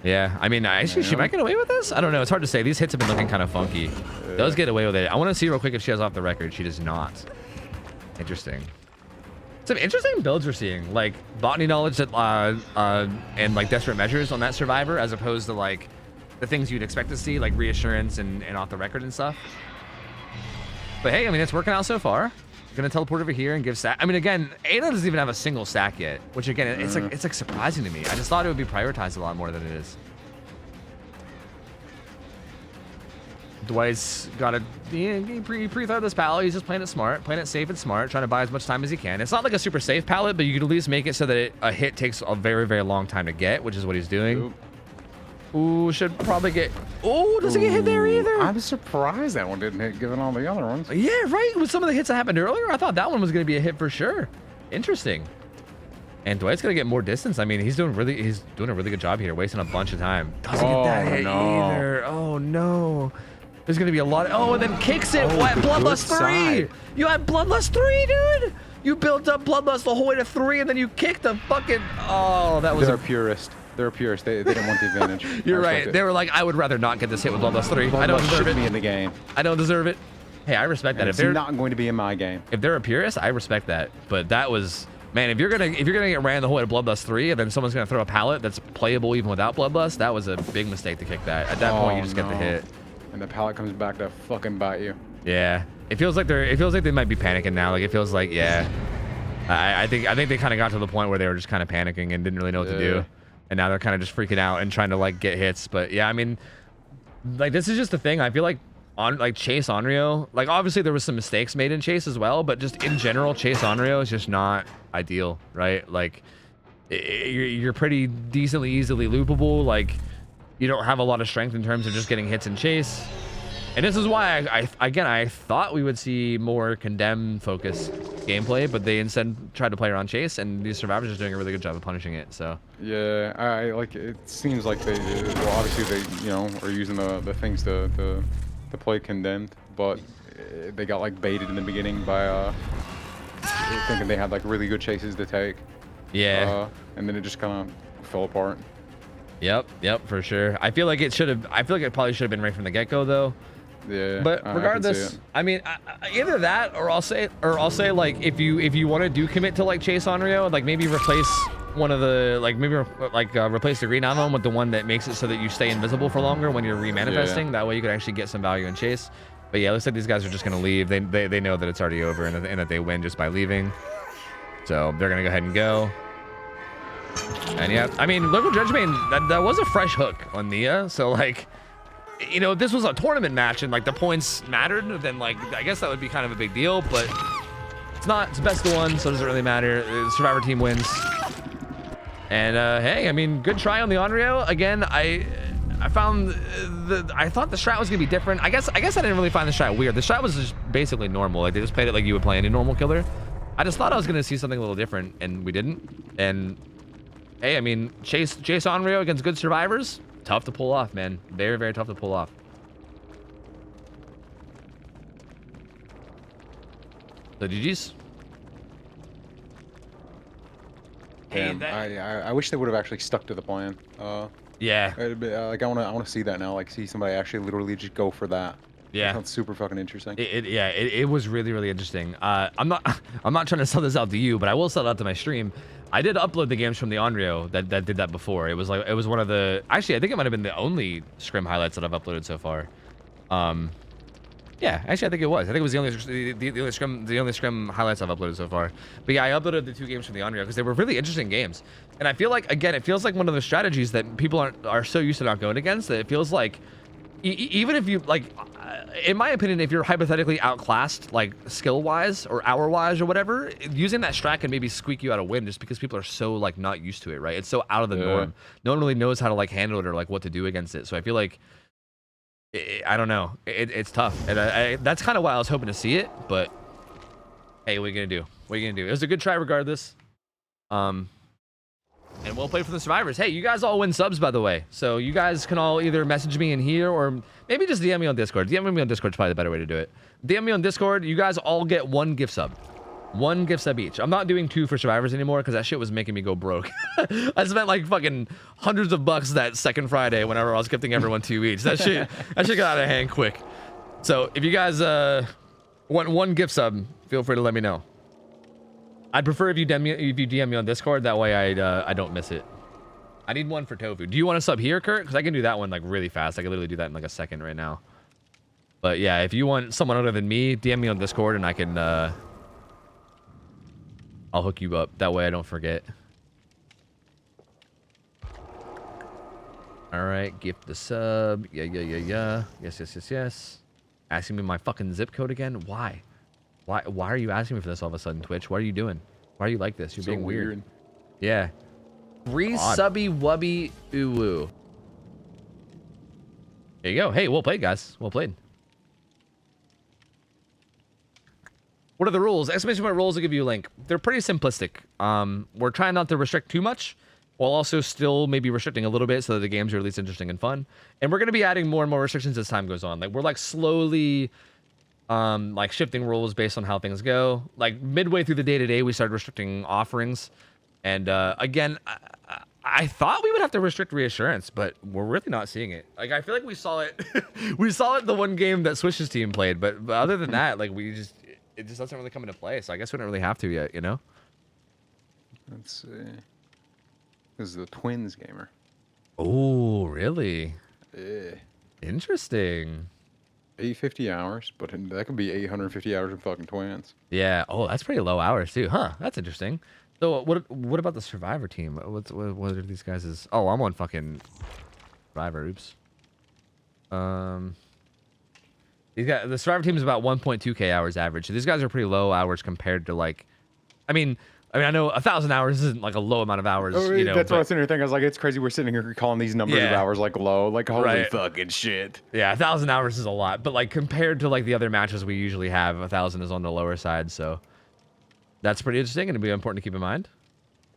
Yeah, I mean, actually, she might get away with this. I don't know. It's hard to say. These hits have been looking kind of funky. Yeah. Does get away with it. I want to see real quick if she has off the record. She does not. Interesting. Some interesting builds we're seeing, like botany knowledge that, and like desperate measures on that survivor, as opposed to like the things you'd expect to see, like reassurance and off the record and stuff. But hey, I mean, it's working out so far. Gonna teleport over here and give stack. I mean, again, Ada doesn't even have a single stack yet, which again, it's like surprising to me. I just thought it would be prioritized a lot more than it is. Dwight's got to pre-throw this pallet. He's just playing it smart, playing it safe and smart, trying to buy as much time as he can. It's not like a super safe pallet, but you could at least make it so that a hit takes a very, very long time to get, which is what he's doing. Oop. Ooh, should probably get... Oh, doesn't get hit there either. I'm surprised that one didn't hit, given all the other ones. Yeah, right. With some of the hits that happened earlier, I thought that one was going to be a hit for sure. Interesting. And Dwight's going to get more distance. I mean, he's doing a really good job here, wasting a bunch of time. Doesn't get that hit either. Oh, no. There's going to be a lot of... Oh, and then kicks it. What? Bloodlust 3. You had Bloodlust 3, dude. You built up Bloodlust the whole way to 3, and then you kicked the fucking... Oh, that was... They're a purist. They're a purist. They didn't want the advantage. You're right. They were like, I would rather not get this hit with Bloodlust 3. I don't deserve it. Be in the game. I don't deserve it. Hey, I respect that. If they're not going to be in my game. If they're a purist, I respect that. But that was... Man, if you're gonna get ran the whole way to Bloodlust 3, and then someone's gonna throw a pallet that's playable even without Bloodlust, that was a big mistake to kick that. At that point, you just get the hit. And the pallet comes back to fucking bite you. Yeah, it feels like they might be panicking now. Like it feels like, yeah, I think they kind of got to the point where they were just kind of panicking and didn't really know what to do, and now they're kind of just freaking out and trying to like get hits. But yeah, I mean, like this is just the thing. I feel like on like Chase Onryo, like obviously there was some mistakes made in Chase as well, but just in general, Chase Onryo is just not ideal, right? Like you're pretty decently easily loopable. Like you don't have a lot of strength in terms of just getting hits and chase. And this is why I thought we would see more condemn focused gameplay, but they instead tried to play around chase, and these survivors are doing a really good job of punishing it. So yeah, I like it. Seems like they well, obviously they are using the things to play condemned, but they got like baited in the beginning by thinking they had like really good chases to take. Yeah. And then it just kind of fell apart. Yep, for sure. I feel like it probably should have been right from the get-go though. Yeah. But regardless, I mean, either that, or I'll say like if you want to do commit to like Chase Onryo, like maybe replace one of the replace the green ammo with the one that makes it so that you stay invisible for longer when you're remanifesting. That way you could actually get some value in Chase. But yeah, it looks like these guys are just gonna leave. They know that it's already over and that they win just by leaving. So they're gonna go ahead and go. And yeah, I mean, local judgment, that was a fresh hook on Nia. So like, you know, if this was a tournament match and like the points mattered, then like I guess that would be kind of a big deal. But it's not. It's best of one, so it doesn't really matter. The Survivor team wins. And hey, I mean, good try on the Onryo. Again, I found I thought the strat was gonna be different. I guess I didn't really find the strat weird. The strat was just basically normal. Like they just played it like you would play any normal killer. I just thought I was gonna see something a little different, and we didn't. And hey, I mean, Chase Onryo against good survivors, tough to pull off, man. Very, very tough to pull off. So GG's. Damn, I wish they would have actually stuck to the plan. Yeah. Like I want to see that now. Like see somebody actually literally just go for that. Yeah. That sounds super fucking interesting. It was really, really interesting. I'm not trying to sell this out to you, but I will sell it out to my stream. I did upload the games from the Onryo that did that before. It was one of the, actually I think it might have been the only scrim highlights that I've uploaded so far. Yeah, actually I think it was. I think it was the only scrim highlights I've uploaded so far. But yeah, I uploaded the 2 games from the Onryo because they were really interesting games. And I feel like, again, it feels like one of the strategies that people are so used to not going against that it feels like even if you like, in my opinion, if you're hypothetically outclassed, like skill-wise or hour-wise or whatever, using that strat can maybe squeak you out a win just because people are so like not used to it, right? It's so out of the norm. No one really knows how to like handle it or like what to do against it. So I feel like, I don't know, it's tough, and that's kind of why I was hoping to see it. But hey, what are you gonna do? What are you gonna do? It was a good try regardless. and we'll play for the survivors. Hey, you guys all win subs, by the way. So you guys can all either message me in here or maybe just DM me on Discord. DM me on Discord is probably the better way to do it. DM me on Discord. You guys all get 1 gift sub. 1 gift sub each. I'm not doing 2 for survivors anymore because that shit was making me go broke. I spent like fucking hundreds of bucks that second Friday whenever I was gifting everyone 2 each. That shit got out of hand quick. So if you guys want 1 gift sub, feel free to let me know. I'd prefer if you DM me on Discord. That way I don't miss it. I need 1 for Tofu. Do you want to sub here, Kurt? Because I can do that one like really fast. I can literally do that in like a second right now. But yeah, if you want someone other than me, DM me on Discord and I can I'll hook you up. That way I don't forget. All right, gift the sub. Yeah. Yes. Asking me my fucking zip code again? Why? Why are you asking me for this all of a sudden, Twitch? What are you doing? Why are you like this? You're so being weird. Yeah. Subby wubby uwu. There you go. Hey, well played, guys. Well played. What are the rules? Exclamation point rules will give you a link. They're pretty simplistic. We're trying not to restrict too much, while also still maybe restricting a little bit so that the games are at least interesting and fun. And we're going to be adding more and more restrictions as time goes on. Like we're like slowly like shifting rules based on how things go. Like midway through the day-to-day, we started restricting offerings. And again, I thought we would have to restrict reassurance, but we're really not seeing it. Like I feel like we saw it we saw it the one game that Swish's team played, but other than that, like it just doesn't really come into play. So I guess we don't really have to yet, you know? Let's see. This is the Twins gamer. Oh, really? Yeah. Interesting. 850 hours, but that could be 850 hours in fucking Twins. Yeah. Oh, that's pretty low hours too, huh? That's interesting. So what about the Survivor team? What are these guys'? Oh, I'm on fucking Survivor. Oops. The Survivor team is about 1.2k hours average. So these guys are pretty low hours compared to like, I mean, I know 1,000 hours isn't like a low amount of hours. Oh, you know, that's what I was sitting here thinking. I was like, it's crazy we're sitting here calling these numbers of hours like low. Like, holy fucking shit. Yeah, 1,000 hours is a lot. But like compared to like the other matches we usually have, 1,000 is on the lower side. So that's pretty interesting and it'd be important to keep in mind.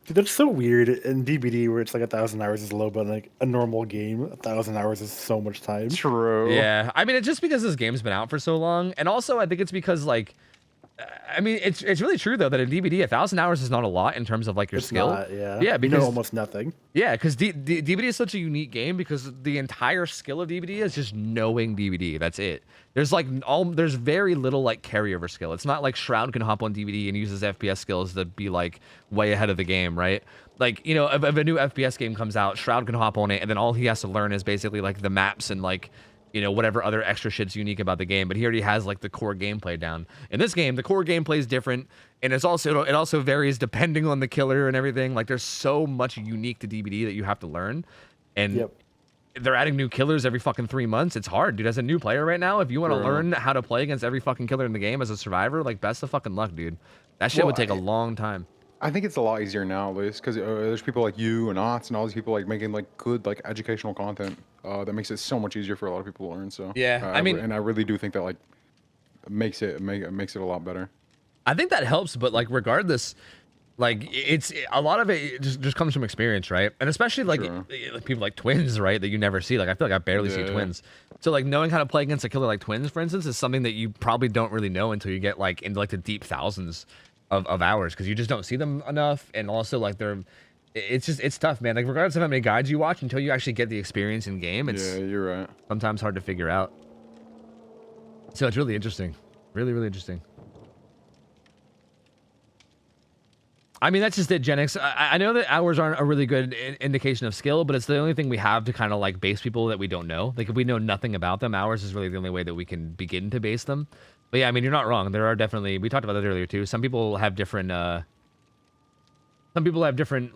Dude, that's so weird in DBD where it's like 1,000 hours is low, but like a normal game, 1,000 hours is so much time. True. Yeah, I mean, it's just because this game's been out for so long. And also I think it's because like, I mean, it's really true though that in DBD 1,000 hours is not a lot in terms of like your skill. Not, yeah. Yeah, because you know almost nothing. Yeah, because DBD is such a unique game because the entire skill of DBD is just knowing DBD. That's it. There's like there's very little like carryover skill. It's not like Shroud can hop on DBD and use his FPS skills to be like way ahead of the game, right? Like, you know, if a new FPS game comes out, Shroud can hop on it, and then all he has to learn is basically like the maps and like, you know, whatever other extra shit's unique about the game, but he already has like the core gameplay down. In this game, the core gameplay is different, and it also varies depending on the killer and everything. Like there's so much unique to DBD that you have to learn, and they're adding new killers every fucking 3 months. It's hard, dude. As a new player right now, if you want to learn how to play against every fucking killer in the game as a survivor, like best of fucking luck, dude. That shit would take a long time. I think it's a lot easier now, at least, because there's people like you and Ots and all these people like making like good like educational content that makes it so much easier for a lot of people to learn. So yeah, I mean, and I really do think that like makes it a lot better. I think that helps, but like regardless, like it's a lot of it just comes from experience, right? And especially like people like Twins, right? That you never see. Like I feel like I barely see Twins. So like knowing how to play against a killer like Twins, for instance, is something that you probably don't really know until you get like into like the deep thousands of hours, because you just don't see them enough. And also like it's tough, man. Like regardless of how many guides you watch, until you actually get the experience in game, it's you're right. Sometimes hard to figure out. So it's really interesting, really interesting. I mean, that's just it, Genix. I know that hours aren't a really good indication of skill, but it's the only thing we have to kind of like base people that we don't know. Like if we know nothing about them, hours is really the only way that we can begin to base them. But yeah, I mean, you're not wrong. There are definitely, we talked about that earlier too. Some people have different,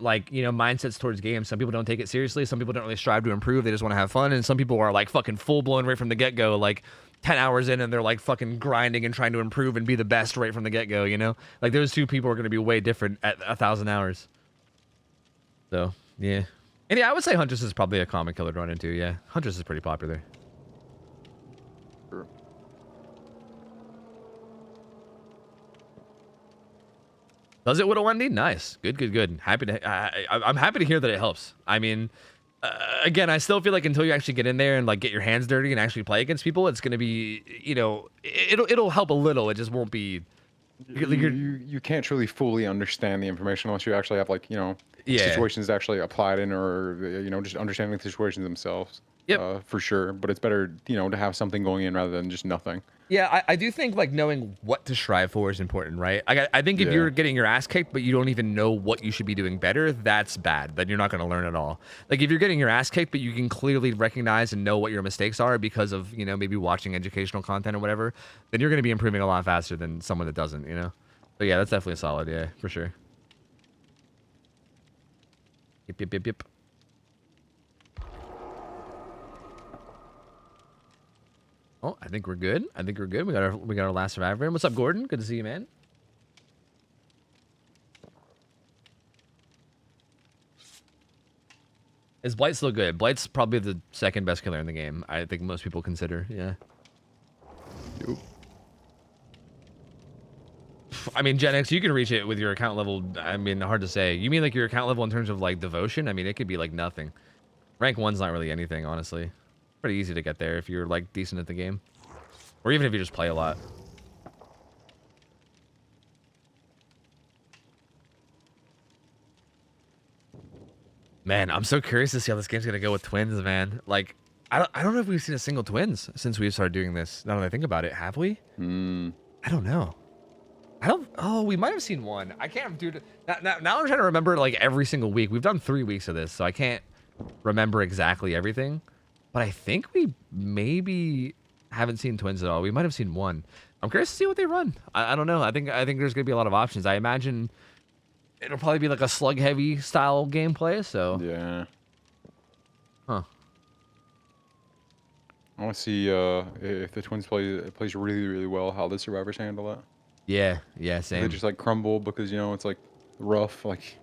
like, you know, mindsets towards games. Some people don't take it seriously. Some people don't really strive to improve. They just want to have fun. And some people are like fucking full blown right from the get go, like 10 hours in, and they're like fucking grinding and trying to improve and be the best right from the get go, you know? Like those two people are going to be way different at 1,000 hours. So, yeah. And yeah, I would say Huntress is probably a common killer to run into, yeah. Huntress is pretty popular. Sure. Does it whittle Wendy? Nice. Good, good, good. Happy to. I'm happy to hear that it helps. I mean, again, I still feel like until you actually get in there and like get your hands dirty and actually play against people, it's gonna be, you know, it'll help a little. It just won't be. You can't truly fully understand the information unless you actually have like, you know, situations actually applied in, or you know, just understanding the situations themselves. Yep. For sure. But it's better, you know, to have something going in rather than just nothing. Yeah, I do think like knowing what to strive for is important, right? I think if you're getting your ass kicked, but you don't even know what you should be doing better, that's bad. Then you're not going to learn at all. Like if you're getting your ass kicked, but you can clearly recognize and know what your mistakes are because of, you know, maybe watching educational content or whatever, then you're going to be improving a lot faster than someone that doesn't, you know? But yeah, that's definitely a solid, yeah, for sure. Yep, yep, yep, yep. Oh, I think we're good. I think we're good. We got our last survivor. What's up, Gordon? Good to see you, man. Is Blight still good? Blight's probably the second best killer in the game. I think most people consider. Yeah. Yep. I mean, Gen X, you can reach it with your account level. I mean, hard to say. You mean like your account level in terms of like devotion? I mean, it could be like nothing. Rank 1's not really anything, honestly. Pretty easy to get there if you're like decent at the game. Or even if you just play a lot. Man, I'm so curious to see how this game's gonna go with twins, man. Like, I don't know if we've seen a single twins since we started doing this. Now that I think about it, have we? I don't know. Oh, we might have seen one. I can't, dude. Now I'm trying to remember like every single week. We've done 3 weeks of this, so I can't remember exactly everything. But I think we maybe haven't seen twins at all. We might have seen one. I'm curious to see what they run. I don't know. I think there's gonna be a lot of options. I imagine it'll probably be like a slug heavy style gameplay. So yeah. Huh. I want to see if the twins plays really, really well, how the survivors handle it. Yeah, same. They just like crumble because, you know, it's like rough. Like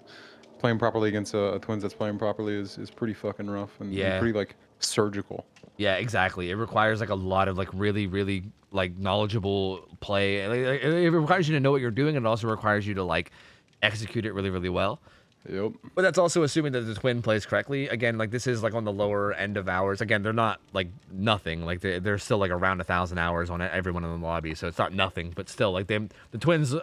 playing properly against a twins that's playing properly is pretty fucking rough and pretty like surgical. Yeah, exactly. It requires like a lot of like really, really like knowledgeable play. It requires you to know what you're doing, and it also requires you to like execute it really, really well. Yep. But that's also assuming that the twin plays correctly. Again, like this is like on the lower end of hours. Again, they're not like nothing. Like they're still like around 1,000 hours on everyone in the lobby, so it's not nothing. But still, like the twins,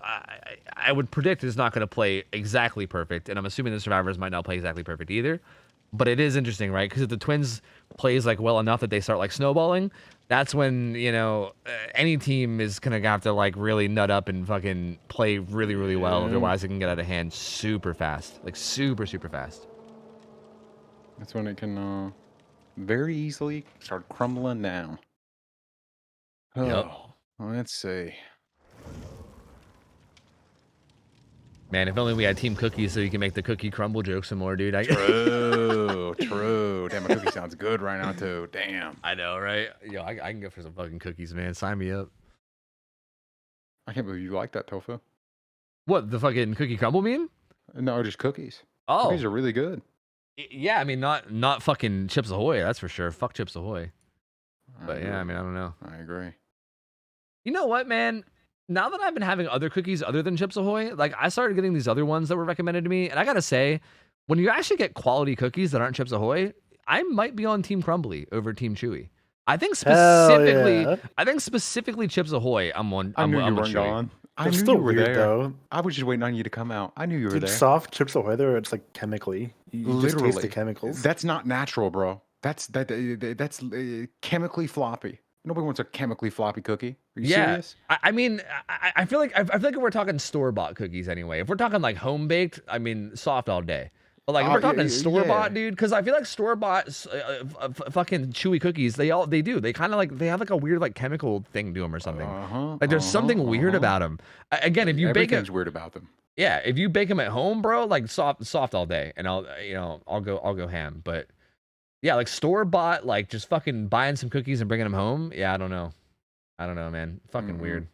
I would predict is not going to play exactly perfect, and I'm assuming the survivors might not play exactly perfect either. But it is interesting, right? Because if the twins plays like well enough that they start like snowballing, that's when, you know, any team is gonna have to like really nut up and fucking play really, really well. Otherwise, it can get out of hand super fast, like super, super fast. That's when it can very easily start crumbling down. Oh, Yep. Let's see. Man, if only we had Team Cookie so you can make the cookie crumble joke some more, dude. True. Damn, my cookie sounds good right now, too. Damn. I know, right? Yo, I can go for some fucking cookies, man. Sign me up. I can't believe you like that, Tofu. What, the fucking cookie crumble meme? No, just cookies. Oh. Cookies are really good. Yeah, I mean, not fucking Chips Ahoy, that's for sure. Fuck Chips Ahoy. But yeah, I mean, I don't know. I agree. You know what, man? Now that I've been having other cookies other than Chips Ahoy, like I started getting these other ones that were recommended to me, and I gotta say, when you actually get quality cookies that aren't Chips Ahoy, I might be on Team Crumbly over Team Chewy. I think specifically Chips Ahoy. I'm on. I knew you weren't gone. I knew you were there. Though. I was just waiting on you to come out. I knew you were there. Soft Chips Ahoy, there, it's like chemically. You just taste the chemicals. That's not natural, bro. That's chemically floppy. Nobody wants a chemically floppy cookie. Are you serious? I mean, I feel like if we're talking store-bought cookies anyway. If we're talking like home-baked, I mean, soft all day. But like if we're talking store-bought, dude, because I feel like store-bought fucking chewy cookies, they kind of like, they have like a weird like chemical thing to them or something. Like there's something weird about them. Again, if you bake it, weird about them. Yeah, if you bake them at home, bro, like soft all day, and I'll go ham. But yeah, like store-bought, like just fucking buying some cookies and bringing them home. Yeah, I don't know, man. Fucking weird.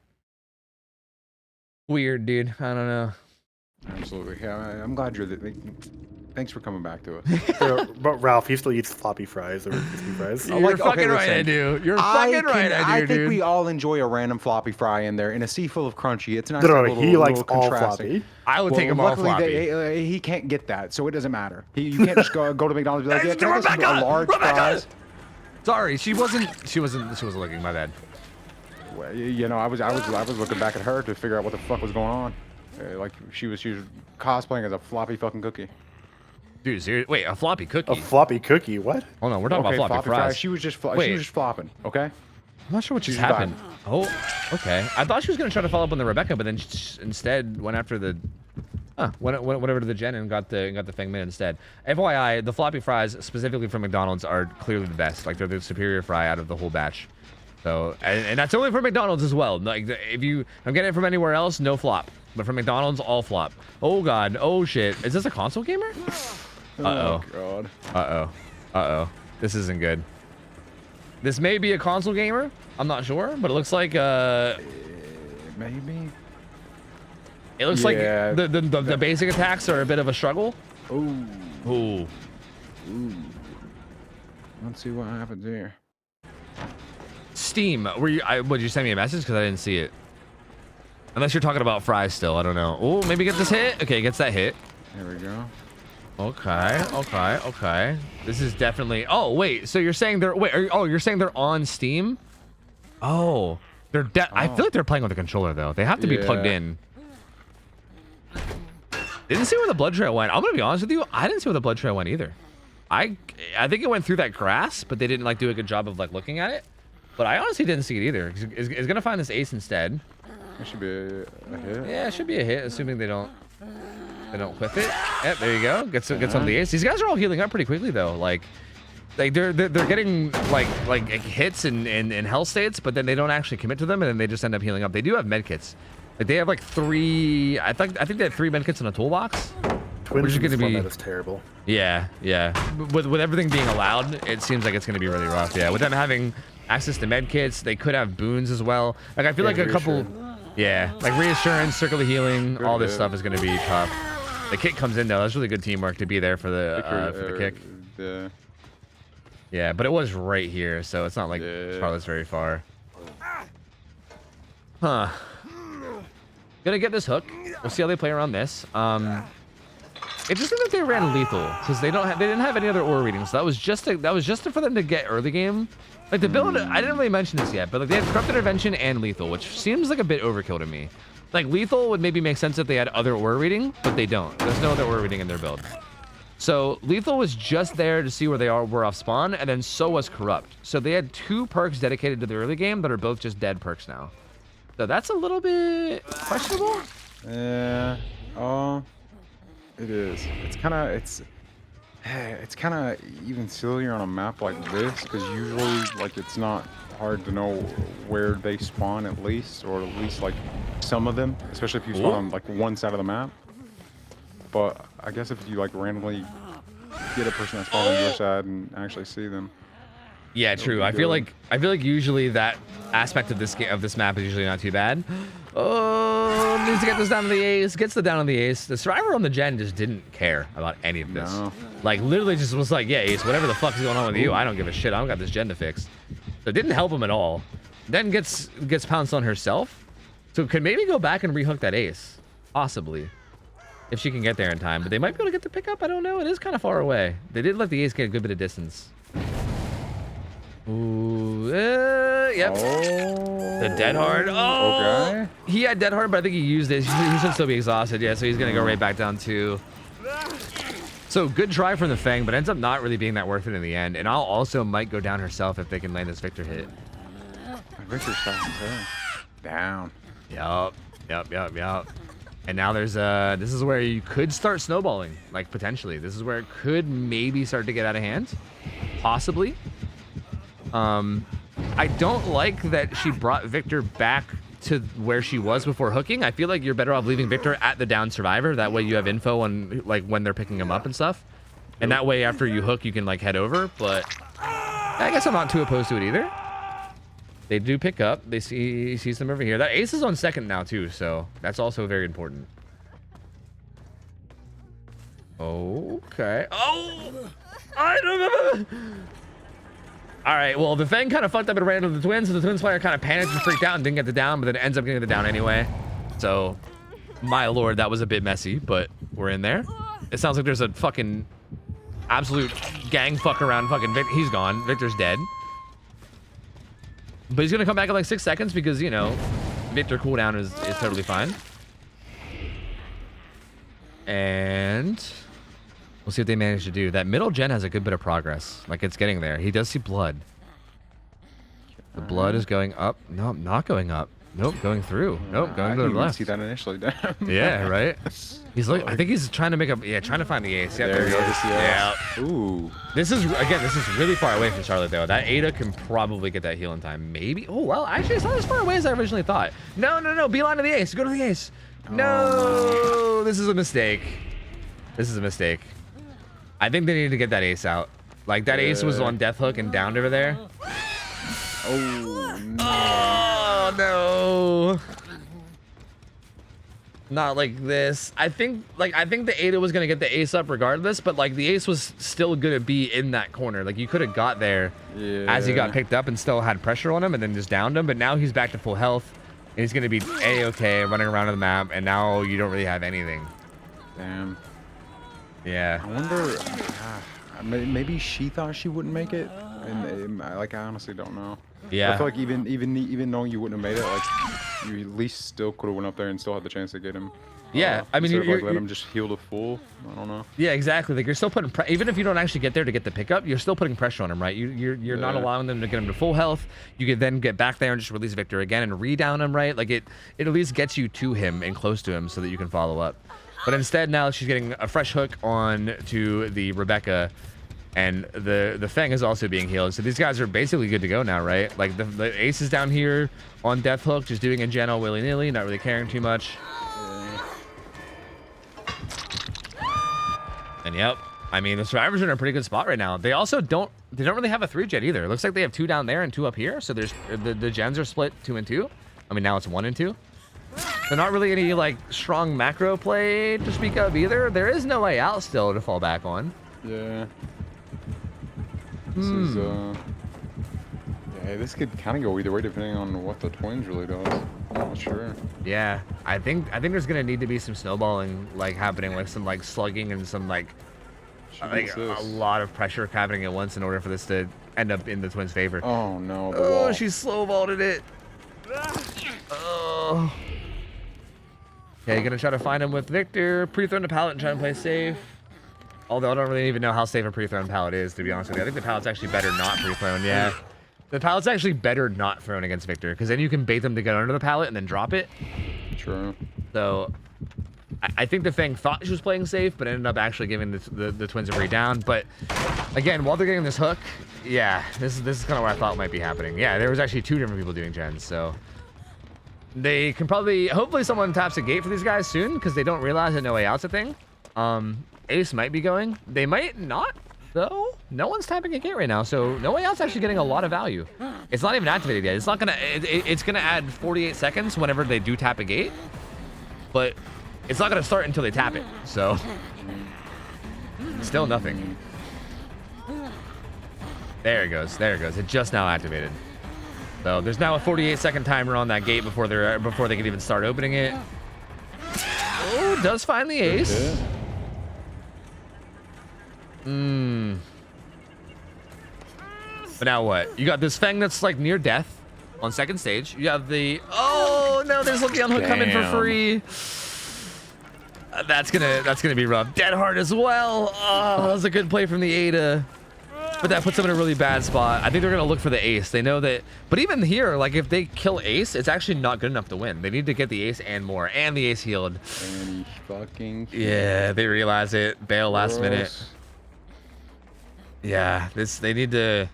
Weird, dude. I don't know. Absolutely. Yeah, I'm glad you're Thanks for coming back to us. But Ralph, he still eats floppy fries or crispy fries. You're fucking right, I do. You're fucking right, I do, I think dude. we all enjoy a random floppy fry in there. In a sea full of crunchy, it's nice. No, he likes all floppy. I would take him all floppy. He can't get that, so it doesn't matter. You can't just go to McDonald's and be like, yeah, can I get a large fries? Sorry, she wasn't looking. My bad. Well, you know, I was looking back at her to figure out what the fuck was going on. Like she was cosplaying as a floppy fucking cookie. Dude, seriously? Wait, a floppy cookie? A floppy cookie? What? Hold on, we're talking about floppy fries. She was just flopping. Okay. I'm not sure what just happened. Oh, okay. I thought she was gonna try to follow up on the Rebecca, but then she instead went after the. Went over to the Jen and got the Feng Min instead. FYI, the floppy fries specifically from McDonald's are clearly the best. Like they're the superior fry out of the whole batch. So and that's only for McDonald's as well. Like if I'm getting it from anywhere else, no flop. But from McDonald's, all flop. Oh god. Oh shit. Is this a console gamer? Uh-oh. Oh god. Uh-oh. Uh-oh. This isn't good. This may be a console gamer. I'm not sure, but it looks like maybe. It looks like the basic attacks are a bit of a struggle. Ooh. Ooh. Ooh. Let's see what happens here. Steam. Would you send me a message? Because I didn't see it. Unless you're talking about fries still. I don't know. Oh, maybe get this hit. Okay, gets that hit. There we go. Okay. This is definitely. Oh wait. So you're saying they're you're saying they're on Steam? Oh, they're. I feel like they're playing with a controller though. They have to be plugged in. Didn't see where the blood trail went. I'm gonna be honest with you. I didn't see where the blood trail went either. I think it went through that grass, but they didn't like do a good job of like looking at it. But I honestly didn't see it either. He's gonna find this ace instead. It should be a hit. Yeah, it should be a hit, assuming they don't whiff it. Yep, there you go. Gets on the ace. These guys are all healing up pretty quickly though. Like they're getting like hits and hell states, but then they don't actually commit to them, and then they just end up healing up. They do have medkits. Like they have like 3. I think they have 3 medkits in a toolbox. Twins which is gonna be. That is terrible. Yeah. With everything being allowed, it seems like it's gonna be really rough. Yeah, with them having access to medkits, they could have boons as well. Like I feel like a couple. Yeah, like reassurance, circle of healing, all this stuff is gonna be tough. The kick comes in though. That's really good teamwork to be there for the kick. Yeah, but it was right here, so it's not like Charlotte's very far. Huh. Gonna get this hook. We'll see how they play around this. It just seemed like they ran lethal because they didn't have any other aura readings. So that was just for them to get early game. Like the build, I didn't really mention this yet, but like they had corrupt intervention and lethal, which seems like a bit overkill to me. Like lethal would maybe make sense if they had other aura reading, but they don't. There's no other aura reading in their build. So lethal was just there to see where they were off spawn, and then so was corrupt. So they had 2 perks dedicated to the early game that are both just dead perks now. So that's a little bit questionable. Yeah. It is. It's kind of even sillier on a map like this because usually like it's not hard to know where they spawn at least, or at least like some of them, especially if you spawn on like one side of the map. But I guess if you like randomly get a person that spawns on your side and actually see them. Yeah, true. I feel like usually that aspect of this map is usually not too bad. Oh, needs to get this down to the ace. Gets the down on the ace. The survivor on the gen just didn't care about any of this. No. Like literally just was like, yeah, ace, whatever the fuck is going on with you, I don't give a shit. I don't got this gen to fix. So it didn't help him at all. Then gets pounced on herself. So could maybe go back and rehook that ace, possibly, if she can get there in time. But they might be able to get the pickup. I don't know. It is kind of far away. They did let the ace get a good bit of distance. Ooh, yep. Oh, the dead hard. Oh, okay. He had dead hard, but I think he used it. He should still be exhausted. Yeah, so he's gonna go right back down too. So good try from the Feng, but ends up not really being that worth it in the end. And I'll also might go down herself if they can land this Victor hit. Victor's down. Yup. And now there's this is where you could start snowballing, like potentially. This is where it could maybe start to get out of hand, possibly. I don't like that she brought Victor back to where she was before hooking. I feel like you're better off leaving Victor at the down survivor. That way you have info on like when they're picking him up and stuff. And that way after you hook, you can like head over. But I guess I'm not too opposed to it either. They do pick up. He sees them over here. That ace is on second now too, so that's also very important. Okay. Oh! I don't know. All right, well, the Fang kind of fucked up and ran into the Twins, so the Twins player kind of panicked and freaked out and didn't get the down, but then ends up getting the down anyway. So, my lord, that was a bit messy, but we're in there. It sounds like there's a fucking absolute gang fuck around. Fucking he's gone. Victor's dead. But he's gonna come back in like 6 seconds because, you know, Victor cooldown is totally fine. And we'll see what they manage to do. That middle gen has a good bit of progress. Like, it's getting there. He does see blood. The blood is going up. No, not going up. Nope, going through. Nope, going to the left. See that initially. Yeah, right. He's like, I think he's trying to make a, trying to find the ace. Yeah, there he goes. Yeah. Ooh. This is really far away from Charlotte though. That Ada can probably get that heal in time. Maybe. Oh well, actually, it's not as far away as I originally thought. No. Beeline to the ace. Go to the ace. No, this is a mistake. This is a mistake. I think they need to get that ace out. Like that ace was on death hook and downed over there. Oh no. Oh no. Not like this. I think the Ada was gonna get the ace up regardless, but like the ace was still gonna be in that corner. Like you could have got there as he got picked up and still had pressure on him and then just downed him, but now he's back to full health and he's gonna be A-okay running around the map, and now you don't really have anything. Damn. Yeah. I wonder, maybe she thought she wouldn't make it, and like I honestly don't know. Yeah. I feel like even knowing you wouldn't have made it, like you at least still could have went up there and still had the chance to get him. Yeah, I mean, you're let him just heal to full. I don't know. Yeah, exactly. Like you're still putting even if you don't actually get there to get the pickup, you're still putting pressure on him, right? You're not allowing them to get him to full health. You could then get back there and just release Victor again and re-down him, right? Like it at least gets you to him and close to him so that you can follow up. But instead now she's getting a fresh hook on to the Rebecca, and the Fang is also being healed. So these guys are basically good to go now, right? Like the ace is down here on death hook, just doing a gen all willy-nilly, not really caring too much. And yep, I mean the survivors are in a pretty good spot right now. They also don't really have a 3 gen either. It looks like they have 2 down there and 2 up here. So there's the gens are split 2 and 2. I mean now it's 1 and 2. They're not really any like strong macro play to speak of either. There is no way out still to fall back on. Yeah. This is yeah, this could kind of go either way depending on what the Twins really does. I'm not sure. Yeah, I think there's gonna need to be some snowballing like happening, like some like slugging and some like a lot of pressure happening at once in order for this to end up in the Twins' favor. Oh no! The wall. Oh, she slow vaulted it. Oh. Okay, gonna try to find him with Victor. Pre-thrown to pallet and try and play safe. Although I don't really even know how safe a pre-thrown pallet is, to be honest with you. I think the pallet's actually better not pre-thrown, yeah. The pallet's actually better not thrown against Victor, because then you can bait them to get under the pallet and then drop it. True. So, I think the Fang thought she was playing safe, but ended up actually giving the Twins a free down. But, again, while they're getting this hook, yeah, this is kind of what I thought might be happening. Yeah, there was actually 2 different people doing gens, so... They can probably... Hopefully someone taps a gate for these guys soon, because they don't realize that No Way Out's a thing. Ace might be going. They might not, though. No one's tapping a gate right now, so No Way Out's actually getting a lot of value. It's not even activated yet. It's not gonna. It's gonna add 48 seconds whenever they do tap a gate, but it's not gonna start until they tap it. So still nothing. There it goes. There it goes. It just now activated. So there's now a 48-second timer on that gate before they can even start opening it. Oh, does find the ace. But now what? You got this Fang that's like near death on second stage. You have the... Oh, no, there's the unhook coming for free. That's gonna be rough. Dead hard as well. Oh, that was a good play from the Ada. But that puts them in a really bad spot. I think they're gonna look for the ace. They know that, but even here, like if they kill ace, it's actually not good enough to win. They need to get the ace and more, and the ace healed. And he fucking... Yeah, they realize it. Bail last minute. Yeah, they need to...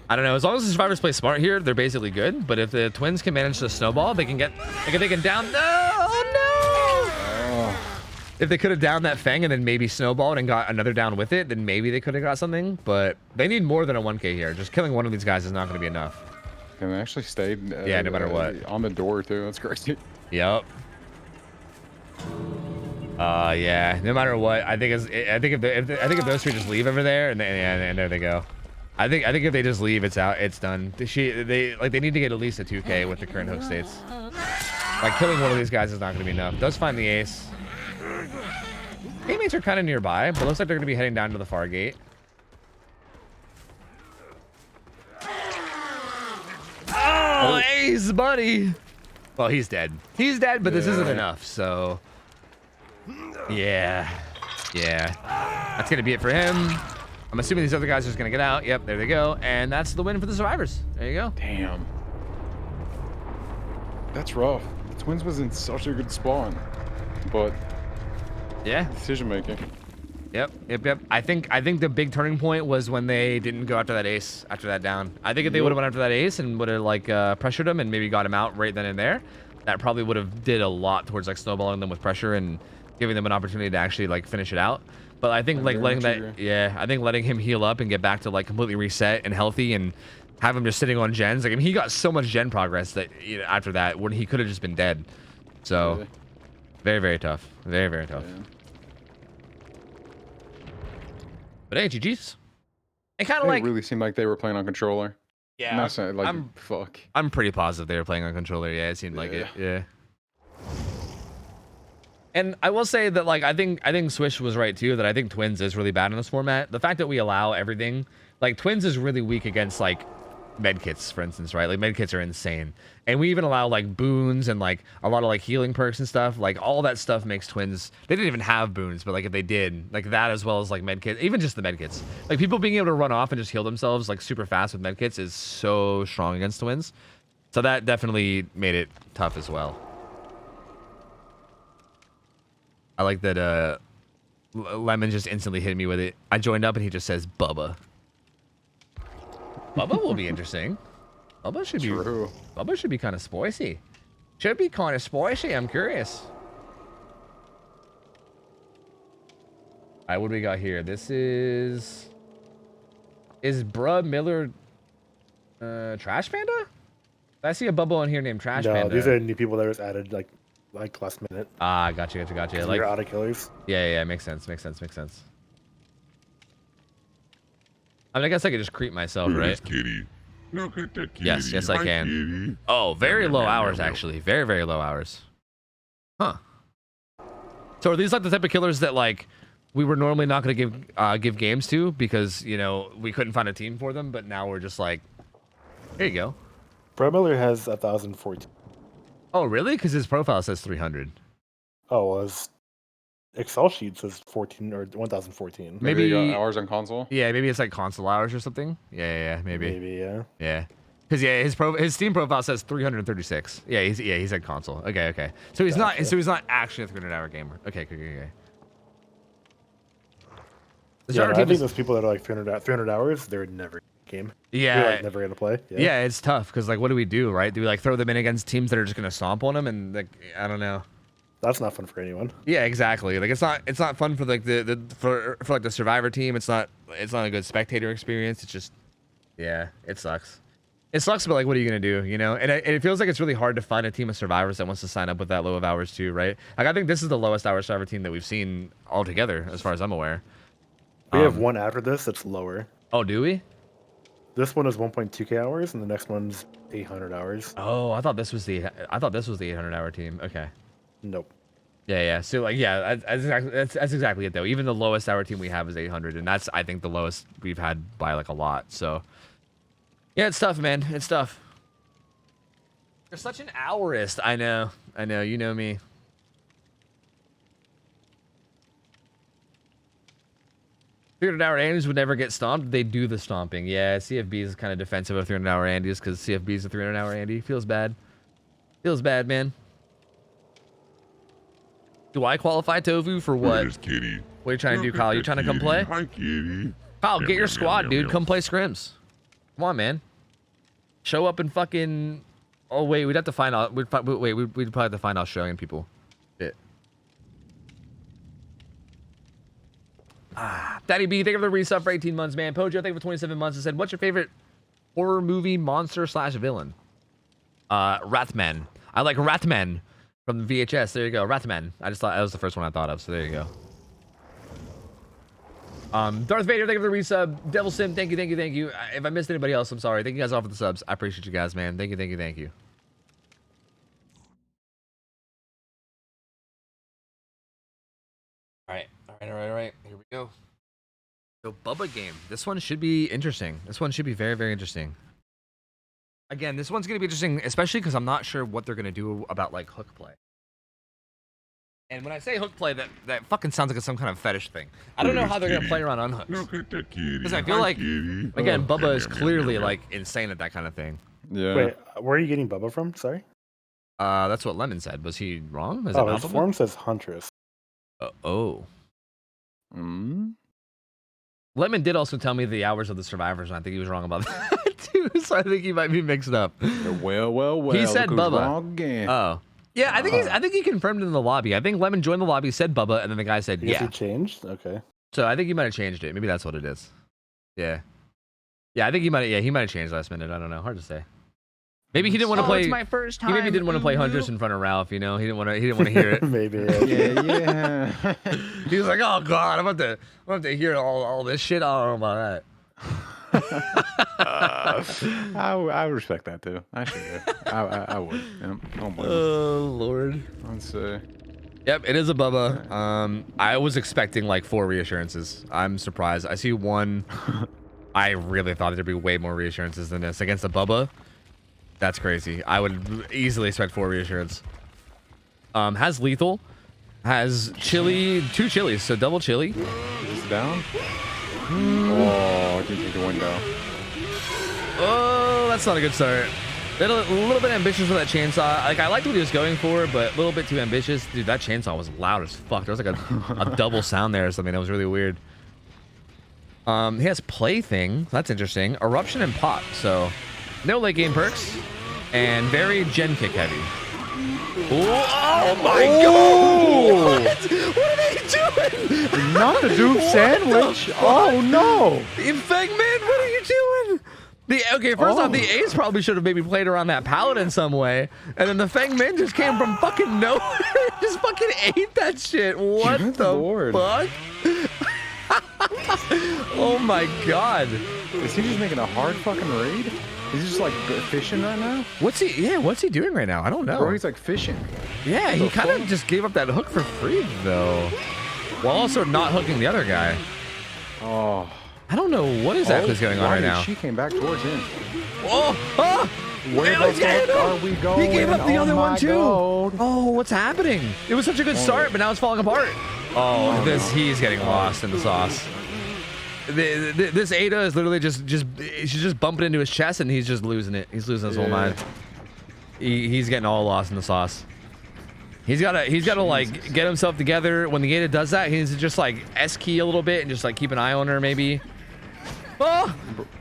I don't know. As long as the survivors play smart here, they're basically good. But if the Twins can manage to snowball, they can get... They can down... No! Oh. If they could have downed that Fang and then maybe snowballed and got another down with it, then maybe they could have got something. But they need more than a 1K here. Just killing one of these guys is not going to be enough. And they actually stayed... yeah, no matter what. On the door, too. That's crazy. Yep. Yeah. No matter what, I think if those three just leave over there and there they go. I think if they just leave, it's out. It's done. They need to get at least a 2K with the current hook states. Like killing one of these guys is not going to be enough. Does find the ace. Teammates are kind of nearby, but looks like they're going to be heading down to the far gate. Oh, ace, buddy. Well, he's dead. He's dead, but this isn't enough. So, yeah. That's going to be it for him. I'm assuming these other guys are just going to get out. Yep, there they go. And that's the win for the survivors. There you go. Damn. That's rough. The Twins was in such a good spawn. But yeah, decision making. Yep. I think the big turning point was when they didn't go after that ace after that down. I think if they would have went after that ace and would have like pressured him and maybe got him out right then and there, that probably would have did a lot towards like snowballing them with pressure and giving them an opportunity to actually like finish it out. But I think like letting him heal up and get back to like completely reset and healthy and have him just sitting on gens. Like, I mean, he got so much gen progress that after that when he could have just been dead. So very, very tough. Very, very tough. Yeah. But hey, GG's. It kind of like really seemed like they were playing on controller. Yeah, not saying, like, fuck. I'm pretty positive they were playing on controller. Yeah, it seemed like it. Yeah. And I will say that like I think Swish was right too. That I think Twins is really bad in this format. The fact that we allow everything, like Twins is really weak against like medkits, for instance, right? Like medkits are insane, and we even allow like boons and like a lot of like healing perks and stuff. Like all that stuff makes Twins. They didn't even have boons, but like if they did, like that as well as like medkits, even just the medkits, like people being able to run off and just heal themselves like super fast with medkits is so strong against Twins. So that definitely made it tough as well. I like that Lemon just instantly hit me with it. I joined up and he just says Bubba. Bubba will be interesting. Bubba should be kind of spicy. Should be kind of spicy. I'm curious. All right, what do we got here? This is Bruh Miller Trash Panda? I see a bubble on here named Trash Panda. No, these are new people that was added like last minute. Ah, gotcha. Like you're auto killers. Yeah, makes sense. I mean, I guess I could just creep myself, right? Kitty. Look at that kitty. Yes, I can. Kitty. Oh, very low hours, actually. Very, very low hours. Huh. So are these like the type of killers that like we were normally not going to give games to because, you know, we couldn't find a team for them, but now we're just like, here you go. Bro Miller has 1,014. Oh, really? Because his profile says 300. Oh, well, his Excel sheet says 14 or 1,014. Maybe you got hours on console. Yeah, maybe it's like console hours or something. Yeah, maybe. Yeah. Because his Steam profile says 336. Yeah, he's at console. Okay. So he's not actually a 300-hour gamer. Okay. I think those people that are like 300 hours, they're never game. Yeah, they're like never gonna play. Yeah, it's tough because like, what do we do, right? Do we like throw them in against teams that are just gonna stomp on them and like, I don't know. That's not fun for anyone. Yeah, exactly. Like it's not fun for like for like the survivor team. It's not a good spectator experience. It's just, yeah, it sucks. It sucks, but like, what are you gonna do? You know, and it feels like it's really hard to find a team of survivors that wants to sign up with that low of hours too, right? Like I think this is the lowest hour survivor team that we've seen altogether, as far as I'm aware. We have one after this that's lower. Oh, do we? This one is 1.2k hours, and the next one's 800 hours. Oh, I thought this was the 800-hour team. Okay. Nope. Yeah. So like, yeah, that's exactly it though. Even the lowest hour team we have is 800, and that's I think the lowest we've had by like a lot. So yeah, it's tough, man. It's tough. You're such an hourist. I know. You know me. $300-hour Andes would never get stomped. They do the stomping. Yeah, CFB is kind of defensive of 300-hour Andes because CFB is a 300-hour Andy. Feels bad. Feels bad, man. Do I qualify Tofu for what? Kitty. What are you trying to do, Kyle? You trying to come play? Hi, kitty. Kyle, get your squad, dude. Come play scrims. Come on, man. Show up and fucking... Oh, wait. We'd have to find out... We'd probably have to find Australian people. Bit. Daddy B, thank you for the resub for 18 months, man. Pojo, thank you for 27 months. I said, what's your favorite horror movie, monster / villain? Rathman. I like Rathman. From the VHS. There you go. Rathman. I just thought that was the first one I thought of. So there you go. Darth Vader, thank you for the resub. Devil Sim, thank you. If I missed anybody else, I'm sorry. Thank you guys all for the subs. I appreciate you guys, man. Thank you. All right. Here we go. So Bubba game. This one should be interesting. This one should be very, very interesting. Again, this one's gonna be interesting, especially because I'm not sure what they're gonna do about like hook play. And when I say hook play, that fucking sounds like it's some kind of fetish thing. I don't know how they're gonna play around unhooks. Look at that kitty. Because I feel like, again, Bubba is clearly like insane at that kind of thing. Yeah. Wait, where are you getting Bubba from? Sorry. That's what Lemon said. Was he wrong? Is Oh, his form says Huntress. Oh. Lemon did also tell me the hours of the survivors, and I think he was wrong about that too. So I think he might be mixed up. Well. He said Bubba. Wrong again. Oh. Yeah, I think he confirmed it in the lobby. I think Lemon joined the lobby, said Bubba, and then the guy said yeah. He changed? Okay. So I think he might have changed it. Maybe that's what it is. Yeah. Yeah, I think he might have changed last minute. I don't know. Hard to say. Maybe he didn't want to play. It's my first time. He maybe didn't want to play Huntress in front of Ralph, you know? He didn't want to hear it. Maybe. Yeah. He was like, "Oh god, I'm about to hear all this shit." I don't know about that. I respect that too. I should do. I would. Yeah. Oh Lord. Let's see. Yep, it is a Bubba. I was expecting like 4 reassurances. I'm surprised. I see 1. I really thought there'd be way more reassurances than this against a Bubba. That's crazy. I would easily expect 4 reassurance. Has lethal, has chili, 2 chilies, so double chili. Is this down? Oh, I didn't take the window. Oh, that's not a good start. A little bit ambitious with that chainsaw. Like I liked what he was going for, but a little bit too ambitious. Dude, that chainsaw was loud as fuck. There was like a double sound there or something. That was really weird. He has plaything. That's interesting. Eruption and pop. So no late game perks. And very gen kick heavy. Oh my god! What are they doing? Not the Duke sandwich. Oh no! Fangman, what are you doing? Okay, first off, the Ace probably should have maybe played around that pallet in some way, and then the Fangman just came from fucking nowhere, just fucking ate that shit. What the fuck? Oh my god! Is he just making a hard fucking raid? Is he just like fishing right now? What's he doing right now? I don't know. Bro, he's like fishing. Yeah, he kind of just gave up that hook for free though, while also not hooking the other guy. Oh. I don't know what exactly is going on right now. She came back towards him. Oh! Where the fuck are we going? He gave up the other one too. God. Oh, what's happening? It was such a good start, but now it's falling apart. Oh, he's getting lost in the sauce. This Ada is literally she's just bumping into his chest and he's just losing it. He's losing his whole mind. He's getting all lost in the sauce. He's gotta like get himself together. When the Ada does that, he needs to just like S key a little bit and just like keep an eye on her maybe. Oh!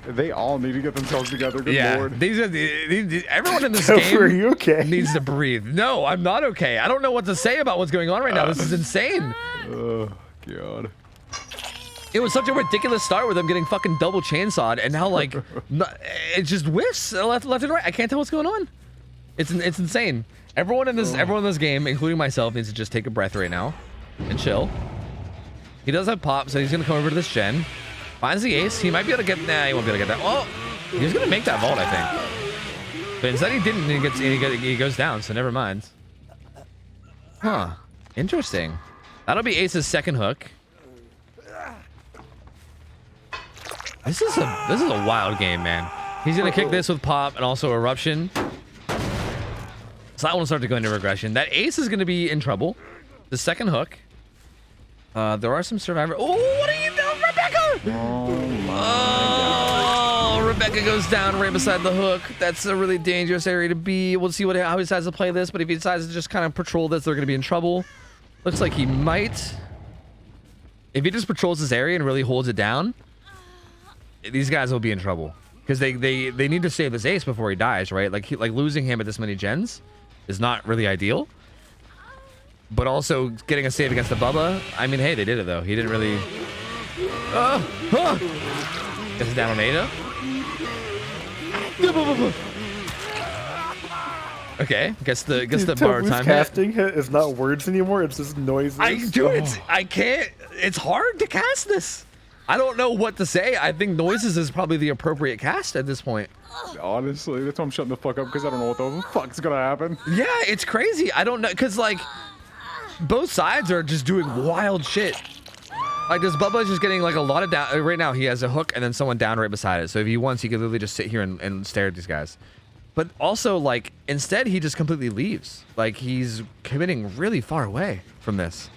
They all need to get themselves together. Good Lord. Everyone in this game are you okay? needs to breathe. No, I'm not okay. I don't know what to say about what's going on right now. This is insane. Oh God. It was such a ridiculous start with them getting fucking double chainsawed, and now like it just whiffs left and right. I can't tell what's going on. It's insane. Everyone in this game, including myself, needs to just take a breath right now and chill. He does have pop, so he's gonna come over to this gen. Finds the ace. He might be able to get. Nah, he won't be able to get that. Oh, he was gonna make that vault, I think. But instead he didn't. He goes down. So never mind. Huh. Interesting. That'll be Ace's second hook. This is a wild game, man. He's gonna kick this with pop and also eruption. So that one will start to go into regression. That ace is gonna be in trouble. The second hook. There are some survivors. Oh, what are you doing, Rebecca? Oh my God. Rebecca goes down right beside the hook. That's a really dangerous area to be. We'll see how he decides to play this, but if he decides to just kind of patrol this, they're gonna be in trouble. Looks like he might. If he just patrols this area and really holds it down, these guys will be in trouble because they need to save this ace before he dies, right? Like losing him at this many gens is not really ideal. But also getting a save against the Bubba. I mean, hey, they did it though. He didn't really. Gets it down on Ada. Okay, guess the borrowed Tofu's time casting is not words anymore. It's just noises. I can't. It's hard to cast this. I don't know what to say. I think noises is probably the appropriate cast at this point. Honestly, that's why I'm shutting the fuck up because I don't know what the fuck's gonna happen. Yeah, it's crazy. I don't know because like both sides are just doing wild shit. Like this Bubba is just getting like a lot of down. Right now he has a hook and then someone down right beside it. So if he wants, he could literally just sit here and stare at these guys. But also like instead he just completely leaves. Like he's committing really far away from this.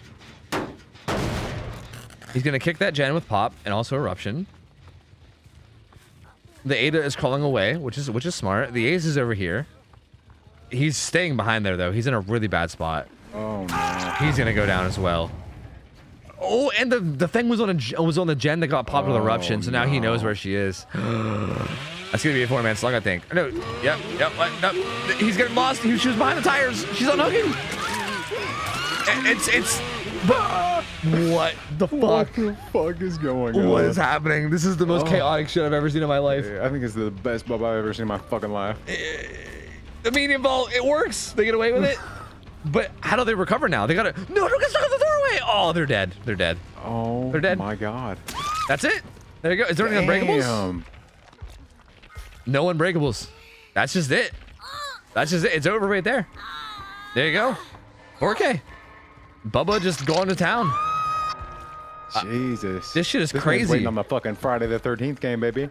He's gonna kick that gen with pop and also eruption. The Ada is crawling away, which is smart. The Ace is over here. He's staying behind there though. He's in a really bad spot. Oh no. He's gonna go down as well. Oh, and the thing was on the gen that got popped with eruption, so now he knows where she is. That's gonna be a 4-man slug, I think. No, yep. No, he's getting lost. She was behind the tires. She's unhooking. It's. What the fuck? What the fuck is going on? What is happening? This is the most chaotic shit I've ever seen in my life. I think it's the best Bubba I've ever seen in my fucking life. The medium ball, it works. They get away with it. But how do they recover now? They gotta. No, don't get stuck in the doorway. Oh, they're dead. They're dead. Oh, they're dead. My God. That's it. There you go. Is there any unbreakables? No unbreakables. That's just it. That's just it. It's over right there. There you go. 4K. Bubba just going to town. Jesus. This shit is crazy. Waiting on the fucking Friday the 13th game, baby.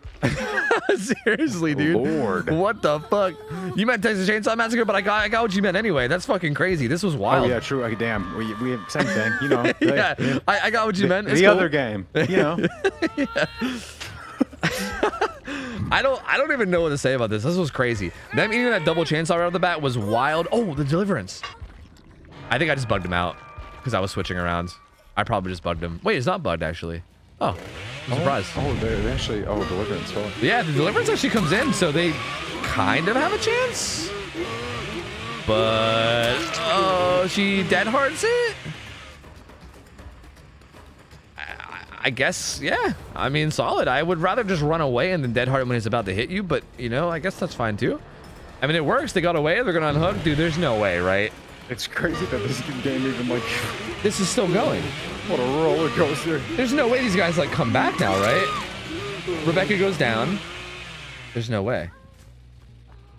Seriously, dude. Lord. What the fuck? You meant Texas Chainsaw Massacre, but I got what you meant anyway. That's fucking crazy. This was wild. Oh yeah, true. Damn. We same thing. You know. Yeah, I got what you meant. It's the cool. other game. You know. I don't even know what to say about this. This was crazy. Them eating that double chainsaw right off the bat was wild. Oh, the deliverance. I think I just bugged him out because I was switching around. I probably just bugged him. Wait, it's not bugged actually. Oh, I'm surprised. Oh, they actually. Oh, deliverance. Oh. Yeah, the deliverance actually comes in, so they kind of have a chance. But oh, she dead hearts it. I guess, yeah. I mean, solid. I would rather just run away and then dead heart when he's about to hit you, but you know, I guess that's fine too. I mean, it works. They got away. They're gonna unhook, dude. There's no way, right? It's crazy that this game even like. This is still going. What a roller coaster. There's no way these guys like come back now, right? Rebecca goes down. There's no way.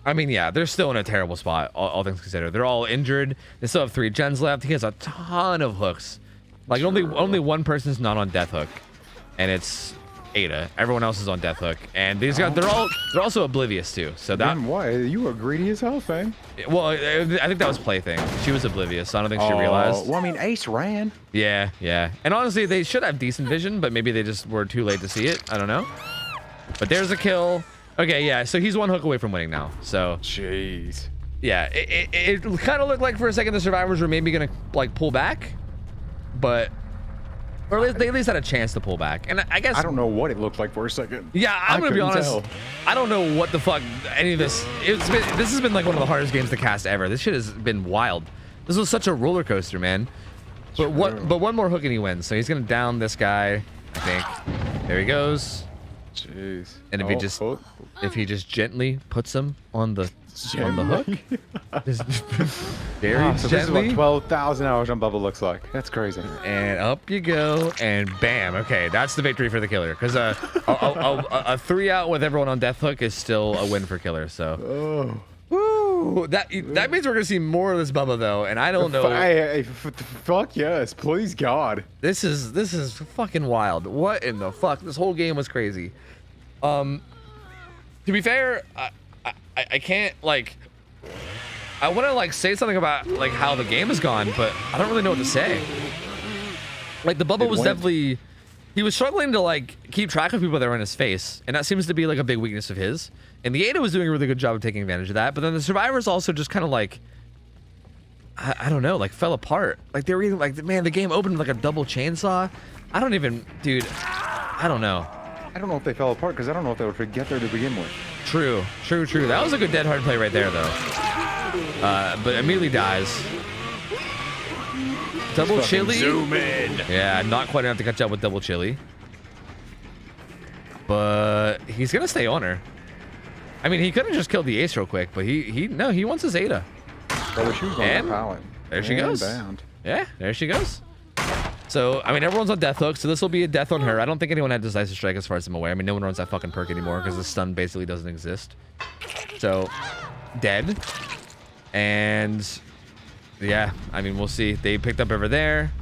I mean, yeah, they're still in a terrible spot, all things considered. They're all injured. They still have 3 gens left. He has a ton of hooks. Like only one person's not on death hook, and it's Ada. Everyone else is on death hook, and these guys they're also oblivious too. So that. Damn, why you were greedy as hell, fam? Well, I think that was plaything. She was oblivious. So I don't think she realized. Well, I mean, Ace ran. Yeah. And honestly, they should have decent vision, but maybe they just were too late to see it. I don't know. But there's a kill. Okay, yeah. So he's 1 hook away from winning now. So. Jeez. Yeah, it kind of looked like for a second the survivors were maybe gonna like pull back, but. Or they at least had a chance to pull back. And I guess... I don't know what it looked like for a second. Yeah, I'm going to be honest. I don't know what the fuck any of this... This has been like one of the hardest games to cast ever. This shit has been wild. This was such a roller coaster, man. But one more hook and he wins. So he's going to down this guy, I think. There he goes. Jeez. And if he just gently puts him on the hook. Just very so gently. This is what 12,000 hours on Bubba looks like. That's crazy. And up you go, and bam. Okay, that's the victory for the killer. Because a 3 out with everyone on death hook is still a win for killer. So. Woo! That means we're gonna see more of this Bubba though, and I don't know. Fuck yes, please God. This is fucking wild. What in the fuck? This whole game was crazy. To be fair, I can't like. I want to like say something about like how the game has gone, but I don't really know what to say. Like the Bubba was definitely, he was struggling to like keep track of people that were in his face, and that seems to be like a big weakness of his. And the Ada was doing a really good job of taking advantage of that, but then the survivors also just kind of like, I don't know, like fell apart. Like they were either like, man, the game opened like a double chainsaw. I don't even, dude, I don't know. I don't know if they fell apart because I don't know if they would get there to begin with. True. That was a good dead hard play right there though. But immediately dies. Double chili. Zoom in. Yeah, not quite enough to catch up with double chili. But he's gonna stay on her. I mean, he could have just killed the ace real quick, but he wants his Ada. Oh, she was on that pallet. There she goes. Bound. Yeah, there she goes. So, I mean, everyone's on death hook, so this will be a death on her. I don't think anyone had decisive strike as far as I'm aware. I mean, no one runs that fucking perk anymore because the stun basically doesn't exist. So, dead. And, yeah, I mean, we'll see. They picked up over there.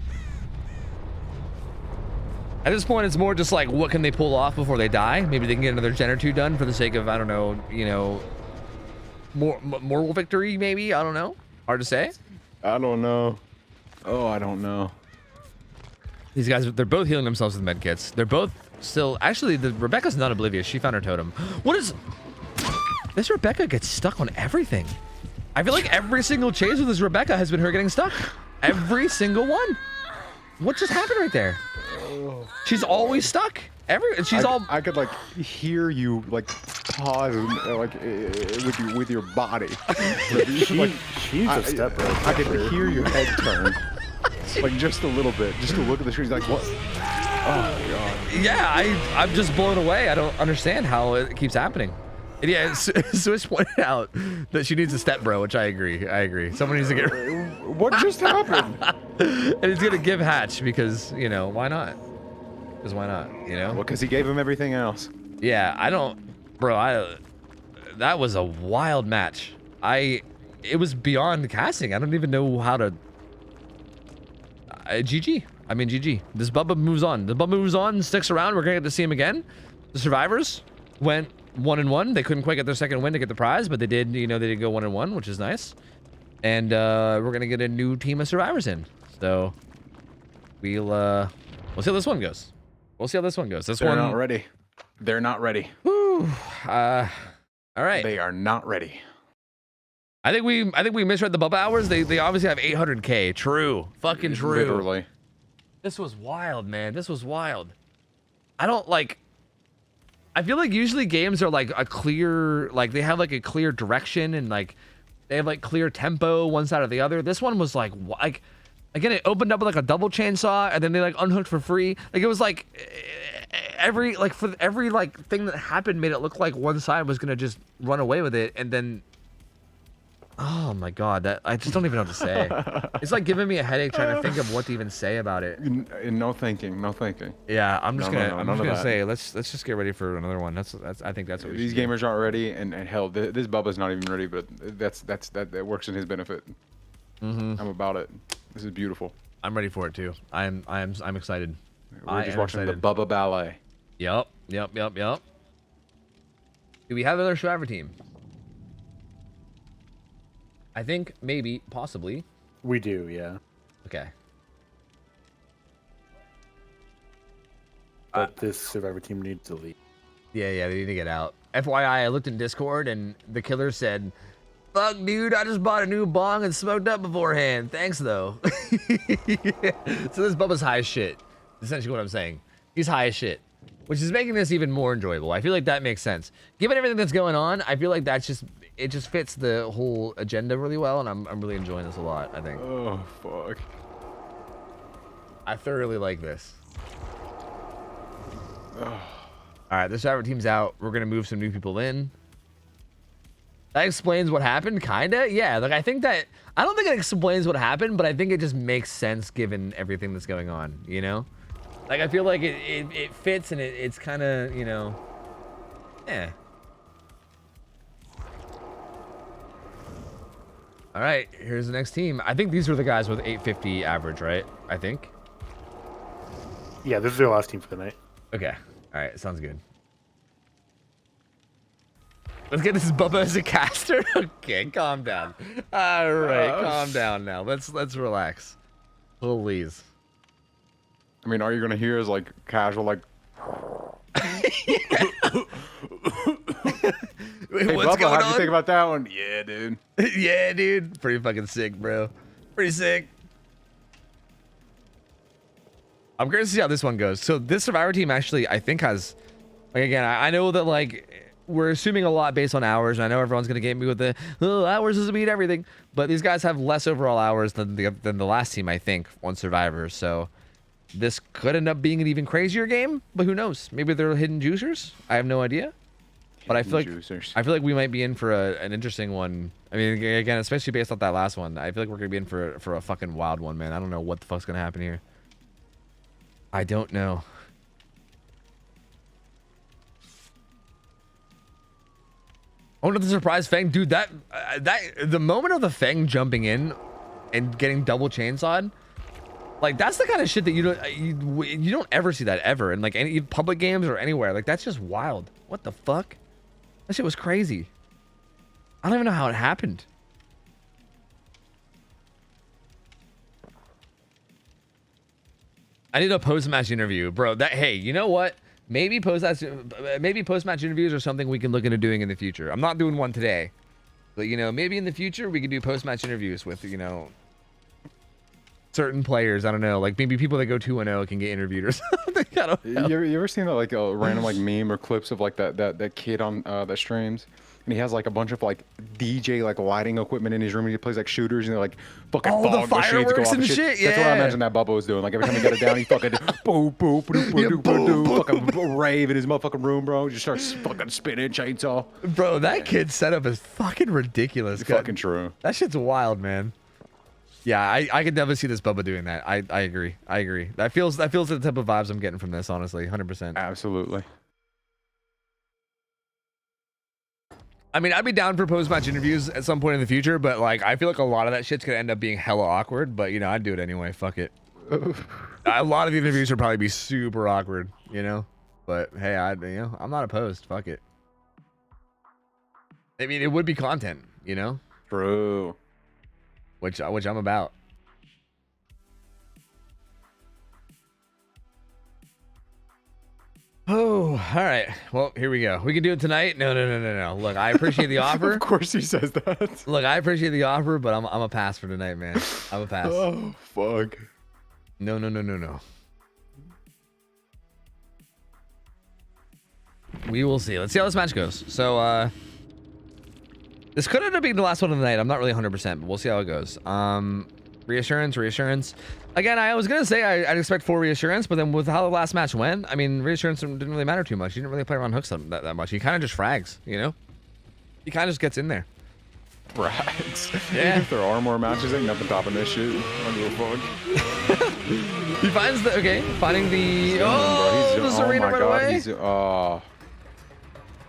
At this point, it's more just like, what can they pull off before they die? Maybe they can get another gen or two done for the sake of, I don't know, you know, moral victory, maybe? I don't know. Hard to say. I don't know. Oh, I don't know. These guys, they're both healing themselves with medkits. They're both still... Actually, Rebecca's not oblivious. She found her totem. What is... This Rebecca gets stuck on everything. I feel like every single chase with this Rebecca has been her getting stuck. Every single one. What just happened right there? She's always stuck. I could like hear you like pause like with your body. She's a step bro. I could hear your head turn. Like just a little bit, just to look at the screen. Like what? Oh my god. Yeah, I'm just blown away. I don't understand how it keeps happening. And yeah, Swish pointed out that she needs a step bro, which I agree. Someone needs to get. What just happened? And he's gonna give Hatch because, you know, why not? Because why not? You know. Well, because he gave him everything else. Yeah, that was a wild match. It was beyond casting. I don't even know how to. GG. I mean, GG. This Bubba moves on. The Bubba moves on, sticks around. We're gonna get to see him again. The survivors went 1-1. They couldn't quite get their second win to get the prize, but they did. You know, they did go 1-1, which is nice. And we're gonna get a new team of survivors in. So we'll see how this one goes. They're not ready. They're not ready. Whew. All right. They are not ready. I think we misread the Bubba hours. They obviously have 800k. True. Fucking true. Literally. This was wild, man. This was wild. I feel like usually games are like a clear, like they have like a clear direction and like they have like clear tempo one side or the other. This one was like again, it opened up with like a double chainsaw and then they like unhooked for free. Like it was like every thing that happened made it look like one side was gonna just run away with it, and then oh my god, that I just don't even know what to say. It's like giving me a headache trying to think of what to even say about it. No thinking. Yeah, I'm just gonna say let's just get ready for another one. That's I think that's what we These should gamers aren't ready, and hell, this Bubba's not even ready, but that works in his benefit. I'm about it. This is beautiful. I'm ready for it too. I'm excited. We're just watching the Bubba ballet. Yep. Do we have another survivor team? I think maybe, possibly. We do, yeah. Okay. But this survivor team needs to leave. Yeah, they need to get out. FYI, I looked in Discord and the killer said, "Fuck, dude, I just bought a new bong and smoked up beforehand. Thanks, though." Yeah. So this Bubba's high as shit. Essentially what I'm saying. He's high as shit. Which is making this even more enjoyable. I feel like that makes sense. Given everything that's going on, I feel like it just fits the whole agenda really well, and I'm really enjoying this a lot, I think. Oh, fuck. I thoroughly like this. Alright, the survivor team's out. We're gonna move some new people in. That explains what happened, kinda? Yeah, like I don't think it explains what happened, but I think it just makes sense given everything that's going on, you know? Like, I feel like it fits and it's kind of, you know, yeah. All right, here's the next team. I think these are the guys with 850 average, right? I think. Yeah, this is their last team for the night. Okay. All right, sounds good. Let's get this Bubba as a caster. Okay, calm down. All right, calm down now. Let's relax. Please. I mean, all you're gonna hear is like casual, like. Wait, Hey, what's Bubba, going how'd you think about that one? Yeah, dude. Yeah, dude. Pretty fucking sick, bro. Pretty sick. I'm curious to see how this one goes. So this survivor team actually, I think, has, like, again, I know that like we're assuming a lot based on hours, and I know everyone's gonna get me with the hours doesn't mean everything, but these guys have less overall hours than the last team, I think, on Survivor. So this could end up being an even crazier game, but who knows? Maybe they're hidden juicers. I have no idea. But I feel like we might be in for an interesting one. I mean, again, especially based off that last one. I feel like we're gonna be in for a fucking wild one, man. I don't know what the fuck's gonna happen here. I don't know. Oh no, the surprise Fang, dude! That the moment of the Fang jumping in and getting double chainsawed, like that's the kind of shit that you don't ever see that ever in like any public games or anywhere. Like that's just wild. What the fuck? That shit was crazy. I don't even know how it happened. I need a post-match interview, bro. Hey, you know what? Maybe post-match interviews are something we can look into doing in the future. I'm not doing one today, but you know, maybe in the future we could do post-match interviews with, you know, certain players. I don't know, like maybe people that go 2-0 can get interviewed or something. I don't know. You ever seen that like a random like meme or clips of like that kid on that streams? And he has like a bunch of like DJ like lighting equipment in his room and he plays like shooters and they're like fucking the fireworks and shit. Yeah. That's what I imagine that Bubba was doing. Like every time he got it down, he fucking fucking rave in his motherfucking room, bro. Just starts fucking spinning chainsaw. Bro, that kid's setup is fucking ridiculous. It's fucking true. That shit's wild, man. Yeah, I could definitely see this Bubba doing that. I agree. I agree. That feels the type of vibes I'm getting from this, honestly. 100%. Absolutely. I mean, I'd be down for post-match interviews at some point in the future, but like, I feel like a lot of that shit's gonna end up being hella awkward. But you know, I'd do it anyway. Fuck it. A lot of the interviews would probably be super awkward, you know. But hey, I'm not opposed. Fuck it. I mean, it would be content, you know. True. Which I'm about. Oh, all right. Well, here we go. We can do it tonight. No. Look, I appreciate the offer. Of course he says that. Look, I appreciate the offer, but I'm a pass for tonight, man. I'm a pass. Oh, fuck. No. We will see. Let's see how this match goes. So, this could end up being the last one of the night. I'm not really 100%, but we'll see how it goes. Reassurance. Again, I was gonna say I'd expect 4 reassurance, but then with how the last match went, I mean, reassurance didn't really matter too much. He didn't really play around hooks that much. He kind of just frags, you know. He kind of just gets in there. Frags. Yeah. Even if there are more matches, ain't nothing topping this shit. I don't give a fuck. He finds finding the the Serena right away.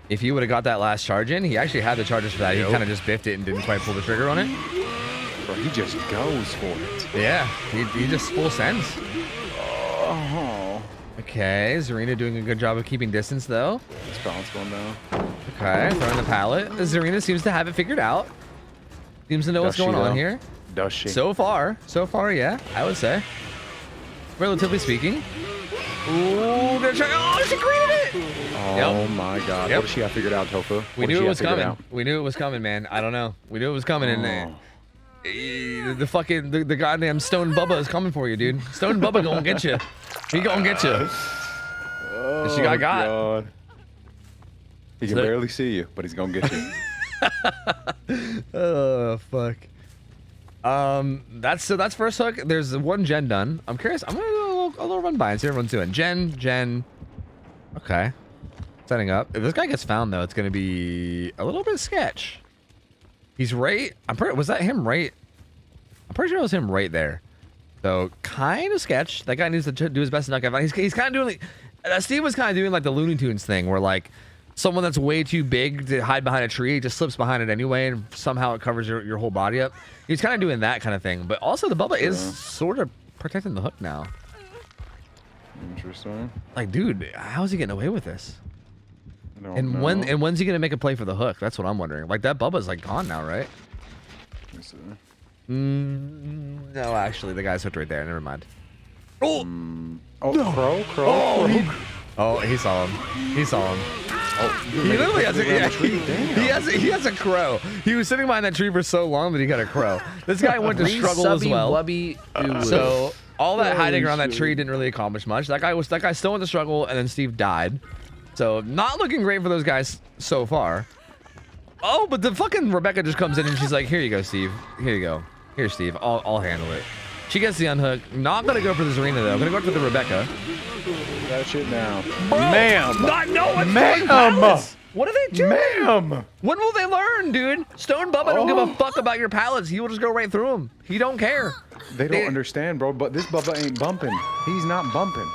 If he would have got that last charge in, he actually had the charges for that. He kind of just biffed it and didn't quite pull the trigger on it. Bro, he just goes for it. Yeah, he just full sends. Oh. Okay, Zarina doing a good job of keeping distance though. It's balance going down. Okay, throwing the pallet. Zarina seems to have it figured out. Seems to know what's going on here. Does she? So far, yeah, I would say. Relatively speaking. Ooh, gonna try. Oh, she greeted it! Oh my god. What does she have figured out, Tofu? We knew it was coming. We knew it was coming, man. I don't know. We knew it was coming, and the fucking the goddamn Stone Bubba is coming for you, dude. Stone Bubba gonna get you. He gonna get you. Oh, she got. God. He can barely see you, but he's gonna get you. Oh fuck. That's first hook. There's one gen done. I'm curious. I'm gonna do a little run by and see what everyone's doing. Gen. Okay. Setting up. If this guy gets found though, it's gonna be a little bit sketch. He's right. Was that him right? I'm pretty sure it was him right there. So kind of sketch. That guy needs to do his best to not get found. He's kind of doing like Steve was kind of doing like the Looney Tunes thing, where like someone that's way too big to hide behind a tree just slips behind it anyway, and somehow it covers your whole body up. He's kind of doing that kind of thing. But also the Bubba is sort of protecting the hook now. Interesting. Like, dude, how's he getting away with this? And when's he gonna make a play for the hook? That's what I'm wondering. Like that Bubba's like gone now, right? Let me see. No, actually, the guy's hooked right there. Never mind. Oh, no. Crow. Oh, he saw him. He saw him. Oh, he literally has a he has a crow. He was sitting behind that tree for so long that he got a crow. This guy went to struggle as well. So all that hiding around that tree didn't really accomplish much. That guy still went to struggle, and then Steve died. So not looking great for those guys so far. Oh, but the fucking Rebecca just comes in and she's like, "Here you go, Steve. Here you go. Here, Steve. I'll handle it." She gets the unhook. Not gonna go for the Zarina though. Gonna go for the Rebecca. That shit now. Bro, Ma'am. Not no one. Ma'am. What are they doing? Ma'am! When will they learn, dude? Stone Bubba don't give a fuck about your pallets. He will just go right through them. He don't care. They don't understand, bro, but this Bubba ain't bumping. He's not bumping.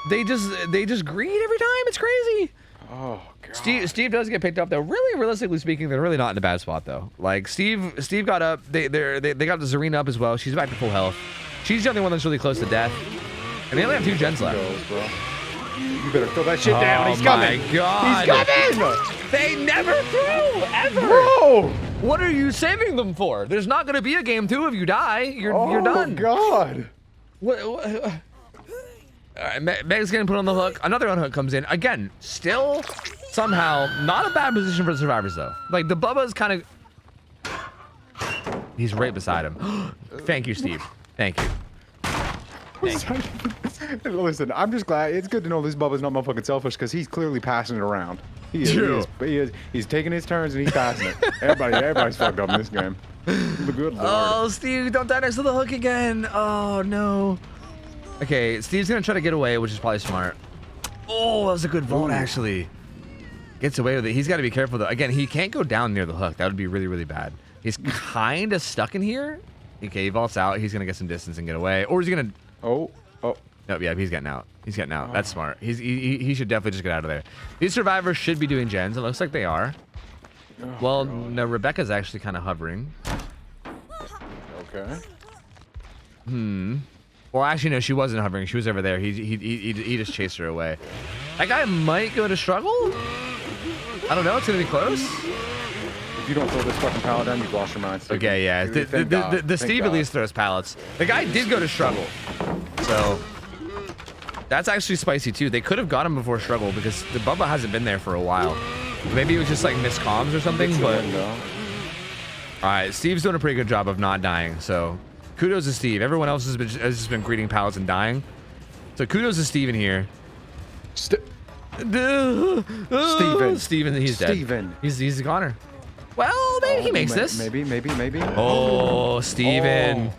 They just greed every time. It's crazy. Oh, God. Steve does get picked up, though. Really, realistically speaking, they're really not in a bad spot, though. Like, Steve got up. They got the Zarina up as well. She's back to full health. She's the only one that's really close to death. And they only have 2 gens left. You better throw that shit down. He's coming. Oh my God. He's coming. They never threw, ever. Bro. What are you saving them for? There's not going to be a game 2 if you die. You're done. Oh, God. What? All right, Meg's getting put on the hook. Another unhook comes in. Again, still somehow not a bad position for the survivors, though. Like, the Bubba's kind of... He's right beside him. Thank you, Steve. Thank you. Listen, I'm just glad. It's good to know this Bubba's not motherfucking selfish because he's clearly passing it around. He is. He's taking his turns and he's passing it. Everybody's fucked up in this game. The good Lord. Oh, Steve, don't die next to the hook again. Oh, no. Okay, Steve's going to try to get away, which is probably smart. Oh, that was a good vault, actually. Gets away with it. He's got to be careful, though. Again, he can't go down near the hook. That would be really, really bad. He's kind of stuck in here. Okay, he vaults out. He's going to get some distance and get away. Or is he going to... Oh. No, yeah, he's getting out. He's getting out. That's smart. He should definitely just get out of there. These survivors should be doing gens. It looks like they are. Well, no, Rebecca's actually kind of hovering. Okay. Well, actually, no, she wasn't hovering. She was over there. He just chased her away. That guy might go to struggle. I don't know. It's gonna be close. If you don't throw this fucking pallet down, you've lost your mind. Steve. Okay, yeah. The Steve at least throws pallets. The guy did go to struggle, so that's actually spicy too. They could have got him before struggle because the Bubba hasn't been there for a while. Maybe it was just like missed comms or something. But all right, Steve's doing a pretty good job of not dying. So kudos to Steve. Everyone else has just been greeting pallets and dying. So kudos to Steven here. Steven, he's dead. Steven. He's a goner. Well, maybe he makes this. Maybe. Oh, Steven.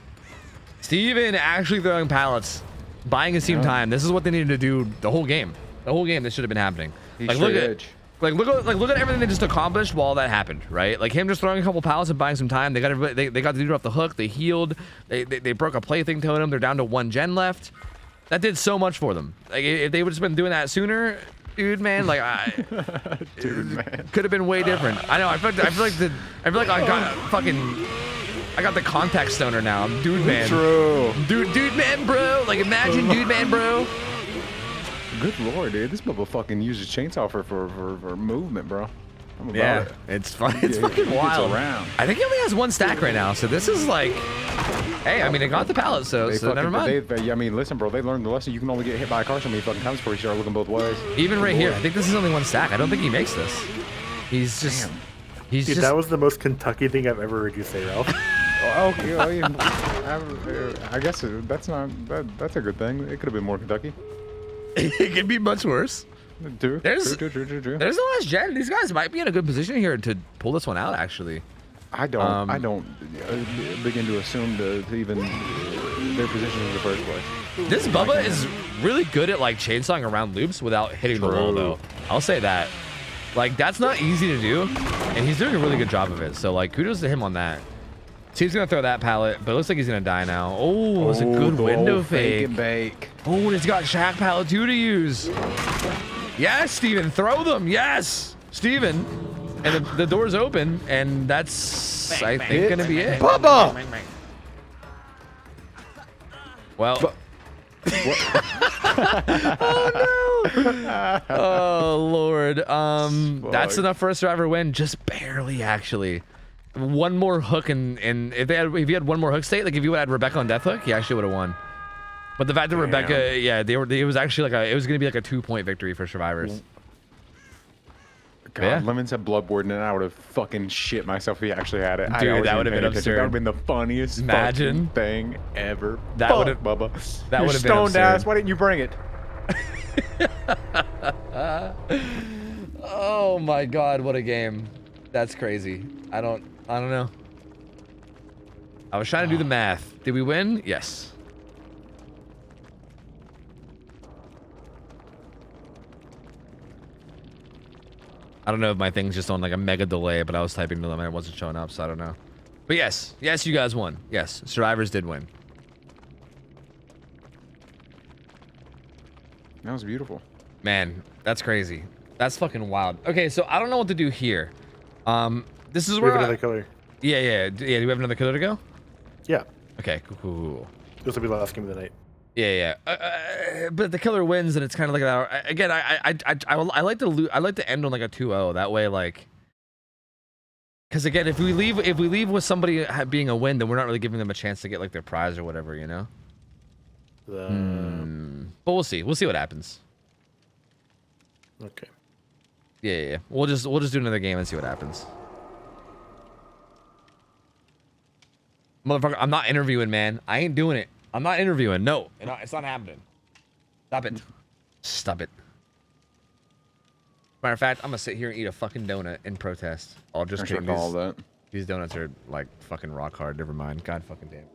Steven actually throwing pallets. Buying his team time. This is what they needed to do the whole game. The whole game, this should have been happening. Like, look at everything they just accomplished while that happened, right? Like him just throwing a couple pallets and buying some time. They got the dude off the hook. They healed. They broke a plaything totem. They're down to 1 gen left. That did so much for them. Like if they would just been doing that sooner, dude, man, like could have been way different. I know. I feel like I got fucking. I got the contact stoner now. I'm dude man. True. Dude man, bro. Like imagine dude man, bro. Good Lord, dude. This Bubba fucking uses chainsaw for movement, bro. I'm about Yeah, it. it's fun. It's fucking wild. Around. I think he only has 1 stack right now, so this is like, hey, I mean, it got the pallet, so never mind. I mean, listen, bro. They learned the lesson. You can only get hit by a car so many fucking times before you start looking both ways. Even right here, I think this is only 1 stack. I don't think he makes this. He's just. Damn. He's Dude, just. That was the most Kentucky thing I've ever heard you say, Ralph. Okay, I guess that's not that's a good thing. It could have been more Kentucky. It could be much worse. True. There's the last gen. These guys might be in a good position here to pull this one out. Actually, I don't begin to assume to even their position in the first place. this Bubba is really good at like chainsawing around loops without hitting the wall, though. I'll say that. Like that's not easy to do, and he's doing a really good job of it. So like kudos to him on that. Steve's gonna throw that pallet, but it looks like he's gonna die now. Oh, it's a good window fake. And bake. Oh, and he's got Shack pallet 2 to use. Yes, Steven, throw them. Yes, Steven. And the door's open, and that's I think gonna be it. Bubba! Well. Oh no! Oh Lord. That's enough for a survivor win. Just barely, actually. 1 more hook and if you had 1 more hook state, like if you had Rebecca on death hook, he actually would have won. But the fact that Rebecca, yeah, it was actually like it was gonna be like a 2-point victory for survivors. God, Yeah. Lemon said Bloodborne, and I would have fucking shit myself if he actually had it. Dude, that would have been absurd. That would have been the funniest Imagine. fucking thing ever. That would have, Bubba. that You would have been stoned absurd. ass. Why didn't you bring it? Oh my God, what a game. That's crazy. I don't know. I was trying to do the math. Did we win? Yes. I don't know if my thing's just on like a mega delay, but I was typing to them and it wasn't showing up, so I don't know. But yes, you guys won. Yes, survivors did win. That was beautiful. Man, that's crazy. That's fucking wild. Okay, so I don't know what to do here. This is We where have another killer. Yeah. Do we have another killer to go? Yeah. Okay, cool. This will be the last game of the night. Yeah. But the killer wins, and it's kind of like that. Again, I like to I like to end on like a 2-0. That way, like, because again, if we leave with somebody being a win, then we're not really giving them a chance to get like their prize or whatever, you know. But we'll see. We'll see what happens. Okay. Yeah. We'll just do another game and see what happens. Motherfucker, I'm not interviewing, man. I ain't doing it. I'm not interviewing. No, it's not happening. Stop it. Matter of fact, I'm gonna sit here and eat a fucking donut in protest. I'll just kidding. All that. These donuts are like fucking rock hard. Never mind. God fucking damn.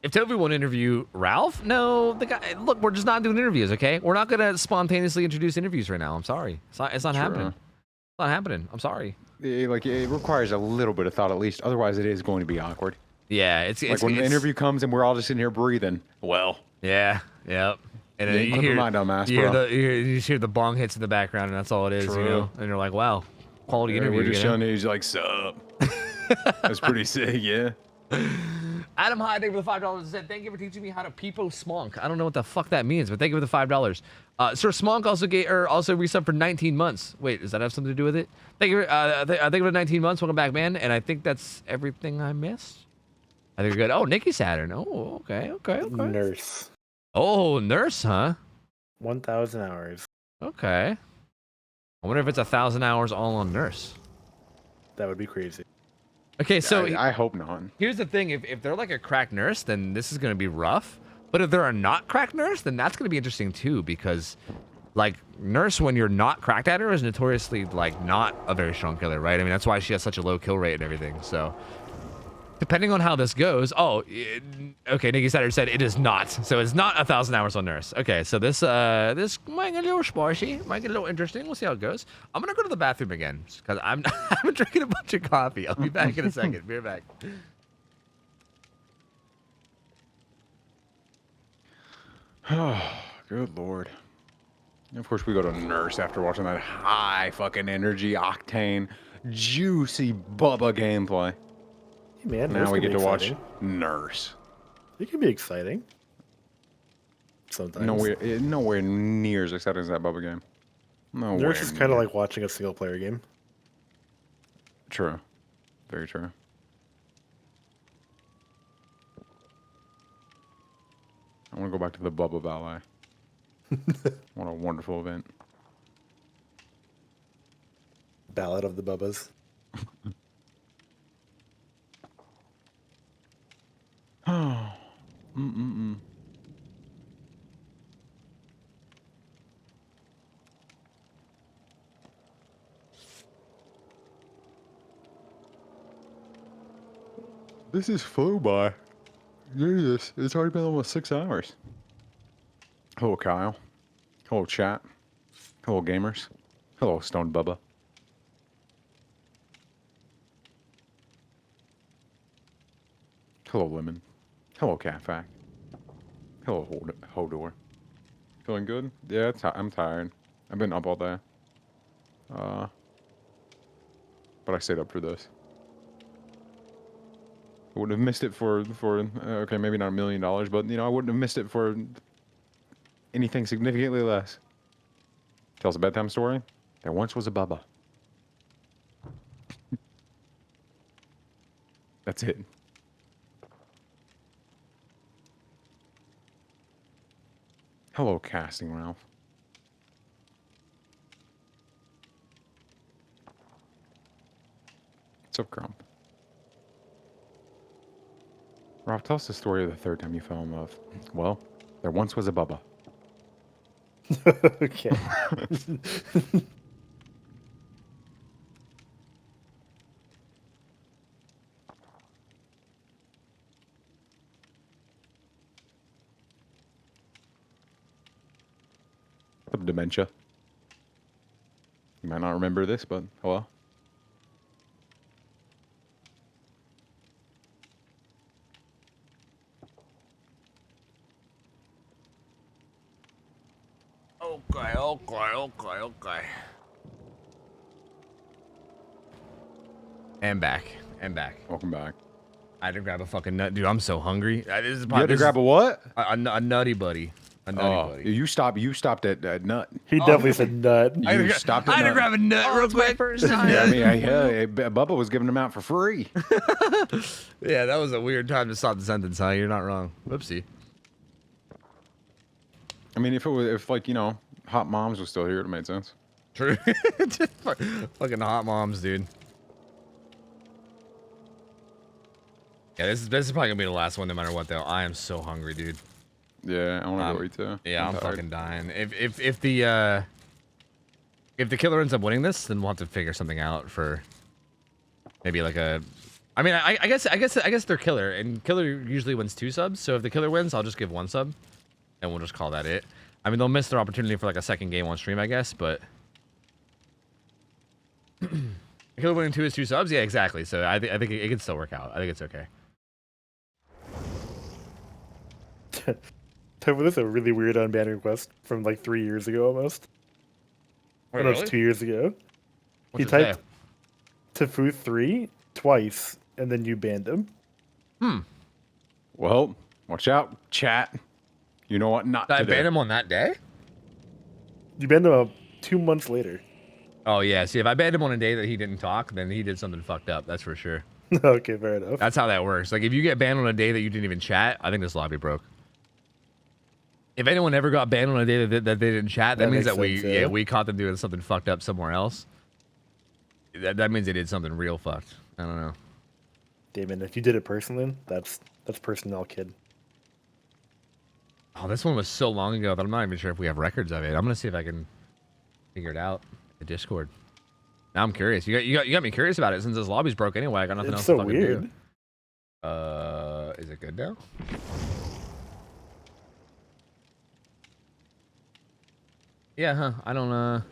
If Tofu won't interview Ralph, no, the guy. Look, we're just not doing interviews, okay? We're not gonna spontaneously introduce interviews right now. I'm sorry. It's not happening. It's not happening. I'm sorry. It requires a little bit of thought at least. Otherwise, it is going to be awkward. Yeah, it's when the interview comes and we're all just sitting here breathing. Well. Yeah. Yep. And then you hear you hear the bong hits in the background, and that's all it is, you know. And you're like, wow, quality interview. We're just showing you, he's like, sup. That's pretty sick, yeah. Adam High, thank you for the $5. Said, thank you for teaching me how to peepo smonk. I don't know what the fuck that means, but thank you for the $5. Sir Smonk also resub for 19 months. Wait, does that have something to do with it? Thank you for 19 months. Welcome back, man. And I think that's everything I missed. I think we're good. Oh, Nikki Saturn. Oh, okay. Nurse. Oh, nurse, huh? 1,000 hours. Okay. I wonder if it's 1,000 hours all on nurse. That would be crazy. Okay, so I hope not. Here's the thing: if they're like a crack nurse, then this is gonna be rough. But if they're a not crack nurse, then that's gonna be interesting too, because like nurse, when you're not cracked at her, is notoriously like not a very strong killer, right? I mean, that's why she has such a low kill rate and everything. So depending on how this goes, okay, Nikki Satter said it is not. So it's not 1,000 hours on nurse. Okay, so this might get a little spicy, might get a little interesting. We'll see how it goes. I'm gonna go to the bathroom again because I'm drinking a bunch of coffee. I'll be back in a second. Be right back. Oh, good lord. And of course, we go to nurse after watching that high fucking energy, octane, juicy Bubba gameplay. Man, now we get to watch nurse. It can be exciting. Sometimes. Nowhere near as exciting as that Bubba game. Nurse is kind of like watching a single player game. True. Very true. I want to go back to the Bubba Ballet. What a wonderful event. Ballad of the Bubbas. Oh. This is flew by. Jesus, it's already been almost 6 hours. Hello, Kyle. Hello, chat. Hello, gamers. Hello, Stone Bubba. Hello, Lemon. Hello, Catfack. Hello, Hodor. Feeling good? Yeah, I'm tired. I've been up all day. But I stayed up for this. I wouldn't have missed it for okay, maybe not $1 million, but you know, I wouldn't have missed it for anything significantly less. Tell us a bedtime story. There once was a Bubba. That's it. Hello, Casting Ralph. What's up, Grump? Ralph, tell us the story of the third time you fell in love. Well, there once was a Bubba. Okay. of dementia. You might not remember this, but oh well. Okay. And back. Welcome back. I had to grab a fucking nut, dude. I'm so hungry. This is You had to grab a what? A nutty buddy. A nutty buddy. You stopped at nut. He definitely said nut. You stopped at I had to nut. grab a nut real quick. First time. Yeah, I mean, Bubba was giving them out for free. Yeah, that was a weird time to stop the sentence, huh? You're not wrong. Whoopsie. I mean, if like, you know, Hot Moms was still here, it made sense. True. Fucking hot moms, dude. Yeah, this is probably gonna be the last one, no matter what. Though I am so hungry, dude. Yeah, I want to go eat too. Yeah, I'm fucking dying. If the killer ends up winning this, then we'll have to figure something out for maybe like a. I mean, I guess they're killer, and killer usually wins 2 subs. So if the killer wins, I'll just give 1 sub, and we'll just call that it. I mean, they'll miss their opportunity for like a second game on stream, I guess, but. Killer winning 2 is 2 subs, yeah, exactly. So I think it can still work out. I think it's okay. This is a really weird unbanned request from like 3 years ago almost. Wait, Almost 2 years ago. What's He it typed Tofu 3 twice, and then you banned him. Well, watch out, chat. You know what? Not Did I today. ban him on that day? You banned him 2 months later. Oh yeah. See, if I banned him on a day that he didn't talk, then he did something fucked up. That's for sure. Okay, fair enough. That's how that works. Like if you get banned on a day that you didn't even chat, I think this lobby broke. If anyone ever got banned on a day that they didn't chat, that means that we caught them doing something fucked up somewhere else. That means they did something real fucked. I don't know. Damon, if you did it personally, that's personnel, kid. Oh, this one was so long ago that I'm not even sure if we have records of it. I'm gonna see if I can figure it out. The Discord. Now I'm curious. You got me curious about it since this lobby's broke anyway. I got nothing else to fucking weird. do. Is it good now? Yeah, huh? I don't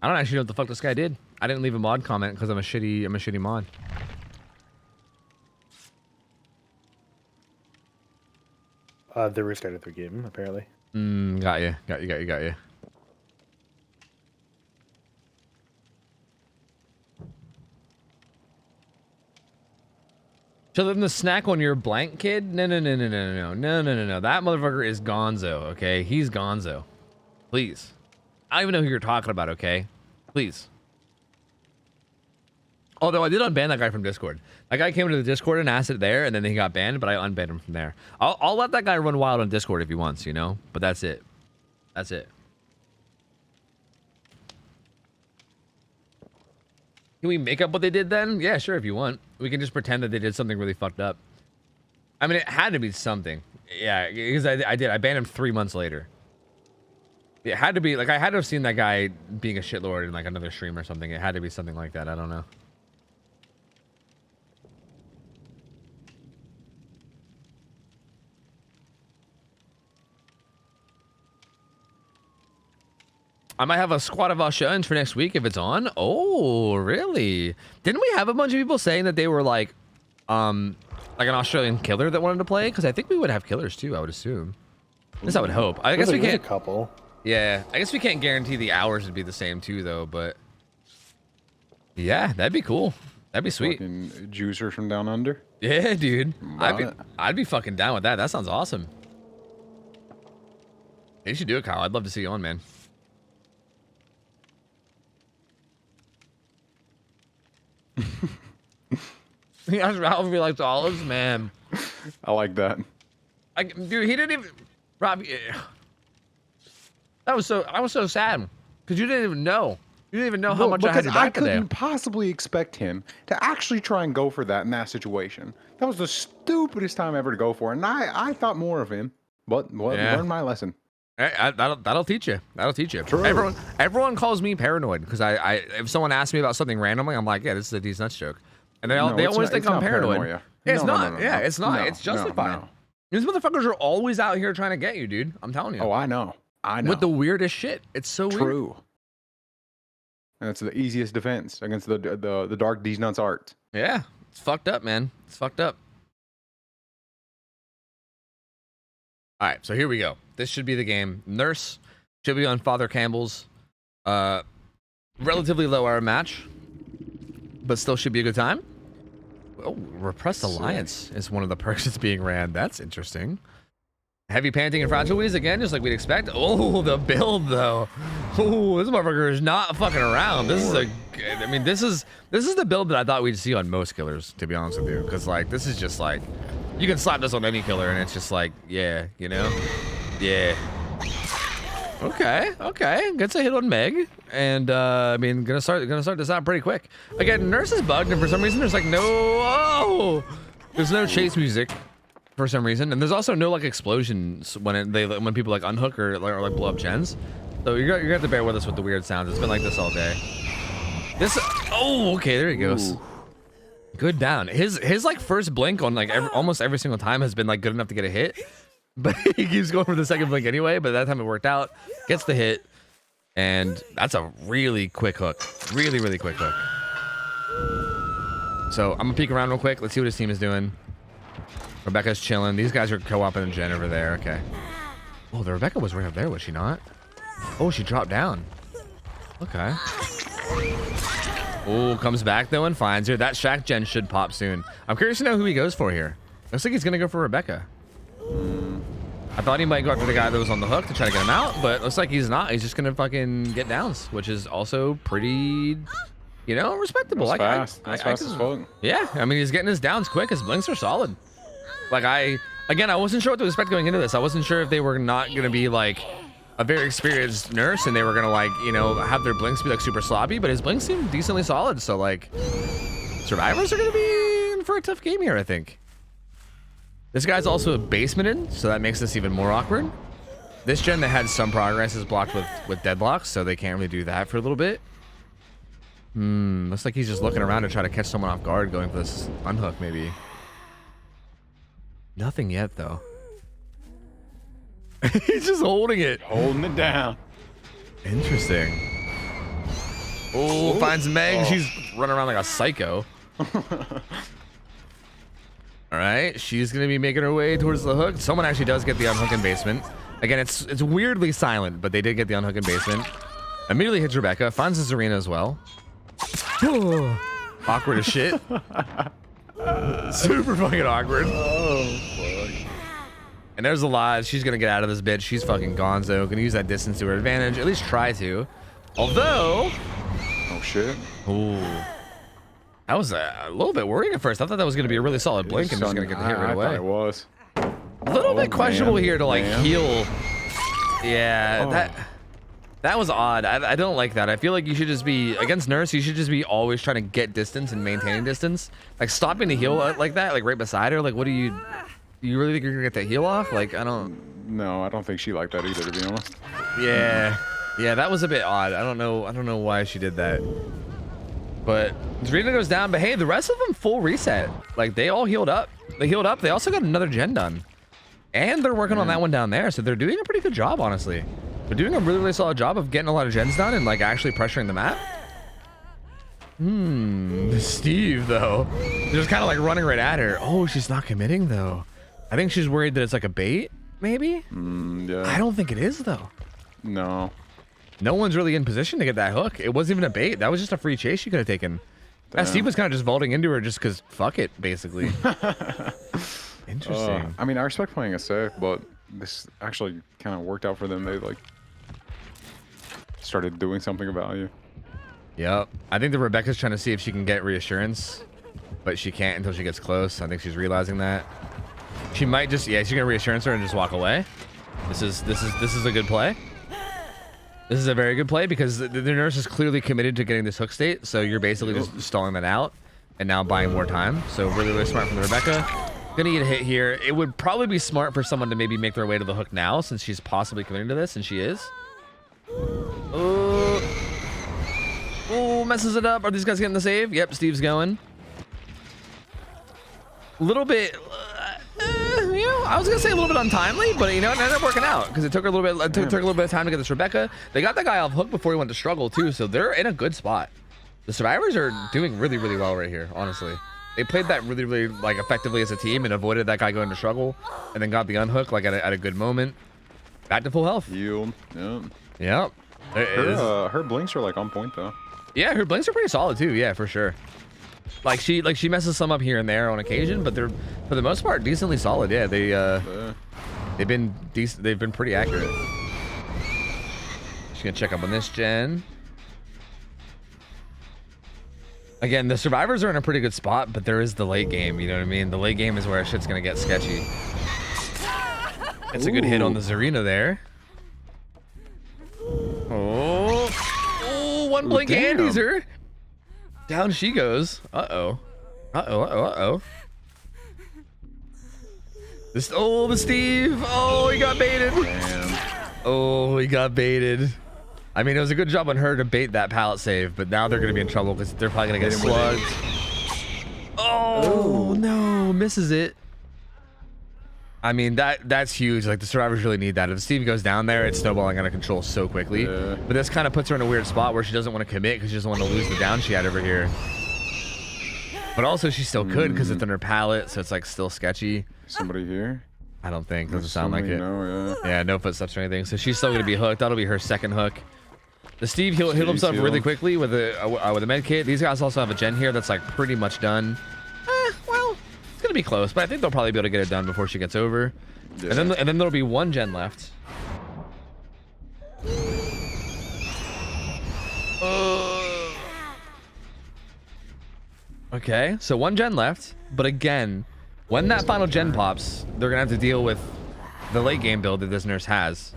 actually know what the fuck this guy did. I didn't leave a mod comment because I'm a shitty mod. They restarted their game apparently. Got you. So then the snack on your blank kid? No. That motherfucker is gonzo, okay? He's gonzo. Please. I don't even know who you're talking about, okay? Please. Although I did unban that guy from Discord. That guy came into the Discord and asked it there, and then he got banned, but I unbanned him from there. I'll let that guy run wild on Discord if he wants, you know? But that's it. That's it. Can we make up what they did then? Yeah, sure, if you want. We can just pretend that they did something really fucked up. I mean, it had to be something. Yeah, because I did. I banned him 3 months later. It had to be, like, I had to have seen that guy being a shitlord in, like, another stream or something. It had to be something like that. I don't know. I might have a squad of Australians for next week if it's on. Oh, really? Didn't we have a bunch of people saying that they were like an Australian killer that wanted to play? Because I think we would have killers too, I would assume. At least I would hope. I guess we can't. A couple. Yeah, I guess we can't guarantee the hours would be the same too, though. But yeah, that'd be cool. That'd be sweet. Fucking juicer from down under. Yeah, dude. I'd be fucking down with that. That sounds awesome. You should do it, Kyle. I'd love to see you on, man. Yes, Ralph would be like the olives, man. I like that. Dude, he didn't even. Rob, I was so sad because you didn't even know. You didn't even know how much I had your back today. I couldn't possibly expect him to actually try and go for that in that situation. That was the stupidest time ever to go for it. And I thought more of him, but learn my lesson. That'll teach you. That'll teach you. True. Everyone calls me paranoid because if someone asks me about something randomly, I'm like, yeah, this is a these nuts joke, and they always think I'm paranoid. Yeah, it's not. It's not. It's justified. These motherfuckers are always out here trying to get you, dude. I'm telling you. Oh, I know. I know. With the weirdest shit. It's so weird. True. And it's the easiest defense against the dark D's nuts art. Yeah, it's fucked up, man. It's fucked up. All right, so here we go. This should be the game. Nurse should be on Father Campbell's relatively low hour match, but still should be a good time. Oh, Repressed Alliance is one of the perks that's being ran. That's interesting. Heavy panting and fragile wheeze again, just like we'd expect. Oh, the build though. Oh, this motherfucker is not fucking around. This is I mean, this is the build that I thought we'd see on most killers, to be honest with you. Because like, this is just like, you can slap this on any killer and it's just like, yeah, you know? Yeah. Okay. Gets a hit on Meg. And I mean, gonna start this out pretty quick. Again, Nurse is bugged, and for some reason there's like there's no chase music. For some reason, and there's also no like explosions when people like unhook or like blow up gens. So you're gonna have to bear with us with the weird sounds. It's been like this all day. Okay, there he goes. Ooh. Good down. His like first blink on like almost every single time has been like good enough to get a hit, but he keeps going for the second blink anyway. But that time it worked out. Gets the hit, and that's a really quick hook. Really quick hook. So I'm gonna peek around real quick. Let's see what his team is doing. Rebecca's chilling. These guys are co-oping a gen over there. Okay. Oh, the Rebecca was right up there, was she not? Oh, she dropped down. Okay. Oh, comes back though and finds her. That Shack gen should pop soon. I'm curious to know who he goes for here. Looks like he's gonna go for Rebecca. I thought he might go after the guy that was on the hook to try to get him out, but looks like he's not. He's just gonna fucking get downs, which is also pretty, you know, respectable. That's fast. That's fast as fuck. Yeah, I mean, he's getting his downs quick. His blinks are solid. Like I wasn't sure what to expect going into this. I wasn't sure if they were not going to be like a very experienced nurse and they were going to like, you know, have their blinks be like super sloppy, but his blinks seem decently solid. So like survivors are going to be in for a tough game here, I think. This guy's also a basement in, so that makes this even more awkward. This gen that had some progress is blocked with deadlocks, so they can't really do that for a little bit. Looks like he's just looking around to try to catch someone off guard going for this unhook maybe. Nothing yet, though. He's just holding it. Holding it down. Interesting. Oh, finds Meg. She's running around like a psycho. All right, she's going to be making her way towards the hook. Someone actually does get the unhook in basement. Again, it's weirdly silent, but they did get the unhook in basement. Immediately hits Rebecca. Finds the Zarina as well. Awkward as shit. Super fucking awkward. Oh, fuck. And there's a lot. She's gonna get out of this bitch. She's fucking gonzo. Gonna use that distance to her advantage. At least try to. Although. Oh shit. Ooh. That was a little bit worrying at first. I thought that was gonna be a really solid blink and just gonna get the hit right away. I thought it was. A little bit questionable here to like heal. Yeah, that was odd. I don't like that. I feel like you should just be against Nurse. You should just be always trying to get distance and maintaining distance. Like stopping to heal like that, like right beside her. Like, what do you really think you're gonna get that heal off? Like, I don't. No, I don't think she liked that either, to be honest. Yeah, that was a bit odd. I don't know why she did that. But Zarina goes down. But hey, the rest of them full reset. Like they all healed up. They healed up. They also got another gen done, and they're working on that one down there. So they're doing a pretty good job, honestly. They're doing a really solid job of getting a lot of gens done and like actually pressuring the map. Steve though, just kind of like running right at her. Oh, she's not committing though. I think she's worried that it's like a bait, maybe. Yeah. I don't think it is though. No. No one's really in position to get that hook. It wasn't even a bait. That was just a free chase she could have taken. Steve was kind of just vaulting into her just because fuck it, basically. Interesting. I mean, I respect playing it safe, but this actually kind of worked out for them. They like started doing something of value. Yep. I think that Rebecca's trying to see if she can get reassurance, but she can't until she gets close. I think she's realizing that. She might just, she's gonna reassurance her and just walk away. This is a good play. This is a very good play because the Nurse is clearly committed to getting this hook state, so you're basically just stalling that out and now buying more time. So really smart from the Rebecca. Gonna get a hit here. It would probably be smart for someone to maybe make their way to the hook now since she's possibly committing to this, and she is. Oh, messes it up. Are these guys getting the save? Yep, Steve's going. A little bit, you know, I was gonna say a little bit untimely, but you know, it ended up working out because it took a little bit. Took a little bit of time to get this Rebecca. They got the guy off hook before he went to struggle too, so they're in a good spot. The survivors are doing really, really well right here. Honestly, they played that really, really like effectively as a team and avoided that guy going to struggle, and then got the unhook like at a good moment. Back to full health. Yield. Yep. Her blinks are like on point though. Yeah, her blinks are pretty solid too. Yeah, for sure. Like she messes some up here and there on occasion, but they're for the most part decently solid. Yeah, they've been decent. They've been pretty accurate. Just gonna check up on this gen. Again, the survivors are in a pretty good spot, but there is the late game. You know what I mean? The late game is where shit's gonna get sketchy. It's a good hit on the Zarina there. Oh, one blink handies her. Down she goes. Uh-oh. The Steve. Oh, he got baited. Damn. Oh, he got baited. I mean, it was a good job on her to bait that pallet save, but now they're going to be in trouble because they're probably going to get slugged. Oh, no. Misses it. I mean, that's huge. Like, the survivors really need that. If Steve goes down there, it's snowballing out of control so quickly. Yeah. But this kind of puts her in a weird spot where she doesn't want to commit because she doesn't want to lose the down she had over here. But also, she still could because it's on her pallet, so it's, like, still sketchy. Somebody here? I don't think. Doesn't sound like it. No, yeah, no footsteps or anything. So she's still going to be hooked. That'll be her second hook. The Steve healed himself really quickly with a med kit. These guys also have a gen here that's, like, pretty much done. Well, it's gonna be close, but I think they'll probably be able to get it done before she gets over. Yeah. And then there'll be one gen left. Okay, so one gen left, but again, when that final gen pops, they're gonna have to deal with the late game build that this nurse has,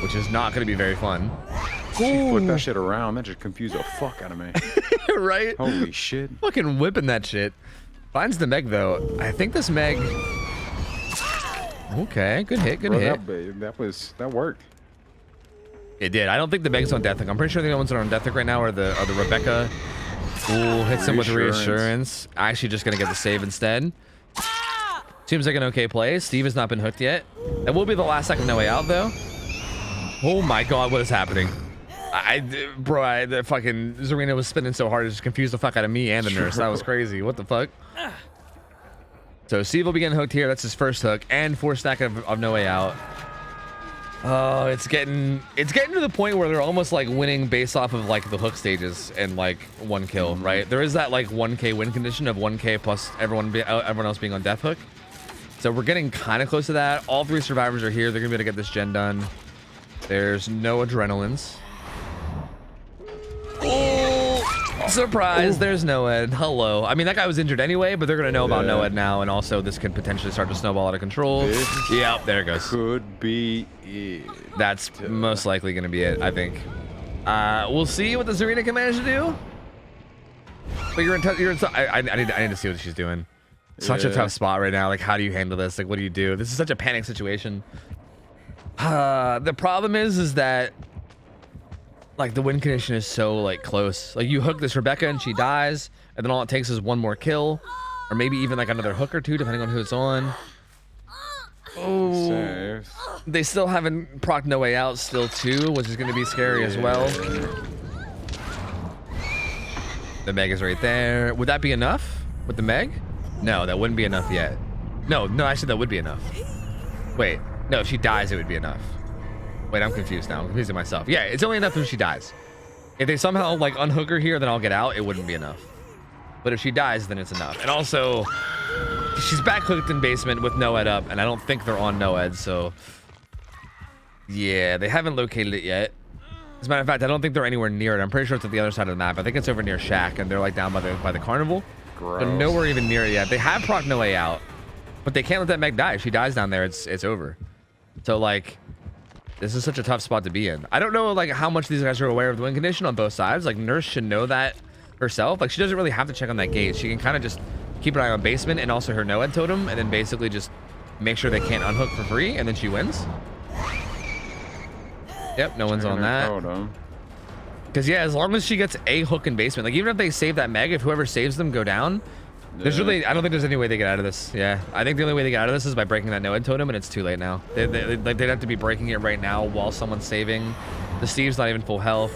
which is not gonna be very fun. She flipped that shit around. That just confused the fuck out of me. Right? Holy shit. Fucking whipping that shit. Finds the Meg though. I think this Meg. Okay, good hit, good hit. That worked. It did. I don't think the Meg's on death hook. I'm pretty sure the only ones that are on death hook right now are the Rebecca. Ooh, hits him with reassurance. Actually, just gonna get the save instead. Seems like an okay play. Steve has not been hooked yet. That will be the last second No Way Out though. Oh my god, what is happening? The fucking Zarina was spinning so hard it just confused the fuck out of me and the nurse. That was crazy. What the fuck? So Steve will be getting hooked here. That's his first hook and 4 stack of No Way Out. Oh, it's getting to the point where they're almost like winning based off of like the hook stages and like 1 kill, right? There is that like 1k win condition of 1k plus everyone else being on death hook. So we're getting kind of close to that. All 3 survivors are here. They're gonna be able to get this gen done. There's no adrenalines. Oh, surprise, ooh. There's Noed. Hello. I mean, that guy was injured anyway, but they're going to know about Noed now, and also this could potentially start to snowball out of control. Yep, there it goes. Could be it. That's most likely going to be it, I think. We'll see what the Zarina can manage to do. But I need to see what she's doing. Such a tough spot right now. Like, how do you handle this? Like, what do you do? This is such a panic situation. The problem is that like the win condition is so like close. Like you hook this Rebecca and she dies, and then all it takes is 1 more kill, or maybe even like another hook or 2, depending on who it's on. Oh, they still haven't procced No Way Out still too, which is going to be scary as well. The Meg is right there. Would that be enough with the Meg? No, that wouldn't be enough yet. No, actually that would be enough. Wait, no, if she dies, it would be enough. Wait, I'm confused now. I'm confusing myself. Yeah, it's only enough if she dies. If they somehow like unhook her here, then I'll get out. It wouldn't be enough. But if she dies, then it's enough. And also, she's back hooked in basement with Noed up, and I don't think they're on Noed, so yeah, they haven't located it yet. As a matter of fact, I don't think they're anywhere near it. I'm pretty sure it's at the other side of the map. I think it's over near Shack, and they're like down by the carnival. Gross. But nowhere even near it yet. They have procced No Way Out, but they can't let that Meg die. If she dies down there, it's over. So like, this is such a tough spot to be in. I don't know like how much these guys are aware of the win condition on both sides. Like Nurse should know that herself. Like she doesn't really have to check on that gate. She can kind of just keep an eye on basement and also her Noed totem, and then basically just make sure they can't unhook for free, and then she wins. Yep, no one's on that. Because yeah, as long as she gets a hook in basement, like even if they save that Meg, if whoever saves them go down, There's really, I don't think there's any way they get out of this. Yeah, I think the only way they get out of this is by breaking that no-ed totem, and it's too late now. They'd have to be breaking it right now while someone's saving. The Steve's not even full health.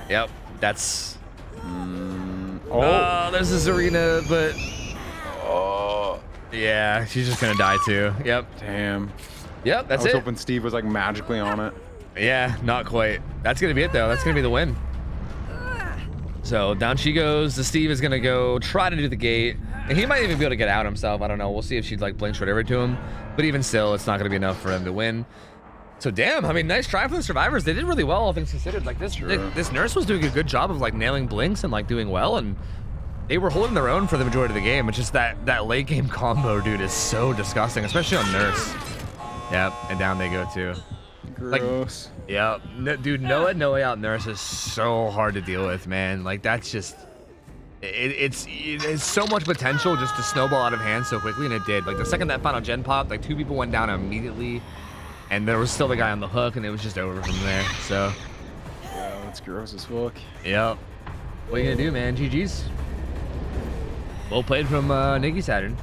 Yep, that's... Oh, there's a Zarina, but... Oh, yeah, she's just gonna die too. Yep. Damn. Yep, that's it. I was hoping Steve was like magically on it. Yeah, not quite. That's gonna be it though. That's gonna be the win. So down she goes. The Steve is gonna go try to do the gate, and he might even be able to get out himself. I don't know. We'll see if she'd like blink whatever to him. But even still, it's not gonna be enough for him to win. So damn, I mean, nice try for the survivors. They did really well, all things considered. Like this nurse was doing a good job of like nailing blinks and like doing well, and they were holding their own for the majority of the game. It's just that late game combo, dude, is so disgusting, especially on nurse. Yep, and down they go too. Gross. Like, yeah, no, dude, no way out nurse is so hard to deal with, man. Like that's just, it's so much potential just to snowball out of hand so quickly, and it did. Like the second that final gen popped, like 2 people went down immediately, and there was still the guy on the hook, and it was just over from there. So, yeah, that's gross as fuck. Yep. What are you gonna do, man? GG's. Well played from Nikki Saturn.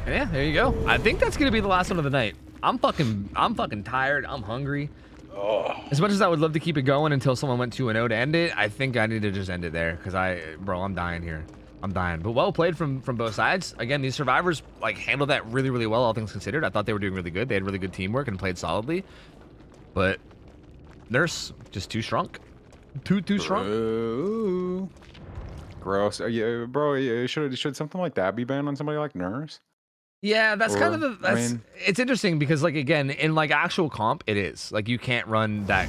Yeah, there you go. I think that's gonna be the last one of the night. I'm fucking tired. I'm hungry. Oh. As much as I would love to keep it going until someone went 2-0 to end it, I think I need to just end it there because I'm dying here. I'm dying. But well played from both sides. Again, these survivors like handled that really, really well, all things considered. I thought they were doing really good. They had really good teamwork and played solidly. But Nurse just too strong. Too strong. Gross. Yeah, bro. Should something like that be banned on somebody like Nurse? Yeah, that's kind of the it's interesting because like again in like actual comp it is like you can't run that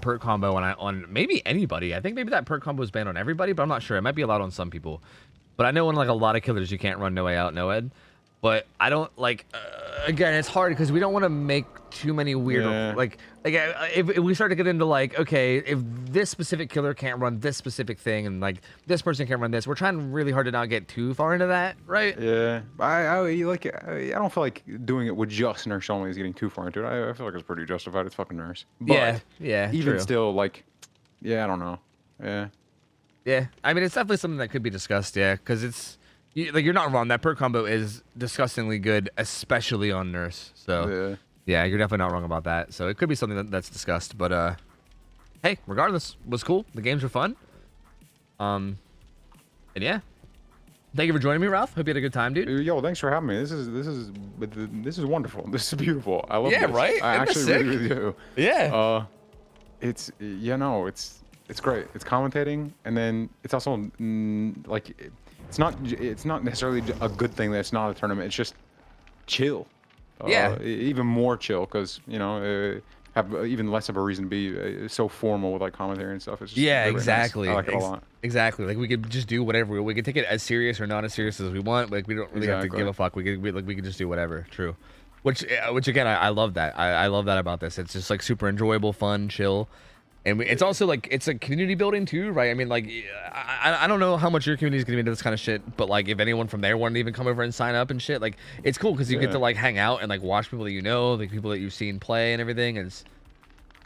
perk combo on maybe anybody. I think maybe that perk combo is banned on everybody, but I'm not sure. It might be allowed on some people. But I know on like a lot of killers you can't run no way out, no ed. But I don't like again it's hard because we don't want to make too many weird like if we start to get into like okay if this specific killer can't run this specific thing and like this person can't run this, we're trying really hard to not get too far into that, right? Yeah, I don't feel like doing it with just Nurse only is getting too far into it. I feel like it's pretty justified. It's fucking Nurse. But yeah, even true. still, like, yeah, I don't know. Yeah, I mean it's definitely something that could be discussed. Yeah, because it's. Like you're not wrong. That perk combo is disgustingly good, especially on Nurse. So yeah, you're definitely not wrong about that. So it could be something that's discussed. But hey, regardless, it was cool. The games were fun. And yeah, thank you for joining me, Ralph. Hope you had a good time, dude. Yo, thanks for having me. This is wonderful. This is beautiful. I love this. Yeah, right. I actually really do. Yeah. It's it's great. It's commentating, and then it's also like. It's not necessarily a good thing that it's not a tournament. It's just chill. Even more chill because you know have even less of a reason to be so formal with like commentary and stuff. It's just exactly. Nice. I like it a lot. Exactly. Like we could just do whatever. We could take it as serious or not as serious as we want. Like we don't really have to give a fuck. We could just do whatever. True. Which again I love that. I love that about this. It's just like super enjoyable, fun, chill. And it's also like it's a community building too, right? I mean, like I don't know how much your community is gonna be into this kind of shit, but like if anyone from there wanted to even come over and sign up and shit, like it's cool because you get to like hang out and like watch people that you know, like people that you've seen play and everything. And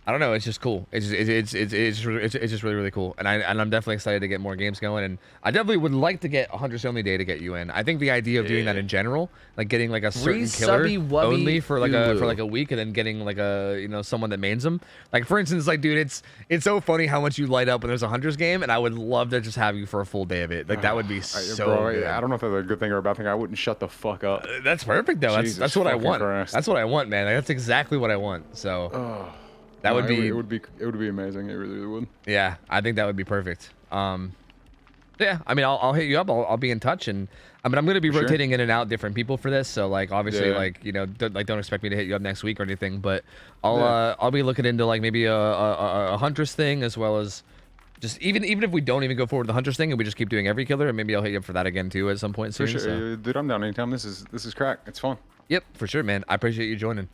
I don't know, it's just cool. It's just really, really cool. And I'm definitely excited to get more games going. And I definitely would like to get a Hunters Only Day to get you in. I think the idea of doing that in general, like getting like a certain killer only for like a week, and then getting like a someone that mains them. Like for instance, like dude, it's so funny how much you light up when there's a Hunters game, and I would love to just have you for a full day of it. Like that would be so good. I don't know if that's a good thing or a bad thing. I wouldn't shut the fuck up. That's perfect though. That's what I want. That's what I want, man. Like, that's exactly what I want. So. That would be. It would be amazing. It really would. Yeah, I think that would be perfect. Yeah, I mean, I'll hit you up. I'll be in touch, and I mean, I'm gonna be rotating in and out different people for this. So like, obviously, like don't expect me to hit you up next week or anything. But I'll be looking into like maybe a Huntress thing as well as just even if we don't even go forward with the Huntress thing and we just keep doing every killer, and maybe I'll hit you up for that again too at some point soon. For sure, so. Dude. I'm down anytime. This is crack. It's fun. Yep, for sure, man. I appreciate you joining.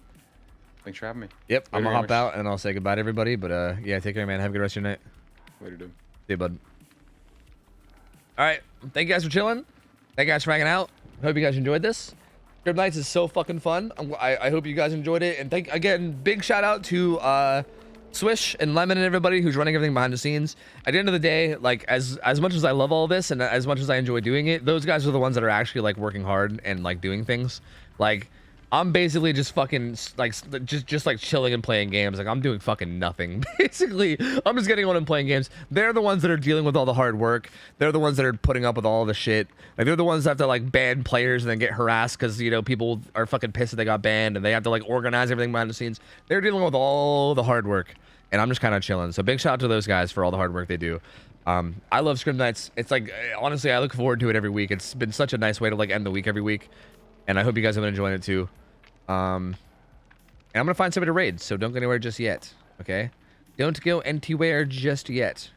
Thanks for having me. Yep, I'm gonna hop out and I'll say goodbye to everybody. But yeah, take care, man. Have a good rest of your night. Later, dude. See you, bud. All right, thank you guys for chilling. Thank you guys for hanging out. Hope you guys enjoyed this. Crib Nights is so fucking fun. I hope you guys enjoyed it. And again, big shout out to Swish and Lemon and everybody who's running everything behind the scenes. At the end of the day, like as much as I love all this and as much as I enjoy doing it, those guys are the ones that are actually like working hard and like doing things. Like I'm basically just fucking like just like chilling and playing games. Like I'm doing fucking nothing. Basically, I'm just getting on and playing games. They're the ones that are dealing with all the hard work. They're the ones that are putting up with all the shit. Like they're the ones that have to like ban players and then get harassed because you know people are fucking pissed that they got banned and they have to like organize everything behind the scenes. They're dealing with all the hard work, and I'm just kind of chilling. So big shout out to those guys for all the hard work they do. I love Scrim Nights. It's like honestly, I look forward to it every week. It's been such a nice way to like end the week every week, and I hope you guys have been enjoying it too. And I'm gonna find somebody to raid, so don't go anywhere just yet. Okay, don't go anywhere just yet.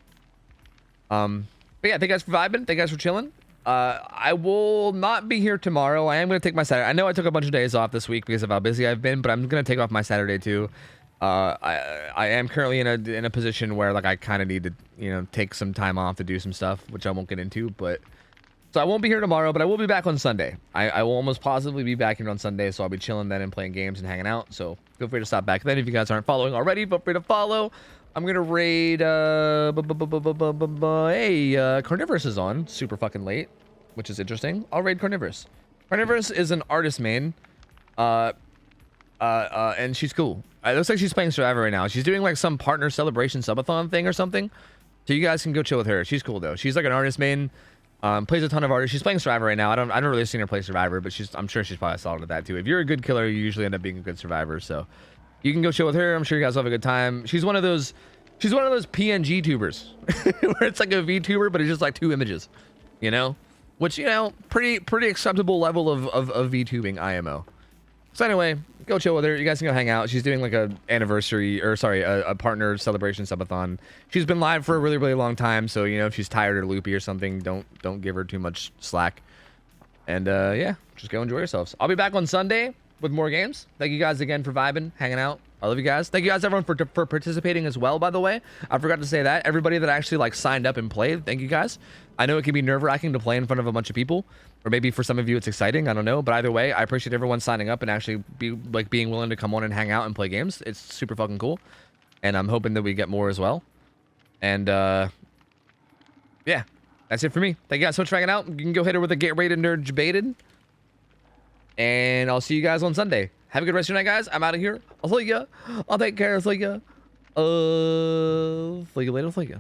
But yeah, thank you guys for vibing. Thank you guys for chilling. I will not be here tomorrow. I am gonna take my Saturday. I know I took a bunch of days off this week because of how busy I've been, but I'm gonna take off my Saturday too. I am currently in a position where like I kind of need to, you know, take some time off to do some stuff, which I won't get into, but. So I won't be here tomorrow, but I will be back on Sunday. I will almost positively be back here on Sunday, so I'll be chilling then and playing games and hanging out. So feel free to stop back then if you guys aren't following already. Feel free to follow. I'm gonna raid. Hey, Carnivorous is on super fucking late, which is interesting. I'll raid Carnivorous. Carnivorous is an artist main, and she's cool. It looks like she's playing Survivor right now. She's doing like some partner celebration subathon thing or something. So you guys can go chill with her. She's cool though. She's like an artist main. Plays a ton of artists. She's playing Survivor right now. I don't really seen her play Survivor, but I'm sure she's probably solid at that too. If you're a good killer, you usually end up being a good survivor. So you can go chill with her. I'm sure you guys will have a good time. She's one of those PNG tubers where it's like a VTuber, but it's just like 2 images, you know, which, you know, pretty acceptable level of VTubing IMO. So anyway, go chill with her. You guys can go hang out. She's doing like a partner celebration subathon. She's been live for a really long time, so you know if she's tired or loopy or something, don't give her too much slack. And yeah, just go enjoy yourselves. I'll be back on Sunday with more games. Thank you guys again for vibing, hanging out. I love you guys. Thank you guys everyone for participating as well, by the way. I forgot to say that. Everybody that actually like signed up and played, thank you guys. I know it can be nerve-wracking to play in front of a bunch of people, or maybe for some of you it's exciting, I don't know, but either way, I appreciate everyone signing up and actually being willing to come on and hang out and play games. It's super fucking cool, and I'm hoping that we get more as well. And yeah, that's it for me. Thank you guys so much for hanging out. You can go hit her with a get rated nerd debated, and I'll see you guys on Sunday. Have a good rest of your night, guys. I'm out of here. I'll see ya. I'll take care. I'll see ya. See you later. See ya.